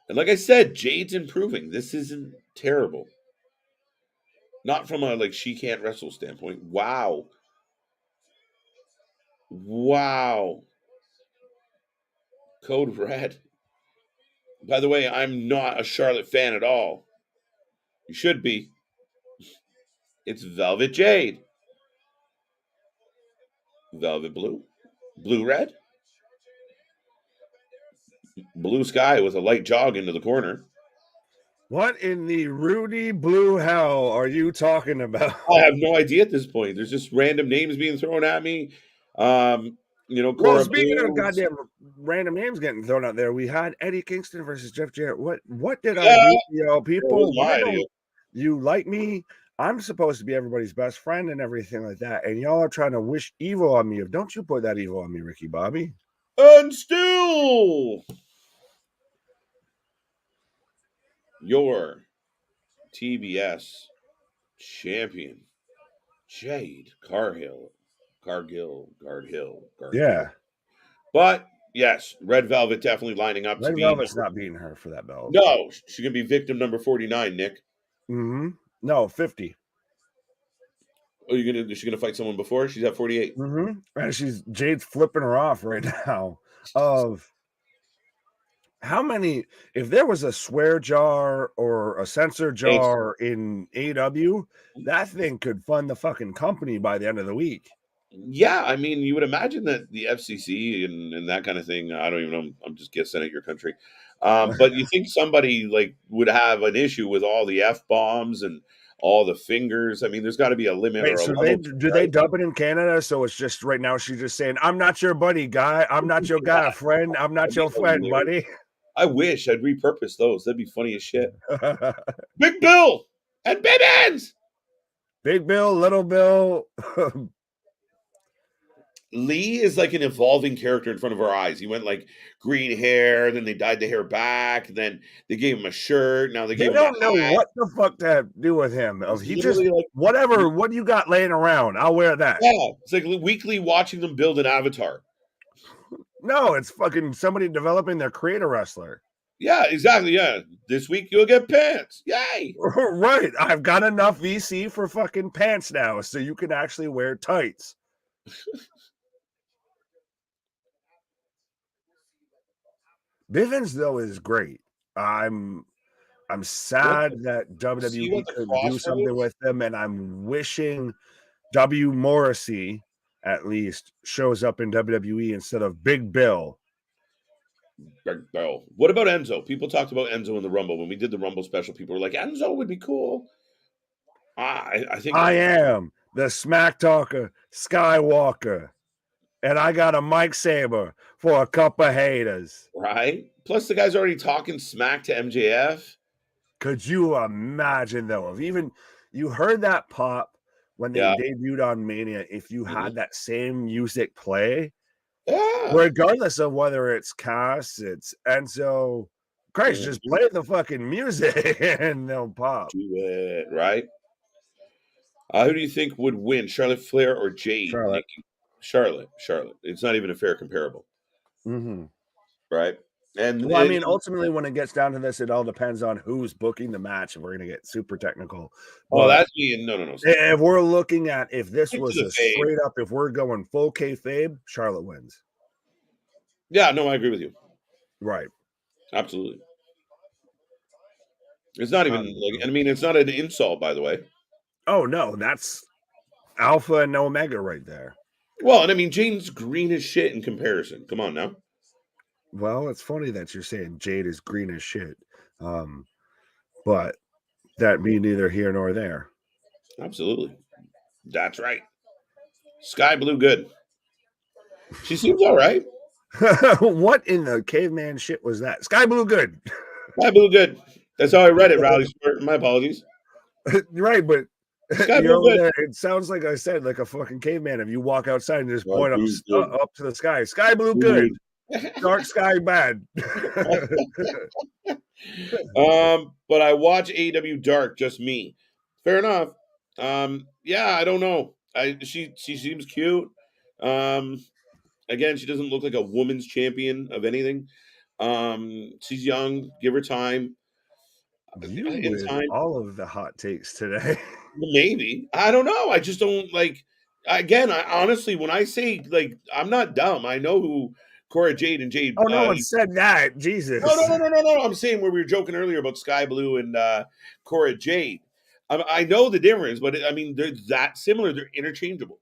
And like I said, Jade's improving. This isn't terrible. Not from a, like, she can't wrestle standpoint. Wow. Code Red. By the way, I'm not a Charlotte fan at all. You should be. It's Velvet Jade. Velvet Blue. Blue Red. Blue Sky with a light jog into the corner. What in the Rudy Blue hell are you talking about? I have no idea at this point. There's just random names being thrown at me. Well, speaking of goddamn random names getting thrown out there, we had Eddie Kingston versus Jeff Jarrett. What did I do, yo, people? You like me? I'm supposed to be everybody's best friend and everything like that, and y'all are trying to wish evil on me. Don't you put that evil on me, Ricky Bobby. And still, your TBS champion, Jade Cargill. Yeah. But, yes, Red Velvet definitely lining up. Red Velvet's not beating her for that belt. No, she's going to be victim number 49, Nick. Mm-hmm. No, 50. Oh, is she gonna fight someone before? She's at 48. Mm-hmm. And Jade's flipping her off right now. Of how many? If there was a swear jar or a censor jar in AEW, that thing could fund the fucking company by the end of the week. Yeah, I mean, you would imagine that the FCC and that kind of thing. I don't even know. I'm just guessing at your country, but you think somebody like would have an issue with all the F-bombs and all the fingers? I mean, there's got to be a limit. Wait, so they dub it in Canada? So it's just right now she's just saying, "I'm not your buddy, guy. I'm not your guy, friend. I'm not your friend, buddy." I wish I'd repurpose those. That'd be funny as shit. Big Bill and Bibbins. Big Bill, Little Bill. Lee is like an evolving character in front of our eyes. He went like green hair, then they dyed the hair back, then they gave him a shirt. Now they don't know what the fuck to do with him. He just like, whatever. What do you got laying around? I'll wear that. Yeah, it's like weekly watching them build an avatar. No, it's fucking somebody developing their creator wrestler. Yeah, exactly. Yeah, this week you'll get pants. Yay! Right. I've got enough VC for fucking pants now, so you can actually wear tights. Bivens though is great. I'm sad that WWE couldn't do something with them, and I'm wishing W. Morrissey at least shows up in WWE instead of Big Bill. Big Bill. What about Enzo? People talked about Enzo in the Rumble. When we did the Rumble special, people were like, Enzo would be cool. I think I am the smack talker Skywalker, and I got a mic saber for a couple of haters. Right? Plus, the guy's already talking smack to MJF. Could you imagine, though, if even you heard that pop when they debuted on Mania, if you had that same music play, regardless of whether it's Cass, it's Enzo, Christ, just play the fucking music and they'll pop. Do it, right? Who do you think would win, Charlotte Flair or Jade? Charlotte. Charlotte. It's not even a fair comparable. Mm-hmm. Right? And well, I mean, ultimately, when it gets down to this, it all depends on who's booking the match. If we're going to get super technical. Oh, that's being no. If we're looking at if this was a straight up, if we're going full kayfabe, Charlotte wins. Yeah, no, I agree with you. Right. Absolutely. It's not even like, I mean, it's not an insult, by the way. Oh no, that's alpha and omega right there. Well, and I mean, Jade's green as shit in comparison. Come on now. Well, it's funny that you're saying Jade is green as shit, but that be neither here nor there. Absolutely, that's right. Sky Blue, good. She seems all right. What in the caveman shit was that? Sky Blue, good. Sky Blue, good. That's how I read it, Rowdy Sport. My apologies. Right, but Sky Blue, there, it sounds like I said, like a fucking caveman. If you walk outside and just point up to the sky, Sky Blue, good. Dark sky, bad. But I watch AEW Dark, just me. Fair enough. Yeah, I don't know. She seems cute. Again, she doesn't look like a woman's champion of anything. She's young. Give her time. All of the hot takes today. Maybe. I don't know. I just don't like. Again, I honestly, when I say like, I'm not dumb. I know who Cora Jade and Jade. Oh, no one said that. Jesus. No. I'm saying where we were joking earlier about Sky Blue and Cora Jade. I know the difference, but I mean, they're that similar. They're interchangeable.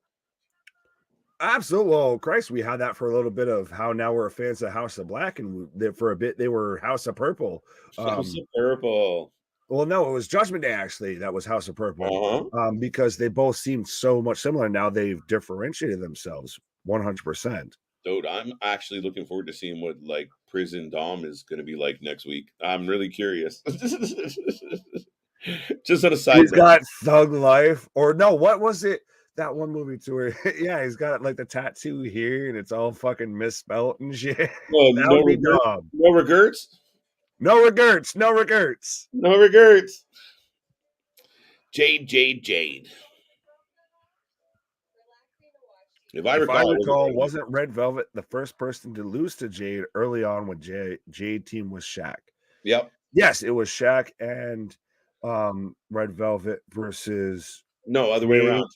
Absolutely. Well, Christ, we had that for a little bit of how now we're fans of House of Black, and for a bit they were House of Purple. House of Purple. Well, no, it was Judgment Day actually that was House of Purple, because they both seemed so much similar. Now they've differentiated themselves 100%. Dude, I'm actually looking forward to seeing what like Prison Dom is going to be like next week. I'm really curious. Just on a side. He's got Thug Life, or no? What was it? That one movie too where yeah, he's got like the tattoo here and it's all fucking misspelled and shit. No regrets. Jade. If I recall, wasn't Red Velvet the first person to lose to Jade early on when Jade team was Shaq? Yep. Yes, it was Shaq and Red Velvet versus other way around.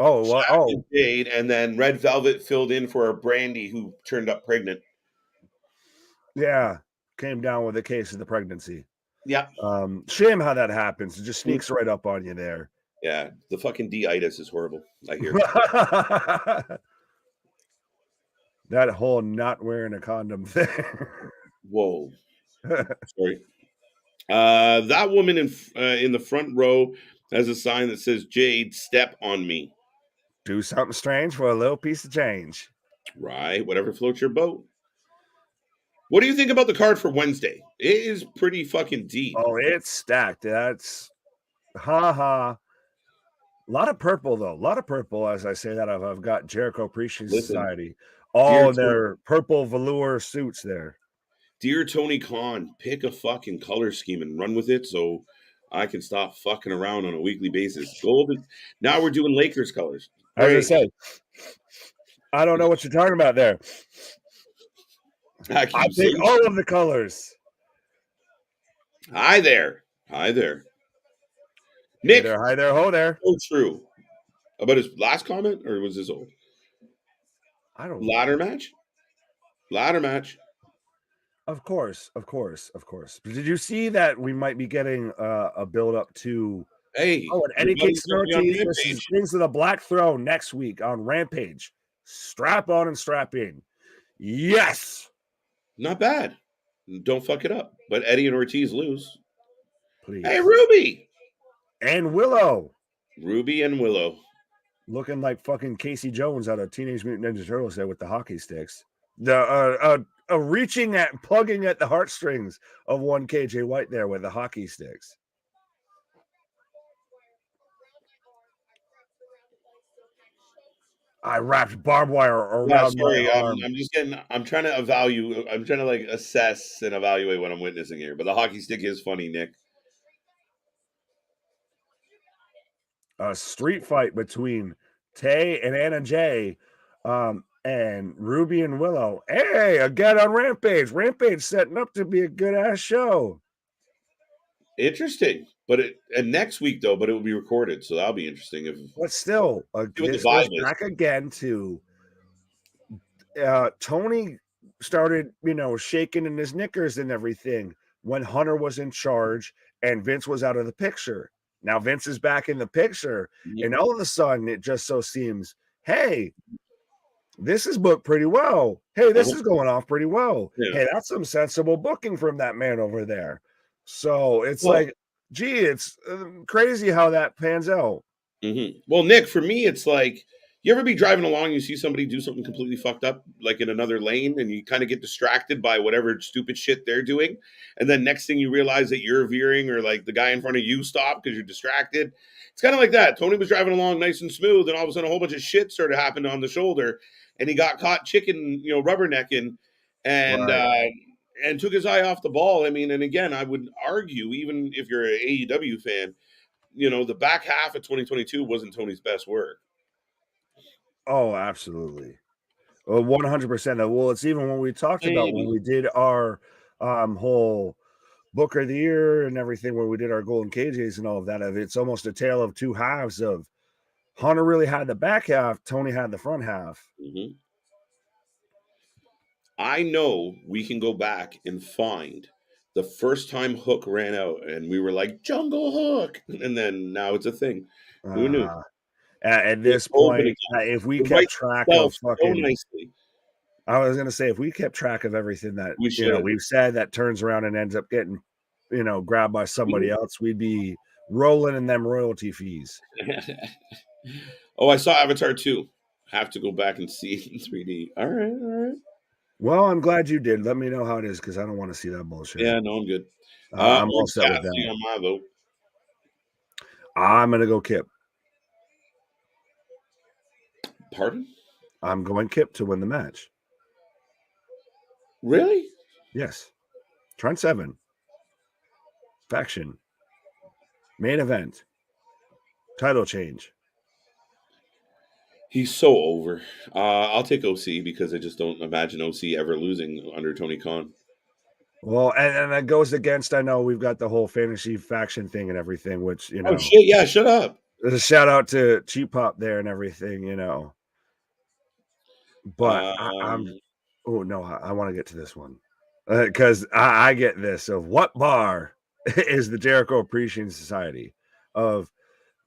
Oh, Jade, and then Red Velvet filled in for Brandy, who turned up pregnant. Yeah, came down with a case of the pregnancy. Yeah. Shame how that happens. It just sneaks right up on you there. Yeah, the fucking D-itis is horrible, I hear. That whole not wearing a condom thing. Whoa. Sorry. That woman in the front row has a sign that says, Jade, step on me. Do something strange for a little piece of change. Right. Whatever floats your boat. What do you think about the card for Wednesday? It is pretty fucking deep. Oh, it's stacked. That's a lot of purple, though. A lot of purple, as I say that. I've got Jericho Appreciation Society. All their purple velour suits there. Dear Tony Khan, pick a fucking color scheme and run with it so I can stop fucking around on a weekly basis. Golden. Now we're doing Lakers colors. As I said, I don't know what you're talking about there. I think all of the colors. Hi there. Nick. Hi there, ho there. So true. About his last comment, or was this old? I don't know. Ladder match. Of course. But did you see that we might be getting a build up to and Eddie Kingston Ortiz versus Kings of the Black Throne next week on Rampage. Strap on and strap in. Yes. Not bad. Don't fuck it up. But Eddie and Ortiz lose. Please. Hey, Ruby. And Willow. Ruby and Willow. Looking like fucking Casey Jones out of Teenage Mutant Ninja Turtles there with the hockey sticks. The reaching at, plugging at the heartstrings of one KJ White there with the hockey sticks. I wrapped barbed wire Yeah, around my sorry. arm. I'm trying to evaluate. I'm trying to like assess and evaluate what I'm witnessing here. But the hockey stick is funny, Nick. A street fight between Tay and Anna Jay, and Ruby and Willow. Hey, again on Rampage. Rampage setting up to be a good ass show. Interesting, and next week though, but it will be recorded, so that'll be interesting. But still, this goes back again to Tony started, shaking in his knickers and everything when Hunter was in charge and Vince was out of the picture. Now Vince is back in the picture, and all of a sudden it just so seems, hey, this is booked pretty well. Hey, this is going off pretty well. Yeah. Hey, that's some sensible booking from that man over there. So it's like, gee, it's crazy how that pans out. Mm-hmm. Well, Nick, for me, it's like, you ever be driving along, you see somebody do something completely fucked up, like in another lane, and you kind of get distracted by whatever stupid shit they're doing. And then next thing you realize that you're veering, or like the guy in front of you stopped because you're distracted. It's kind of like that. Tony was driving along nice and smooth, and all of a sudden a whole bunch of shit started happening on the shoulder, and he got caught rubbernecking, and took his eye off the ball. I mean, and again, I would argue, even if you're an AEW fan, the back half of 2022 wasn't Tony's best work. Oh, absolutely. 100%. Well, it's even when we talked about when we did our whole Booker of the Year and everything, when we did our Golden KJs and all of that, it's almost a tale of two halves of Hunter really had the back half, Tony had the front half. Mm-hmm. I know we can go back and find the first time Hook ran out and we were like, Jungle Hook. And then now it's a thing. Who knew? At this point, if we kept track of fucking, I was going to say, if we kept track of everything that we've said that turns around and ends up getting, grabbed by somebody else, we'd be rolling in them royalty fees. Oh, I saw Avatar 2. Have to go back and see it in 3D. All right. Well, I'm glad you did. Let me know how it is, because I don't want to see that bullshit. Yeah, no, I'm good. I'm all set with that. On my vote. I'm going to go Kip. Pardon? I'm going Kip to win the match. Really? Yes. Trent Seven. Faction. Main event. Title change. He's so over. I'll take OC because I just don't imagine OC ever losing under Tony Khan. Well, and that goes against, I know we've got the whole fantasy faction thing and everything, which, Oh, shit, yeah, shut up. There's a shout out to Cheap Pop there and everything, But I want to get to this one. Because I get this of what bar is the Jericho Appreciation Society of.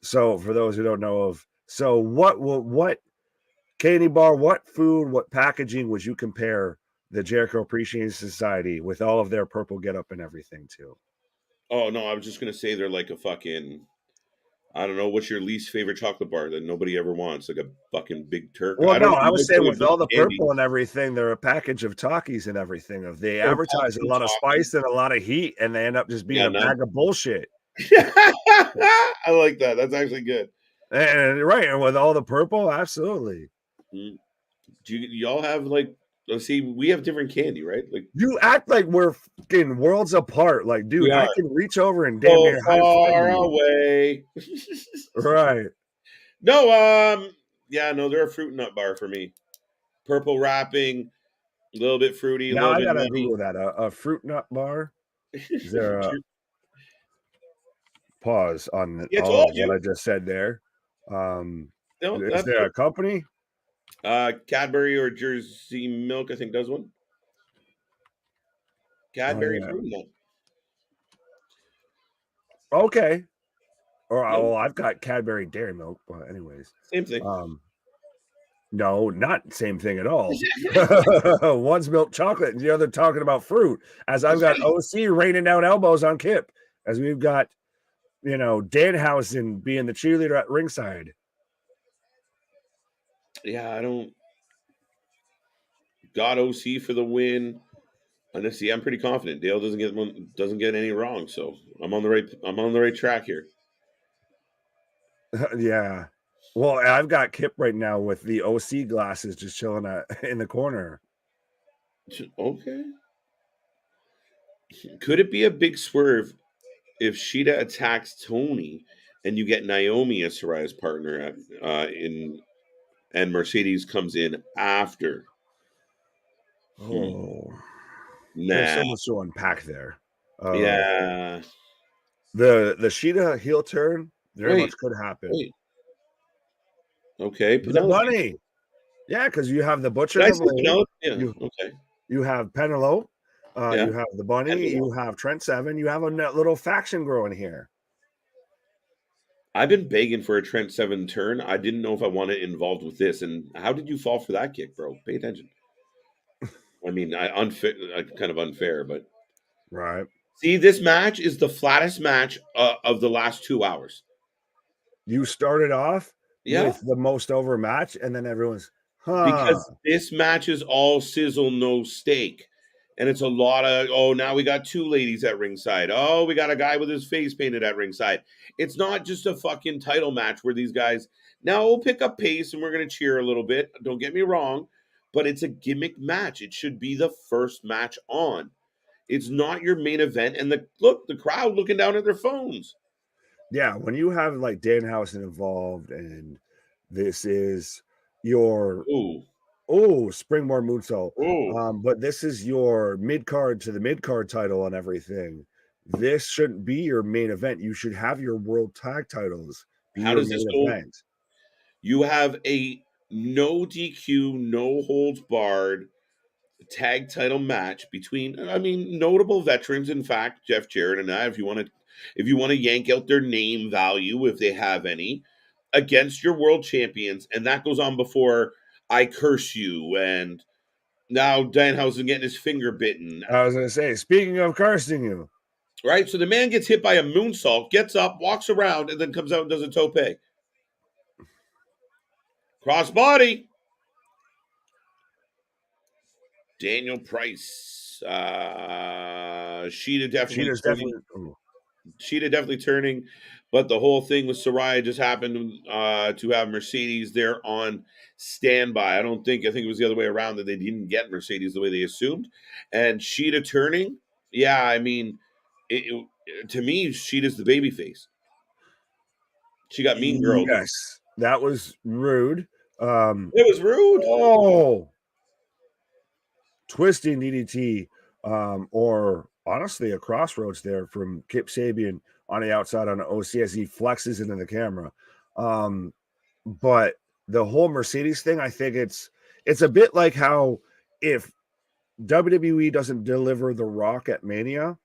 So for those who don't know of, so what candy bar, what food, what packaging would you compare the Jericho Appreciation Society with all of their purple getup and everything to? Oh no, I was just gonna say they're like a fucking, I don't know, what's your least favorite chocolate bar that nobody ever wants? Like a fucking Big Turk. Well, I was saying with all the purple and everything, they're a package of Takis and everything. They advertise a lot of spice and a lot of heat, and they end up just being a bag of bullshit. I like that. That's actually good. And with all the purple, absolutely. Do y'all have like? Let's see, we have different candy, right? Like you act like we're fucking worlds apart. Like, dude, I can reach over and damn near far away. Right. No, they're a fruit nut bar for me. Purple wrapping, a little bit fruity. Yeah, I gotta Google that. A fruit nut bar. Is there a pause on what I just said there? Is there a company? Cadbury or Jersey Milk, I think, does one. Cadbury fruit nut. Okay. Or I've got Cadbury Dairy Milk, but anyways. Same thing. No, not same thing at all. One's milk chocolate and the other talking about fruit. As I've got OC raining down elbows on Kip. As we've got, Danhausen being the cheerleader at ringside. Yeah, I don't. Got OC for the win. And see, I'm pretty confident Dale doesn't get any wrong, so I'm on the right track here. Yeah. Well, I've got Kip right now with the OC glasses just chilling in the corner. Okay. Could it be a big swerve if Sheeta attacks Tony and you get Naomi as Soraya's partner and Mercedes comes in after? Oh, there's Nah. so much to unpack there. Yeah. The Sheeta heel turn very Wait. much could happen. Wait. Okay. The Penelope. bunny. Yeah, because you have the Butcher Did I and the say Blade. Penelope? Yeah. Okay. You have Penelope. Yeah. You have the bunny. Penelope. You have Trent Seven. You have a little faction growing here. I've been begging for a Trent Seven turn. I didn't know if I wanted involved with this. And how did you fall for that kick, bro? Pay attention. I mean, kind of unfair, but Right. see, this match is the flattest match of the last 2 hours. You started off Yeah, with the most over match, and then everyone's, because this match is all sizzle, no steak. And it's a lot of, oh, now we got 2 ladies at ringside. Oh, we got a guy with his face painted at ringside. It's not just a fucking title match where these guys, now we'll pick up pace and we're going to cheer a little bit. Don't get me wrong, but it's a gimmick match. It should be the first match on. It's not your main event. And the crowd looking down at their phones. Yeah, when you have like Danhausen involved, and this is your Springboard Moonsault. But this is your mid card to the mid card title and everything. This shouldn't be your main event. You should have your world tag titles be How your does this main go? event. You have a no DQ, no holds barred tag title match between, I mean, notable veterans. In fact, Jeff Jarrett and I, if you want to yank out their name value, if they have any, against your world champions, and that goes on before I Curse You, and now Danhausen getting his finger bitten. I was going to say, speaking of cursing you, Right? So the man gets hit by a moonsault, gets up, walks around, and then comes out and does a tope. Crossbody. Daniel Price. Sheeta definitely turning, but the whole thing with Saraya just happened to have Mercedes there on standby. I think it was the other way around, that they didn't get Mercedes the way they assumed. And Sheeta turning, yeah, I mean, to me, Sheeta's the baby face. She got mean girl. Yes, that was rude. It was rude. Oh, twisting DDT, or honestly a crossroads there from Kip Sabian on the outside on the OC as he flexes into the camera. But the whole Mercedes thing, I think it's a bit like how if WWE doesn't deliver The Rock at Mania,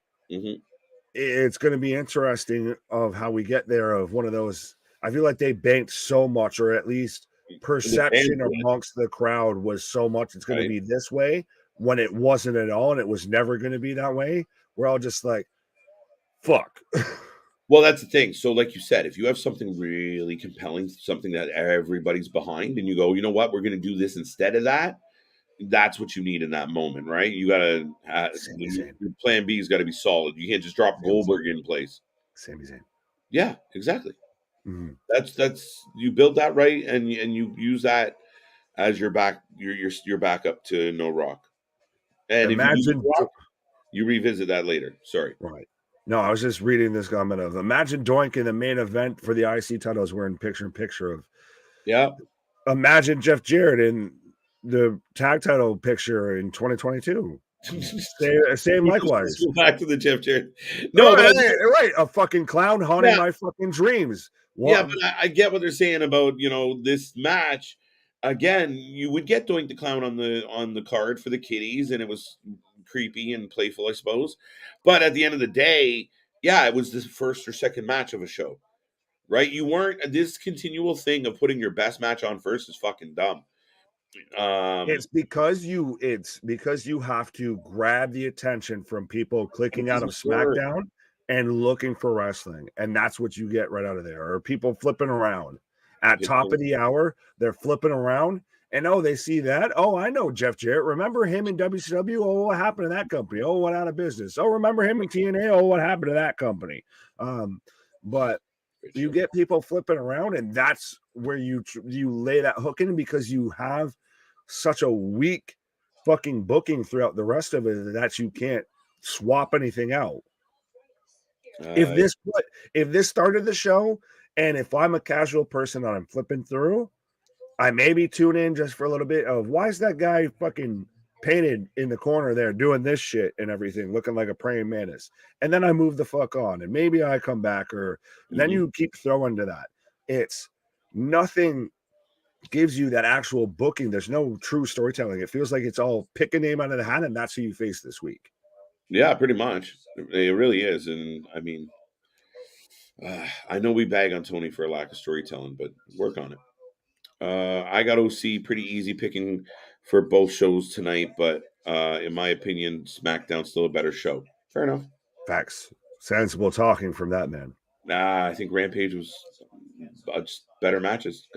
it's going to be interesting of how we get there. Of one of those, I feel like they banked so much, or at least perception amongst the crowd was so much it's going to be this way, when it wasn't at all, and it was never going to be that way. We're all just like, fuck. Well, that's the thing. So like you said, if you have something really compelling, something that everybody's behind, and you go, you know what, we're going to do this instead of that, that's what you need in that moment, right? You got to, your plan B has got to be solid. You can't just drop Goldberg in place. Sami Zayn. Yeah, exactly. That's you build that right, and you use that as your backup to No Rock. And imagine if you Rock, you revisit that later. Sorry. Right. No, I was just reading this comment of, imagine Doink in the main event for the IC titles wearing picture of. Yeah. Imagine Jeff Jarrett in the tag title picture in 2022. Same likewise. Go back to the Jeff Jarrett. No, right. A fucking clown haunting my fucking dreams. Yeah, but I get what they're saying about, this match. Again, you would get Doink the Clown on the card for the kiddies, and it was creepy and playful, I suppose. But at the end of the day, yeah, it was the first or second match of a show, right? You weren't, this continual thing of putting your best match on first is fucking dumb. It's because you have to grab the attention from people clicking out of SmackDown and looking for wrestling, and that's what you get right out of there. Or people flipping around at top of the hour, they're flipping around, and they see that. Oh, I know Jeff Jarrett. Remember him in WCW? Oh, what happened to that company? Oh, went out of business. Oh, remember him in TNA? Oh, what happened to that company? But You get people flipping around, and that's where you lay that hook in, because you have such a weak fucking booking throughout the rest of it that you can't swap anything out. If this started the show, and if I'm a casual person and I'm flipping through, I maybe tune in just for a little bit of, why is that guy fucking painted in the corner there doing this shit and everything, looking like a praying mantis? And then I move the fuck on, and maybe I come back, or then you keep throwing to that. It's nothing gives you that actual booking. There's no true storytelling. It feels like it's all pick a name out of the hat, and that's who you face this week. Yeah, pretty much. It really is. And I mean, I know we bag on Tony for a lack of storytelling, but work on it. I got OC pretty easy picking for both shows tonight, but in my opinion, SmackDown's still a better show. Fair enough. Facts. Sensible talking from that man. I think Rampage was better matches.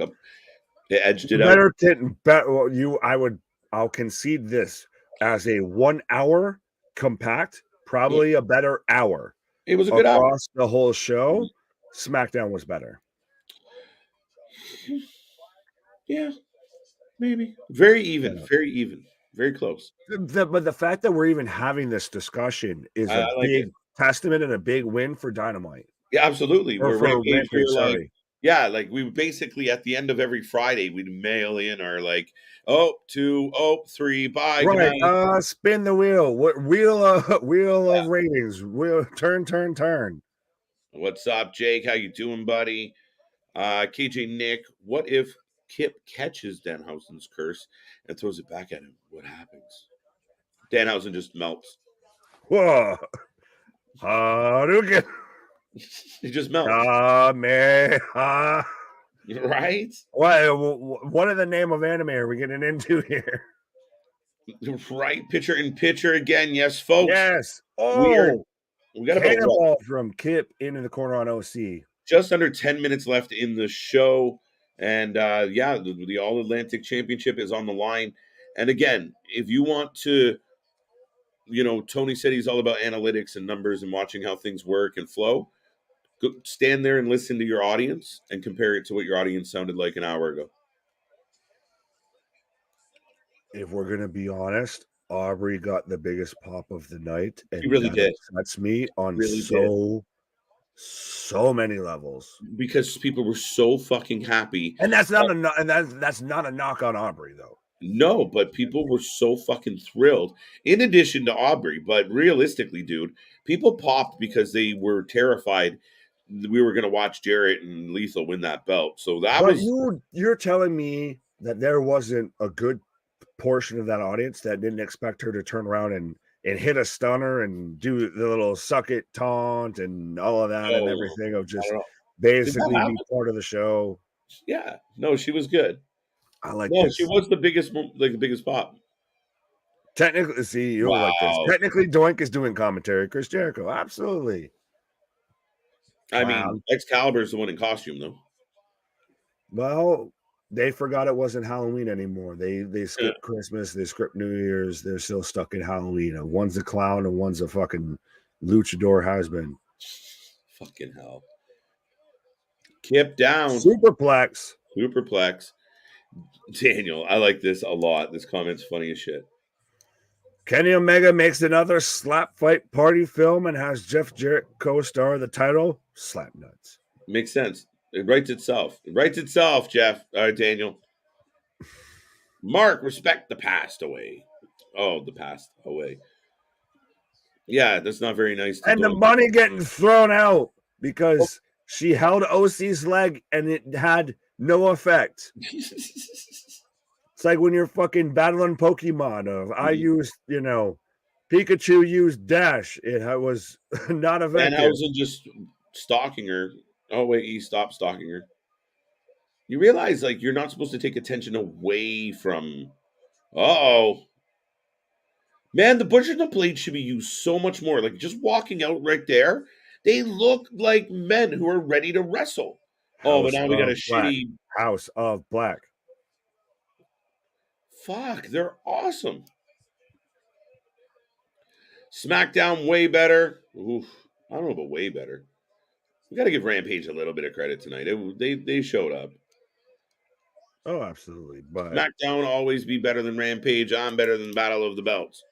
They edged it out. I'll concede this as a 1 hour compact, probably a better hour. It was a good hour across the whole show. SmackDown was better. Yeah, maybe. Very even, very close. But the fact that we're even having this discussion is a big testament and a big win for Dynamite. Yeah, absolutely. Or for Rampage, sorry. Yeah, like we basically at the end of every Friday we'd mail in our 2, 3, bye. Right. Spin the wheel. Wheel of ratings. Wheel turn. What's up, Jake? How you doing, buddy? KJ Nick, what if Kip catches Danhausen's curse and throws it back at him? What happens? Danhausen just melts. Whoa. Hadouken. He just melts. Right? What are the name of anime are we getting into here? Right, pitcher in pitcher again. Yes, folks. Yes. We got a ball from Kip into the corner on OC. Just under 10 minutes left in the show. And the All Atlantic Championship is on the line. And again, if you want to, Tony said he's all about analytics and numbers and watching how things work and flow. Go stand there and listen to your audience and compare it to what your audience sounded like an hour ago. If we're going to be honest, Aubrey got the biggest pop of the night. And he really did. That's me on so many levels, because people were so fucking happy. And that's not that's not a knock on Aubrey, though. No, but people were so fucking thrilled. In addition to Aubrey, but realistically, dude, people popped because they were terrified we were going to watch Jarrett and Lethal win that belt. So you're telling me that there wasn't a good portion of that audience that didn't expect her to turn around and hit a stunner and do the little suck it taunt and all of that and everything of just basically be part of the show. Yeah, no, she was good. I like this. She was the biggest pop. Technically, see, you'll like this. Technically, Doink is doing commentary. Chris Jericho, absolutely. I mean, Excalibur is the one in costume, though. Well, they forgot it wasn't Halloween anymore. They skipped Christmas. They skipped New Year's. They're still stuck in Halloween. One's a clown and one's a fucking luchador has-been. Fucking hell. Kip down. Superplex. Daniel, I like this a lot. This comment's funny as shit. Kenny Omega makes another slap fight party film and has Jeff Jarrett co-star the title. Slap nuts. Makes sense. It writes itself. Jeff. Daniel. Mark, respect the past away. Oh, the past away. Yeah, that's not very nice. And the money getting thrown out because she held OC's leg and it had no effect. It's like when you're fucking battling Pokemon. I used, Pikachu used dash. It was not effective. And I wasn't just stalking her. Oh, wait, he stopped stalking her. You realize, you're not supposed to take attention away from... Man, the Butcher and the Blade should be used so much more. Just walking out right there, they look like men who are ready to wrestle. But now we got a shitty... House of Black. Fuck, they're awesome. SmackDown way better. Oof, I don't know about way better. We got to give Rampage a little bit of credit tonight. They showed up. Oh, absolutely. But SmackDown always be better than Rampage. I'm better than Battle of the Belts.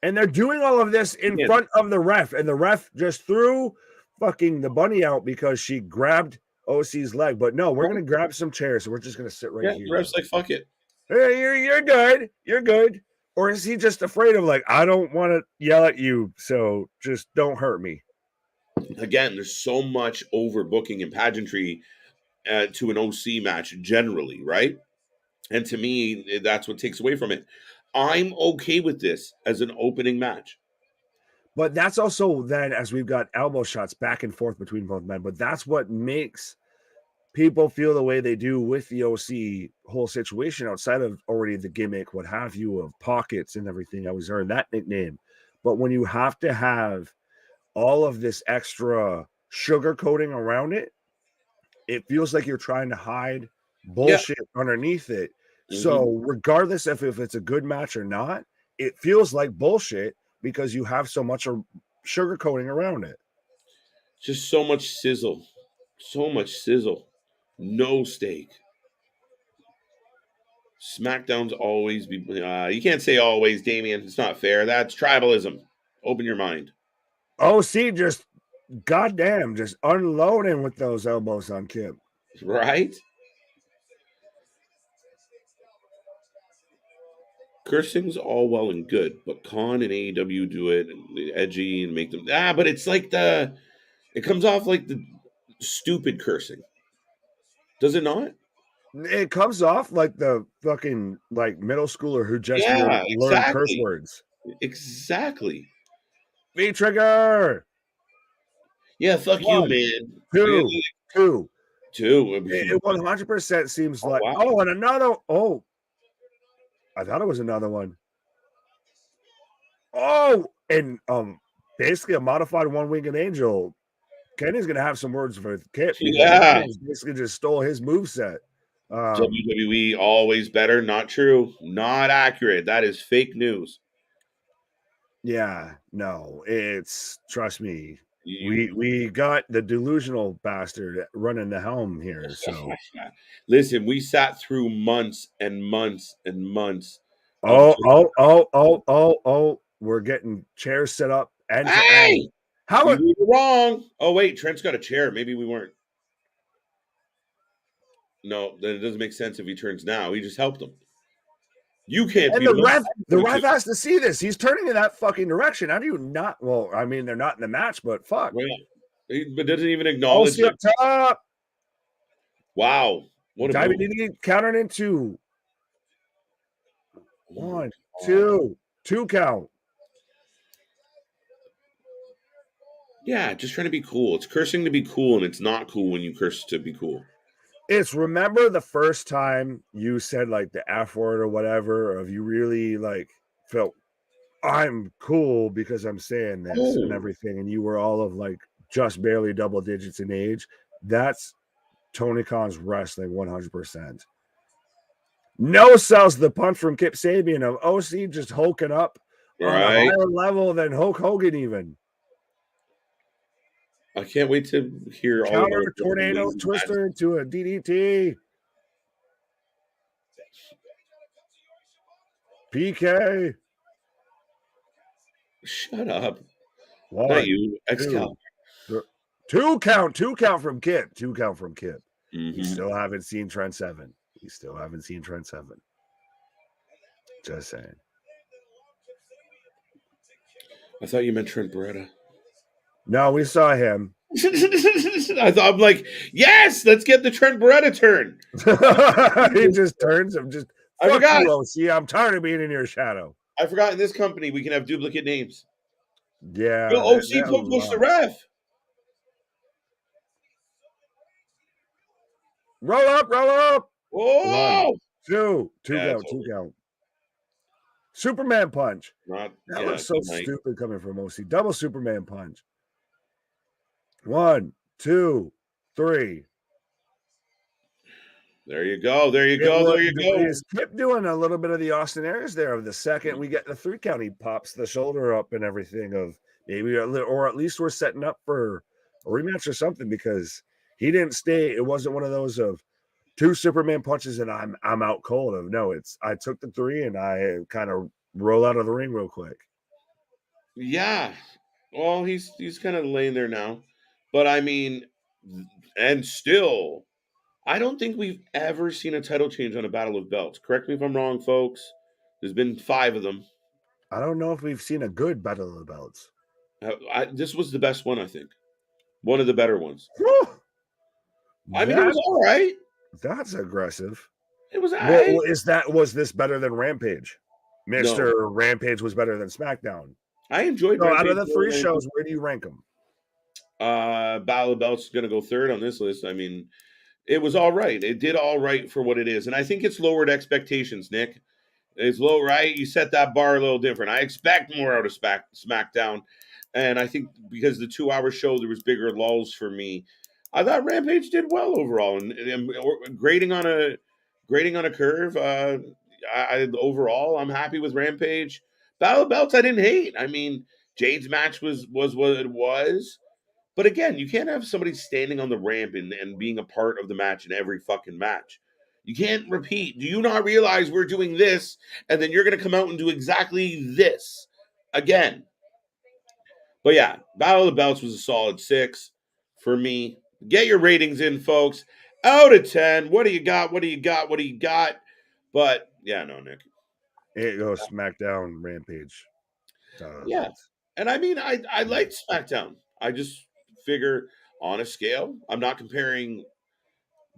And they're doing all of this in front of the ref, and the ref just threw fucking the bunny out because she grabbed OC's leg. But no, we're gonna grab some chairs, and we're just gonna sit right here. The ref's like, fuck it. Hey, you're good. You're good. Or is he just afraid of, like, I don't want to yell at you, so just don't hurt me? Again, there's so much overbooking and pageantry to an OC match generally, right? And to me, that's what takes away from it. I'm okay with this as an opening match. But that's also then, as we've got elbow shots back and forth between both men, but that's what makes people feel the way they do with the OC whole situation outside of already the gimmick, what have you, of pockets and everything. I was earned that nickname. But when you have to have all of this extra sugar coating around it, it feels like you're trying to hide bullshit underneath it. Mm-hmm. So regardless if it's a good match or not, it feels like bullshit because you have so much sugar coating around it. Just so much sizzle. So much sizzle. No steak. SmackDown's always be... you can't say always, Damian. It's not fair. That's tribalism. Open your mind. OC just, goddamn, just unloading with those elbows on Kip. Right? Cursing's all well and good, but Khan and AEW do it and edgy and make them... but it's like the... It comes off like the stupid cursing. Does it not? It comes off like the fucking like middle schooler who just learned curse words. Exactly. V-trigger. Yeah, fuck you, man. Two. It 100% seems like... Wow. Oh, and another... Oh. I thought it was another one. Oh, and basically a modified one-winged angel. Kenny's going to have some words for Kip. Yeah. He's basically just stole his moveset. WWE always better. Not true. Not accurate. That is fake news. Yeah, no, it's... Trust me. We got the delusional bastard running the helm here. So listen, we sat through months and months and months. Oh, we're getting chairs set up. And hey! How are we wrong? Oh, wait, Trent's got a chair. Maybe we weren't. No, then it doesn't make sense if he turns now. He just helped him. You can't be the ref has to see this. He's turning in that fucking direction. How do you not? Well, I mean, they're not in the match, but fuck. Well, but doesn't even acknowledge it. Up top. Wow. What a diving countered into 1, 2 count. Yeah, just trying to be cool. It's cursing to be cool, and it's not cool when you curse to be cool. It's remember the first time you said like the F word or whatever, of you really like felt I'm cool because I'm saying this and everything, and you were all of like just barely double digits in age. That's Tony Khan's wrestling 100%. No sells the punch from Kip Sabian of OC just hulking up on a higher level than Hulk Hogan even. I can't wait to hear all about a tornado twister into a DDT. PK. Shut up. One, not you. Excalibur. Two count from Kip. Mm-hmm. You still haven't seen Trent 7. Just saying. I thought you meant Trent Beretta. No, we saw him. I'm like, yes, let's get the Trent Beretta turn. He just turns. I forgot. I'm tired of being in your shadow. I forgot in this company we can have duplicate names. Yeah. OC push the ref. Roll up. Oh! 1, 2 count. Superman punch. That looks so stupid coming from OC. Double Superman punch. 1, 2, 3. There you go. Is Kip doing a little bit of the Austin Aries there? Of the second we get the 3 count, he pops the shoulder up and everything. Of maybe, or at least we're setting up for a rematch or something, because he didn't stay. It wasn't one of those of 2 Superman punches and I'm out cold. Of no, it's I took the 3 and I kind of roll out of the ring real quick. Yeah. Well, he's kind of laying there now. But I mean, and still, I don't think we've ever seen a title change on a Battle of Belts. Correct me if I'm wrong, folks. There's been 5 of them. I don't know if we've seen a good Battle of the Belts. This was the best one, I think. One of the better ones. I mean, it That, was all right. that's aggressive. It was all right. Was this better than Rampage? Mr. No. Rampage was better than SmackDown. I enjoyed So Rampage. out of the 3 shows, where do you rank them? Battle of Belts is going to go third on this list. I mean, it was all right. It did all right for what it is. And I think it's lowered expectations, Nick. It's low, right? You set that bar a little different. I expect more out of SmackDown. And I think because the 2-hour show, there was bigger lulls for me. I thought Rampage did well overall. And grading on a curve, overall, I'm happy with Rampage. Battle of Belts, I didn't hate. I mean, Jade's match was what it was. But again, you can't have somebody standing on the ramp and being a part of the match in every fucking match. You can't repeat. Do you not realize we're doing this and then you're going to come out and do exactly this again? But yeah, Battle of the Belts was a solid 6 for me. Get your ratings in, folks. Out of 10. What do you got? What do you got? What do you got? But yeah, no, Nick. It goes SmackDown, Rampage. Yeah. And I mean, I like SmackDown. I just figure on a scale, I'm not comparing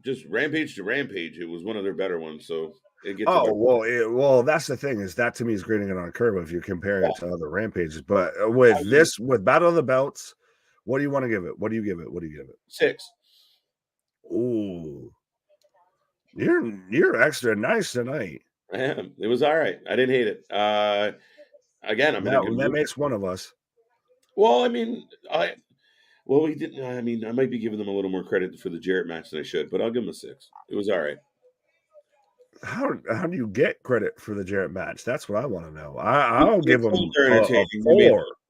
just Rampage to Rampage. It was one of their better ones, so it gets. Well, that's the thing, is that to me is grading it on a curve if you're comparing it to other Rampages. But with Battle of the Belts, what do you want to give it? What do you give it? 6. Ooh, you're extra nice tonight. I am. It was all right. I didn't hate it. Again, I'm in a good mood. That makes one of us. Well, I mean, we didn't. I mean, I might be giving them a little more credit for the Jarrett match than I should, but I'll give them a 6. It was all right. How do you get credit for the Jarrett match? That's what I want to know. I'll give them a 4.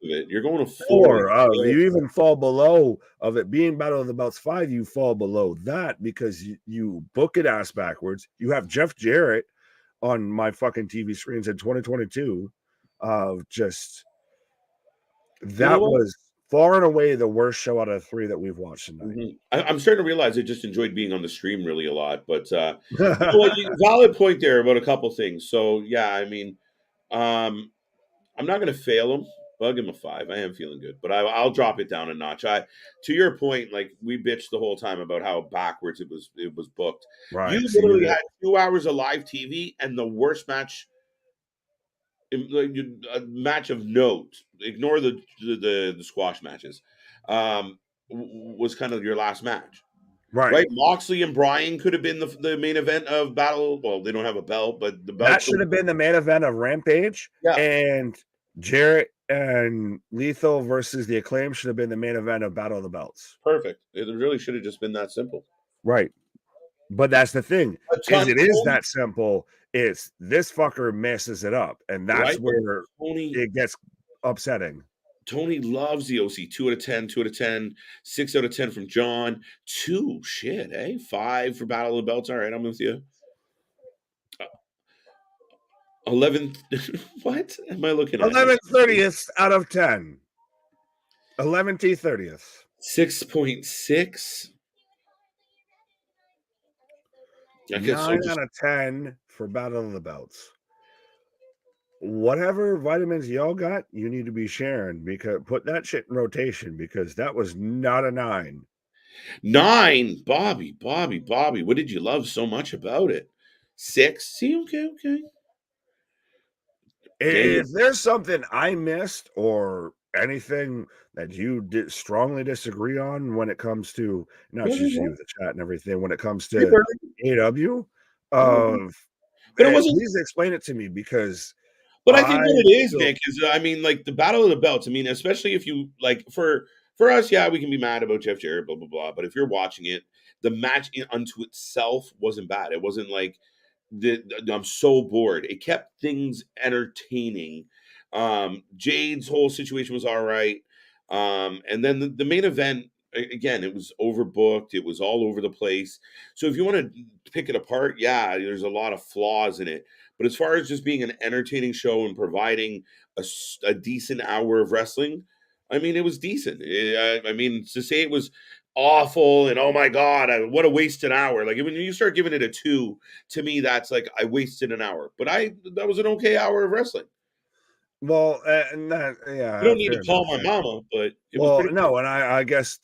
You're going to 4. You even fall below of it being Battle of the Belts 5. You fall below that because you book it ass backwards. You have Jeff Jarrett on my fucking TV screens in 2022. That was far and away the worst show out of 3 that we've watched tonight. Mm-hmm. I'm starting to realize I just enjoyed being on the stream really a lot. But valid point there about a couple things. So yeah, I mean, I'm not going to fail them. But I'll give them a 5. I am feeling good, but I'll drop it down a notch. To your point, like we bitched the whole time about how backwards it was booked. Right. You literally had 2 hours of live TV and the worst match. A match of note. Ignore the squash matches. Was kind of your last match, right? Moxley and Bryan could have been the main event of Battle. Well, they don't have a belt, but the belt that should have been the main event of Rampage. Yeah. And Jarrett and Lethal versus the Acclaim should have been the main event of Battle of the Belts. Perfect. It really should have just been that simple, right? But that's the thing, is it is that simple. It's this fucker messes it up, and that's where it gets upsetting. Tony loves the OC. 2 out of 10, 2 out of 10, 6 out of 10 from John. 2, shit, eh? 5 for Battle of the Belts. All right, I'm with you. 11. What am I looking at? 11/30th out of 10. 11/30th. 6.6. 9 out of 10 for Battle of the Belts. Whatever vitamins y'all got, you need to be sharing, because put that shit in rotation, because that was not a 9. 9, Bobby. What did you love so much about it? 6. See, okay. If there's something I missed or anything that you strongly disagree on when it comes to, not just you, the chat and everything, when it comes to AEW, but please explain it to me, because. But I think what it is, Nick, is I mean, like the Battle of the Belts. I mean, especially if you like for us, yeah, we can be mad about Jeff Jarrett, blah blah blah. But if you're watching it, the match unto itself wasn't bad. It wasn't like I'm so bored. It kept things entertaining. Jade's whole situation was all right. And then the main event, again, it was overbooked. It was all over the place. So if you want to pick it apart, yeah, there's a lot of flaws in it. But as far as just being an entertaining show and providing a decent hour of wrestling, I mean, it was decent. I mean, to say it was awful and oh my god, what a wasted hour. Like when you start giving it a 2, to me, that's like I wasted an hour. But that was an okay hour of wrestling. Well, and that, yeah, You don't need fair to call enough. my mama, but it was Well, pretty no, good. and I guess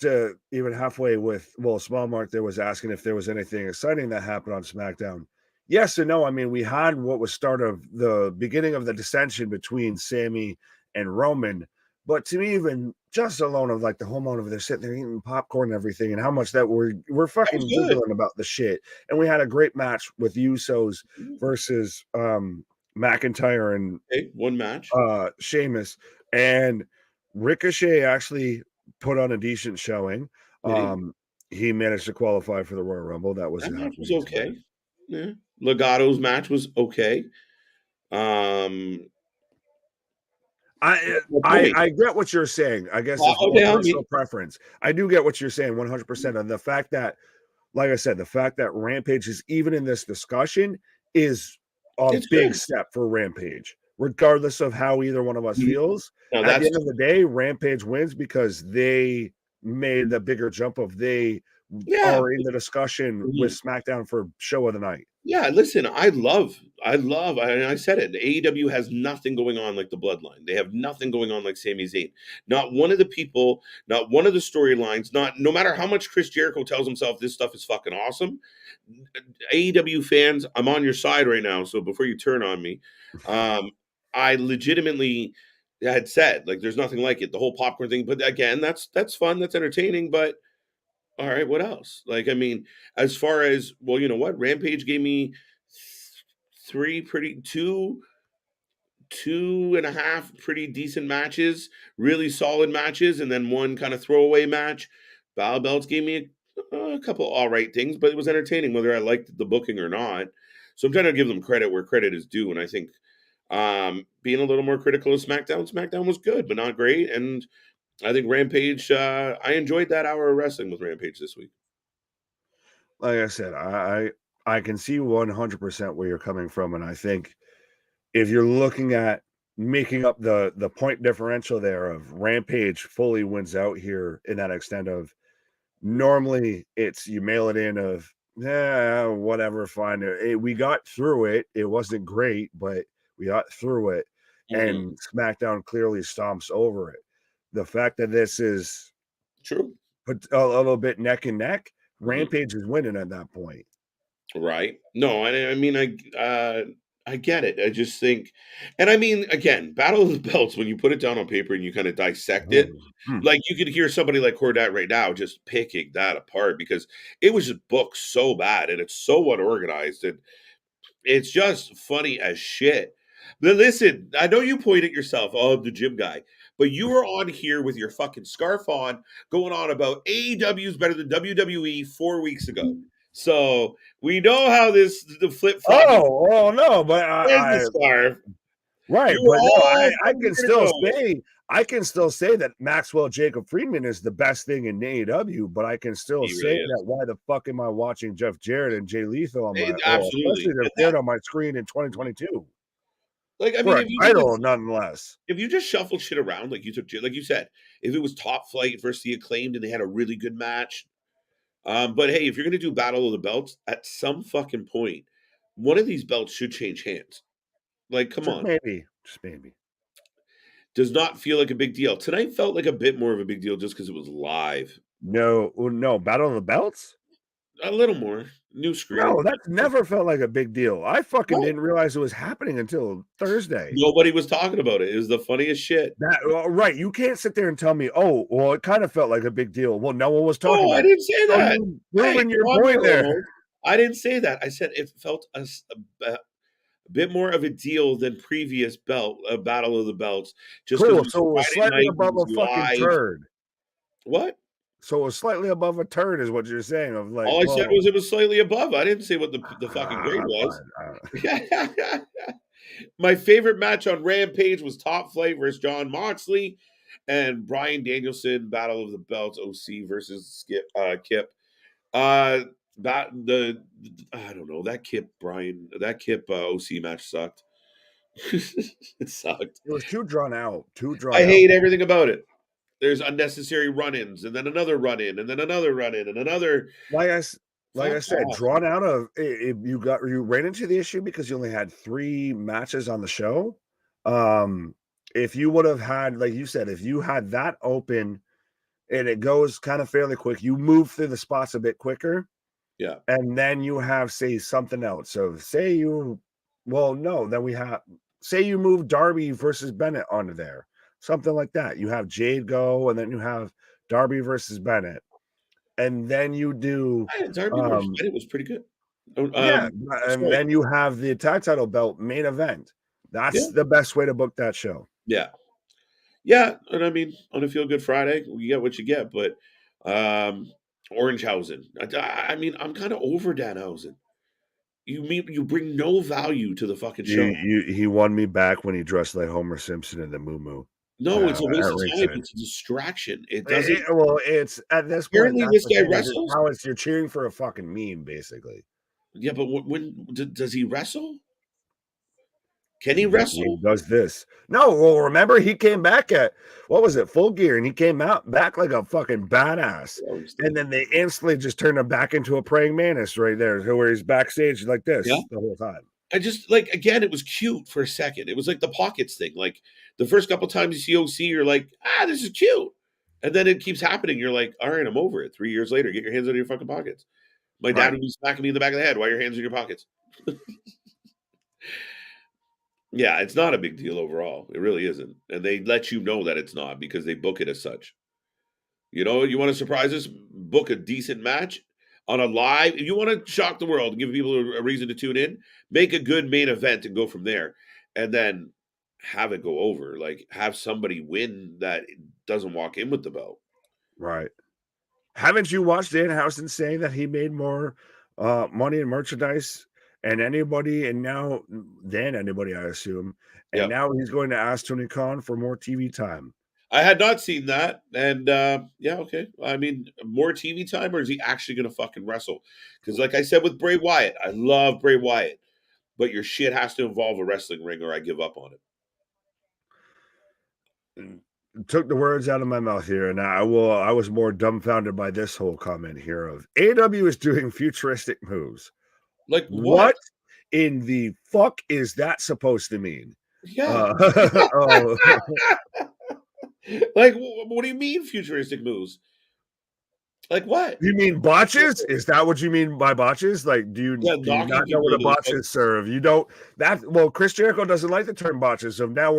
even halfway with, Small Mark there was asking if there was anything exciting that happened on SmackDown. Yes and no. I mean, we had what was start of the beginning of the dissension between Sammy and Roman, but to me, even just alone of like the whole moment of they're sitting there eating popcorn and everything, and how much that we're That was fucking good. giggling about the shit, and we had a great match with Usos versus McIntyre and Okay, one match. Sheamus, and Ricochet actually put on a decent showing. Did he? He managed to qualify for the Royal Rumble. That was That match was happy as well. okay. Yeah. Legato's match was okay. Um, I get what you're saying. I guess it's more okay, I personal mean, preference. I do get what you're saying 100%. And the fact that, like I said, the fact that Rampage is even in this discussion is a it's big good. step for Rampage, regardless of how either one of us Mhm. feels. Now At the that's end of the day, Rampage wins because they made the bigger jump of they yeah. are in the discussion with Mhm. SmackDown for show of the night. Yeah, listen, I said it. AEW has nothing going on like the Bloodline. They have nothing going on like Sami Zayn. Not one of the people, not one of the storylines, no matter how much Chris Jericho tells himself this stuff is fucking awesome. AEW fans, I'm on your side right now, so before you turn on me, I legitimately had said like there's nothing like it, the whole popcorn thing. But again, that's fun, that's entertaining, but all right, what else? Like, I mean, as far as well, you know what? Rampage gave me three pretty two and a half pretty decent matches, really solid matches, and then one kind of throwaway match. Battle Belts gave me a couple all right things, but it was entertaining whether I liked the booking or not. So I'm trying to give them credit where credit is due, and I think being a little more critical of SmackDown was good, but not great. And I think Rampage, I enjoyed that hour of wrestling with Rampage this week. Like I said, I can see 100% where you're coming from, and I think if you're looking at making up the point differential there of Rampage fully wins out here in that extent of normally it's you mail it in of yeah whatever fine we got through it, it wasn't great but we got through it, Mhm. and SmackDown clearly stomps over it. The fact that this is True. put a little bit neck and neck, Mhm. Rampage is winning at that point. Right. No, I mean, I get it. I just think, and I mean, again, Battle of the Belts, when you put it down on paper and you kind of dissect it, Hmm. like you could hear somebody like Cordat right now just picking that apart because it was just booked so bad and it's so unorganized and it's just funny as shit. But listen, I know you point at yourself, oh, the gym guy, but you were on here with your fucking scarf on, going on about AEW is better than WWE 4 weeks ago. So we know how the flip flop is. Oh no, but There's the scarf. right, You were but no, all I fucking can still critical. say that Maxwell Jacob Friedman is the best thing in AEW, but I can still He really say is. that why the fuck am I watching Jeff Jarrett and Jay Lethal on my Absolutely. especially Jeff Jarrett on my screen in 2022 Like, I mean, for a title nonetheless. if you just shuffled shit around like you took, like you said, if it was Top Flight versus the Acclaimed and they had a really good match. But hey, if you're gonna do Battle of the Belts, at some fucking point, one of these belts should change hands. Like, come on. Just maybe. Does not feel like a big deal. Tonight felt like a bit more of a big deal just because it was live. No, Battle of the Belts? A little more. New screen. No, that's never felt like a big deal. I fucking What? didn't realize it was happening until Thursday. Nobody was talking about it. It was the funniest shit. Right, you can't sit there and tell me, "Oh, well, it kind of felt like a big deal." Well, no one was talking Oh, I about it. didn't say So that. you Hey, proving your come on point there, there. Lamo. I didn't say that. I said it felt a bit more of a deal than previous Battle of the Belts, just because Cool, it was so it was Friday slightly night, it above was a fucking live. turd. What? So it was slightly above a turd is what you're saying of like, All I said well, was it was slightly above. I didn't say what the fucking grade was. fine. My favorite match on Rampage was Top Flight versus John Moxley. And Bryan Danielson, Battle of the Belts, OC versus Kip. I don't know, that Kip OC match sucked. It sucked. It was too drawn out. I hate everything about it. There's unnecessary run-ins, and then another run-in, and then another run-in, and another. Like I said, off. drawn out of it, you ran into the issue because you only had 3 matches on the show. If you would have had, like you said, if you had that open and it goes kind of fairly quick, you move through the spots a bit quicker. Yeah. And then you have, say, something else. So say you move Darby versus Bennett onto there. Something like that. You have Jade go, and then you have Darby versus Bennett. And then you do Darby versus Bennett was pretty good. And then you have the tag title belt main event. That's the best way to book that show. Yeah. Yeah. And I mean, on a Feel Good Friday, you get what you get, but Orangehausen. I mean, I'm kind of over Danhausen. You bring no value to the fucking show. He won me back when he dressed like Homer Simpson in the Moo. No, it's a waste of time. It's a distraction. It doesn't. It's at this point. Apparently, this guy wrestles. How you're cheering for a fucking meme, basically. Yeah, but when does he wrestle? Can he wrestle? He does this. No, well, remember he came back at Full Gear, and he came back like a fucking badass. And then they instantly just turned him back into a praying mantis right there, where he's backstage like this the whole time. I just again, it was cute for a second. It was like the pockets thing. Like the first couple times you see OC, you're like, this is cute. And then it keeps happening. You're like, all right, I'm over it. 3 years later, get your hands out of your fucking pockets. My dad would be smacking me in the back of the head. Why are your hands in your pockets? Yeah, it's not a big deal overall. It really isn't. And they let you know that it's not because they book it as such. You know, you want to surprise us? Book a decent match on a live. If you want to shock the world and give people a reason to tune in, make a good main event and go from there. And then have it go over. Like, have somebody win that doesn't walk in with the belt. Right. Haven't you watched Danhausen say that he made more money in merchandise than anybody, I assume. And now he's going to ask Tony Khan for more TV time. I had not seen that. And okay. I mean, more TV time, or is he actually going to fucking wrestle? Because like I said with Bray Wyatt, I love Bray Wyatt, but your shit has to involve a wrestling ring or I give up on it. Took the words out of my mouth here, and I was more dumbfounded by this whole comment here of AEW is doing futuristic moves. Like what in the fuck is that supposed to mean? Yeah. Like, what do you mean futuristic moves? Like what? You mean botches? Is that what you mean by botches? Like, do you not know what a botches serve? You don't. Chris Jericho doesn't like the term botches, so now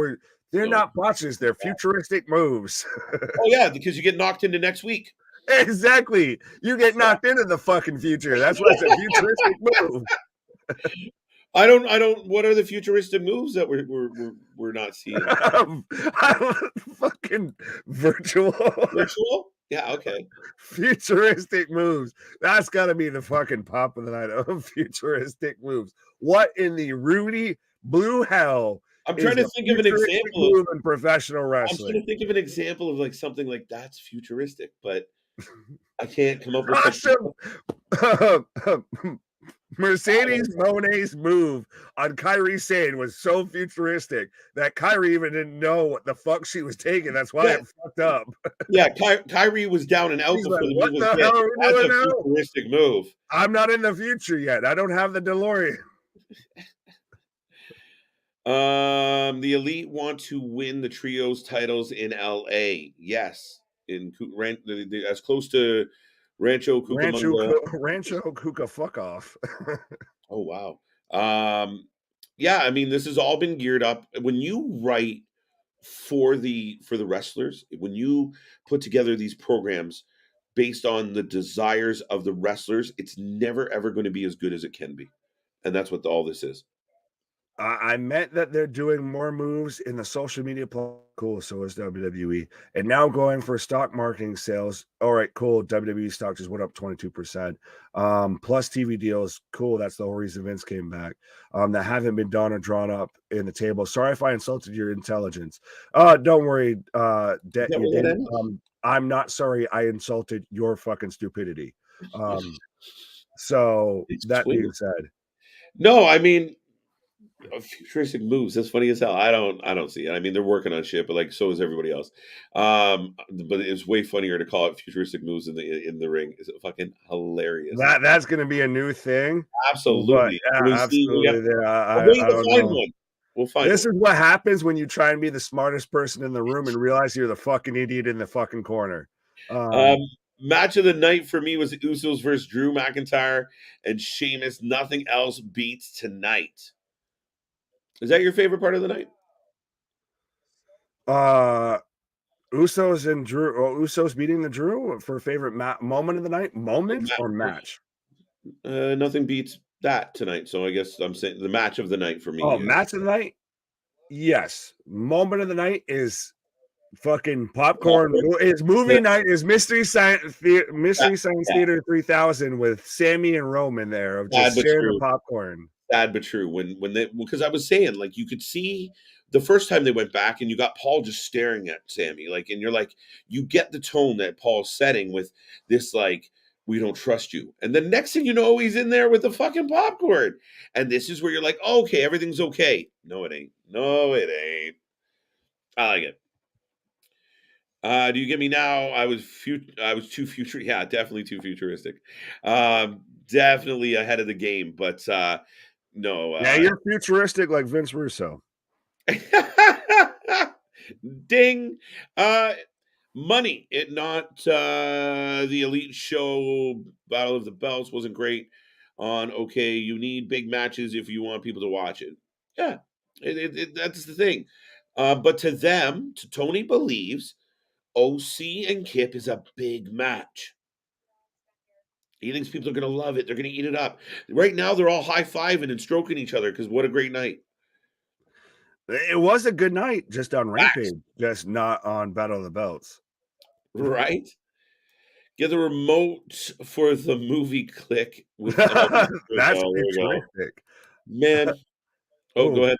they're not botches. They're futuristic moves. Oh yeah, because you get knocked into next week. Exactly. You get knocked into the fucking future. That's why it's a futuristic move. I don't. What are the futuristic moves that we're not seeing? Fucking virtual. Virtual? Yeah. Okay. Futuristic moves. That's got to be the fucking pop of the night of futuristic moves. What in the Rudy blue hell? I'm trying to think of an example of in professional wrestling. I'm trying to think of an example of like something like that's futuristic, but I can't come up with Mercedes Moné's move on Kairi Sane was so futuristic that Kairi even didn't know what the fuck she was taking. That's why it fucked up. Yeah, Kairi was down and out before the move was hit. That's a futuristic move. I'm not in the future yet. I don't have the DeLorean. The Elite want to win the trios titles in LA. Yes, as close to Rancho Cucamonga fuck off. Oh wow. Yeah, I mean this has all been geared up. When you write for the wrestlers, when you put together these programs based on the desires of the wrestlers, it's never ever going to be as good as it can be. And that's what all this is. I meant that they're doing more moves in the social media cool, so is WWE. And now going for stock marketing sales. All right, cool. WWE stock just went up 22%. Plus TV deals, cool. That's the whole reason Vince came back. That haven't been done or drawn up in the table. Sorry if I insulted your intelligence. Don't worry, you didn't. I'm not sorry I insulted your fucking stupidity. So that being said. No, I mean, futuristic moves. That's funny as hell. I don't see it. I mean, they're working on shit, but like so is everybody else. But it's way funnier to call it futuristic moves in the ring. It's fucking hilarious. That's going to be a new thing. Absolutely, absolutely. We'll find. This is what happens when you try and be the smartest person in the room and realize you're the fucking idiot in the fucking corner. Match of the night for me was Usos versus Drew McIntyre and Sheamus. Nothing else beats tonight. Is that your favorite part of the night? Usos and Drew. Usos beating the Drew for favorite moment of the night. Moment or match? Nothing beats that tonight. So I guess I'm saying the match of the night for me. Oh, match of the night. Yes, moment of the night is fucking popcorn. It's movie night. Is Mystery Science Theater 3000 with Sammy and Roman there of just sharing the popcorn. Sad but true. Because I was saying, like, you could see the first time they went back, and you got Paul just staring at Sammy, like, and you're like, you get the tone that Paul's setting with this, like, we don't trust you. And the next thing you know, he's in there with the fucking popcorn. And this is where you're like, oh, okay, everything's okay. No, it ain't. No, it ain't. I like it. Do you get me now? I was too future. Yeah, definitely too futuristic. Definitely ahead of the game, but no. Yeah, you're futuristic like Vince Russo. Ding. Money. It not the Elite Show Battle of the Belts wasn't great on. Okay, you need big matches if you want people to watch it. Yeah, that's the thing. But to them, to Tony believes, OC and Kip is a big match. He thinks people are going to love it. They're going to eat it up. Right now, they're all high-fiving and stroking each other because what a great night. It was a good night just on Rampage, just not on Battle of the Belts. Right? Get the remote for the movie click. With That's futuristic. Man. Oh, go ahead.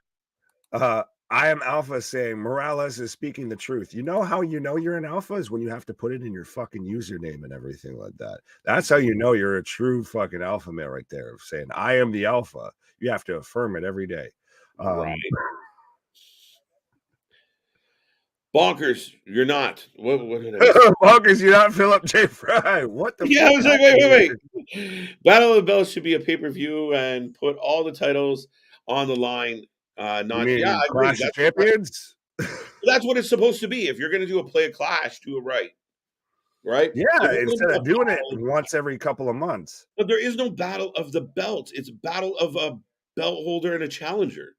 I am Alpha saying Morales is speaking the truth. You know how you know you're an alpha is when you have to put it in your fucking username and everything like that. That's how you know you're a true fucking alpha male right there. Saying I am the alpha. You have to affirm it every day. Right. Bonkers, you're not. What did I say? Bonkers, you're not Philip J. Fry. What the? Yeah, I was like, wait. Battle of the Belts should be a pay-per-view and put all the titles on the line. Clash of Champions. That's what it's supposed to be. If you're going to do a Clash, do it right. Right? Yeah, instead of doing it once every couple of months. But there is no Battle of the Belts. It's a battle of a belt holder and a challenger.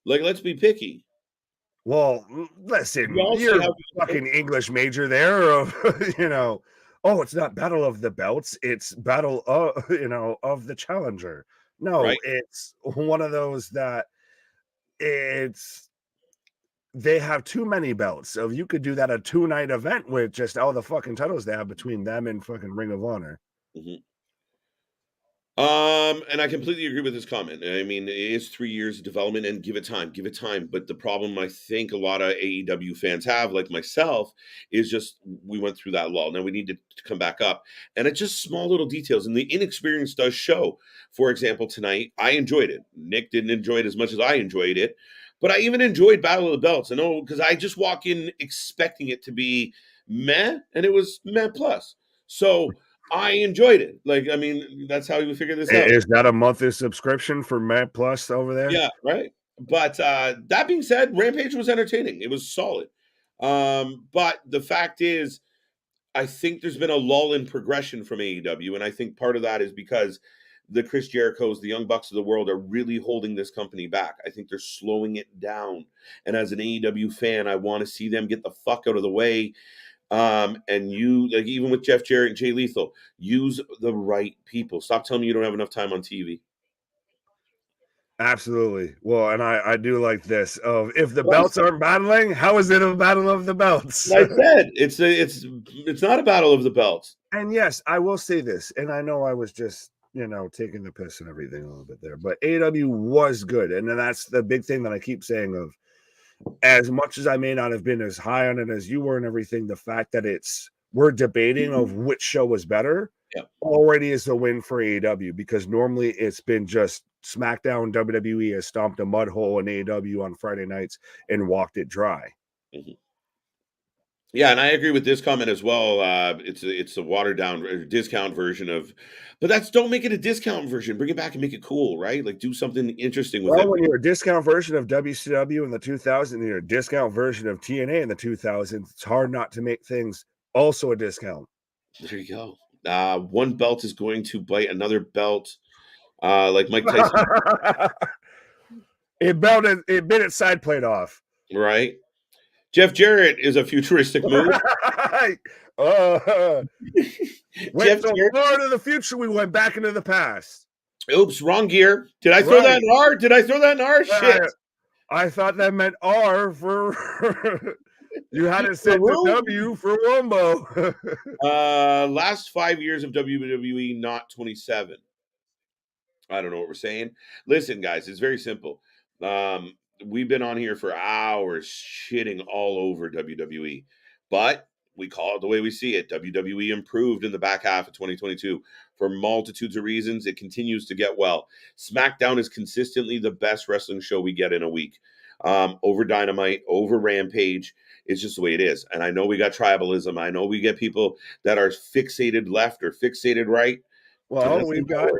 Like, let's be picky. Well, listen, you're a fucking English major there. Oh, it's not Battle of the Belts. It's Battle of, of the Challenger. No, right. It's one of those that they have too many belts. So you could do that a 2-night event with just all the fucking titles they have between them and fucking Ring of Honor. Mm-hmm. And I completely agree with this comment. I mean, it is 3 years of development and give it time. But the problem I think a lot of AEW fans have, like myself, is just we went through that lull. Now we need to come back up. And it's just small little details. And the inexperience does show. For example, tonight, I enjoyed it. Nick didn't enjoy it as much as I enjoyed it. But I even enjoyed Battle of the Belts. I know, because I just walk in expecting it to be meh, and it was meh plus. So I enjoyed it. Like, I mean, that's how you figure this out. Is that a monthly subscription for Matt Plus over there? Yeah, right. But that being said, Rampage was entertaining. It was solid. But the fact is, I think there's been a lull in progression from AEW, and I think part of that is because the Chris Jerichos, the Young Bucks of the world are really holding this company back. I think they're slowing it down. And as an AEW fan, I want to see them get the fuck out of the way. And you, like, even with Jeff Jarrett and Jay Lethal, use the right people. Stop telling me you don't have enough time on TV. Absolutely. Well, and I do like this of if the belts aren't battling, how is it a battle of the belts? I said it's not a battle of the belts. And yes, I will say this, and I know I was just taking the piss and everything a little bit there, but AEW was good, and then that's the big thing that I keep saying of as much as I may not have been as high on it as you were and everything, the fact that we're debating of which show was better already is a win for AEW, because normally it's been just SmackDown, WWE has stomped a mud hole in AEW on Friday nights and walked it dry. Mm-hmm. Yeah, and I agree with this comment as well. It's a watered down discount version of, but don't make it a discount version. Bring it back and make it cool, right? Like do something interesting with it. When you're a discount version of WCW in the 2000s, and you're a discount version of TNA in the 2000s, it's hard not to make things also a discount. There you go. One belt is going to bite another belt, like Mike Tyson. It bit its side plate off. Right. Jeff Jarrett is a futuristic move. Went so far into the future, we went back into the past. Oops, wrong gear. Did I throw that in R? Did I throw that in R? Shit. I thought that meant R for you had it set to W for Wombo. Last 5 years of WWE, not 27. I don't know what we're saying. Listen, guys, it's very simple. We've been on here for hours shitting all over WWE, but we call it the way we see it. WWE improved in the back half of 2022 for multitudes of reasons. It continues to get well. SmackDown is consistently the best wrestling show we get in a week. Over Dynamite, over Rampage. It's just the way it is. And I know we got tribalism. I know we get people that are fixated left or fixated right. Well, we've got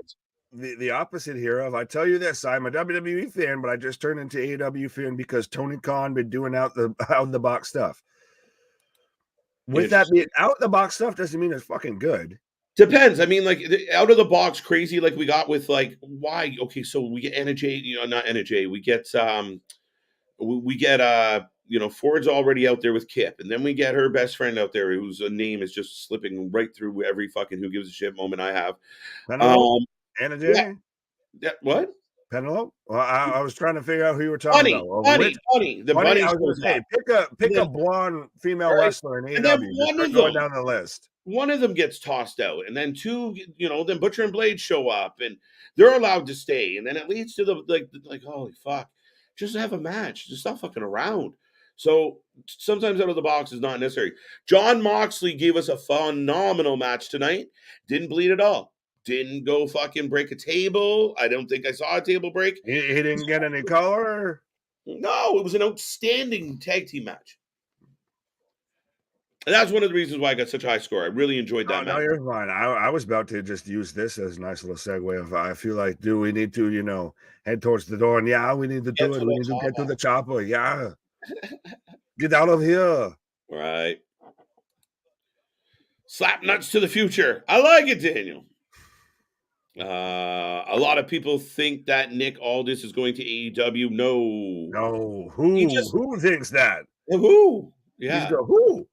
the opposite here of, I tell you this, I'm a WWE fan, but I just turned into AEW fan because Tony Khan been doing out the box stuff. With that being out the box stuff doesn't mean it's fucking good. Depends. I mean, like out of the box crazy, like we got with like why? Okay, so we get NJ, not NJ. We get Ford's already out there with Kip, and then we get her best friend out there whose name is just slipping right through every fucking who gives a shit moment I have. NJ? Yeah, what? Penelope? Well, I was trying to figure out who you were talking about. Bunny. The Bunny. I was going to say, pick a blonde female wrestler in AEW. Going down the list. One of them gets tossed out, and then two, then Butcher and Blade show up, and they're allowed to stay, and then it leads to the like holy fuck, just have a match, just stop fucking around. So sometimes out of the box is not necessary. Jon Moxley gave us a phenomenal match tonight. Didn't bleed at all. Didn't go fucking break a table. I don't think I saw a table break. He didn't get any color? No, it was an outstanding tag team match. And that's one of the reasons why I got such a high score. I really enjoyed that match. No, you're fine. I was about to just use this as a nice little segue of, I feel like, do we need to, head towards the door? And yeah, we need to do it. We need to get to the chopper. Yeah. Get out of here. Right. Slap nuts to the future. I like it, Daniel. A lot of people think that Nick Aldis is going to AEW. No. Who thinks that? Who? Yeah. Who?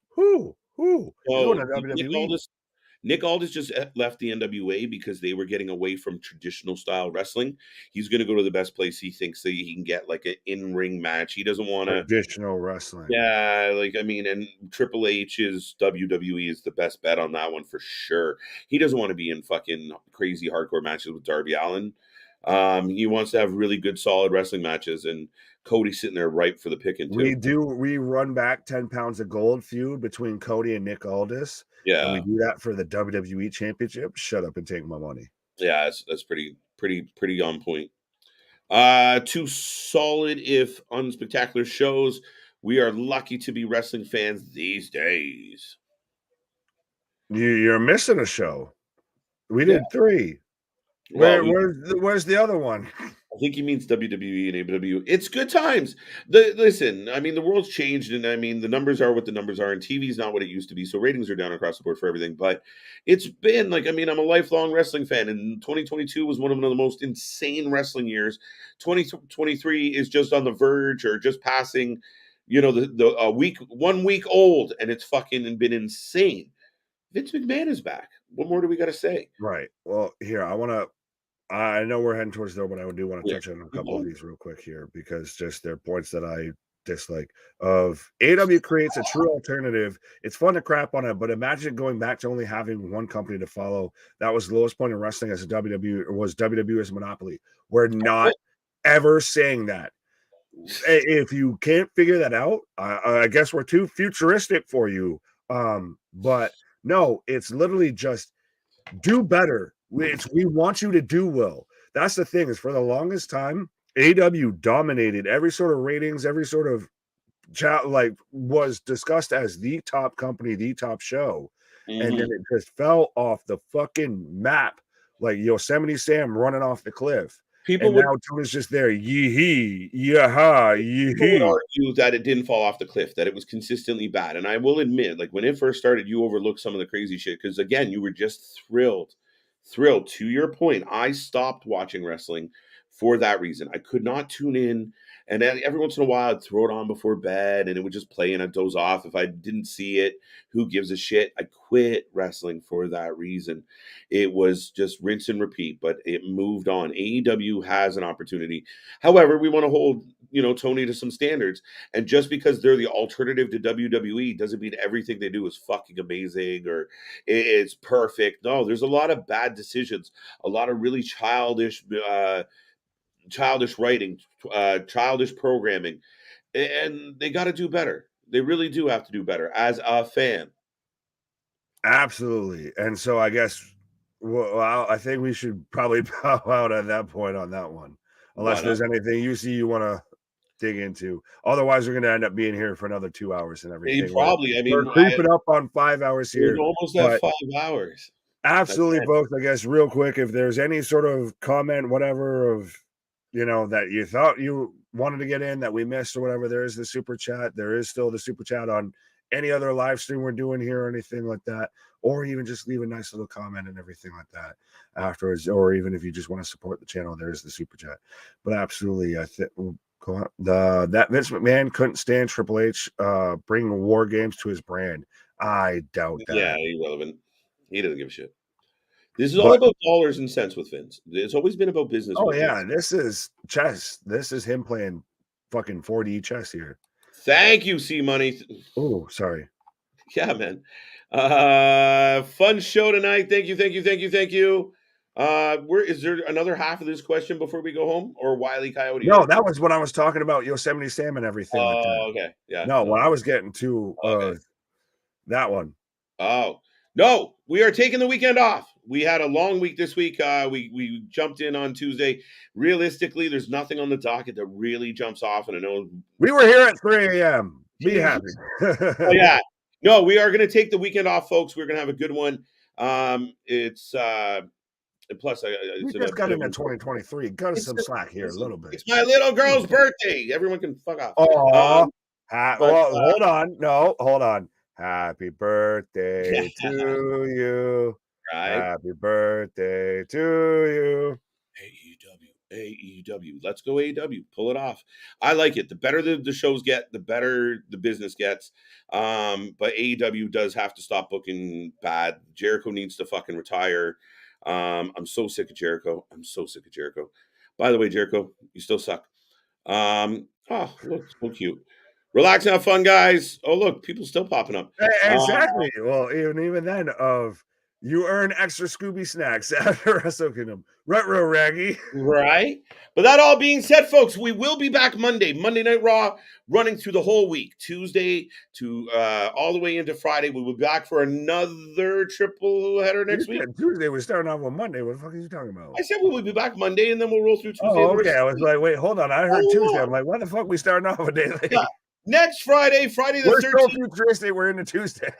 Nick Aldis just left the NWA because they were getting away from traditional style wrestling. He's going to go to the best place he thinks that he can get like an in-ring match. He doesn't want traditional wrestling. Yeah, and Triple H's WWE is the best bet on that one for sure. He doesn't want to be in fucking crazy hardcore matches with Darby Allin. He wants to have really good, solid wrestling matches, and Cody's sitting there ripe for the picking too. We run back 10 pounds of gold feud between Cody and Nick Aldis. Yeah, and we do that for the WWE Championship. Shut up and take my money. Yeah, that's pretty on point. Two solid, if unspectacular shows. We are lucky to be wrestling fans these days. You're missing a show. We did 3. Where's the other one? I think he means WWE and AEW. It's good times. Listen, I mean, the world's changed, and I mean, the numbers are what the numbers are, and TV's not what it used to be, so ratings are down across the board for everything. But it's been I'm a lifelong wrestling fan, and 2022 was one of the most insane wrestling years. 2023 is just on the verge or just passing, the 1 week old, and it's fucking been insane. Vince McMahon is back. What more do we got to say? Right. Well, here, I want to I know we're heading towards there, but I do want to Yeah. touch on a couple of these real quick here because just they're points that I dislike. Of AEW creates a true alternative. It's fun to crap on it, but imagine going back to only having one company to follow. That was the lowest point in wrestling as a WWE as a monopoly. We're not ever saying that. If you can't figure that out, I guess we're too futuristic for you. But no, it's literally just do better. We want you to do well. That's the thing, is for the longest time, AEW dominated every sort of ratings, every sort of was discussed as the top company, the top show. And then it just fell off the fucking map like Yosemite Sam running off the cliff. People and would, now Tony's just there, yee-hee, yaha, people would yee-hee. argue that it didn't fall off the cliff, that it was consistently bad. And I will admit, like when it first started, you overlooked some of the crazy shit because again, you were just thrilled. To your point, I stopped watching wrestling for that reason. I could not tune in, and then every once in a while I'd throw it on before bed and it would just play and I'd doze off. If I didn't see it, who gives a shit? I quit wrestling for that reason. It was just rinse and repeat, but it moved on. AEW has an opportunity. However, we want to hold, Tony to some standards. And just because they're the alternative to WWE doesn't mean everything they do is fucking amazing or it's perfect. No, there's a lot of bad decisions, a lot of really childish writing, childish programming, and they got to do better. They really do have to do better as a fan. Absolutely. And so I guess, well, I think we should probably bow out at that point on that one, unless there's anything you want to dig into. Otherwise, we're going to end up being here for another 2 hours and everything. Probably. We're creeping up on 5 hours here. We're almost at 5 hours. Absolutely, folks. I guess real quick, if there's any sort of comment, whatever, of that you thought you wanted to get in that we missed or whatever, there is the super chat. There is still the super chat on any other live stream we're doing here or anything like that, or even just leave a nice little comment and everything like that afterwards, or even if you just want to support the channel, there's the super chat. But absolutely, I think that Vince McMahon couldn't stand Triple H bringing war games to his brand. I doubt that. Yeah, irrelevant. He doesn't give a shit. This is all about dollars and cents with Vince. It's always been about business. Oh yeah, this is chess. This is him playing fucking 4D chess here. Thank you, C Money. Oh, sorry. Yeah, man. Fun show tonight. Thank you. Is there another half of this question before we go home, or Wile E. Coyote? No, that was when I was talking about Yosemite Sam and everything like that. Okay, yeah. No, what I was getting to that one. Oh no, we are taking the weekend off. We had a long week this week. We jumped in on Tuesday. Realistically, there's nothing on the docket that really jumps off, and I know we were here at 3 a.m. Be happy. Oh yeah. No, we are going to take the weekend off, folks. We're going to have a good one. It's plus we just got into 2023. Got us some slack here a little bit. It's my little girl's birthday. Everyone can fuck off. Oh, hold on. No, hold on. Happy birthday to you. Right. Happy birthday to you. AEW. Let's go AEW. Pull it off. I like it. The better the shows get, the better the business gets. But AEW does have to stop booking bad. Jericho needs to fucking retire. I'm so sick of Jericho. By the way, Jericho, you still suck. Oh, look, so cute. Relax and have fun, guys. Oh, look, people still popping up. Exactly. Well, even then, you earn extra Scooby snacks after Wrestle Kingdom. Retro Raggy. Right. But that all being said, folks, we will be back Monday Night Raw, running through the whole week, Tuesday to all the way into Friday. We will be back for another triple header next week. Tuesday, we're starting off on Monday. What the fuck are you talking about? I said we will be back Monday, and then we'll roll through Tuesday. Oh, okay. I was like, wait, hold on. I heard Tuesday. I'm like, why the fuck are we starting off a day late? Yeah. Next Friday the 13th. We're still futuristic. We're into Tuesday.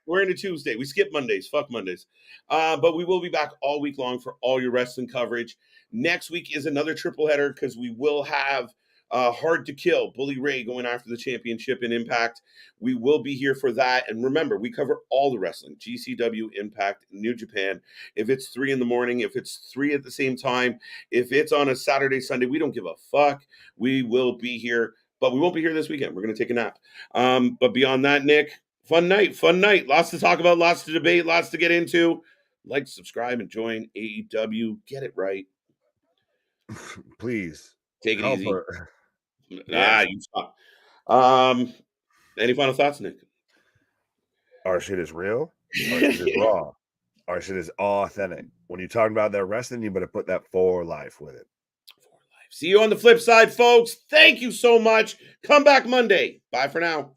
We're into Tuesday. We skip Mondays. Fuck Mondays. But we will be back all week long for all your wrestling coverage. Next week is another triple header because we will have Hard to Kill, Bully Ray going after the championship in Impact. We will be here for that. And remember, we cover all the wrestling, GCW, Impact, New Japan. If it's 3 in the morning, if it's 3 at the same time, if it's on a Saturday, Sunday, we don't give a fuck. We will be here. But we won't be here this weekend. We're going to take a nap. But beyond that, Nick, fun night. Lots to talk about, lots to debate, lots to get into. Like, subscribe, and join AEW. Get it right. Please take it help easy. her. You stop. Any final thoughts, Nick? Our shit is real. Our shit is raw. Our shit is authentic. When you're talking about that wrestling, you better put that for life with it. See you on the flip side, folks. Thank you so much. Come back Monday. Bye for now.